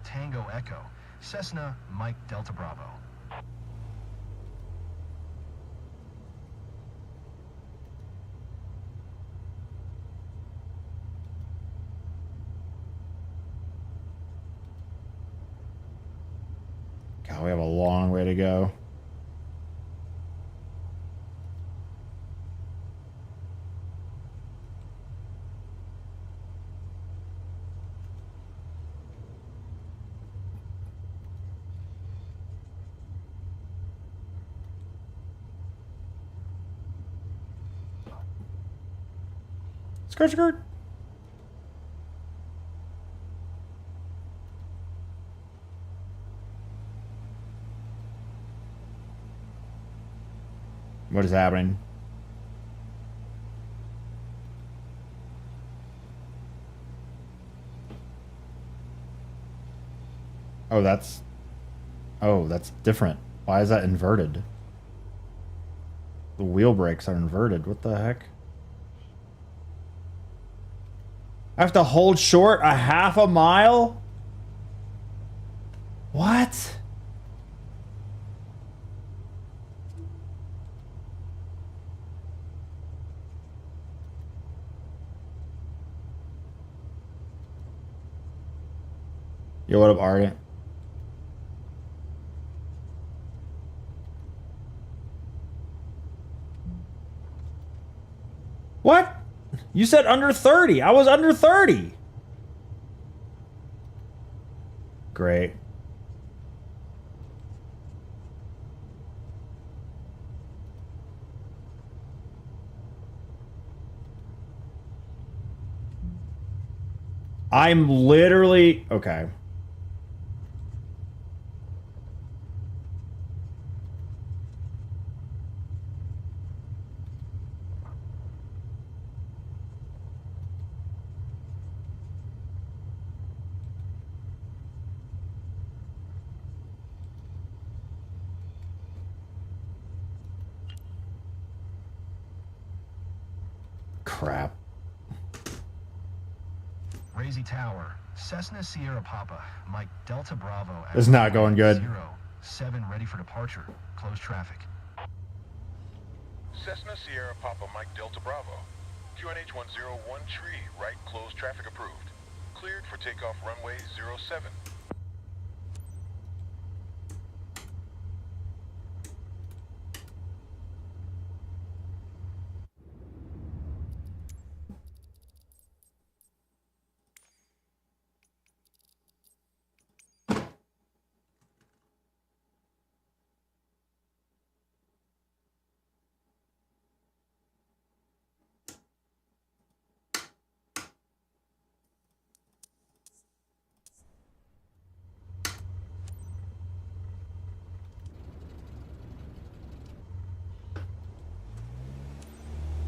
Tango Echo. Cessna Mike Delta Bravo. God, we have a long way to go. Skirt, skirt. What is happening? Oh, that's different. Why is that inverted? The wheel brakes are inverted. What the heck? I have to hold short a half a mile? What? Yo, what up, Ardent? What? You said under 30. I was under 30. Great. I'm literally... Okay. Crap. Razy Tower, Cessna Sierra Papa, Mike Delta Bravo. This is not going good. 07, ready for departure. Close traffic. Cessna Sierra Papa Mike Delta Bravo. QNH 101 tree, right close traffic approved. Cleared for takeoff runway 07.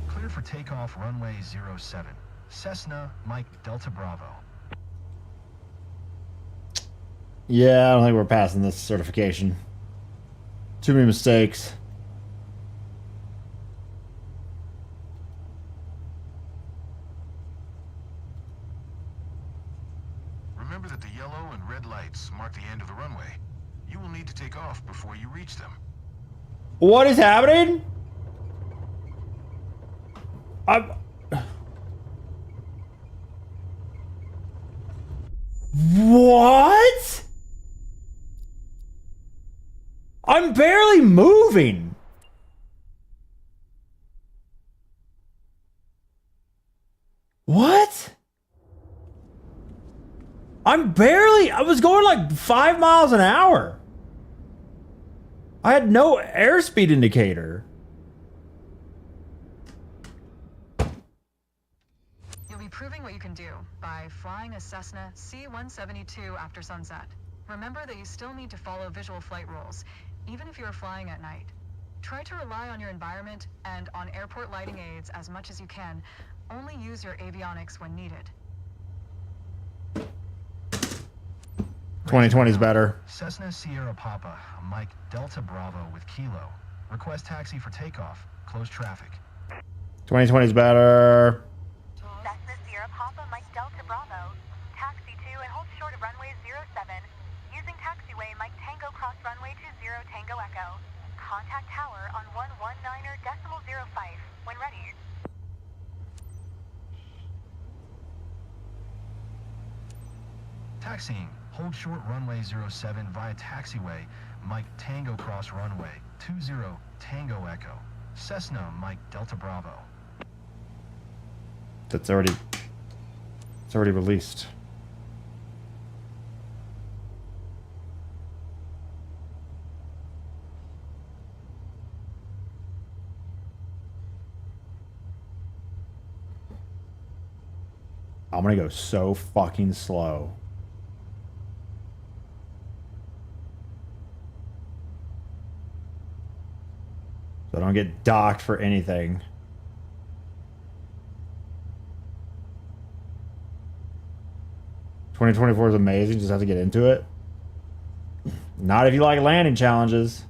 Clear for takeoff runway 07. Cessna Mike Delta Bravo. Yeah, I don't think we're passing this certification. Too many mistakes. Remember that the yellow and red lights mark the end of the runway. You will need to take off before you reach them. What is happening? What? I'm barely moving. What? I was going like 5 miles an hour. I had no airspeed indicator. You'll be proving what you can do by flying a Cessna C-172 after sunset. Remember that you still need to follow visual flight rules, even if you are flying at night. Try to rely on your environment and on airport lighting aids as much as you can. Only use your avionics when needed. 2020 is better. Cessna Sierra Papa, Mike Delta Bravo with Kilo. Request taxi for takeoff. Close traffic. 2020 is better. Cessna Sierra Papa Mike Delta Bravo. Taxi 2 and hold short of runway 07. Using taxiway Mike Tango cross runway 20 Tango Echo. Contact tower on 119.05 when ready. Taxiing. Hold short runway 07 via taxiway Mike Tango cross runway 20 Tango Echo. Cessna Mike Delta Bravo. It's already released. I'm gonna go so fucking slow. So I don't get docked for anything. "2024 is amazing, just have to get into it." Not if you like landing challenges.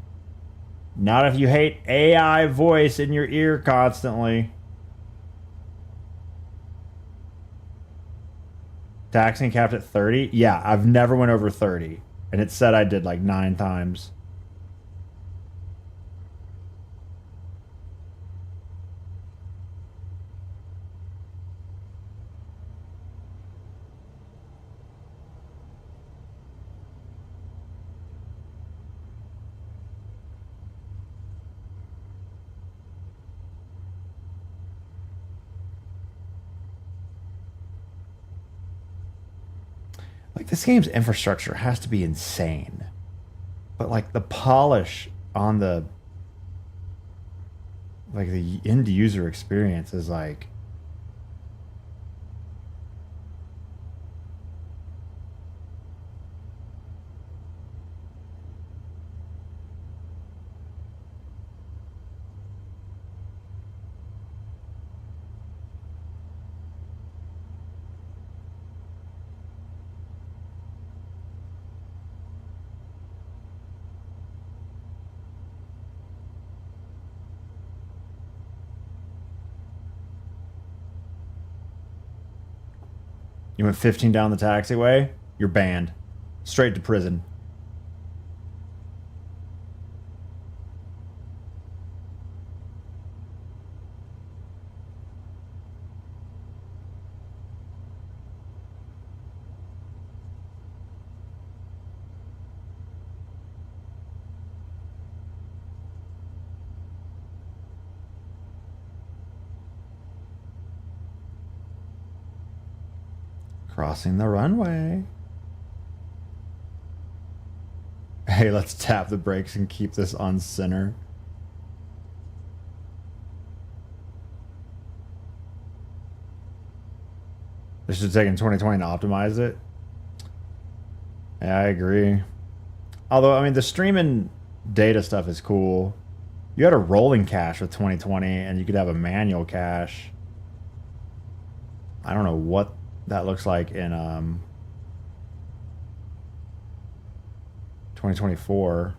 Not if you hate AI voice in your ear constantly. Taxing capped at 30? Yeah, I've never went over 30. And it said I did like 9 times. Like, this game's infrastructure has to be insane. But, like, the polish on the... like, the end-user experience is, like... You went 15 down the taxiway, you're banned. Straight to prison. Crossing the runway. Hey, let's tap the brakes and keep this on center. They should have taken 2020 to optimize it. Yeah, I agree. Although, I mean, the streaming data stuff is cool. You had a rolling cache with 2020, and you could have a manual cache. I don't know what that looks like in 2024.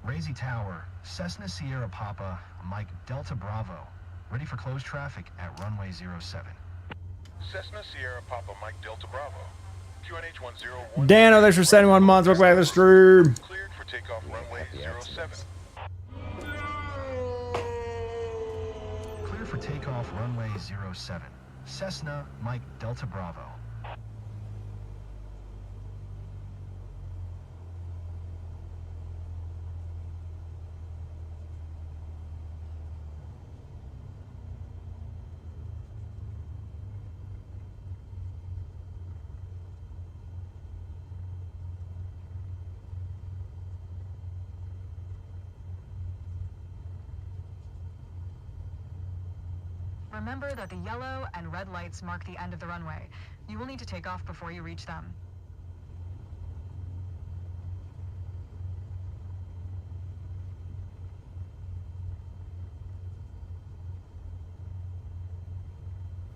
Razy Tower, Cessna Sierra Papa, Mike Delta Bravo. Ready for closed traffic at runway 07. Cessna Sierra Papa Mike Delta Bravo. QNH 101. Dano, thanks for 71 months. Welcome back to the stream. Cleared for takeoff runway 07. Clear for takeoff runway 07. Cessna Mike Delta Bravo. Remember that the yellow and red lights mark the end of the runway. You will need to take off before you reach them.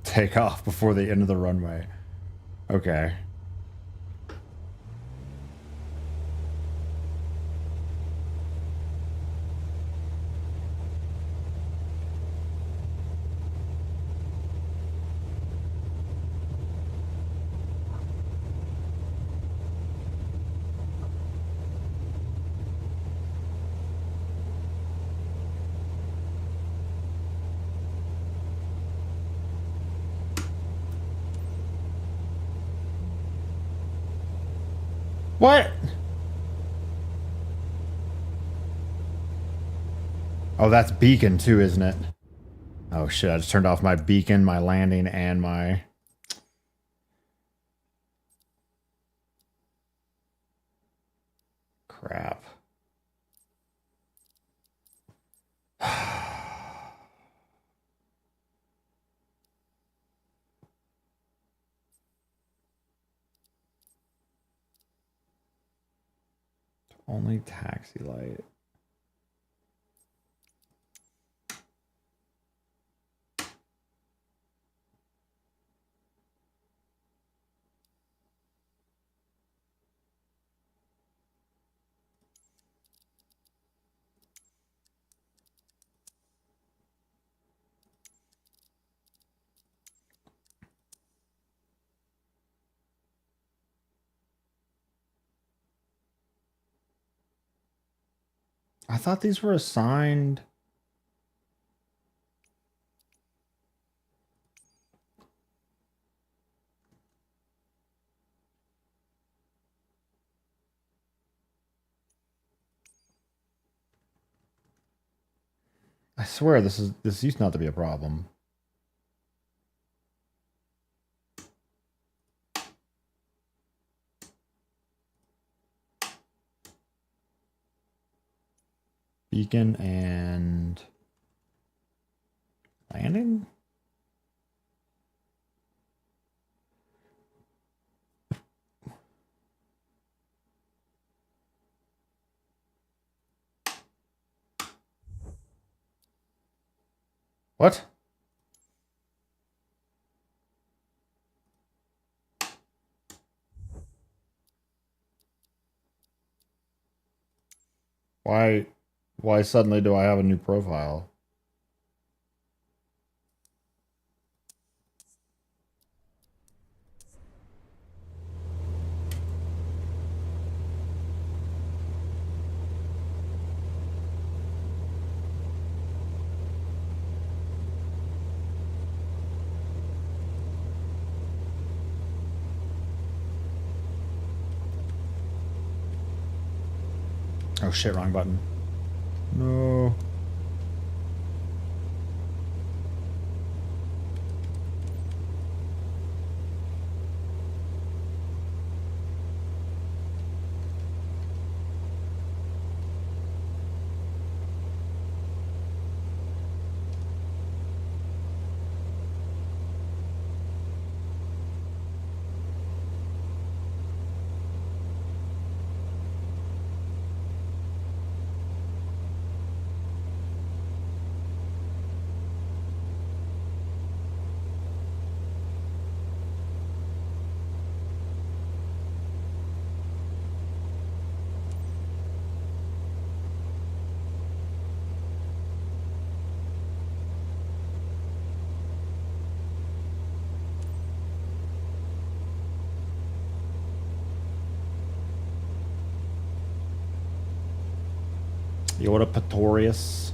Take off before the end of the runway. Okay. What? Oh, that's beacon too, isn't it? Oh shit, I just turned off my beacon, my landing, and my... Crap. Only taxi light. I thought these were assigned. I swear this used not to be a problem. Beacon and landing? What? Why suddenly do I have a new profile? Oh shit, wrong button. No. Yoda Pretorius.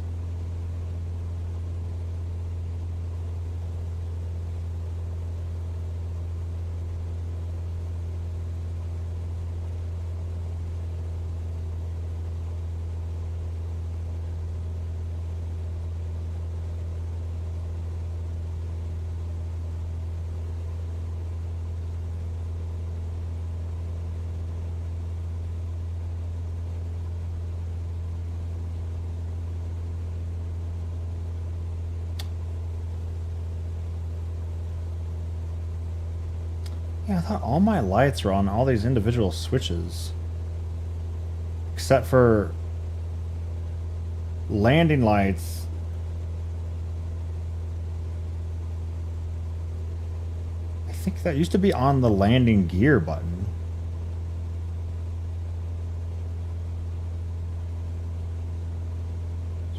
Yeah, I thought all my lights were on all these individual switches. Except for landing lights. I think that used to be on the landing gear button.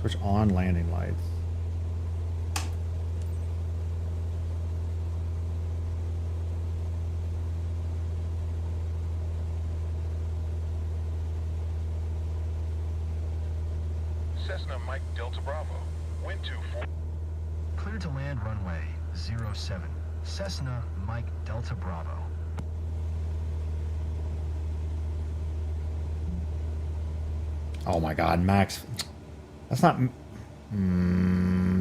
Switch on landing lights. Cessna Mike Delta Bravo. Wind 24. Clear to land runway 07. Cessna Mike Delta Bravo. Oh my god, Max. That's not...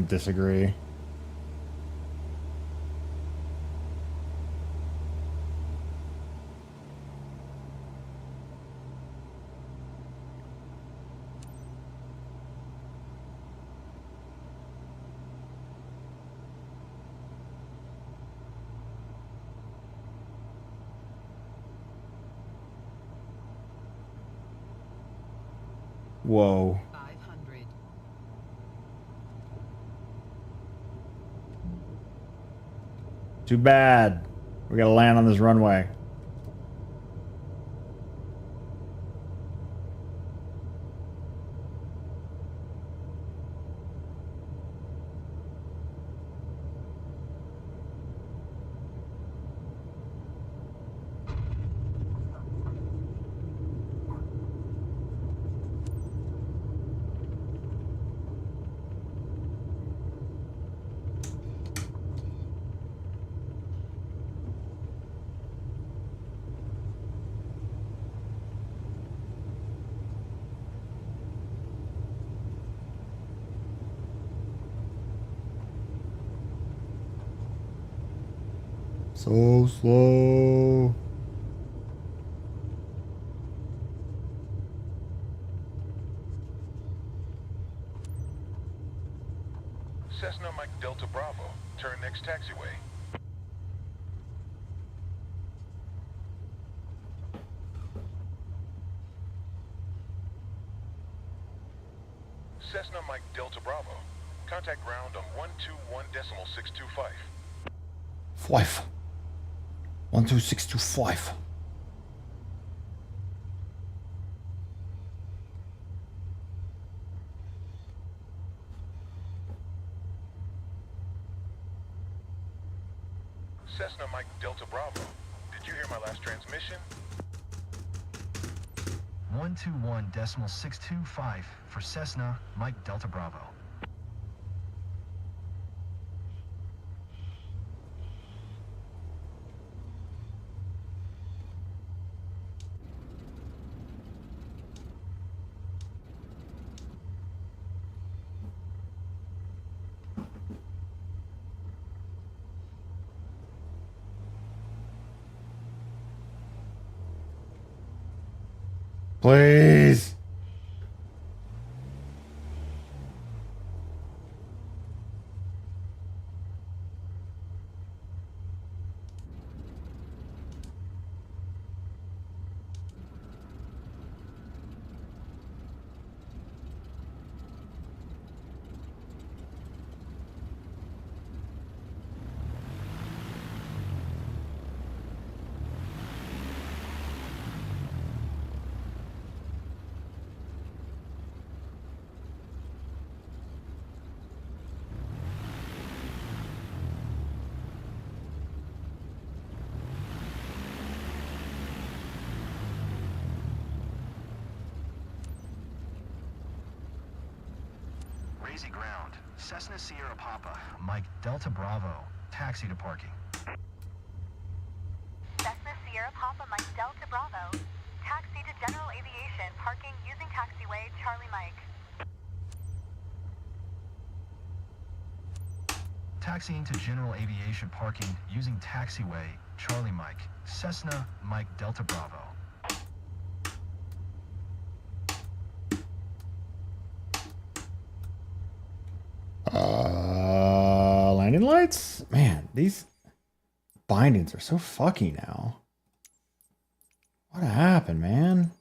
disagree. Whoa. 500. Too bad. We gotta land on this runway. So slow. Cessna Mike Delta Bravo. Turn next taxiway. Cessna Mike Delta Bravo. Contact ground on 121.625. 5. 12625. Cessna Mike Delta Bravo. Did you hear my last transmission? 121.625 for Cessna Mike Delta Bravo. Please. Razy ground. Cessna Sierra Papa Mike Delta Bravo. Taxi to parking. Cessna Sierra Papa Mike Delta Bravo. Taxi to general aviation. Parking using taxiway Charlie Mike. Taxiing to general aviation parking using taxiway Charlie Mike. Cessna Mike Delta Bravo. Landing lights? Man, these bindings are so fucky now. What happened, man?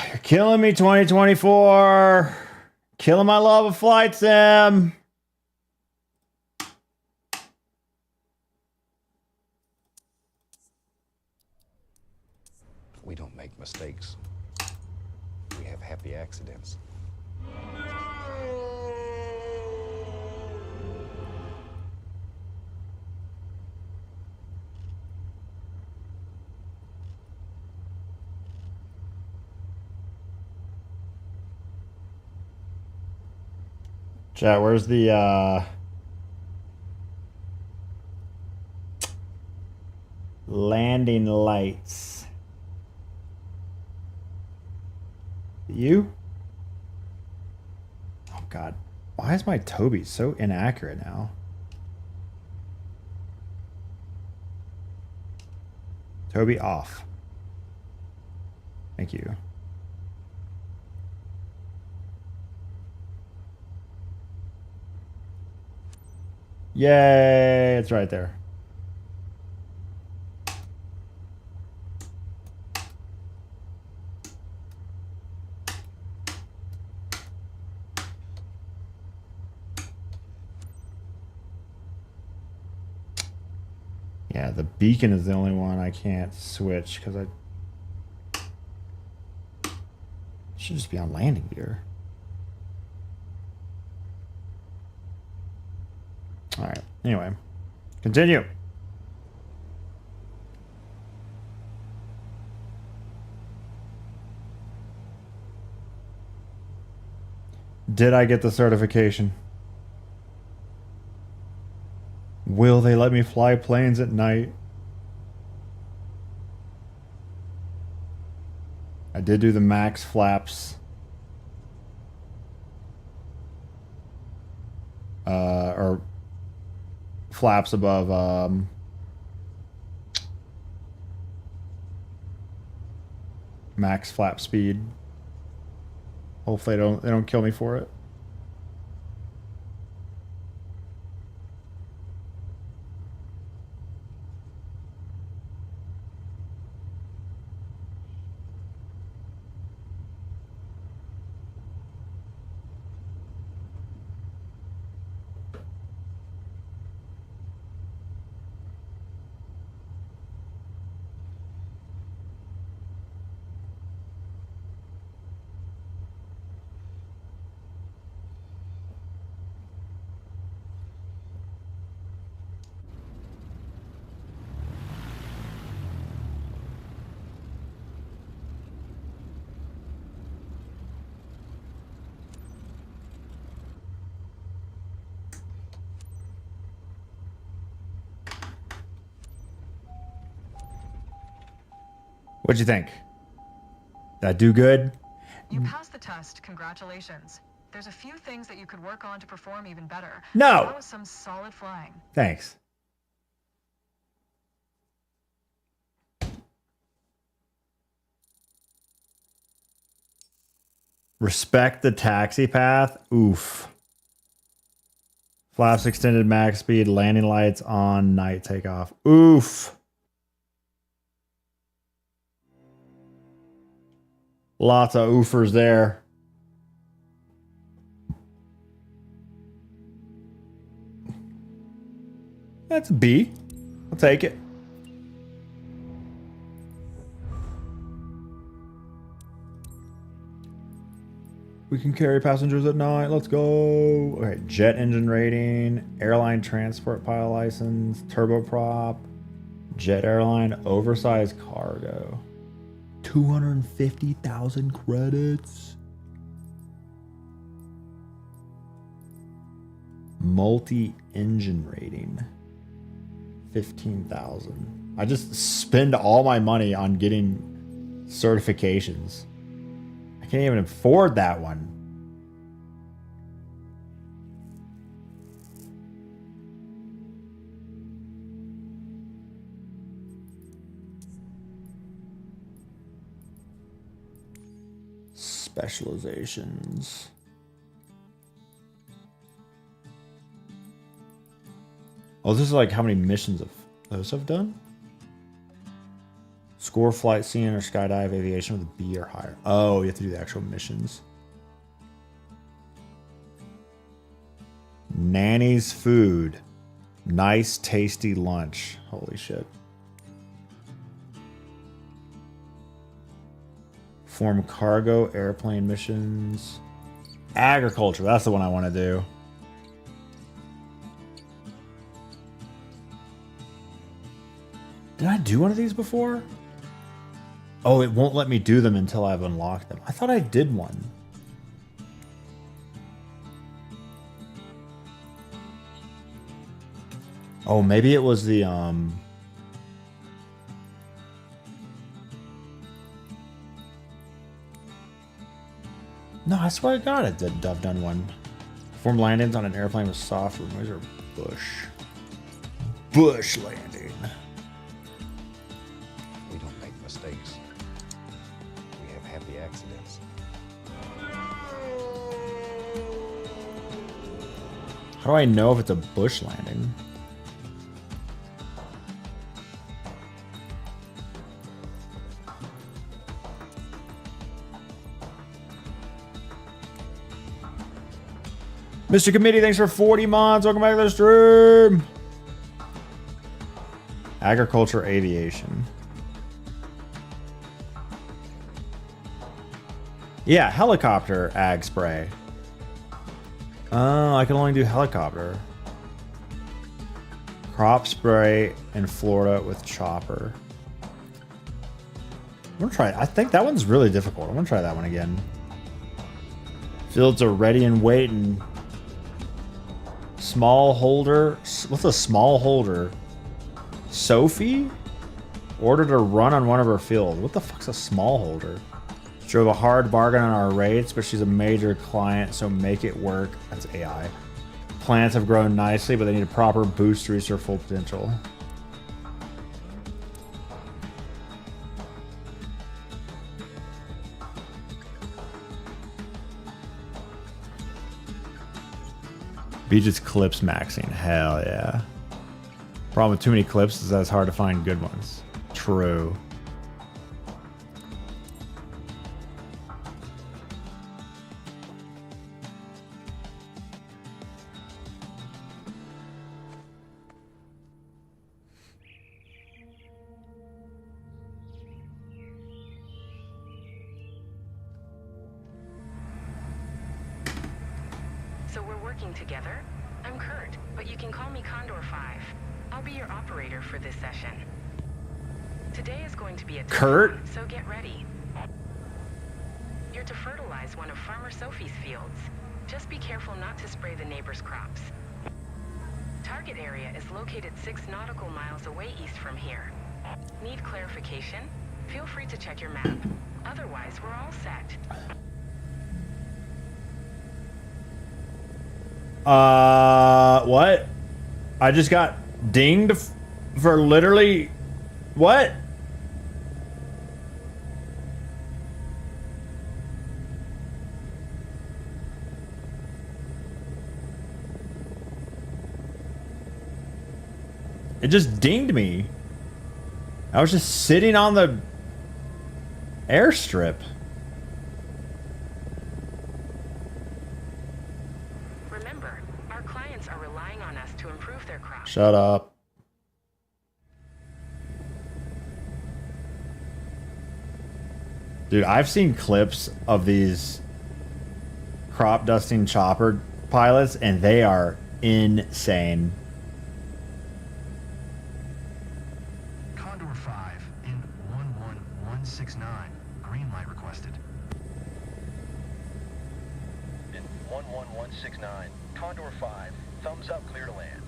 You're killing me, 2024. Killing my love of flight sim. We don't make mistakes. We have happy accidents. Chat, where's the landing lights? You? Oh god. Why is my Toby so inaccurate now? Toby off. Thank you. Yay, it's right there. Yeah, the beacon is the only one I can't switch because I Should just be on landing gear. All right. Anyway, continue. Did I get the certification? Will they let me fly planes at night? I did do the max flaps. Or flaps above max flap speed. Hopefully they don't kill me for it. What'd you think? Did I do good? You passed the test. Congratulations. There's a few things that you could work on to perform even better. No. That was some solid flying. Thanks. Respect the taxi path. Oof. Flaps extended max speed. Landing lights on. Night takeoff. Oof. Lots of oofers there. That's a B. I'll take it. We can carry passengers at night. Let's go. Okay, jet engine rating, airline transport pilot license, turboprop, jet airline, oversized cargo. 250,000 credits. Multi-engine rating. 15,000. I just spend all my money on getting certifications. I can't even afford that one. Specializations. Oh, this is like how many missions of those I've done? Score flight scene or skydive aviation with a B or higher. Oh, you have to do the actual missions. Nanny's food. Nice, tasty lunch. Holy shit. Form cargo, airplane missions. Agriculture, that's the one I want to do. Did I do one of these before? Oh, it won't let me do them until I've unlocked them. I thought I did one. Oh, maybe it was the No, I swear to God I've done one. Perform landings on an airplane with soft runways or bush. Bush landing. We don't make mistakes. We have happy accidents. How do I know if it's a bush landing? Mr. Committee, thanks for 40 mods. Welcome back to the stream. Agriculture, aviation. Yeah, helicopter ag spray. Oh, I can only do helicopter. Crop spray in Florida with chopper. I'm gonna try. I think that one's really difficult. I'm gonna try that one again. Fields are ready and waiting. Small holder. What's a small holder? Sophie ordered a run on one of her fields. What the fuck's a small holder? Drove a hard bargain on our rates, but she's a major client, so make it work. That's AI. Plants have grown nicely, but they need a proper boost to reach their full potential. Beaches clips maxing. Hell yeah. Problem with too many clips is that it's hard to find good ones. True. So we're working together? I'm Kurt, but you can call me Condor 5. I'll be your operator for this session. Today is going to be a tough Kurt? one, so get ready. You're to fertilize one of Farmer Sophie's fields. Just be careful not to spray the neighbor's crops. Target area is located 6 nautical miles away east from here. Need clarification? Feel free to check your map. Otherwise, we're all set. What? I just got dinged for literally... What? It just dinged me. I was just sitting on the airstrip. Remember, our clients are relying on us to improve their crops. Shut up. Dude, I've seen clips of these crop dusting chopper pilots, and they are insane. Condor 5 in 11169. Green light requested. In 11169, Condor 5, thumbs up, clear to land.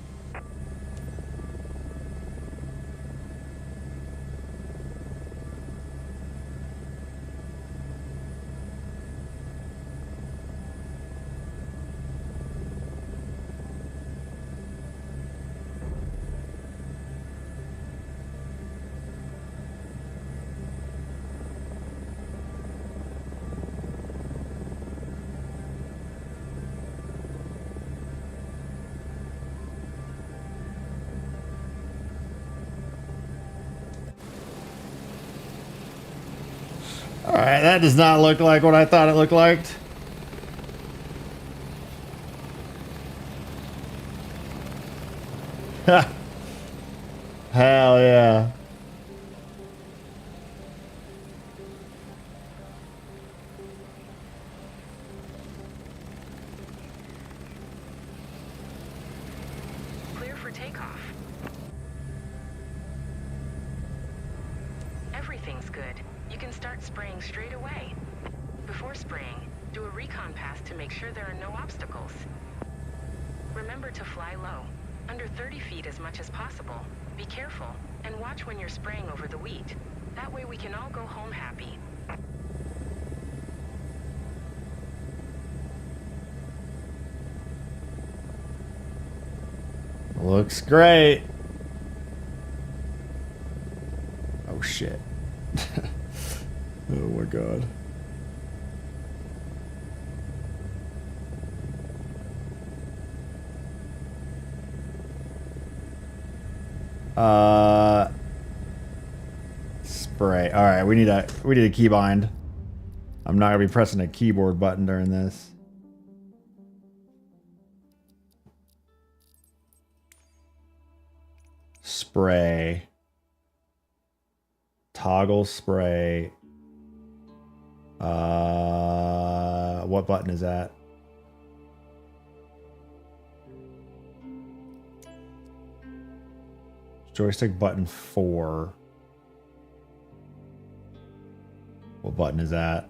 Alright, that does not look like what I thought it looked like. Hell yeah. Clear for takeoff. Everything's good. You can start spraying straight away. Before spraying, do a recon pass to make sure there are no obstacles. Remember to fly low, under 30 feet as much as possible. Be careful, and watch when you're spraying over the wheat. That way we can all go home happy. Looks great. Oh shit. Oh my god. Spray. All right, we need a keybind. I'm not gonna be pressing a keyboard button during this. Spray. Toggle spray. What button is that? Joystick button 4. What button is that?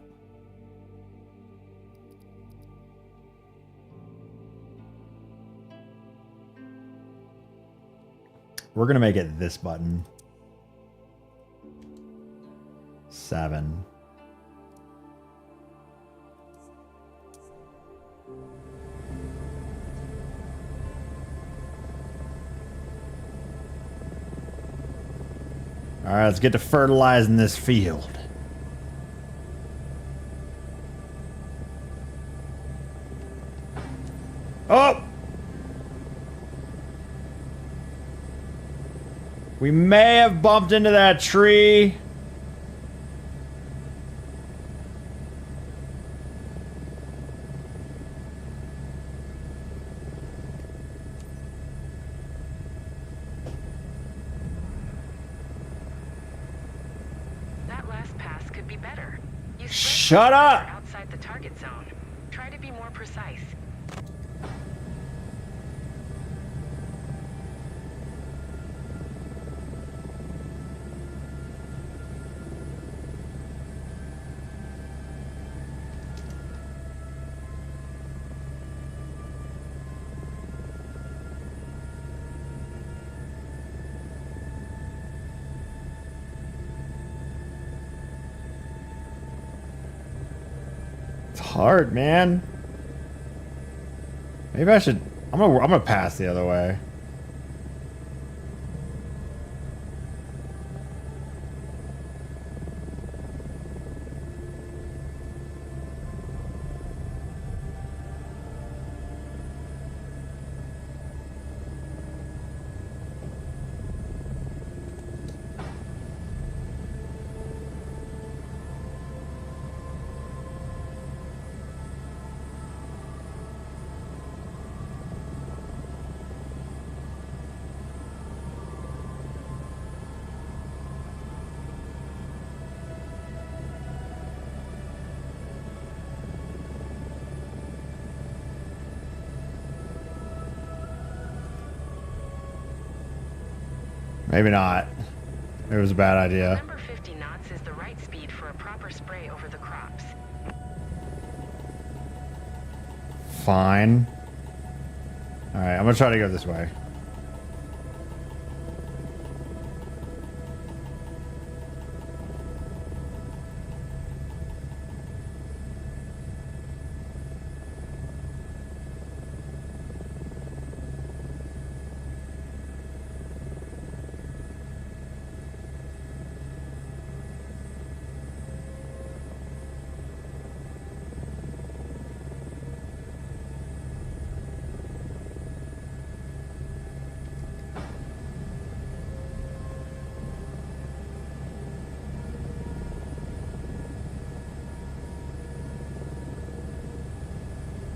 We're gonna make it this button. 7. All right, let's get to fertilizing this field. Oh! We may have bumped into that tree. That last pass could be better. You Shut up! Outside the target zone. Try to be more precise. It's hard, man. Maybe I should. I'm gonna pass the other way. Maybe not. It was a bad idea. Number 50 knots is the right speed for a proper spray over the crops. Fine. Alright, I'm gonna try to go this way.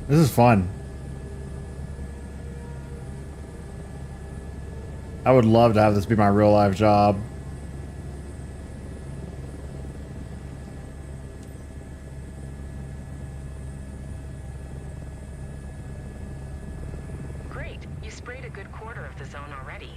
This is fun. I would love to have this be my real life job. Great. You sprayed a good quarter of the zone already.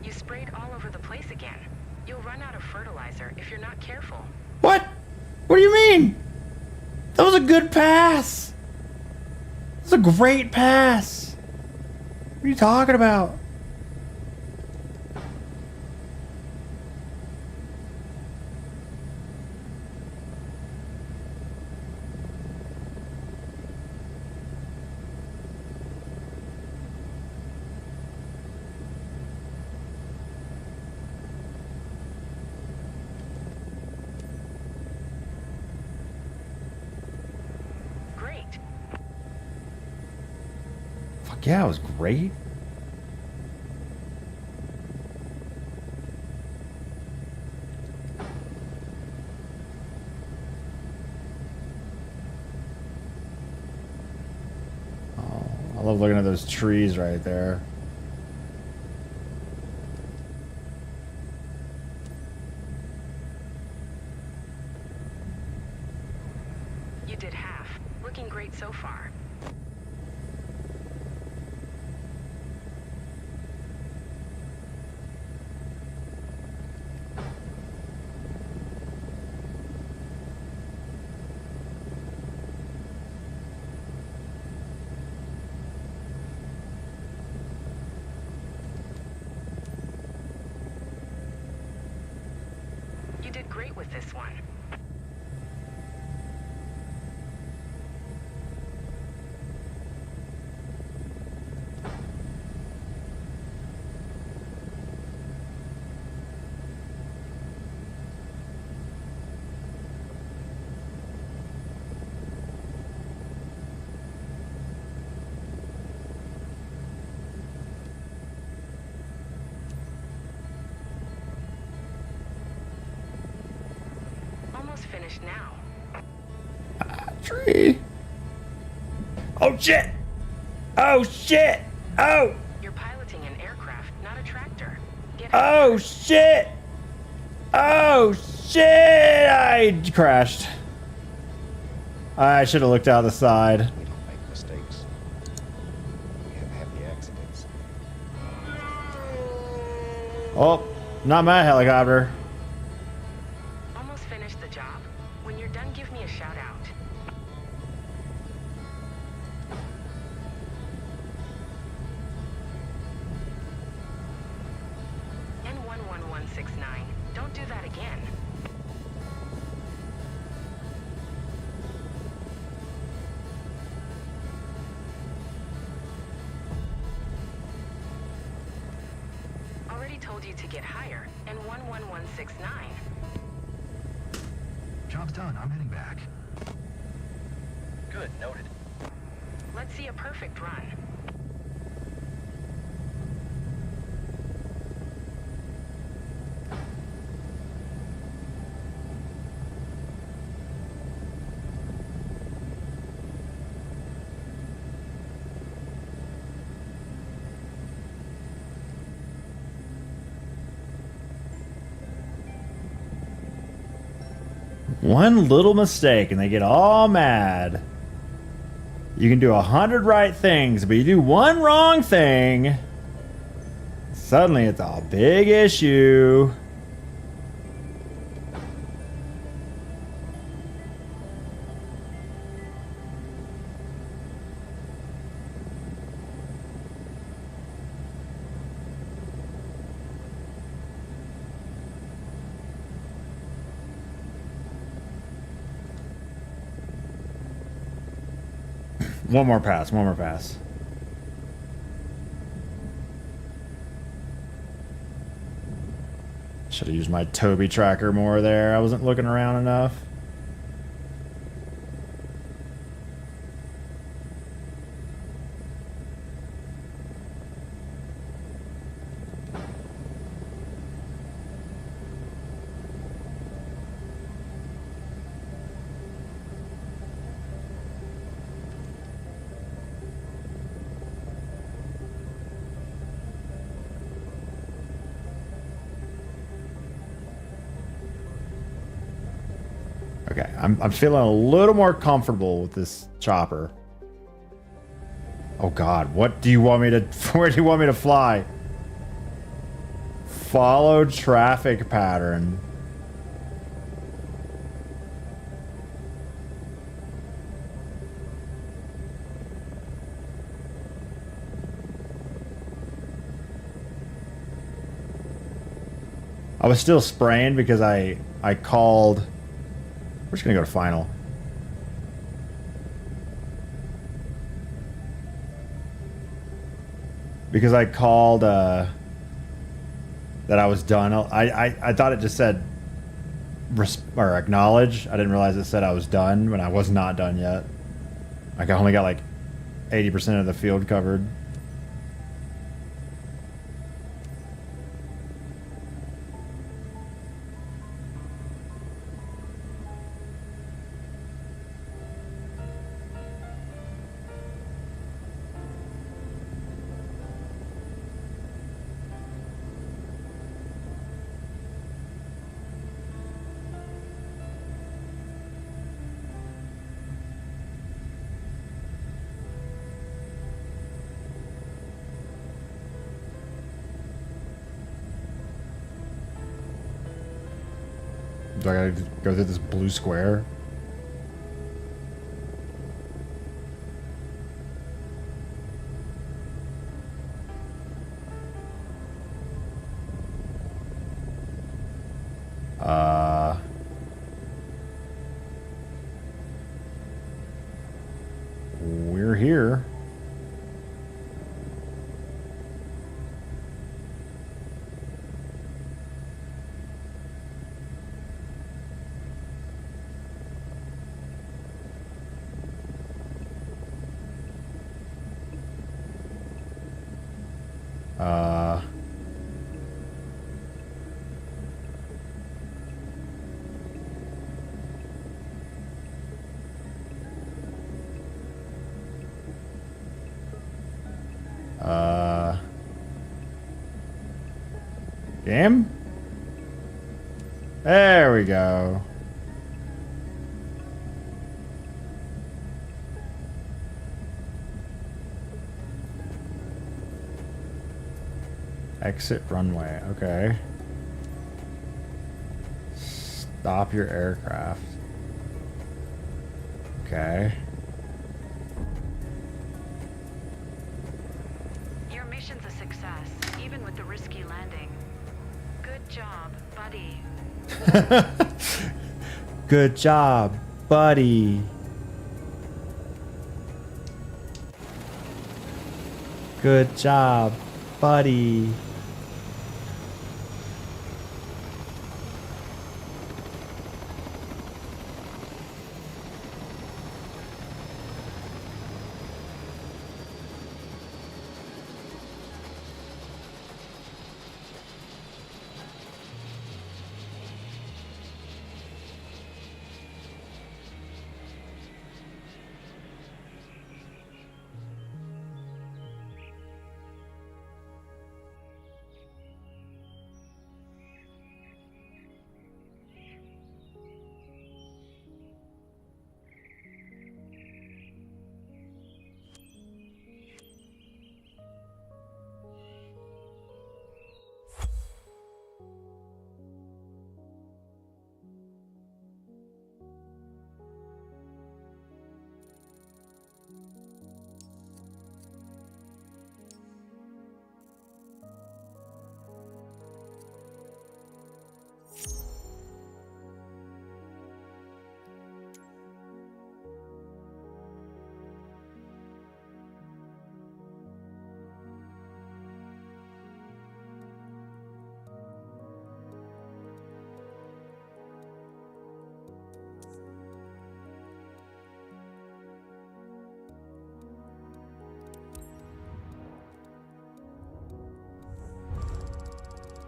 You sprayed all over the place again. You'll run out of fertilizer if you're not careful. What? What do you mean? That was a good pass. That was a great pass. What are you talking about? yeah, it was great. Oh, I love looking at those trees right there. You did half. Looking great so far. You did great with this one. Almost finished now. Tree. Oh shit! Oh shit! Oh! You're piloting an aircraft, not a tractor. Get Oh shit! Oh shit! I crashed. I should have looked out the side. We don't make mistakes. We have happy accidents. Oh, not my helicopter. Almost finished the job. When you're done, give me a shout out. N11169. Don't do that again. Already told you to get higher. N11169. Job's done. I'm heading back. Good, noted. Let's see a perfect run. One little mistake and they get all mad. You can do 100 right things, but you do one wrong thing, suddenly it's a big issue. One more pass, one more pass. Should have used my Toby tracker more there. I wasn't looking around enough. Okay, I'm feeling a little more comfortable with this chopper. Oh God, what do you want me to? Where do you want me to fly? Follow traffic pattern. I was still spraying because I called. We're just gonna go to final. Because I called that I was done. I thought it just said or acknowledge. I didn't realize it said I was done when I was not done yet. Like I only got like 80% of the field covered. Do I gotta go through this blue square? We're here. Uh, game? There we go. Exit runway. Okay. Stop your aircraft. Okay. Your mission's a success, even with the risky landing. Good job, buddy. Good job, buddy. Good job, buddy.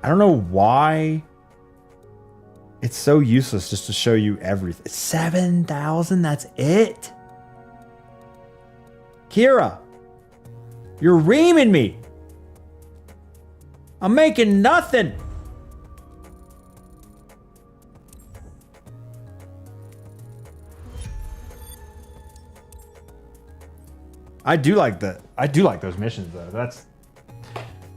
I don't know why it's so useless just to show you everything. 7,000, that's it? Kira, you're reaming me. I'm making nothing. I do like those missions though. That's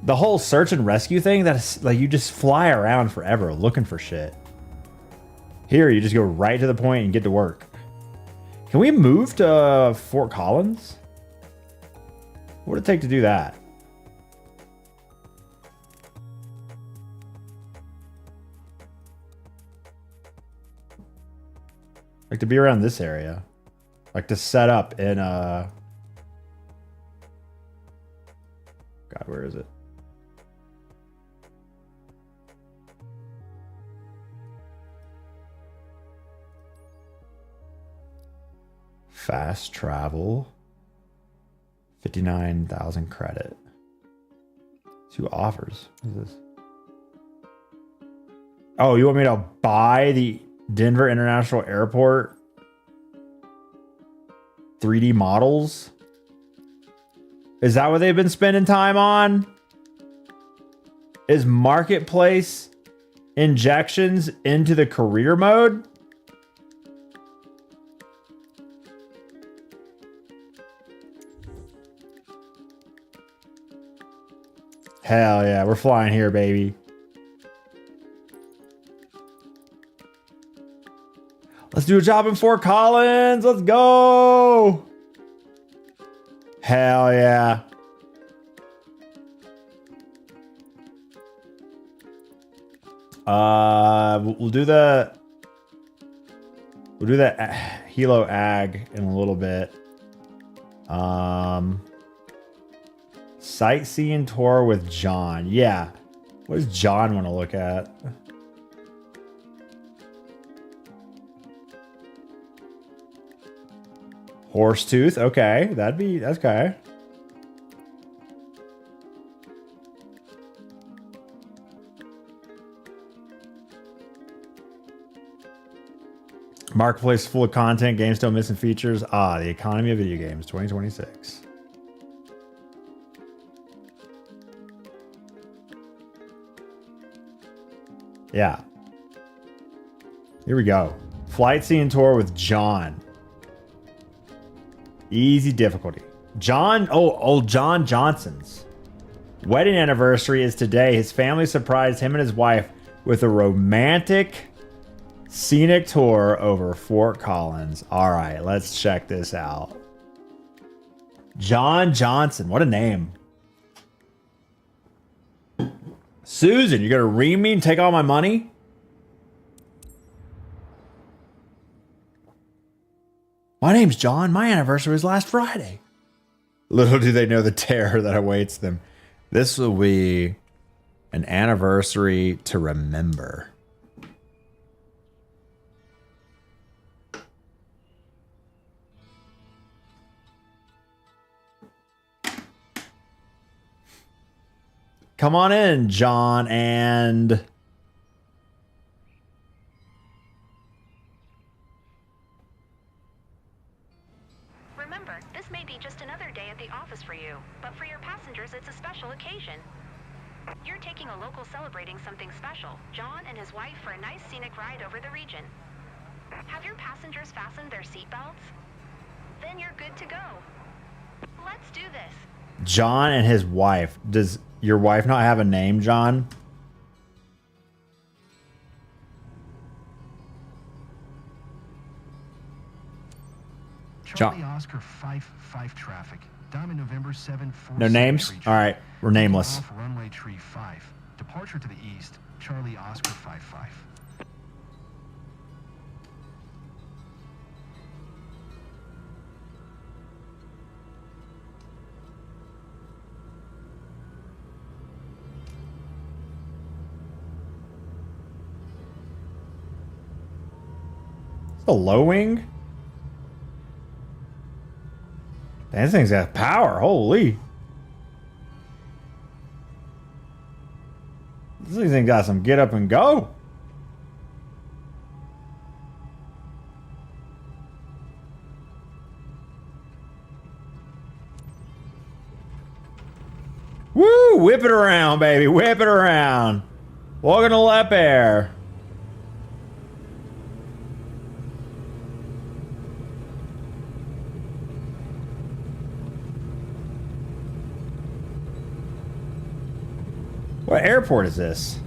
the whole search and rescue thing. That's like you just fly around forever looking for shit. Here you just go right to the point and get to work. Can we move to Fort Collins? What would it take to do that? Like to be around this area. Like to set up in God, where is it? Fast travel. 59,000 credit. See who offers. What is this? Oh, you want me to buy the Denver International Airport 3D models? Is that what they've been spending time on? Is marketplace injections into the career mode? Hell yeah, we're flying here, baby. Let's do a job in Fort Collins. Let's go. Hell yeah. We'll do the Hilo Ag in a little bit. Sightseeing tour with John. Yeah. What does John want to look at? Horsetooth. Okay. That's okay. Marketplace full of content, games don't missing features. Ah, the economy of video games, 2026. Yeah. Here we go. Flight scene tour with John. Easy difficulty. John, old John Johnson's wedding anniversary is today. His family surprised him and his wife with a romantic scenic tour over Fort Collins. All right, let's check this out. John Johnson, what a name. Susan, you're gonna ream me and take all my money? My name's John. My anniversary was last Friday. Little do they know the terror that awaits them. This will be an anniversary to remember. Come on in, John, and... Remember, this may be just another day at the office for you, but for your passengers, it's a special occasion. You're taking a local celebrating something special, John and his wife, for a nice scenic ride over the region. Have your passengers fastened their seatbelts? Then you're good to go. Let's do this. John and his wife. Does your wife not have a name, John? Charlie Oscar 5 traffic. Diamond November 7. No names? All right, we're nameless. Off runway tree 5. Departure to the east. Charlie Oscar 5. It's a low wing? That thing's got power. Holy. This thing got some get up and go. Woo! Whip it around, baby. Whip it around. Welcome to Lep Air. What airport is this?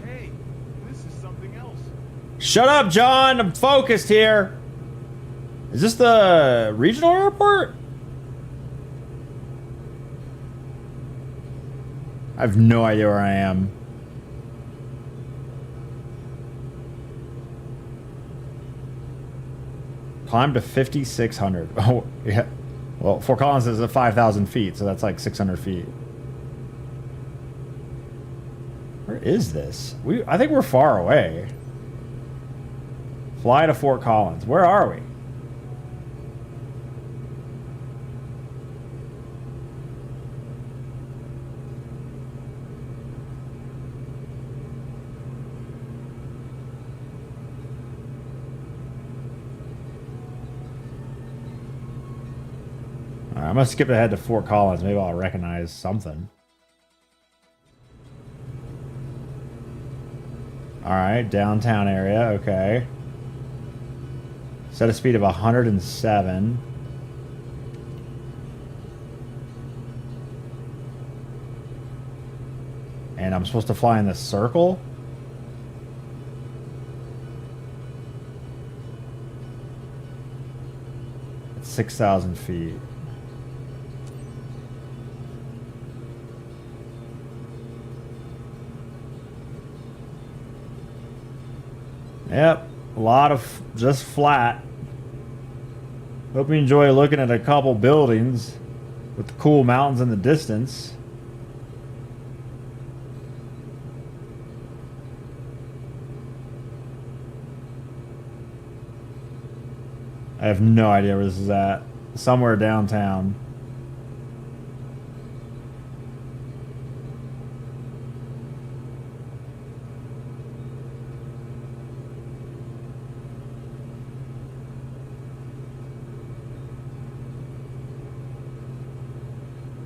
Hey, this is something else. Shut up, John. I'm focused here. Is this the regional airport? I have no idea where I am. Climb to 5,600. Oh, yeah. Well, Fort Collins is at 5,000 feet, so that's like 600 feet. Where is this? I think we're far away. Fly to Fort Collins. Where are we? I'm gonna skip ahead to Fort Collins. Maybe I'll recognize something. Alright, downtown area, okay. Set a speed of 107. And I'm supposed to fly in this circle? 6,000 feet. Yep, a lot of just flat. Hope you enjoy looking at a couple buildings with the cool mountains in the distance. I have no idea where this is at. Somewhere downtown.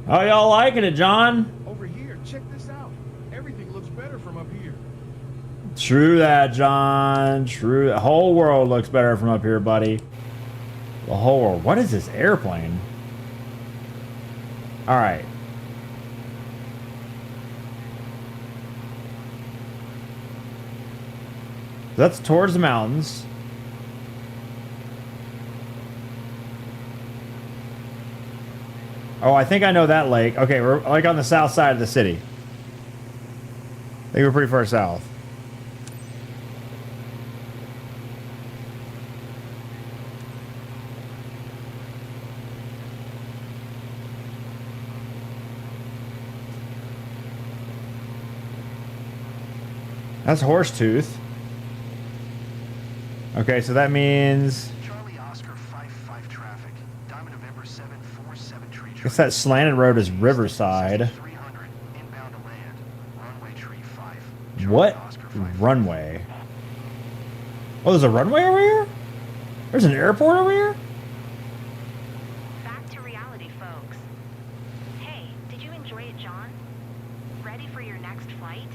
How y'all liking it, John? Over here, check this out. Everything looks better from up here. True that, John. True. The whole world looks better from up here, buddy. The whole world. What is this airplane? All right. That's towards the mountains. Oh, I think I know that lake. Okay, we're like on the south side of the city. I think we're pretty far south. That's Horsetooth. Okay, so that means... Charlie Oscar 5-5 traffic. Diamond November 747 tree. I guess that slanted road is Riverside. 300 inbound to land. Runway tree 5. What runway? Oh, there's a runway over here? There's an airport over here? Back to reality, folks. Hey, did you enjoy it, John? Ready for your next flight?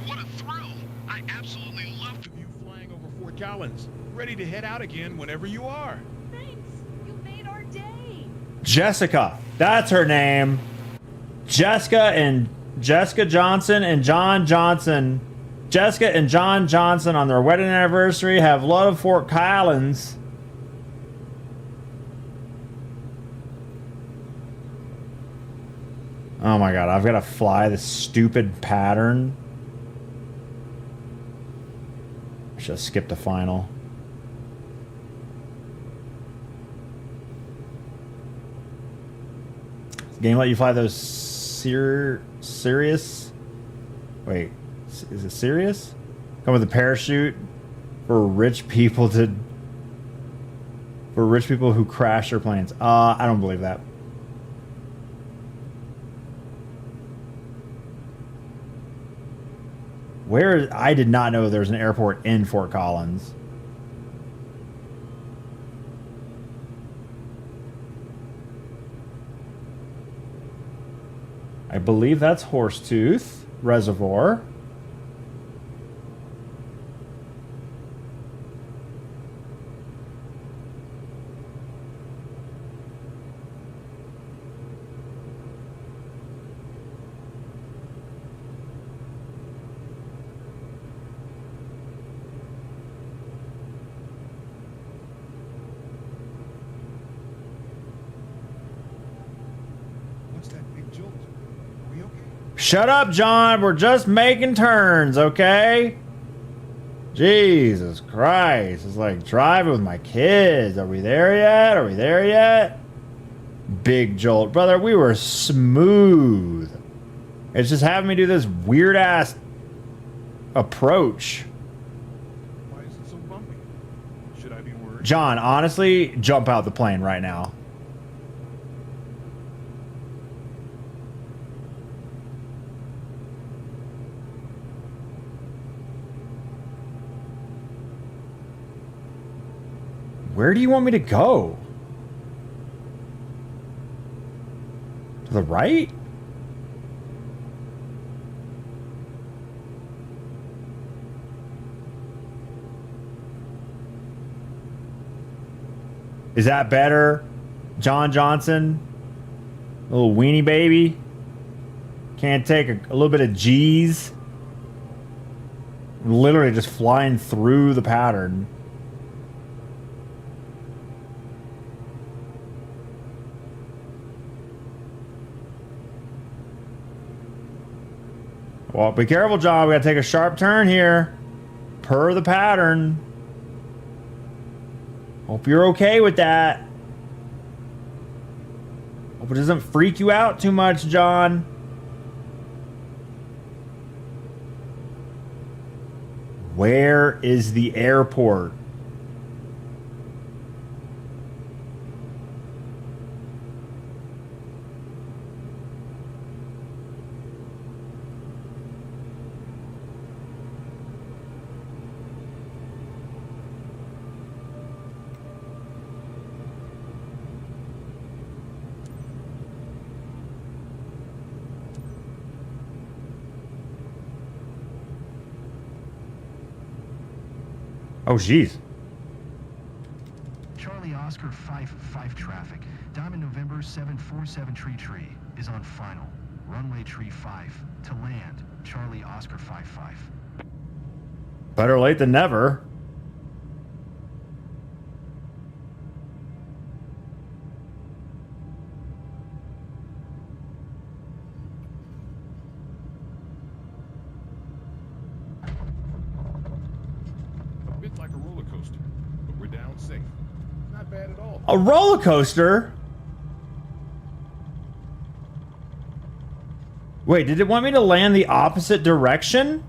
What a thrill! I absolutely love the view flying over Fort Collins. Ready to head out again whenever you are. Thanks. You made our day. Jessica. That's her name. Jessica Johnson and John Johnson. Jessica and John Johnson on their wedding anniversary have loved Fort Collins. Oh my god, I've got to fly this stupid pattern. I should have skipped the final. Does the game let you fly those serious? Wait, is it serious? Come with a parachute for rich people to... For rich people who crash their planes. I don't believe that. Where... I did not know there was an airport in Fort Collins. I believe that's Horsetooth Reservoir. What's that big jolt? Are we okay? Shut up, John. We're just making turns, okay? Jesus Christ. It's like driving with my kids. Are we there yet? Are we there yet? Big jolt. Brother, we were smooth. It's just having me do this weird-ass approach. Why is it so bumpy? Should I be worried? John, honestly, jump out the plane right now. Where do you want me to go? To the right? Is that better? John Johnson? Little weenie baby? Can't take a little bit of G's? Literally just flying through the pattern. Well, be careful, John. We gotta take a sharp turn here. Per the pattern. Hope you're okay with that. Hope it doesn't freak you out too much, John. Where is the airport? Oh, jeez. Charlie Oscar 5-5 traffic. Diamond November 747 tree is on final. Runway tree 5 to land. Charlie Oscar 5-5. Better late than never. A bit like a roller coaster, but we're down safe. Not bad at all. A roller coaster? Wait, did it want me to land the opposite direction?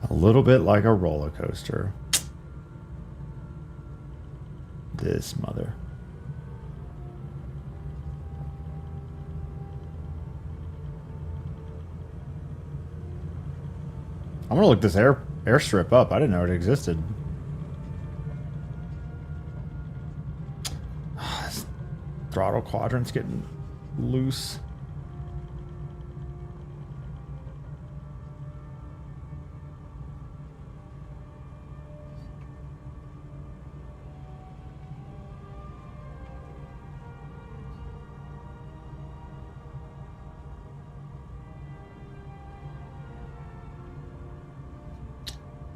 A little bit like a roller coaster. This mother. I'm gonna look this airstrip up. I didn't know it existed. This throttle quadrant's getting loose.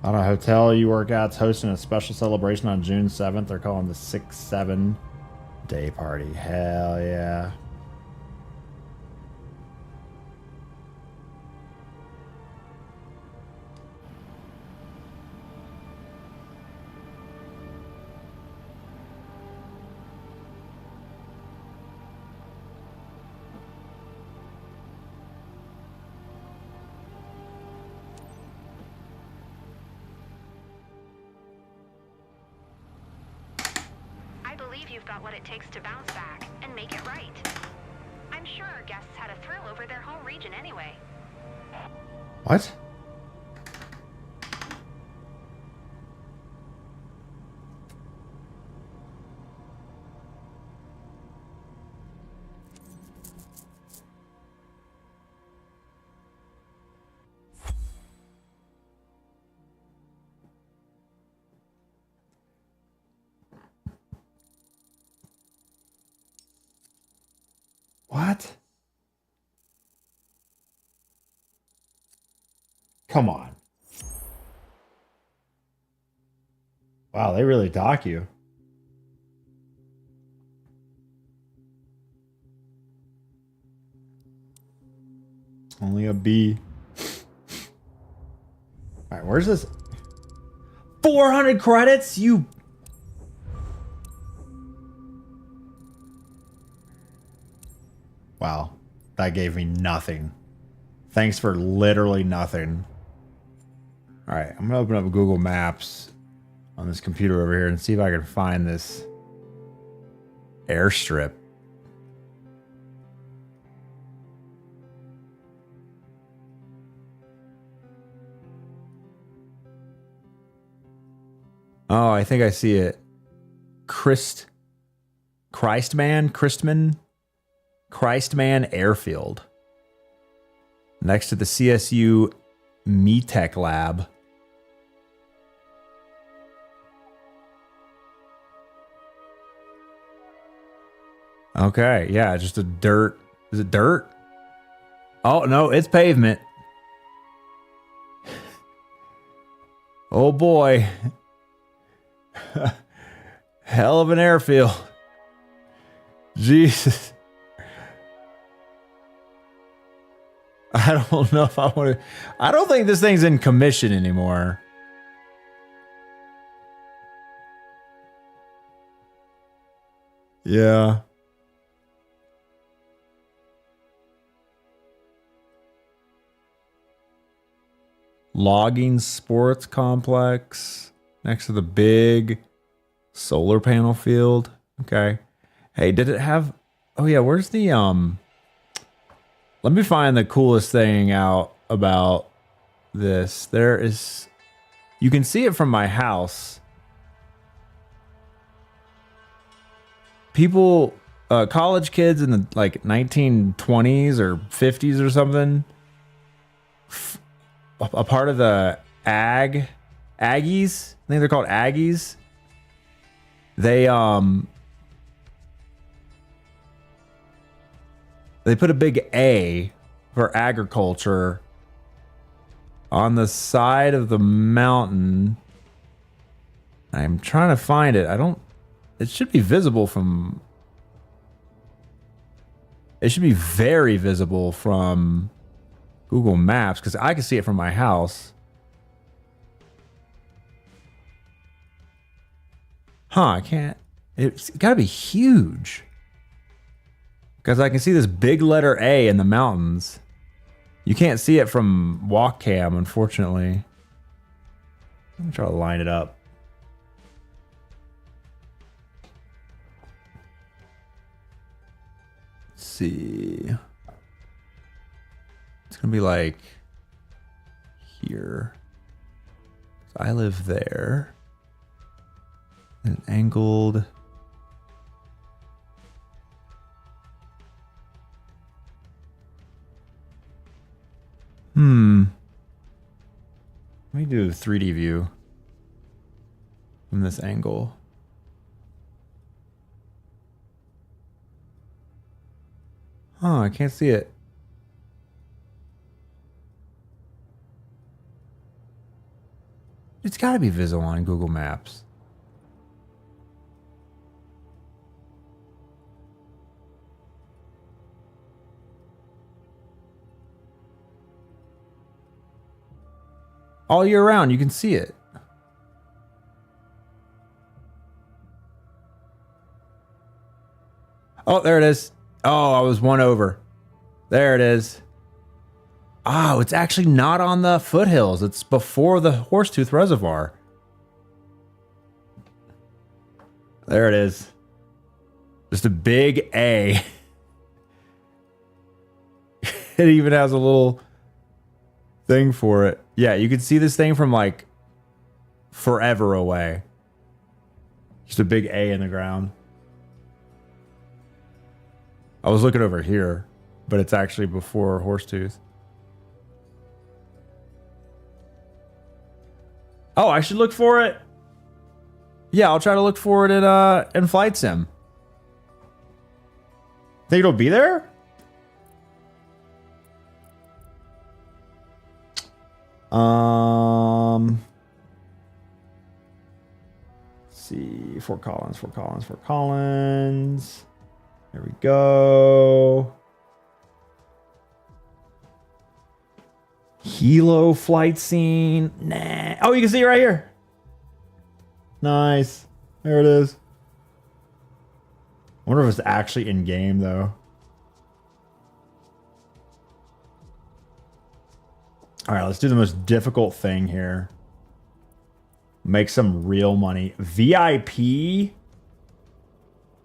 On a hotel you work out's hosting a special celebration on June 7th. They're calling the 6-7 day party. Hell yeah. You've got what it takes to bounce back and make it right. I'm sure our guests had a thrill over their home region anyway. What? What? Come on. Wow, they really dock you. Only a B. All right, where's this? 400 credits? You... Wow, that gave me nothing. Thanks for literally nothing. All right, I'm gonna open up Google Maps on this computer over here and see if I can find this airstrip. Oh, I think I see it. Christman? Christman Airfield. Next to the CSU METech Lab. Okay, yeah, just a dirt. Is it dirt? Oh, no, it's pavement. Oh boy. Hell of an airfield. Jesus. I don't know if I want to. I don't think this thing's in commission anymore. Yeah. Logging sports complex next to the big solar panel field. Okay. Hey, did it have... Oh yeah, where's the let me find the coolest thing out about this. There is... You can see it from my house. People, college kids in the like 1920s or 50s or something, a part of the Aggies. I think they're called Aggies. They put a big A for agriculture on the side of the mountain. I'm trying to find it. It should be visible from... It should be very visible from Google Maps because I can see it from my house. Huh, I can't... It's got to be huge. Because I can see this big letter A in the mountains. You can't see it from walk cam, unfortunately. Let me try to line it up. Let's see. It's going to be like here. So I live there. And angled... Let me do a 3D view from this angle. Huh, I can't see it. It's got to be visible on Google Maps. All year round, you can see it. Oh, there it is. Oh, I was one over. There it is. Oh, it's actually not on the foothills. It's before the Horsetooth Reservoir. There it is. Just a big A. It even has a little thing for it. Yeah, you can see this thing from like forever away. Just a big A in the ground. I was looking over here, but it's actually before Horsetooth. Oh, I should look for it. Yeah, I'll try to look for it in Flight Sim. Think it'll be there? Let's see, Fort Collins. There we go. Hilo flight scene. Nah. Oh, you can see it right here. Nice. There it is. I wonder if it's actually in game though. All right, let's do the most difficult thing here. Make some real money. VIP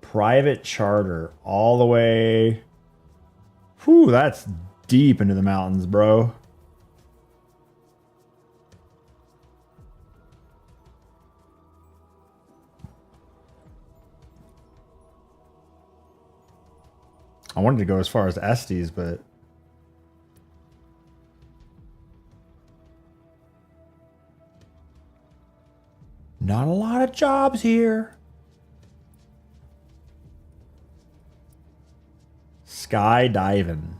private charter all the way. Whew, that's deep into the mountains, bro. I wanted to go as far as Estes, but not a lot of jobs here. Skydiving.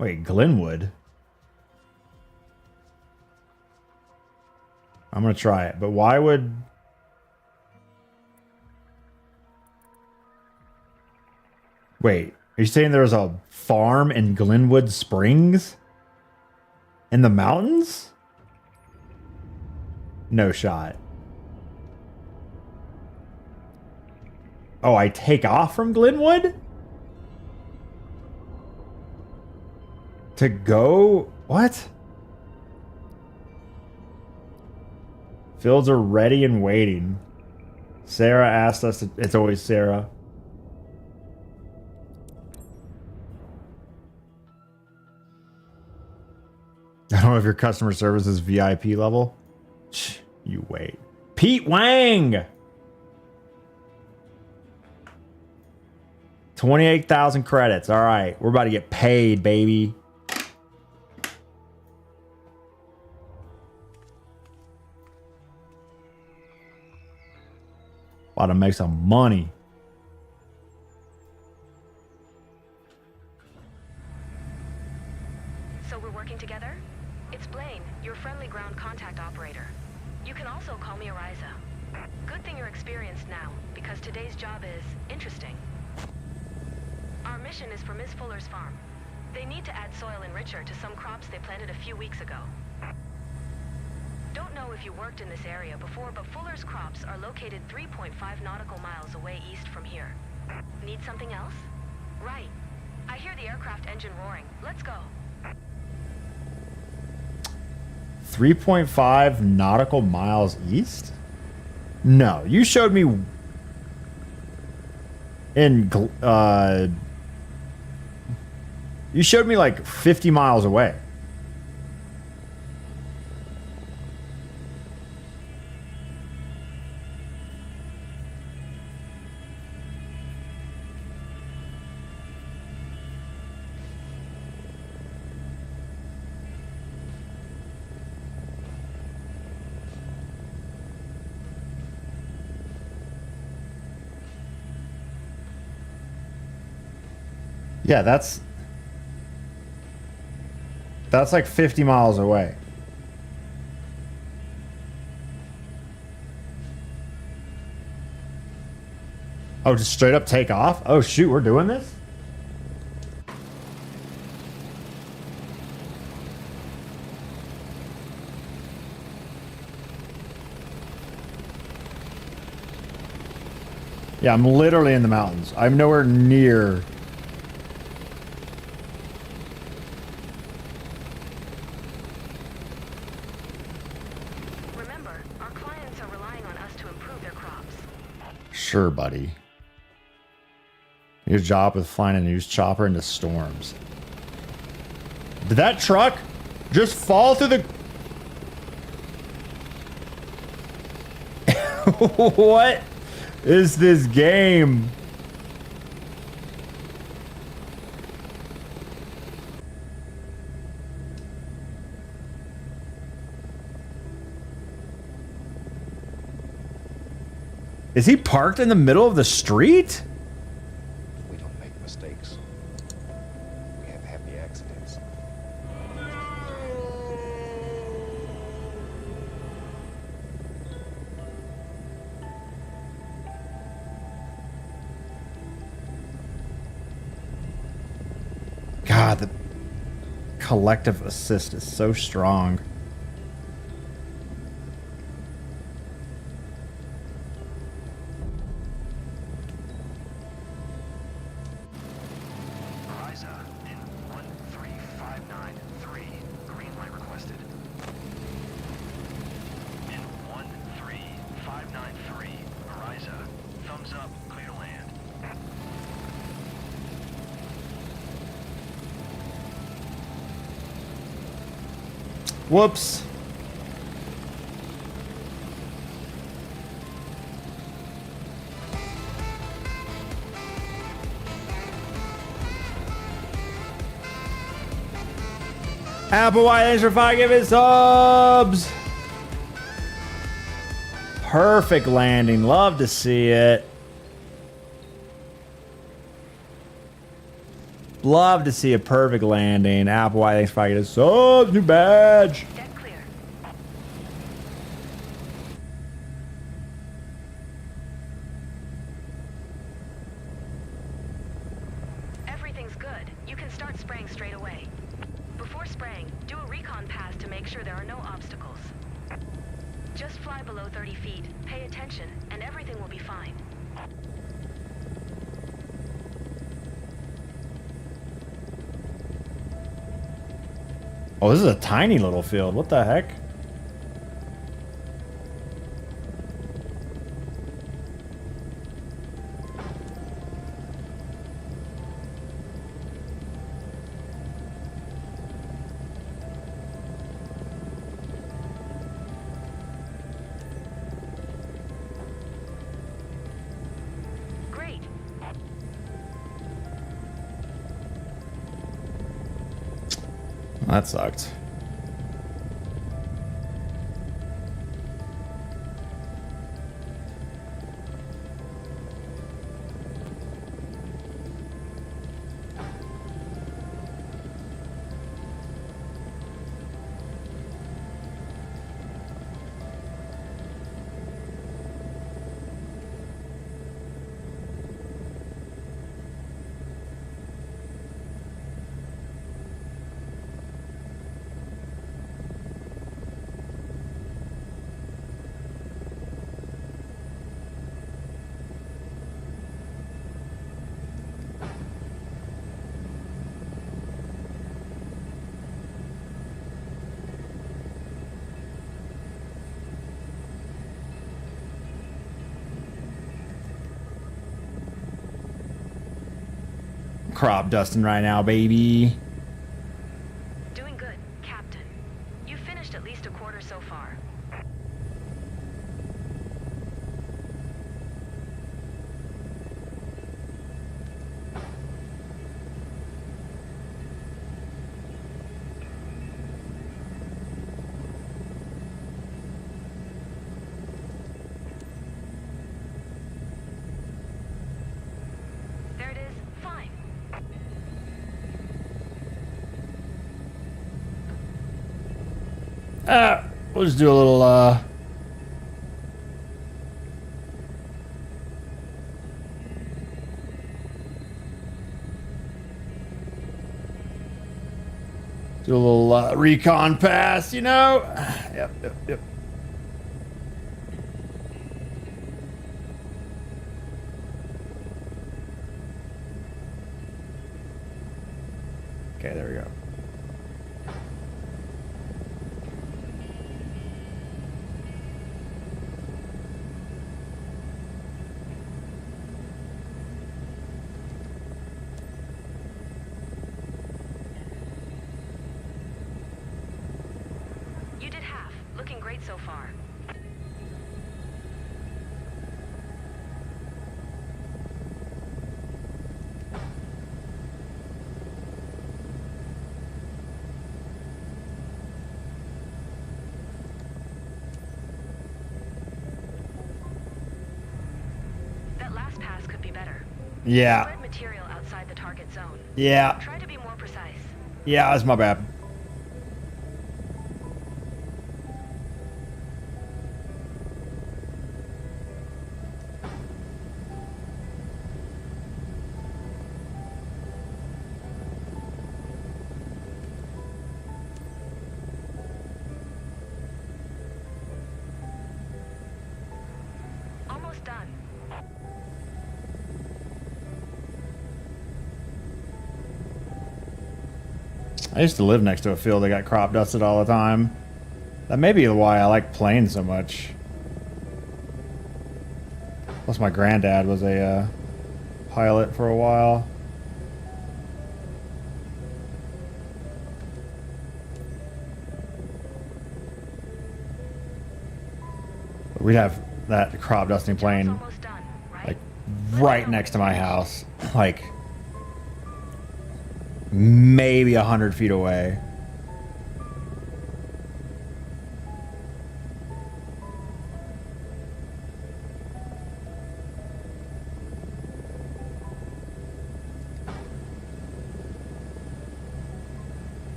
Wait, Glenwood. I'm gonna try it, but why would... Wait, are you saying there's a farm in Glenwood Springs? In the mountains? No shot. Oh, I take off from Glenwood? To go... What? Fields are ready and waiting. Sarah asked us to... It's always Sarah. I don't know if your customer service is VIP level. Shh, you wait. Pete Wang! 28,000 credits. All right. We're about to get paid, baby. About to make some money. So we're working together? It's Blaine, your friendly ground contact operator. You can also call me Ariza. Good thing you're experienced now, because today's job is interesting. Our mission is for Ms. Fuller's farm. They need to add soil enricher to some crops they planted a few weeks ago. Don't know if you worked in this area before, but Fuller's crops are located 3.5 nautical miles away east from here. Need something else? Right. I hear the aircraft engine roaring. Let's go. 3.5 nautical miles east? No, you showed me in you showed me like 50 miles away. Yeah, that's like 50 miles away. Oh, just straight up take off? Oh shoot, we're doing this? Yeah, I'm literally in the mountains. I'm nowhere near... Sure, buddy. Your job with flying a news chopper into storms. Did that truck just fall through the... What is this game? Is he parked in the middle of the street? We don't make mistakes. We have happy accidents. God, the collective assist is so strong. Whoops. Applewhite, thanks for 5 giving subs. Perfect landing. Love to see it. Love to see a perfect landing. Applewhite, thanks for 5 giving subs. New badge. Deck clear. Everything's good. You can start spraying straight away. Before spraying, do a recon pass to make sure there are no obstacles. Just fly below 30 feet, pay attention, and everything will be fine. Oh, this is a tiny little field. What the heck? Great. That sucked. Crop dusting right now, baby. Doing good, Captain. You've finished at least a quarter so far. There it is. Fine. We'll just do a little, do a little recon pass, you know? Yep. Okay, there we go. You did half. Looking great so far. That last pass could be better. Yeah. Spread material outside the target zone. Yeah. Try to be more precise. Yeah, that's my bad. Almost done. I used to live next to a field that got crop dusted all the time. That may be why I like playing so much. Plus my granddad was a pilot for a while. We'd have that crop dusting plane like right next to my house, like maybe 100 feet away.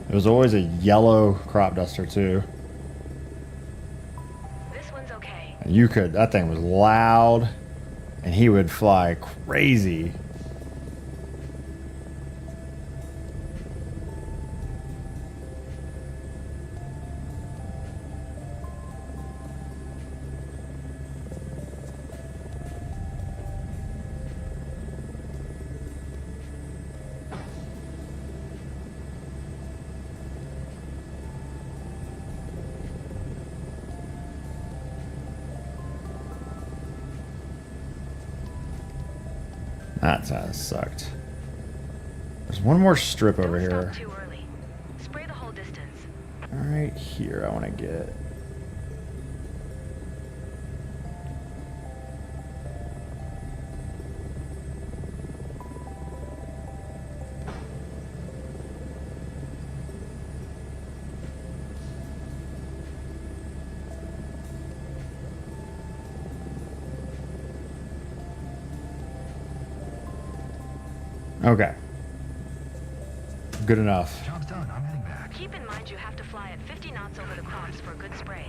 It was always a yellow crop duster too. This one's okay. And you could, that thing was loud and he would fly crazy. That sucked. There's one more strip over here. Too early. Spray the whole distance. Right here I want to get. Okay. Good enough. Job's done. I'm heading back. Keep in mind you have to fly at 50 knots over the crops for a good spray.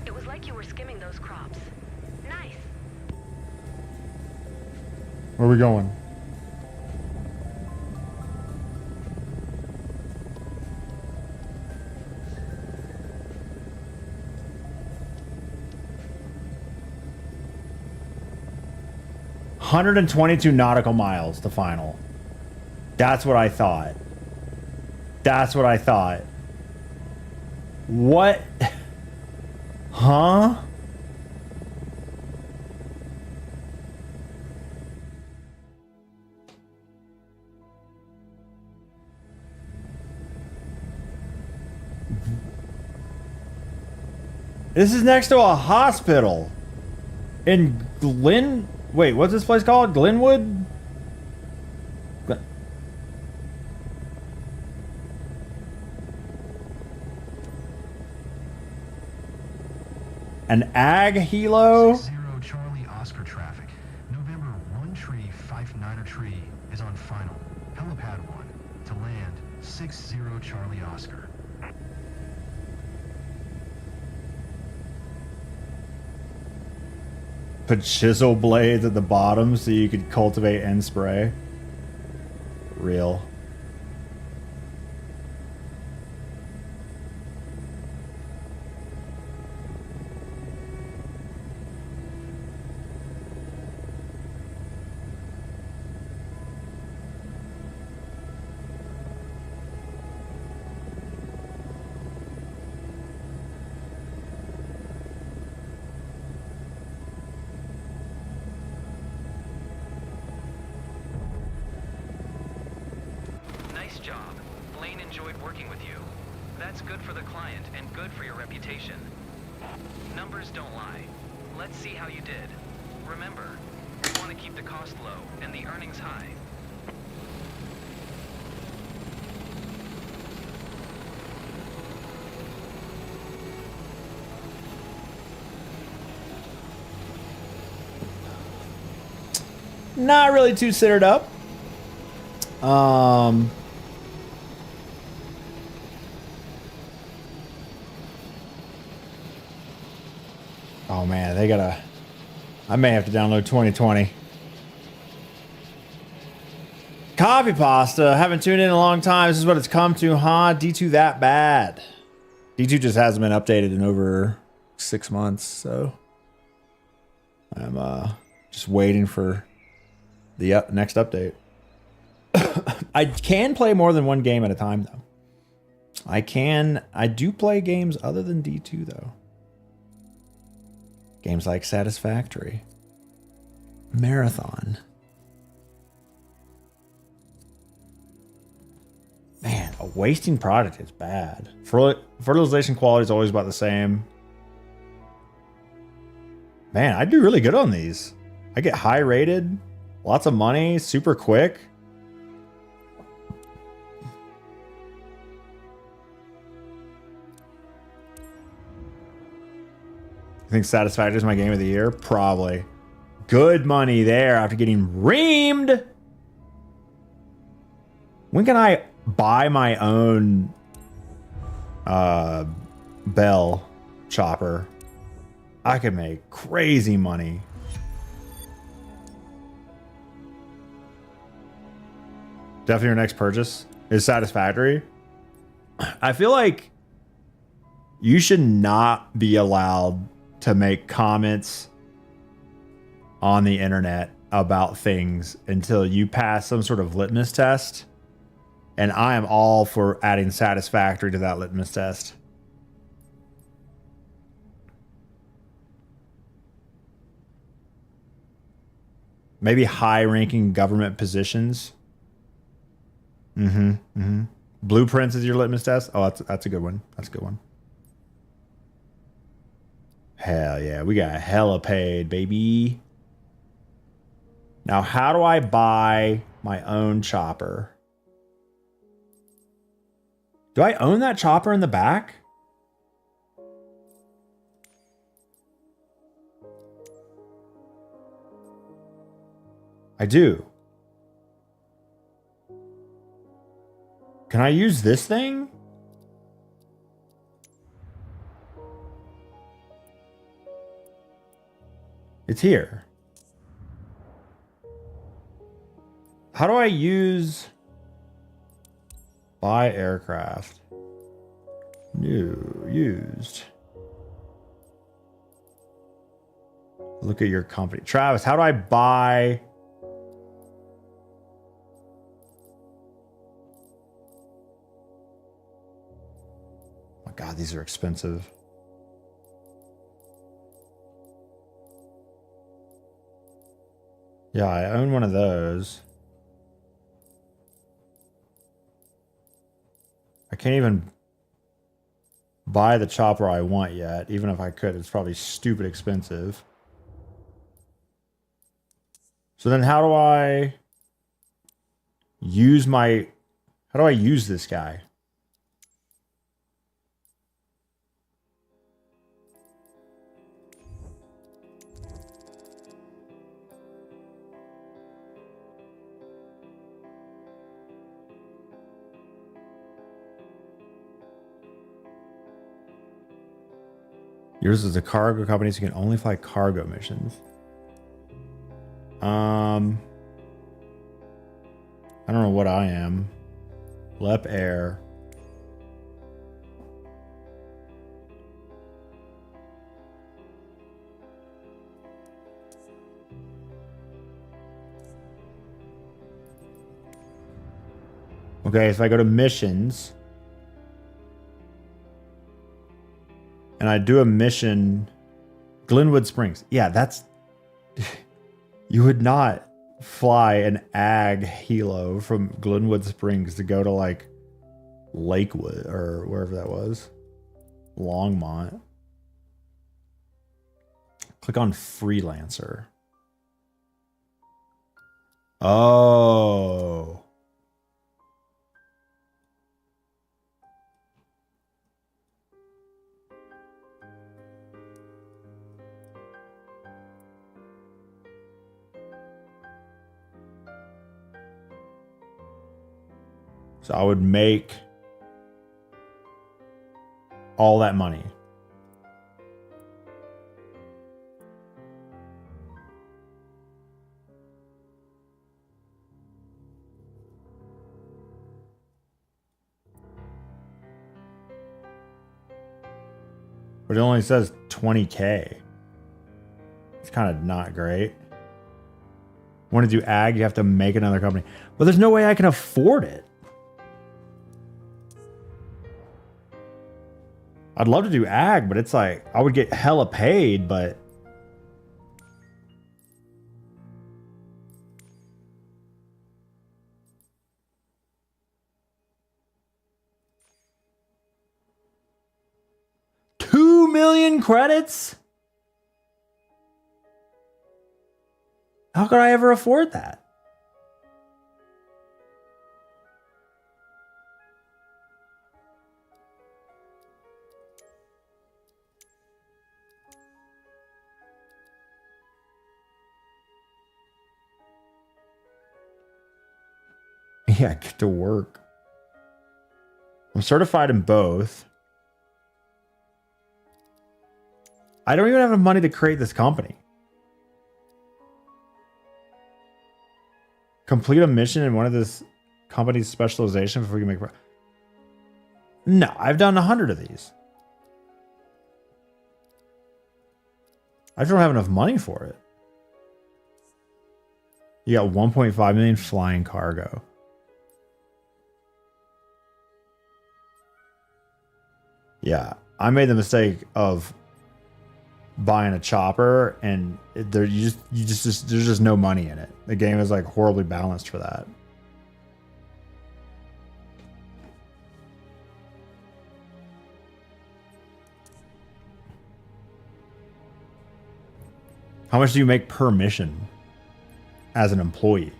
It was like you were skimming those crops. Nice. Where are we going? $122 nautical miles to final. That's what I thought. That's what I thought. What? Huh? This is next to a hospital in Glen. Wait, what's this place called? Glenwood? An ag helo? 60 Charlie Oscar traffic. November 1 tree, 5-9er tree is on final. Helipad 1 to land 60 Charlie Oscar. Put chisel blades at the bottom so you could cultivate and spray. Real. Nice job. Blaine enjoyed working with you. That's good for the client and good for your reputation. Numbers don't lie. Let's see how you did. Remember, you want to keep the cost low and the earnings high. Not really too centered up. Oh man, they gotta. I may have to download 2020. Coffee pasta. Haven't tuned in a long time. This is what it's come to, huh? D2 that bad. D2 just hasn't been updated in over 6 months, so I'm just waiting for the next update. I can play more than one game at a time, though. I do play games other than D2, though. Games like Satisfactory, Marathon. Man, A wasting product is bad. Fertilization quality is always about the same. Man, I do really good on these. I get high rated, lots of money, super quick. I think Satisfactory is my game of the year? Probably. Good money there after getting reamed. When can I buy my own bell chopper? I could make crazy money. Definitely your next purchase is Satisfactory. I feel like you should not be allowed to make comments on the internet about things until you pass some sort of litmus test. And I am all for adding Satisfactory to that litmus test. Maybe high-ranking government positions. Blueprints is your litmus test? Oh, that's a good one. That's a good one. Hell yeah, we got hella paid, baby. Now, how do I buy my own chopper? Do I own that chopper in the back? I do. Can I use this thing? It's here. How do I use buy aircraft? New, used. Look at your company. Travis, how do I buy? Oh my God, these are expensive. Yeah, I own one of those. I can't even buy the chopper I want yet. Even if I could, it's probably stupid expensive. So then how do I use how do I use this guy? Yours is a cargo company, so you can only fly cargo missions. I don't know what I am. Lep Air. Okay, if I go to missions and I do a mission, Glenwood Springs. Yeah, that's you would not fly an ag helo from Glenwood Springs to go to like Lakewood or wherever that was. Longmont. Click on freelancer. Oh. So I would make all that money. But it only says 20K. It's kind of not great. Want to do ag, you have to make another company. But there's no way I can afford it. I'd love to do ag, but it's like I would get hella paid, but million credits? How could I ever afford that? Yeah, get to work. I'm certified in both. I don't even have enough money to create this company. Complete a mission in one of this company's specialization before you make. No, I've done 100 of these. I don't have enough money for it. You got 1.5 million flying cargo. Yeah, I made the mistake of buying a chopper, and there's just no money in it. The game is like horribly balanced for that. How much do you make per mission as an employee?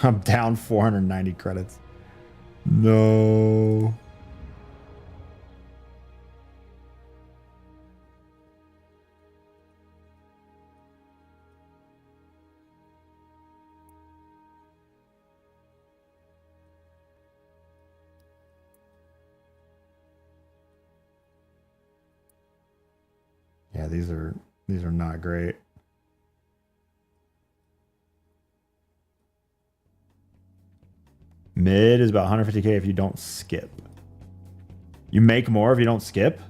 I'm down 490 credits. No. Yeah, these are not great. Mid is about 150K if you don't skip. You make more if you don't skip?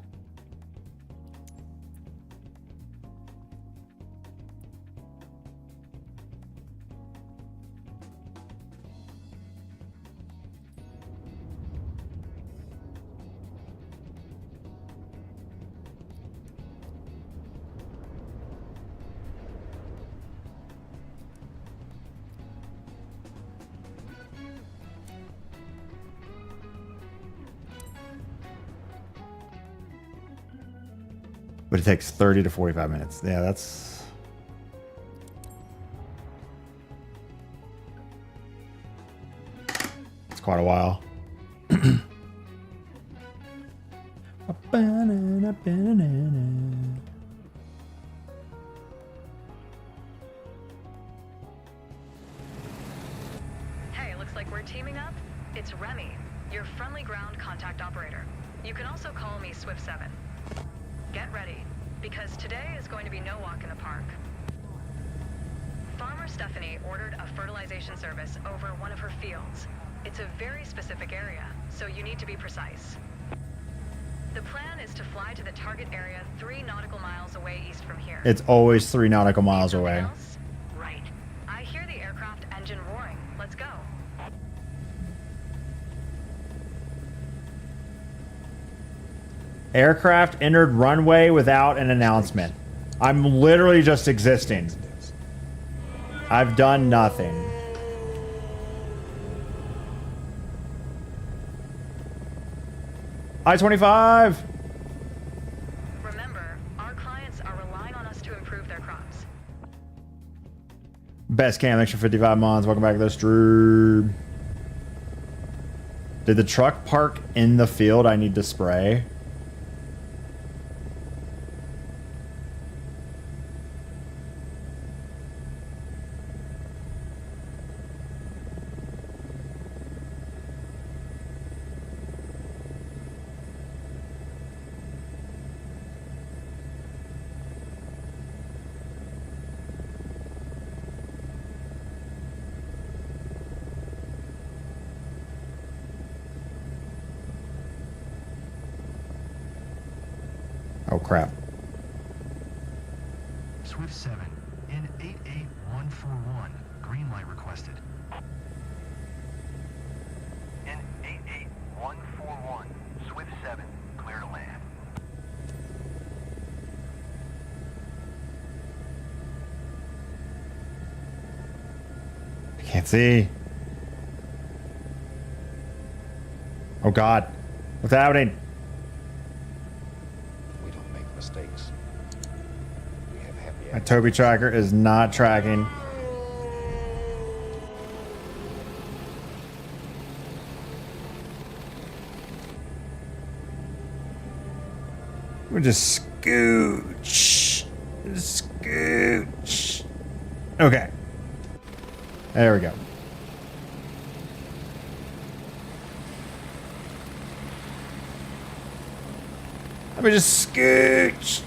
But it takes 30 to 45 minutes. Yeah, that's... It's quite a while. Hey, looks like we're teaming up. It's Remy, your friendly ground contact operator. You can also call me Swift 7. Get ready, because today is going to be no walk in the park. Farmer Stephanie ordered a fertilization service over one of her fields. It's a very specific area, so you need to be precise. The plan is to fly to the target area 3 nautical miles away east from here. It's always 3 nautical miles away. Else? Right. I hear the aircraft engine roaring. Let's go. Aircraft entered runway without an announcement. I'm literally just existing. I've done nothing. I-25! Remember, our clients are relying on us to improve their crops. Best cam, extra 55 mons. Welcome back to the stream. Did the truck park in the field I need to spray? Oh, crap. Swift 7, in 88141, green light requested. In 88141, Swift 7, clear to land. I can't see. Oh, God. What's happening? We don't make mistakes. We have happy My Toby tracker is not tracking. We're just scooch. Scooch. Okay. There we go. Let me just scooch.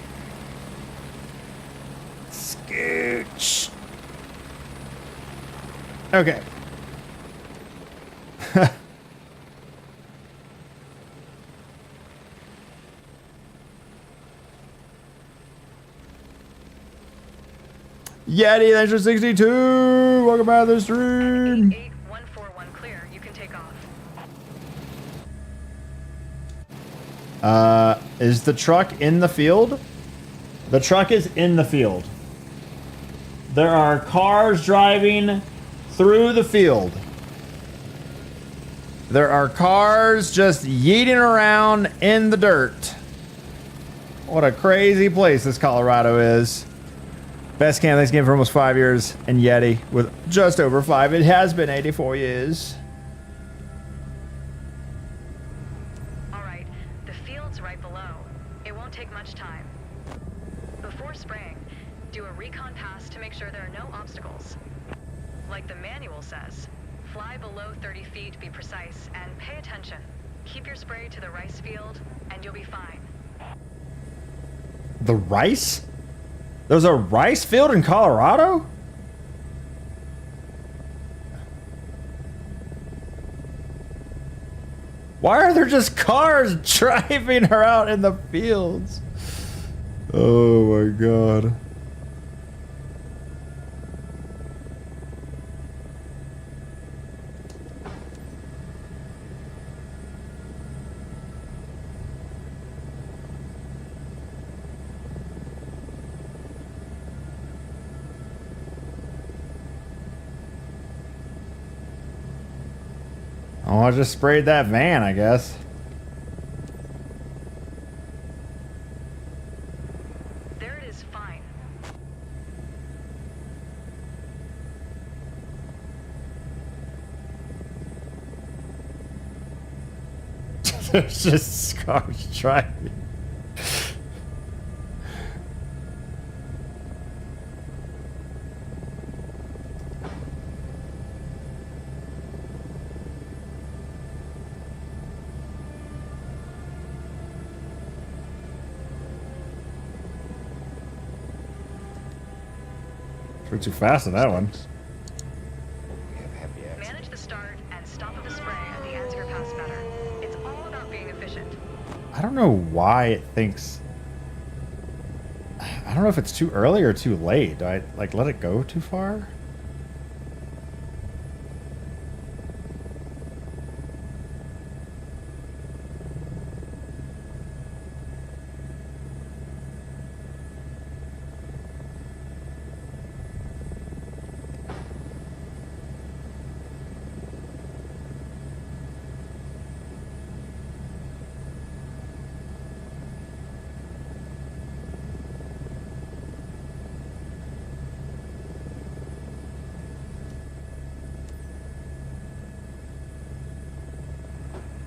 Scooch. Okay. Yeti, thanks for 62. Welcome back to the stream. 141 clear. You can take off. Is the truck in the field? The truck is in the field. There are cars driving through the field. There are cars just yeeting around in the dirt. What a crazy place this Colorado is. Best camp, thanks again for almost 5 years. And Yeti with just over 5. It has been 84 years. Alright, the field's right below. It won't take much time. Before spraying, do a recon pass to make sure there are no obstacles. Like the manual says, fly below 30 feet to be precise, and pay attention. Keep your spray to the rice field, and you'll be fine. The rice? There's a rice field in Colorado? Why are there just cars driving her out in the fields? Oh my god. Oh, I just sprayed that van, I guess. There it is, fine. There's just cars driving. We're too fast on that one. Manage the start and stop of the spray at the answer pass better. It's all about being efficient. I don't know why it thinks... I don't know if it's too early or too late. Do I, like, let it go too far?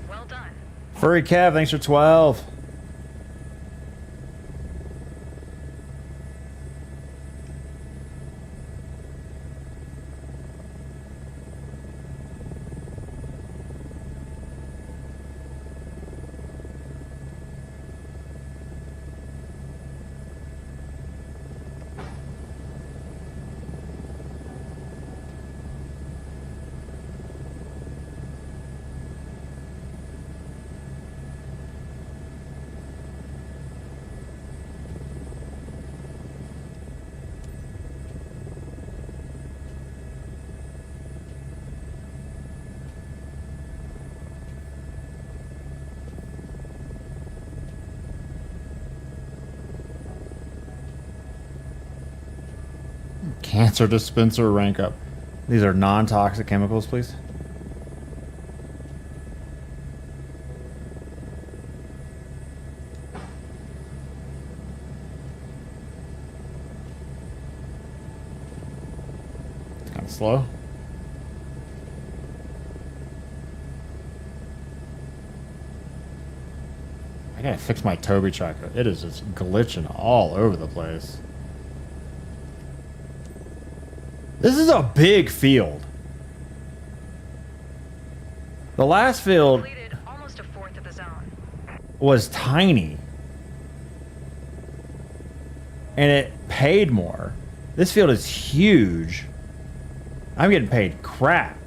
Well done. Furry Cav, thanks for 12. Cancer dispenser rank up. These are non-toxic chemicals, please. slow. I gotta fix my Toby tracker. It is just glitching all over the place. This is a big field. The last field Almost a fourth of the zone. was tiny. And it paid more. This field is huge. I'm getting paid crap.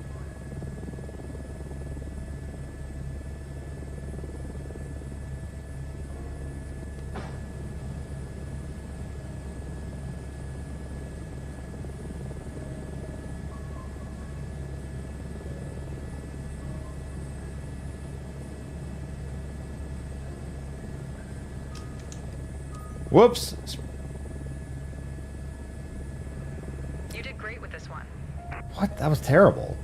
Whoops. You did great with this one. What? That was terrible.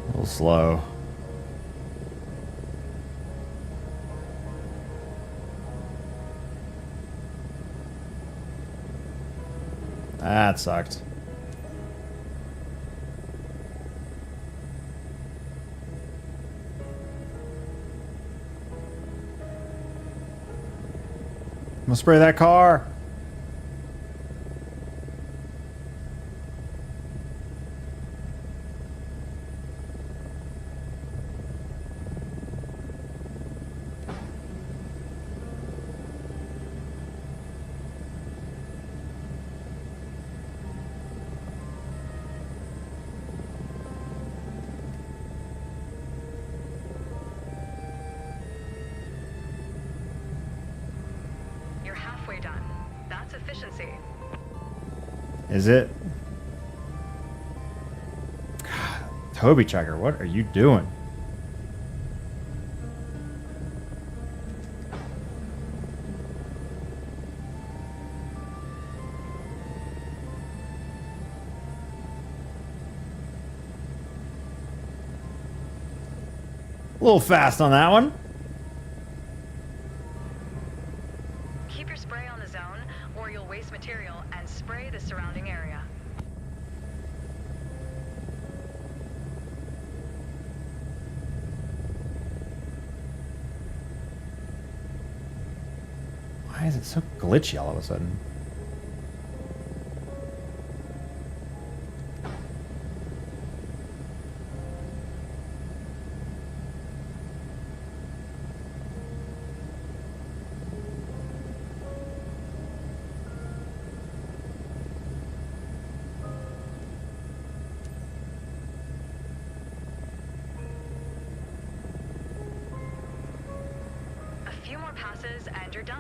A little slow. That sucked. I'm gonna spray that car. You're halfway done. That's efficiency. Is it? God, Toby Checker, what are you doing? A little fast on that one. Keep your spray on the zone, or you'll waste material and spray the surrounding area. Why is it so glitchy all of a sudden? A few more passes and you're done.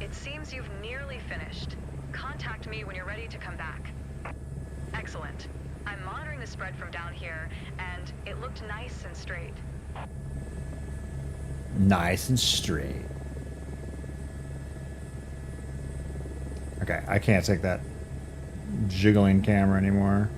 It seems you've nearly finished. Contact me when you're ready to come back. Excellent. I'm monitoring the spread from down here, and it looked nice and straight. Nice and straight. Okay, I can't take that jiggling camera anymore.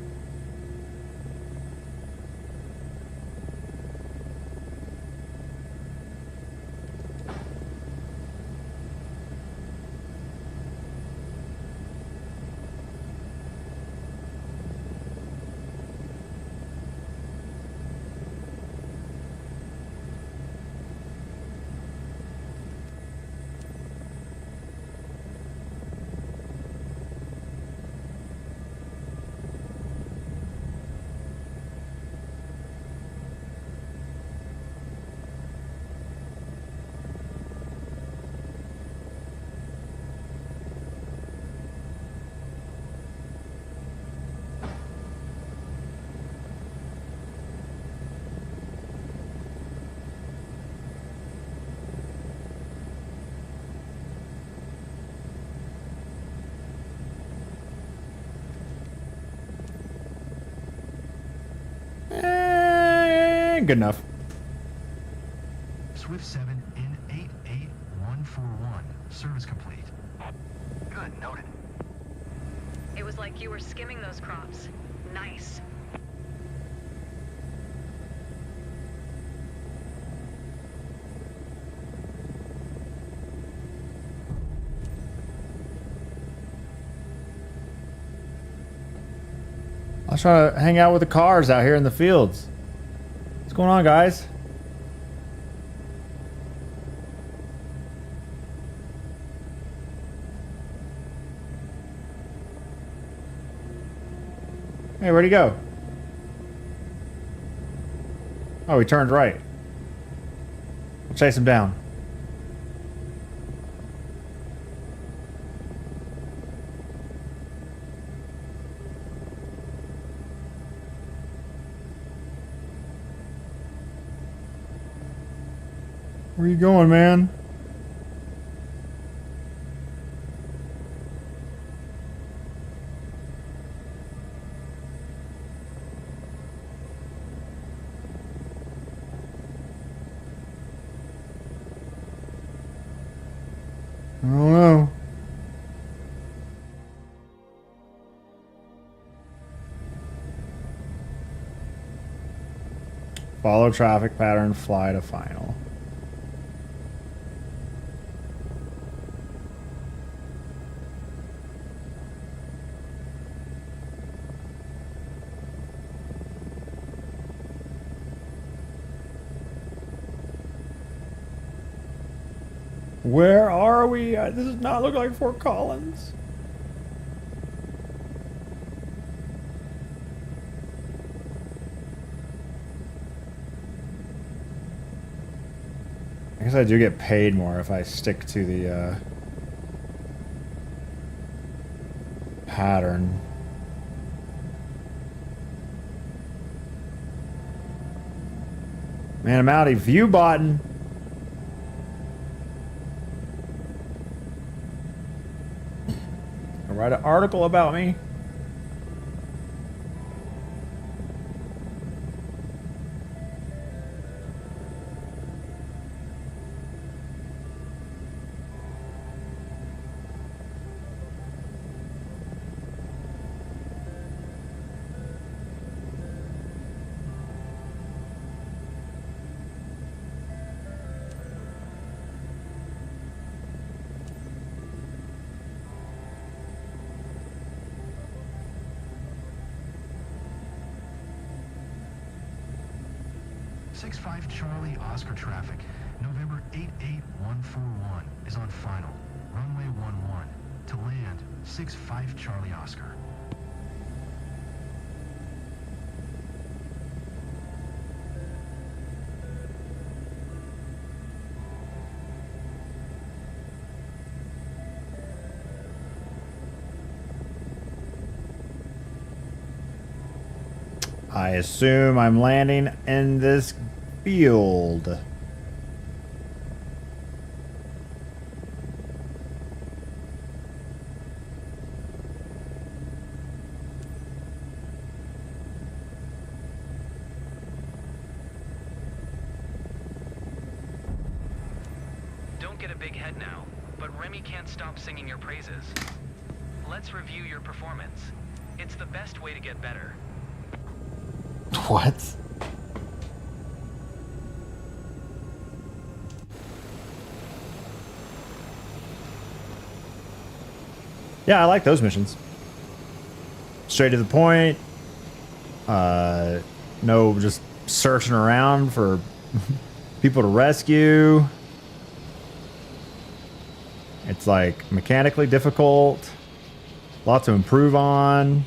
Good enough. Swift 7 in 88141. Service complete. Good, noted. It was like you were skimming those crops. Nice. I was trying to hang out with the cars out here in the fields. What's going on, guys? Hey, where'd he go? Oh, he turned right. We'll chase him down. Where you going, man? I don't know. Follow traffic pattern, fly to final. Where are we? This does not look like Fort Collins. I guess I do get paid more if I stick to the pattern. Man, I'm out of view button. Write an article about me. Charlie Oscar traffic, November 88141 is on final, runway 11, to land 65 Charlie Oscar. I assume I'm landing in this field. Don't get a big head now, but Remy can't stop singing your praises. Let's review your performance. It's the best way to get better. What? Yeah, I like those missions. Straight to the point. No just searching around for people to rescue. It's like mechanically difficult. Lots to improve on.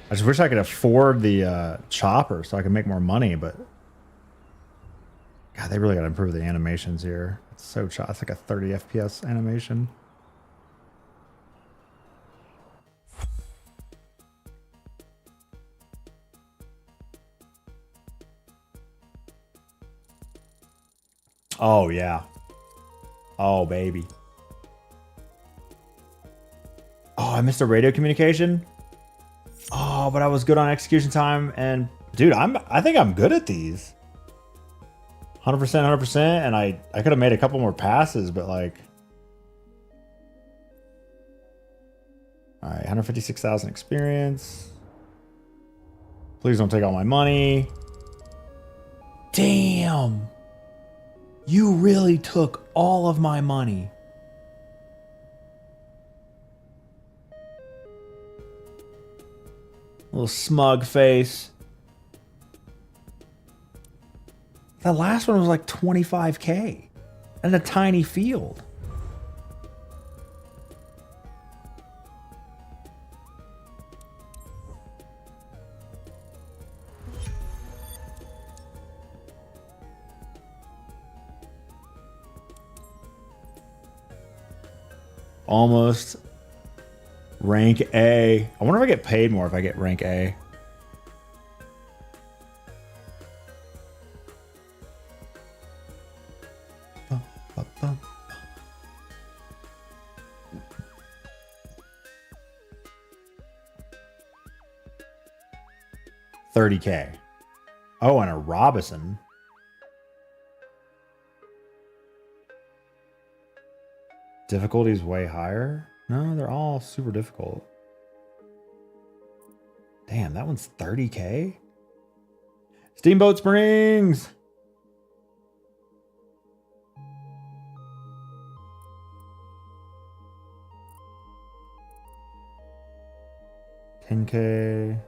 I just wish I could afford the chopper so I could make more money, but God, they really got to improve the animations here. It's so choppy. It's like a 30 FPS animation. Oh, yeah. Oh, baby. Oh, I missed a radio communication? Oh, but I was good on execution time, and dude, I think I'm good at these. 100%, 100%, and I could have made a couple more passes, but like, all right, 156,000 experience. Please don't take all my money. Damn, you really took all of my money. Little smug face. That last one was like 25K and a tiny field. Almost rank A. I wonder if I get paid more if I get rank A. $30K. Oh, and a Robinson. Difficulty's way higher? No, they're all super difficult. Damn, that one's 30K? Steamboat Springs! $10K,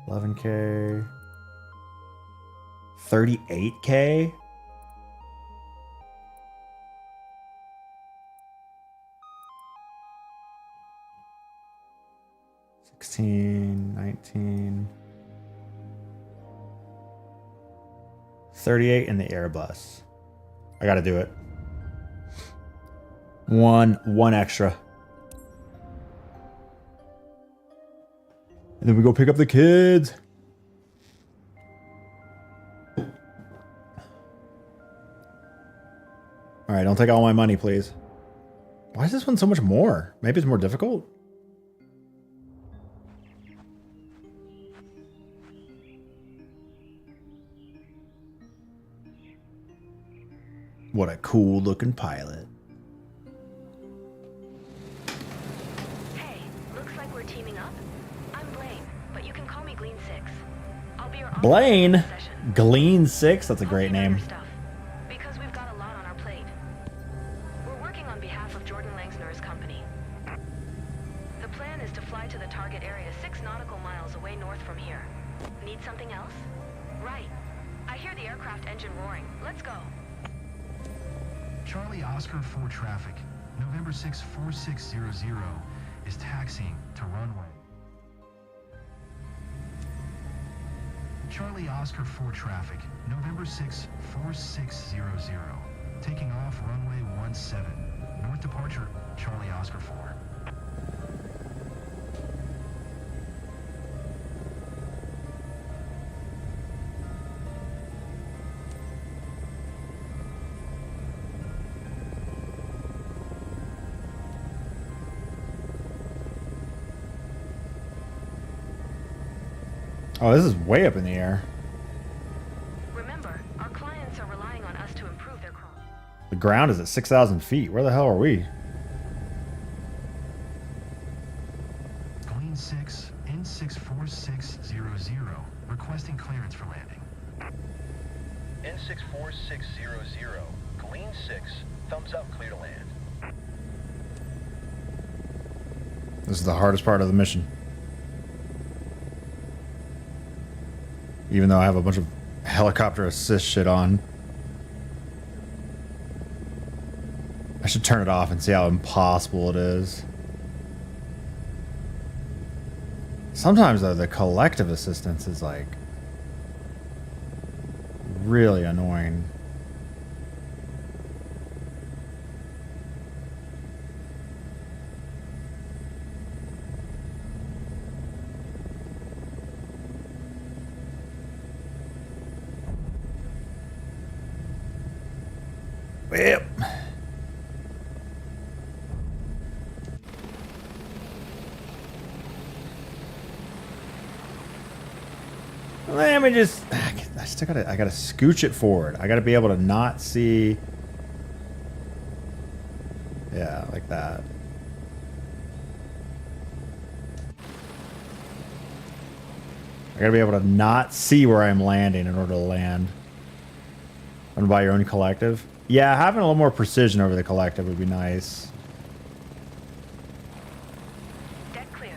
11K, 38K? $16, $19, $38 in the Airbus. I gotta do it. One extra. And then we go pick up the kids. All right, don't take all my money, please. Why is this one so much more? Maybe it's more difficult? What a cool looking pilot. Hey, looks like we're teaming up. I'm Blaine, but you can call me Glean 6. I'll be your Blaine? Glean 6? That's a great name. because we've got a lot on our plate. We're working on behalf of Jordan Langsner's company. The plan is to fly to the target area 6 nautical miles away north from here. Need something else? Right. I hear the aircraft engine roaring. Let's go. Charlie Oscar 4 traffic, November 6 4600 is taxiing to runway. Charlie Oscar 4 traffic, November 6 4600, taking off runway 17, north departure, Charlie Oscar 4. Oh, this is way up in the air. Remember, our clients are relying on us to improve their crop. The ground is at 6,000 feet. Where the hell are we? Glean 6, N64600, requesting clearance for landing. N64600, Glean 6, thumbs up, clear to land. This is the hardest part of the mission. Even though I have a bunch of helicopter assist shit on. I should turn it off and see how impossible it is. Sometimes, though, the collective assistance is, like, really annoying. Yep. Let me just. I gotta scooch it forward. I gotta be able to not see. Yeah, like that. I gotta be able to not see where I'm landing in order to land. Want to buy your own collective? Yeah, having a little more precision over the collective would be nice. Deck clear.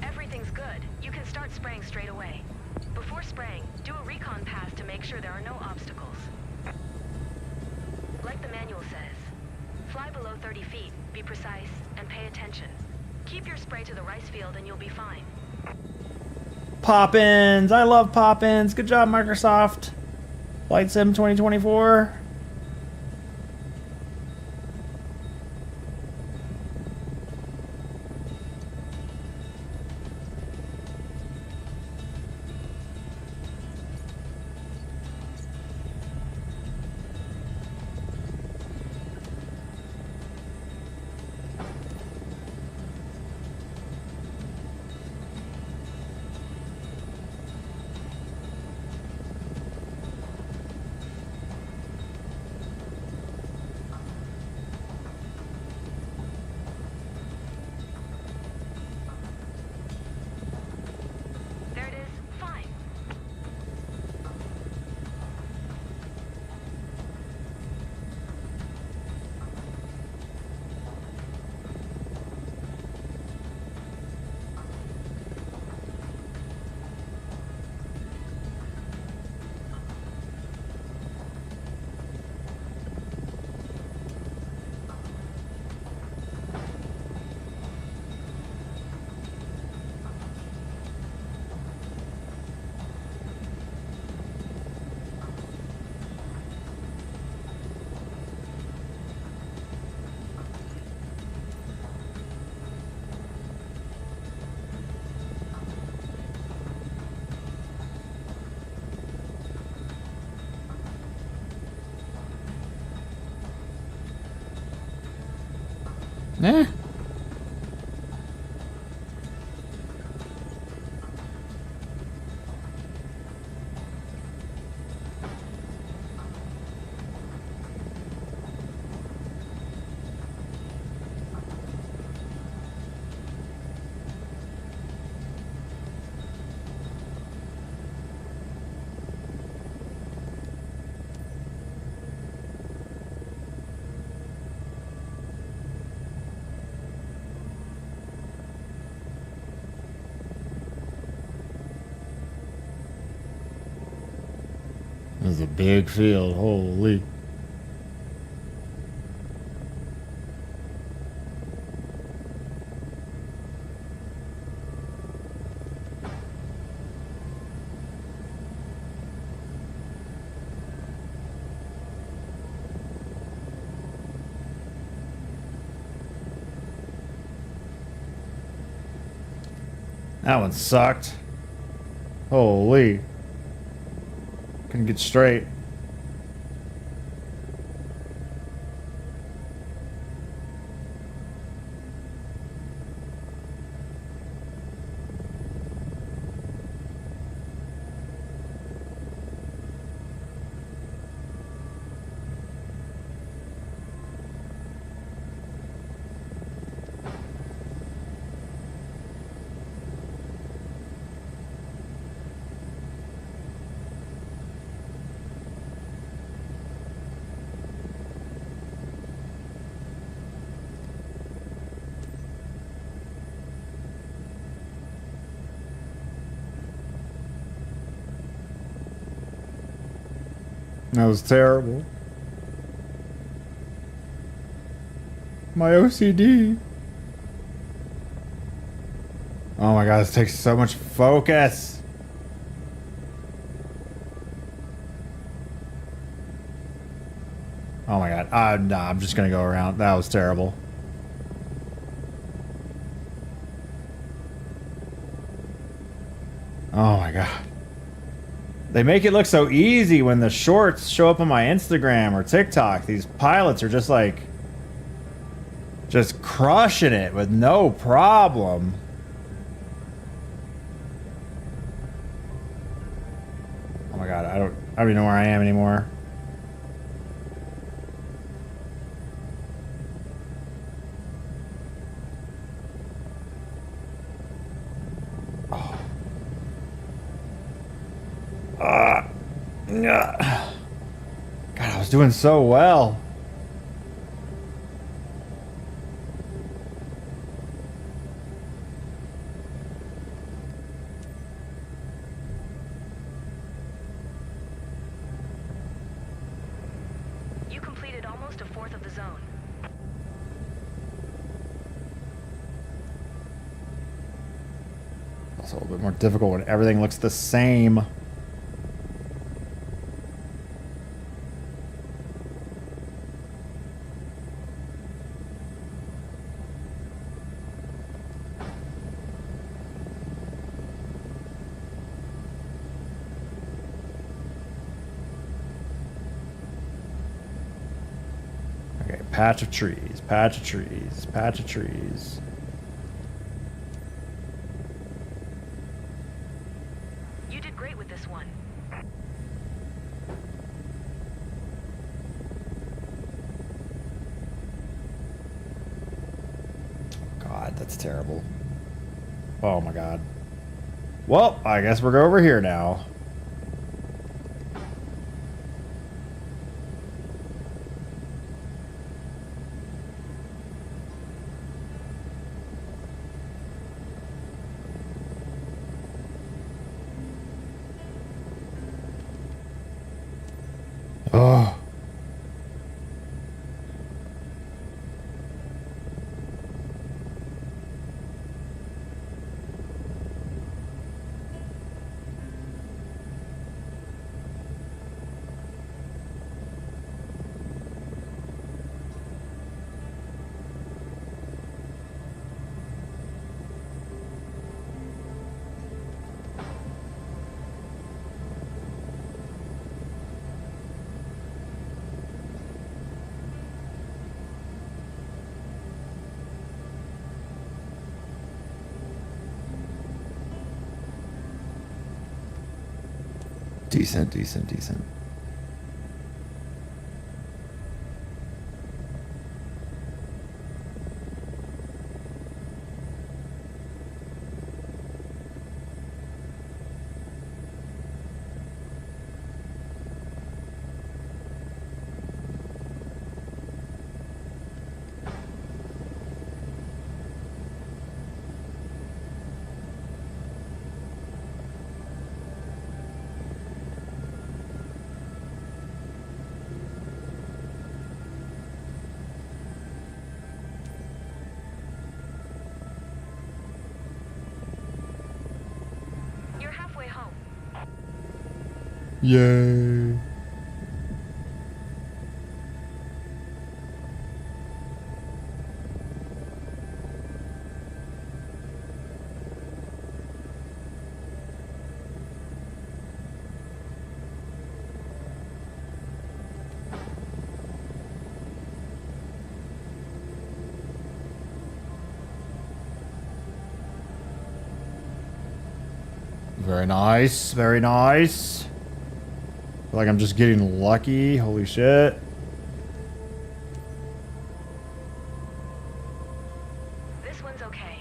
Everything's good. You can start spraying straight away. Before spraying, do a recon pass to make sure there are no obstacles. Like the manual says, fly below 30 feet, be precise, and pay attention. Keep your spray to the rice field and you'll be fine. Pop-ins! I love pop-ins! Good job, Microsoft! Flight Sim 2024. There it is. Fine. Eh. This is a big field. Holy. That one sucked. Holy. Couldn't get straight. That was terrible. My OCD. Oh my god, this takes so much focus. Oh my god. Nah, I'm just gonna go around. That was terrible. Oh my god. They make it look so easy when the shorts show up on my Instagram or TikTok. These pilots are just like Just crushing it with no problem. Oh my god, I don't even know where I am anymore. Oh. God, I was doing so well. You completed almost a fourth of the zone. It's a little bit more difficult when everything looks the same. Okay, patch of trees, patch of trees, patch of trees. You did great with this one. God, that's terrible. Oh my god. Well, I guess we're over here now. Oh. Decent, decent, decent. You're halfway home. Yay. Very nice, very nice. Feel like I'm just getting lucky. Holy shit. This one's okay.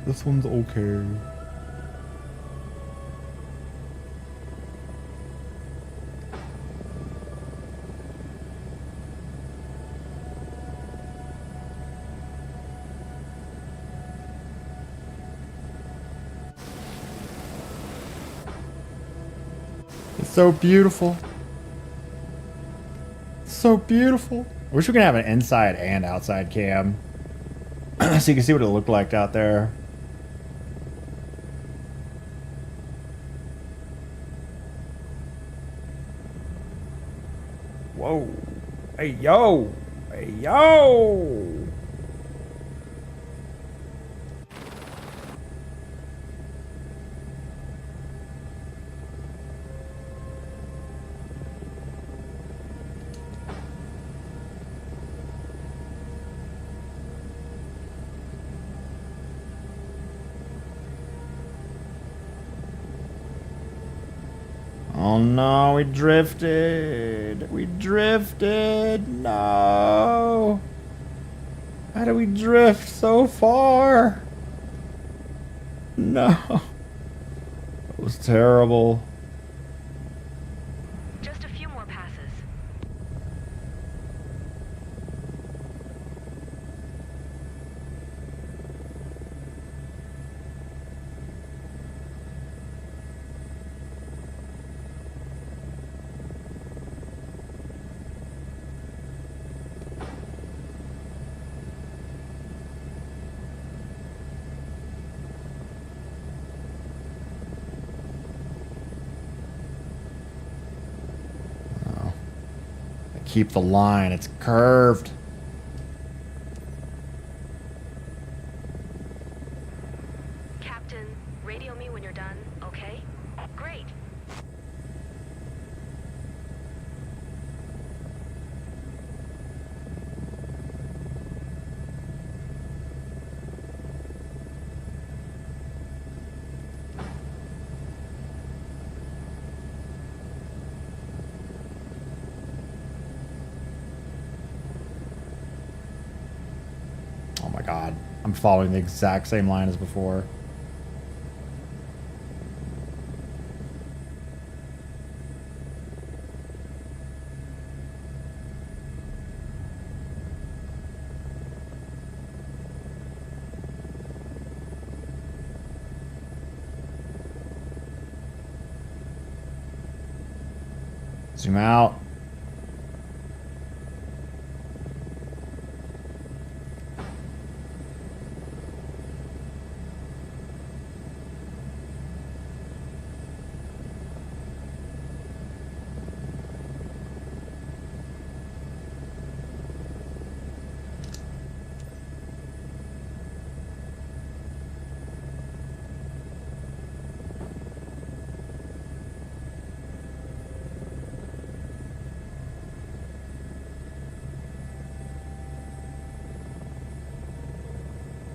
This one's okay. It's so beautiful. So beautiful. I wish we could have an inside and outside cam. So you can see what it looked like out there. Whoa. Hey, yo. Yo! Oh no, we drifted. We drifted. No. How did we drift so far? No. It was terrible. Just a few more passes. Keep the line. It's curved. Captain, radio me when you're done, okay? Great. Oh my god. I'm following the exact same line as before. Zoom out.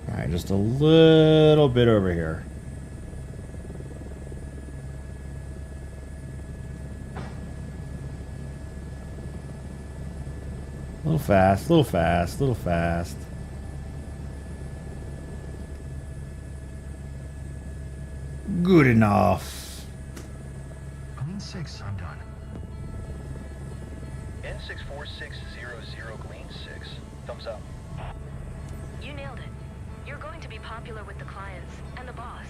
Alright, just a little bit over here. A little fast, a little fast, a little fast. Good enough. Glean 6, I'm done. N64600 Glean 6. Thumbs up. You nailed it. You're going to be popular with the clients and the boss.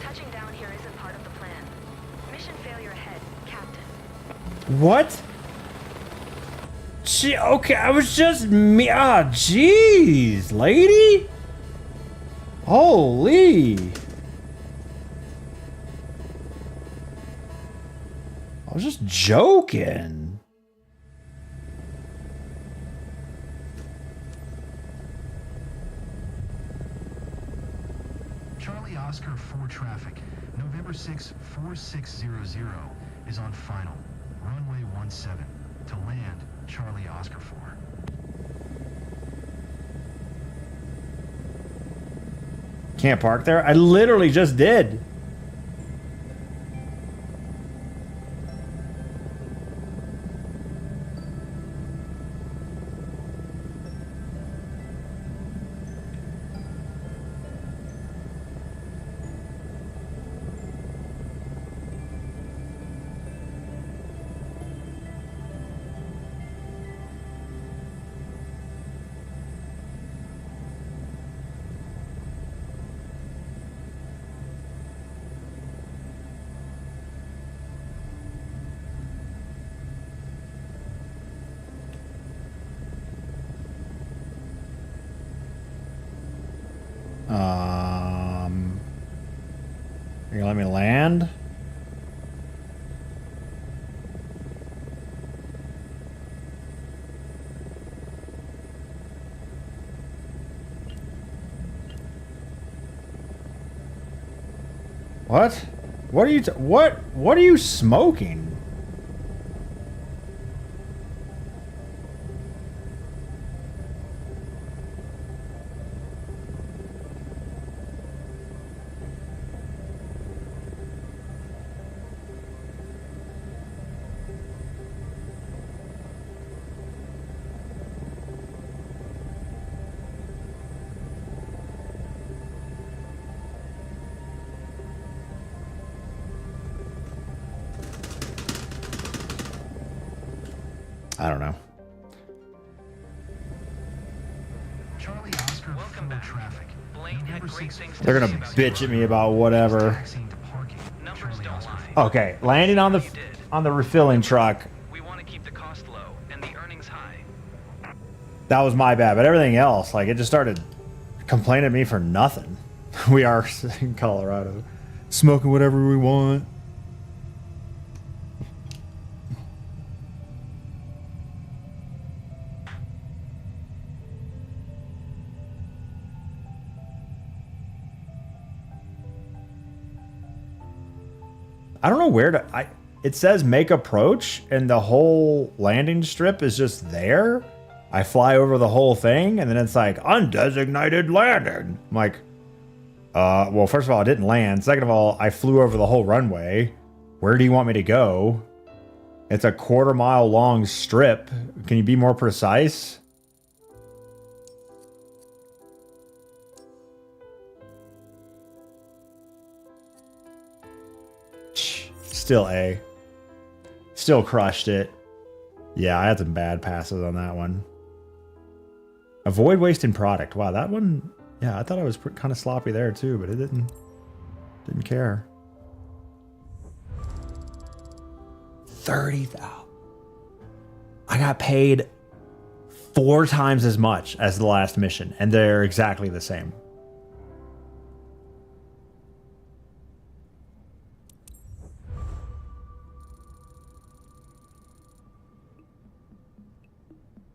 Touching down here isn't part of the plan. Mission failure ahead, Captain. What? Gee, okay, I was just me. Ah, jeez, lady. Holy. I was just joking. Charlie Oscar 4 traffic. November 6, 4600 is on final. Runway 17. To land, Charlie Oscar 4. Can't park there? I literally just did. You gonna let me land? What? What are you? What are you smoking? I don't know. Charlie Oscar, full traffic. They're gonna bitch at me about whatever. Okay, landing on the refilling truck. We want to keep the cost low and the earnings high. That was my bad, but everything else, like, it just started complaining at me for nothing. We are in Colorado, smoking whatever we want. I don't know where to. It says make approach, and the whole landing strip is just there. I fly over the whole thing, and then it's like undesignated landing. I'm like, well, first of all, I didn't land. Second of all, I flew over the whole runway. Where do you want me to go? It's a 1/4 mile long strip. Can you be more precise? Still A. Still crushed it. Yeah, I had some bad passes on that one. Avoid wasting product. Wow, that one... Yeah, I thought I was kind of sloppy there too, but it didn't care. 30,000. I got paid 4 times as much as the last mission, and they're exactly the same.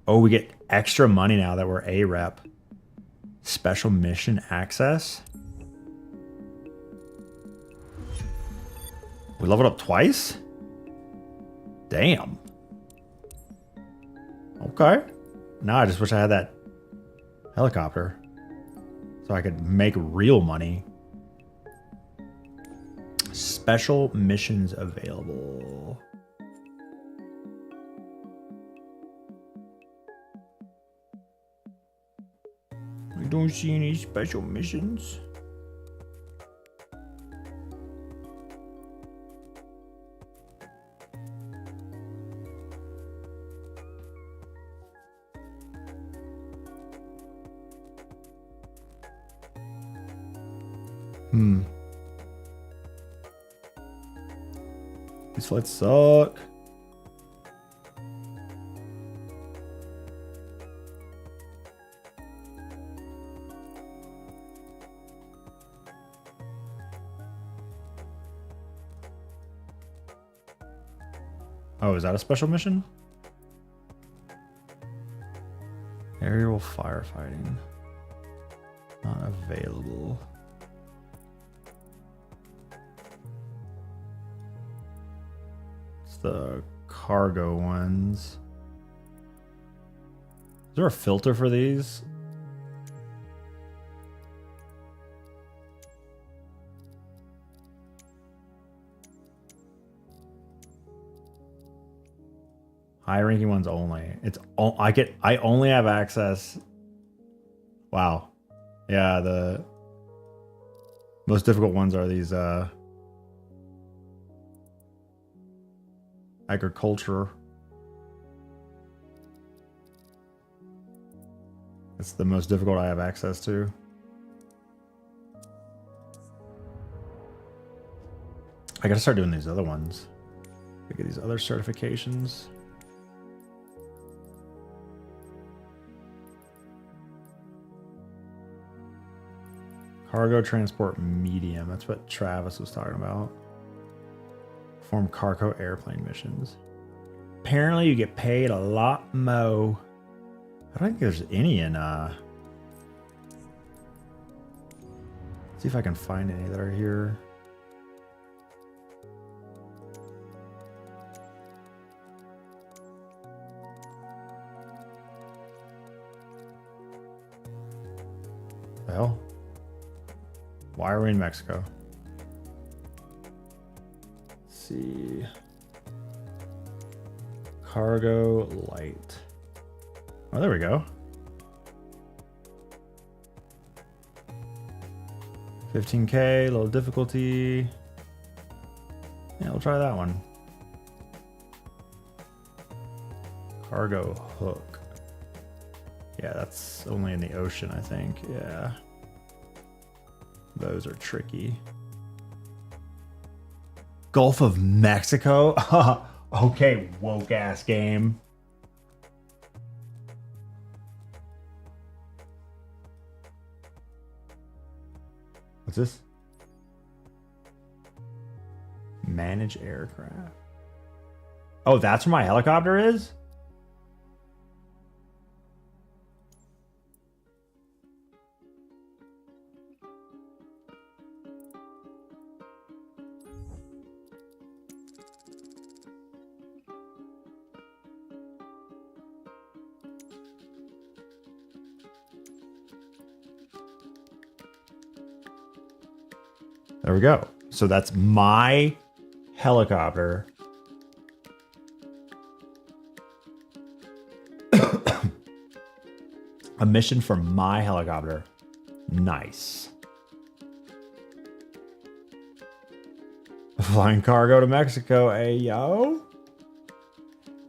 Oh, we get extra money now that we're A rep. Special mission access. We leveled up twice? Damn. Okay. Now I just wish I had that helicopter so I could make real money. Special missions available. I don't see any special missions. These flights suck. Oh, is that a special mission? Aerial firefighting. Not available. It's the cargo ones. Is there a filter for these? High ranking ones only. I only have access. Wow. Yeah, the most difficult ones are these agriculture. It's the most difficult I have access to. I gotta start doing these other ones. Get these other certifications. Cargo transport medium. That's what Travis was talking about. Perform cargo airplane missions. Apparently you get paid a lot more. I don't think there's any in see if I can find any that are here. Well, why are we in Mexico? Let's see. Cargo light. Oh, there we go. 15K, low difficulty. Yeah, we'll try that one. Cargo hook. Yeah, that's only in the ocean, I think. Yeah. Those are tricky. Gulf of Mexico? Okay, woke ass game. What's this? Manage aircraft. Oh, that's where my helicopter is? There we go. So that's my helicopter. A mission for my helicopter. Nice. Flying cargo to Mexico. Hey, yo.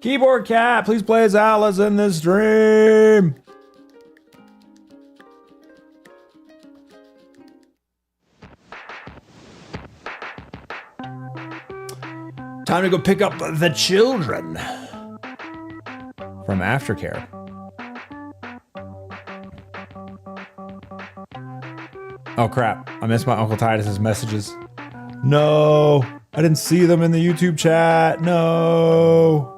Keyboard Cat, please play as Atlas in this stream. Time to go pick up the children from aftercare. Oh crap, I missed my Uncle Titus's messages. No, I didn't see them in the YouTube chat. No.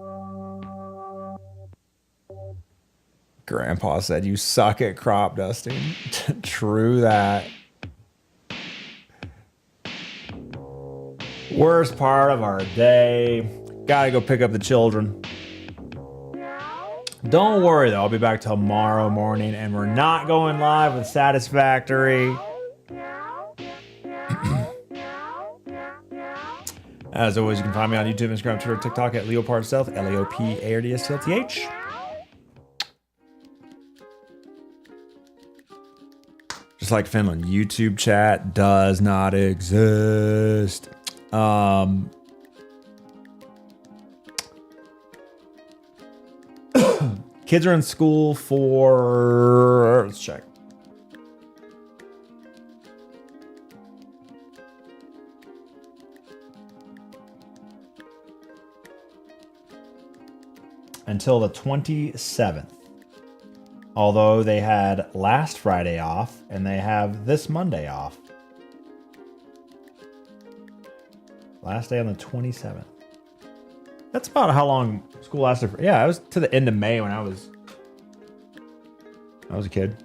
Grandpa said you suck at crop dusting. True that. Worst part of our day. Gotta go pick up the children. Don't worry though, I'll be back tomorrow morning and we're not going live with Satisfactory. As always, you can find me on YouTube, Instagram, Twitter, TikTok at Leopard Stealth, LeopArdsTLTH. Just like Finland, YouTube chat does not exist. Kids are in school for, let's check. Until the 27th. Although they had last Friday off and they have this Monday off. Last day on the 27th. That's about how long school lasted for. Yeah, it was to the end of May when I was a kid.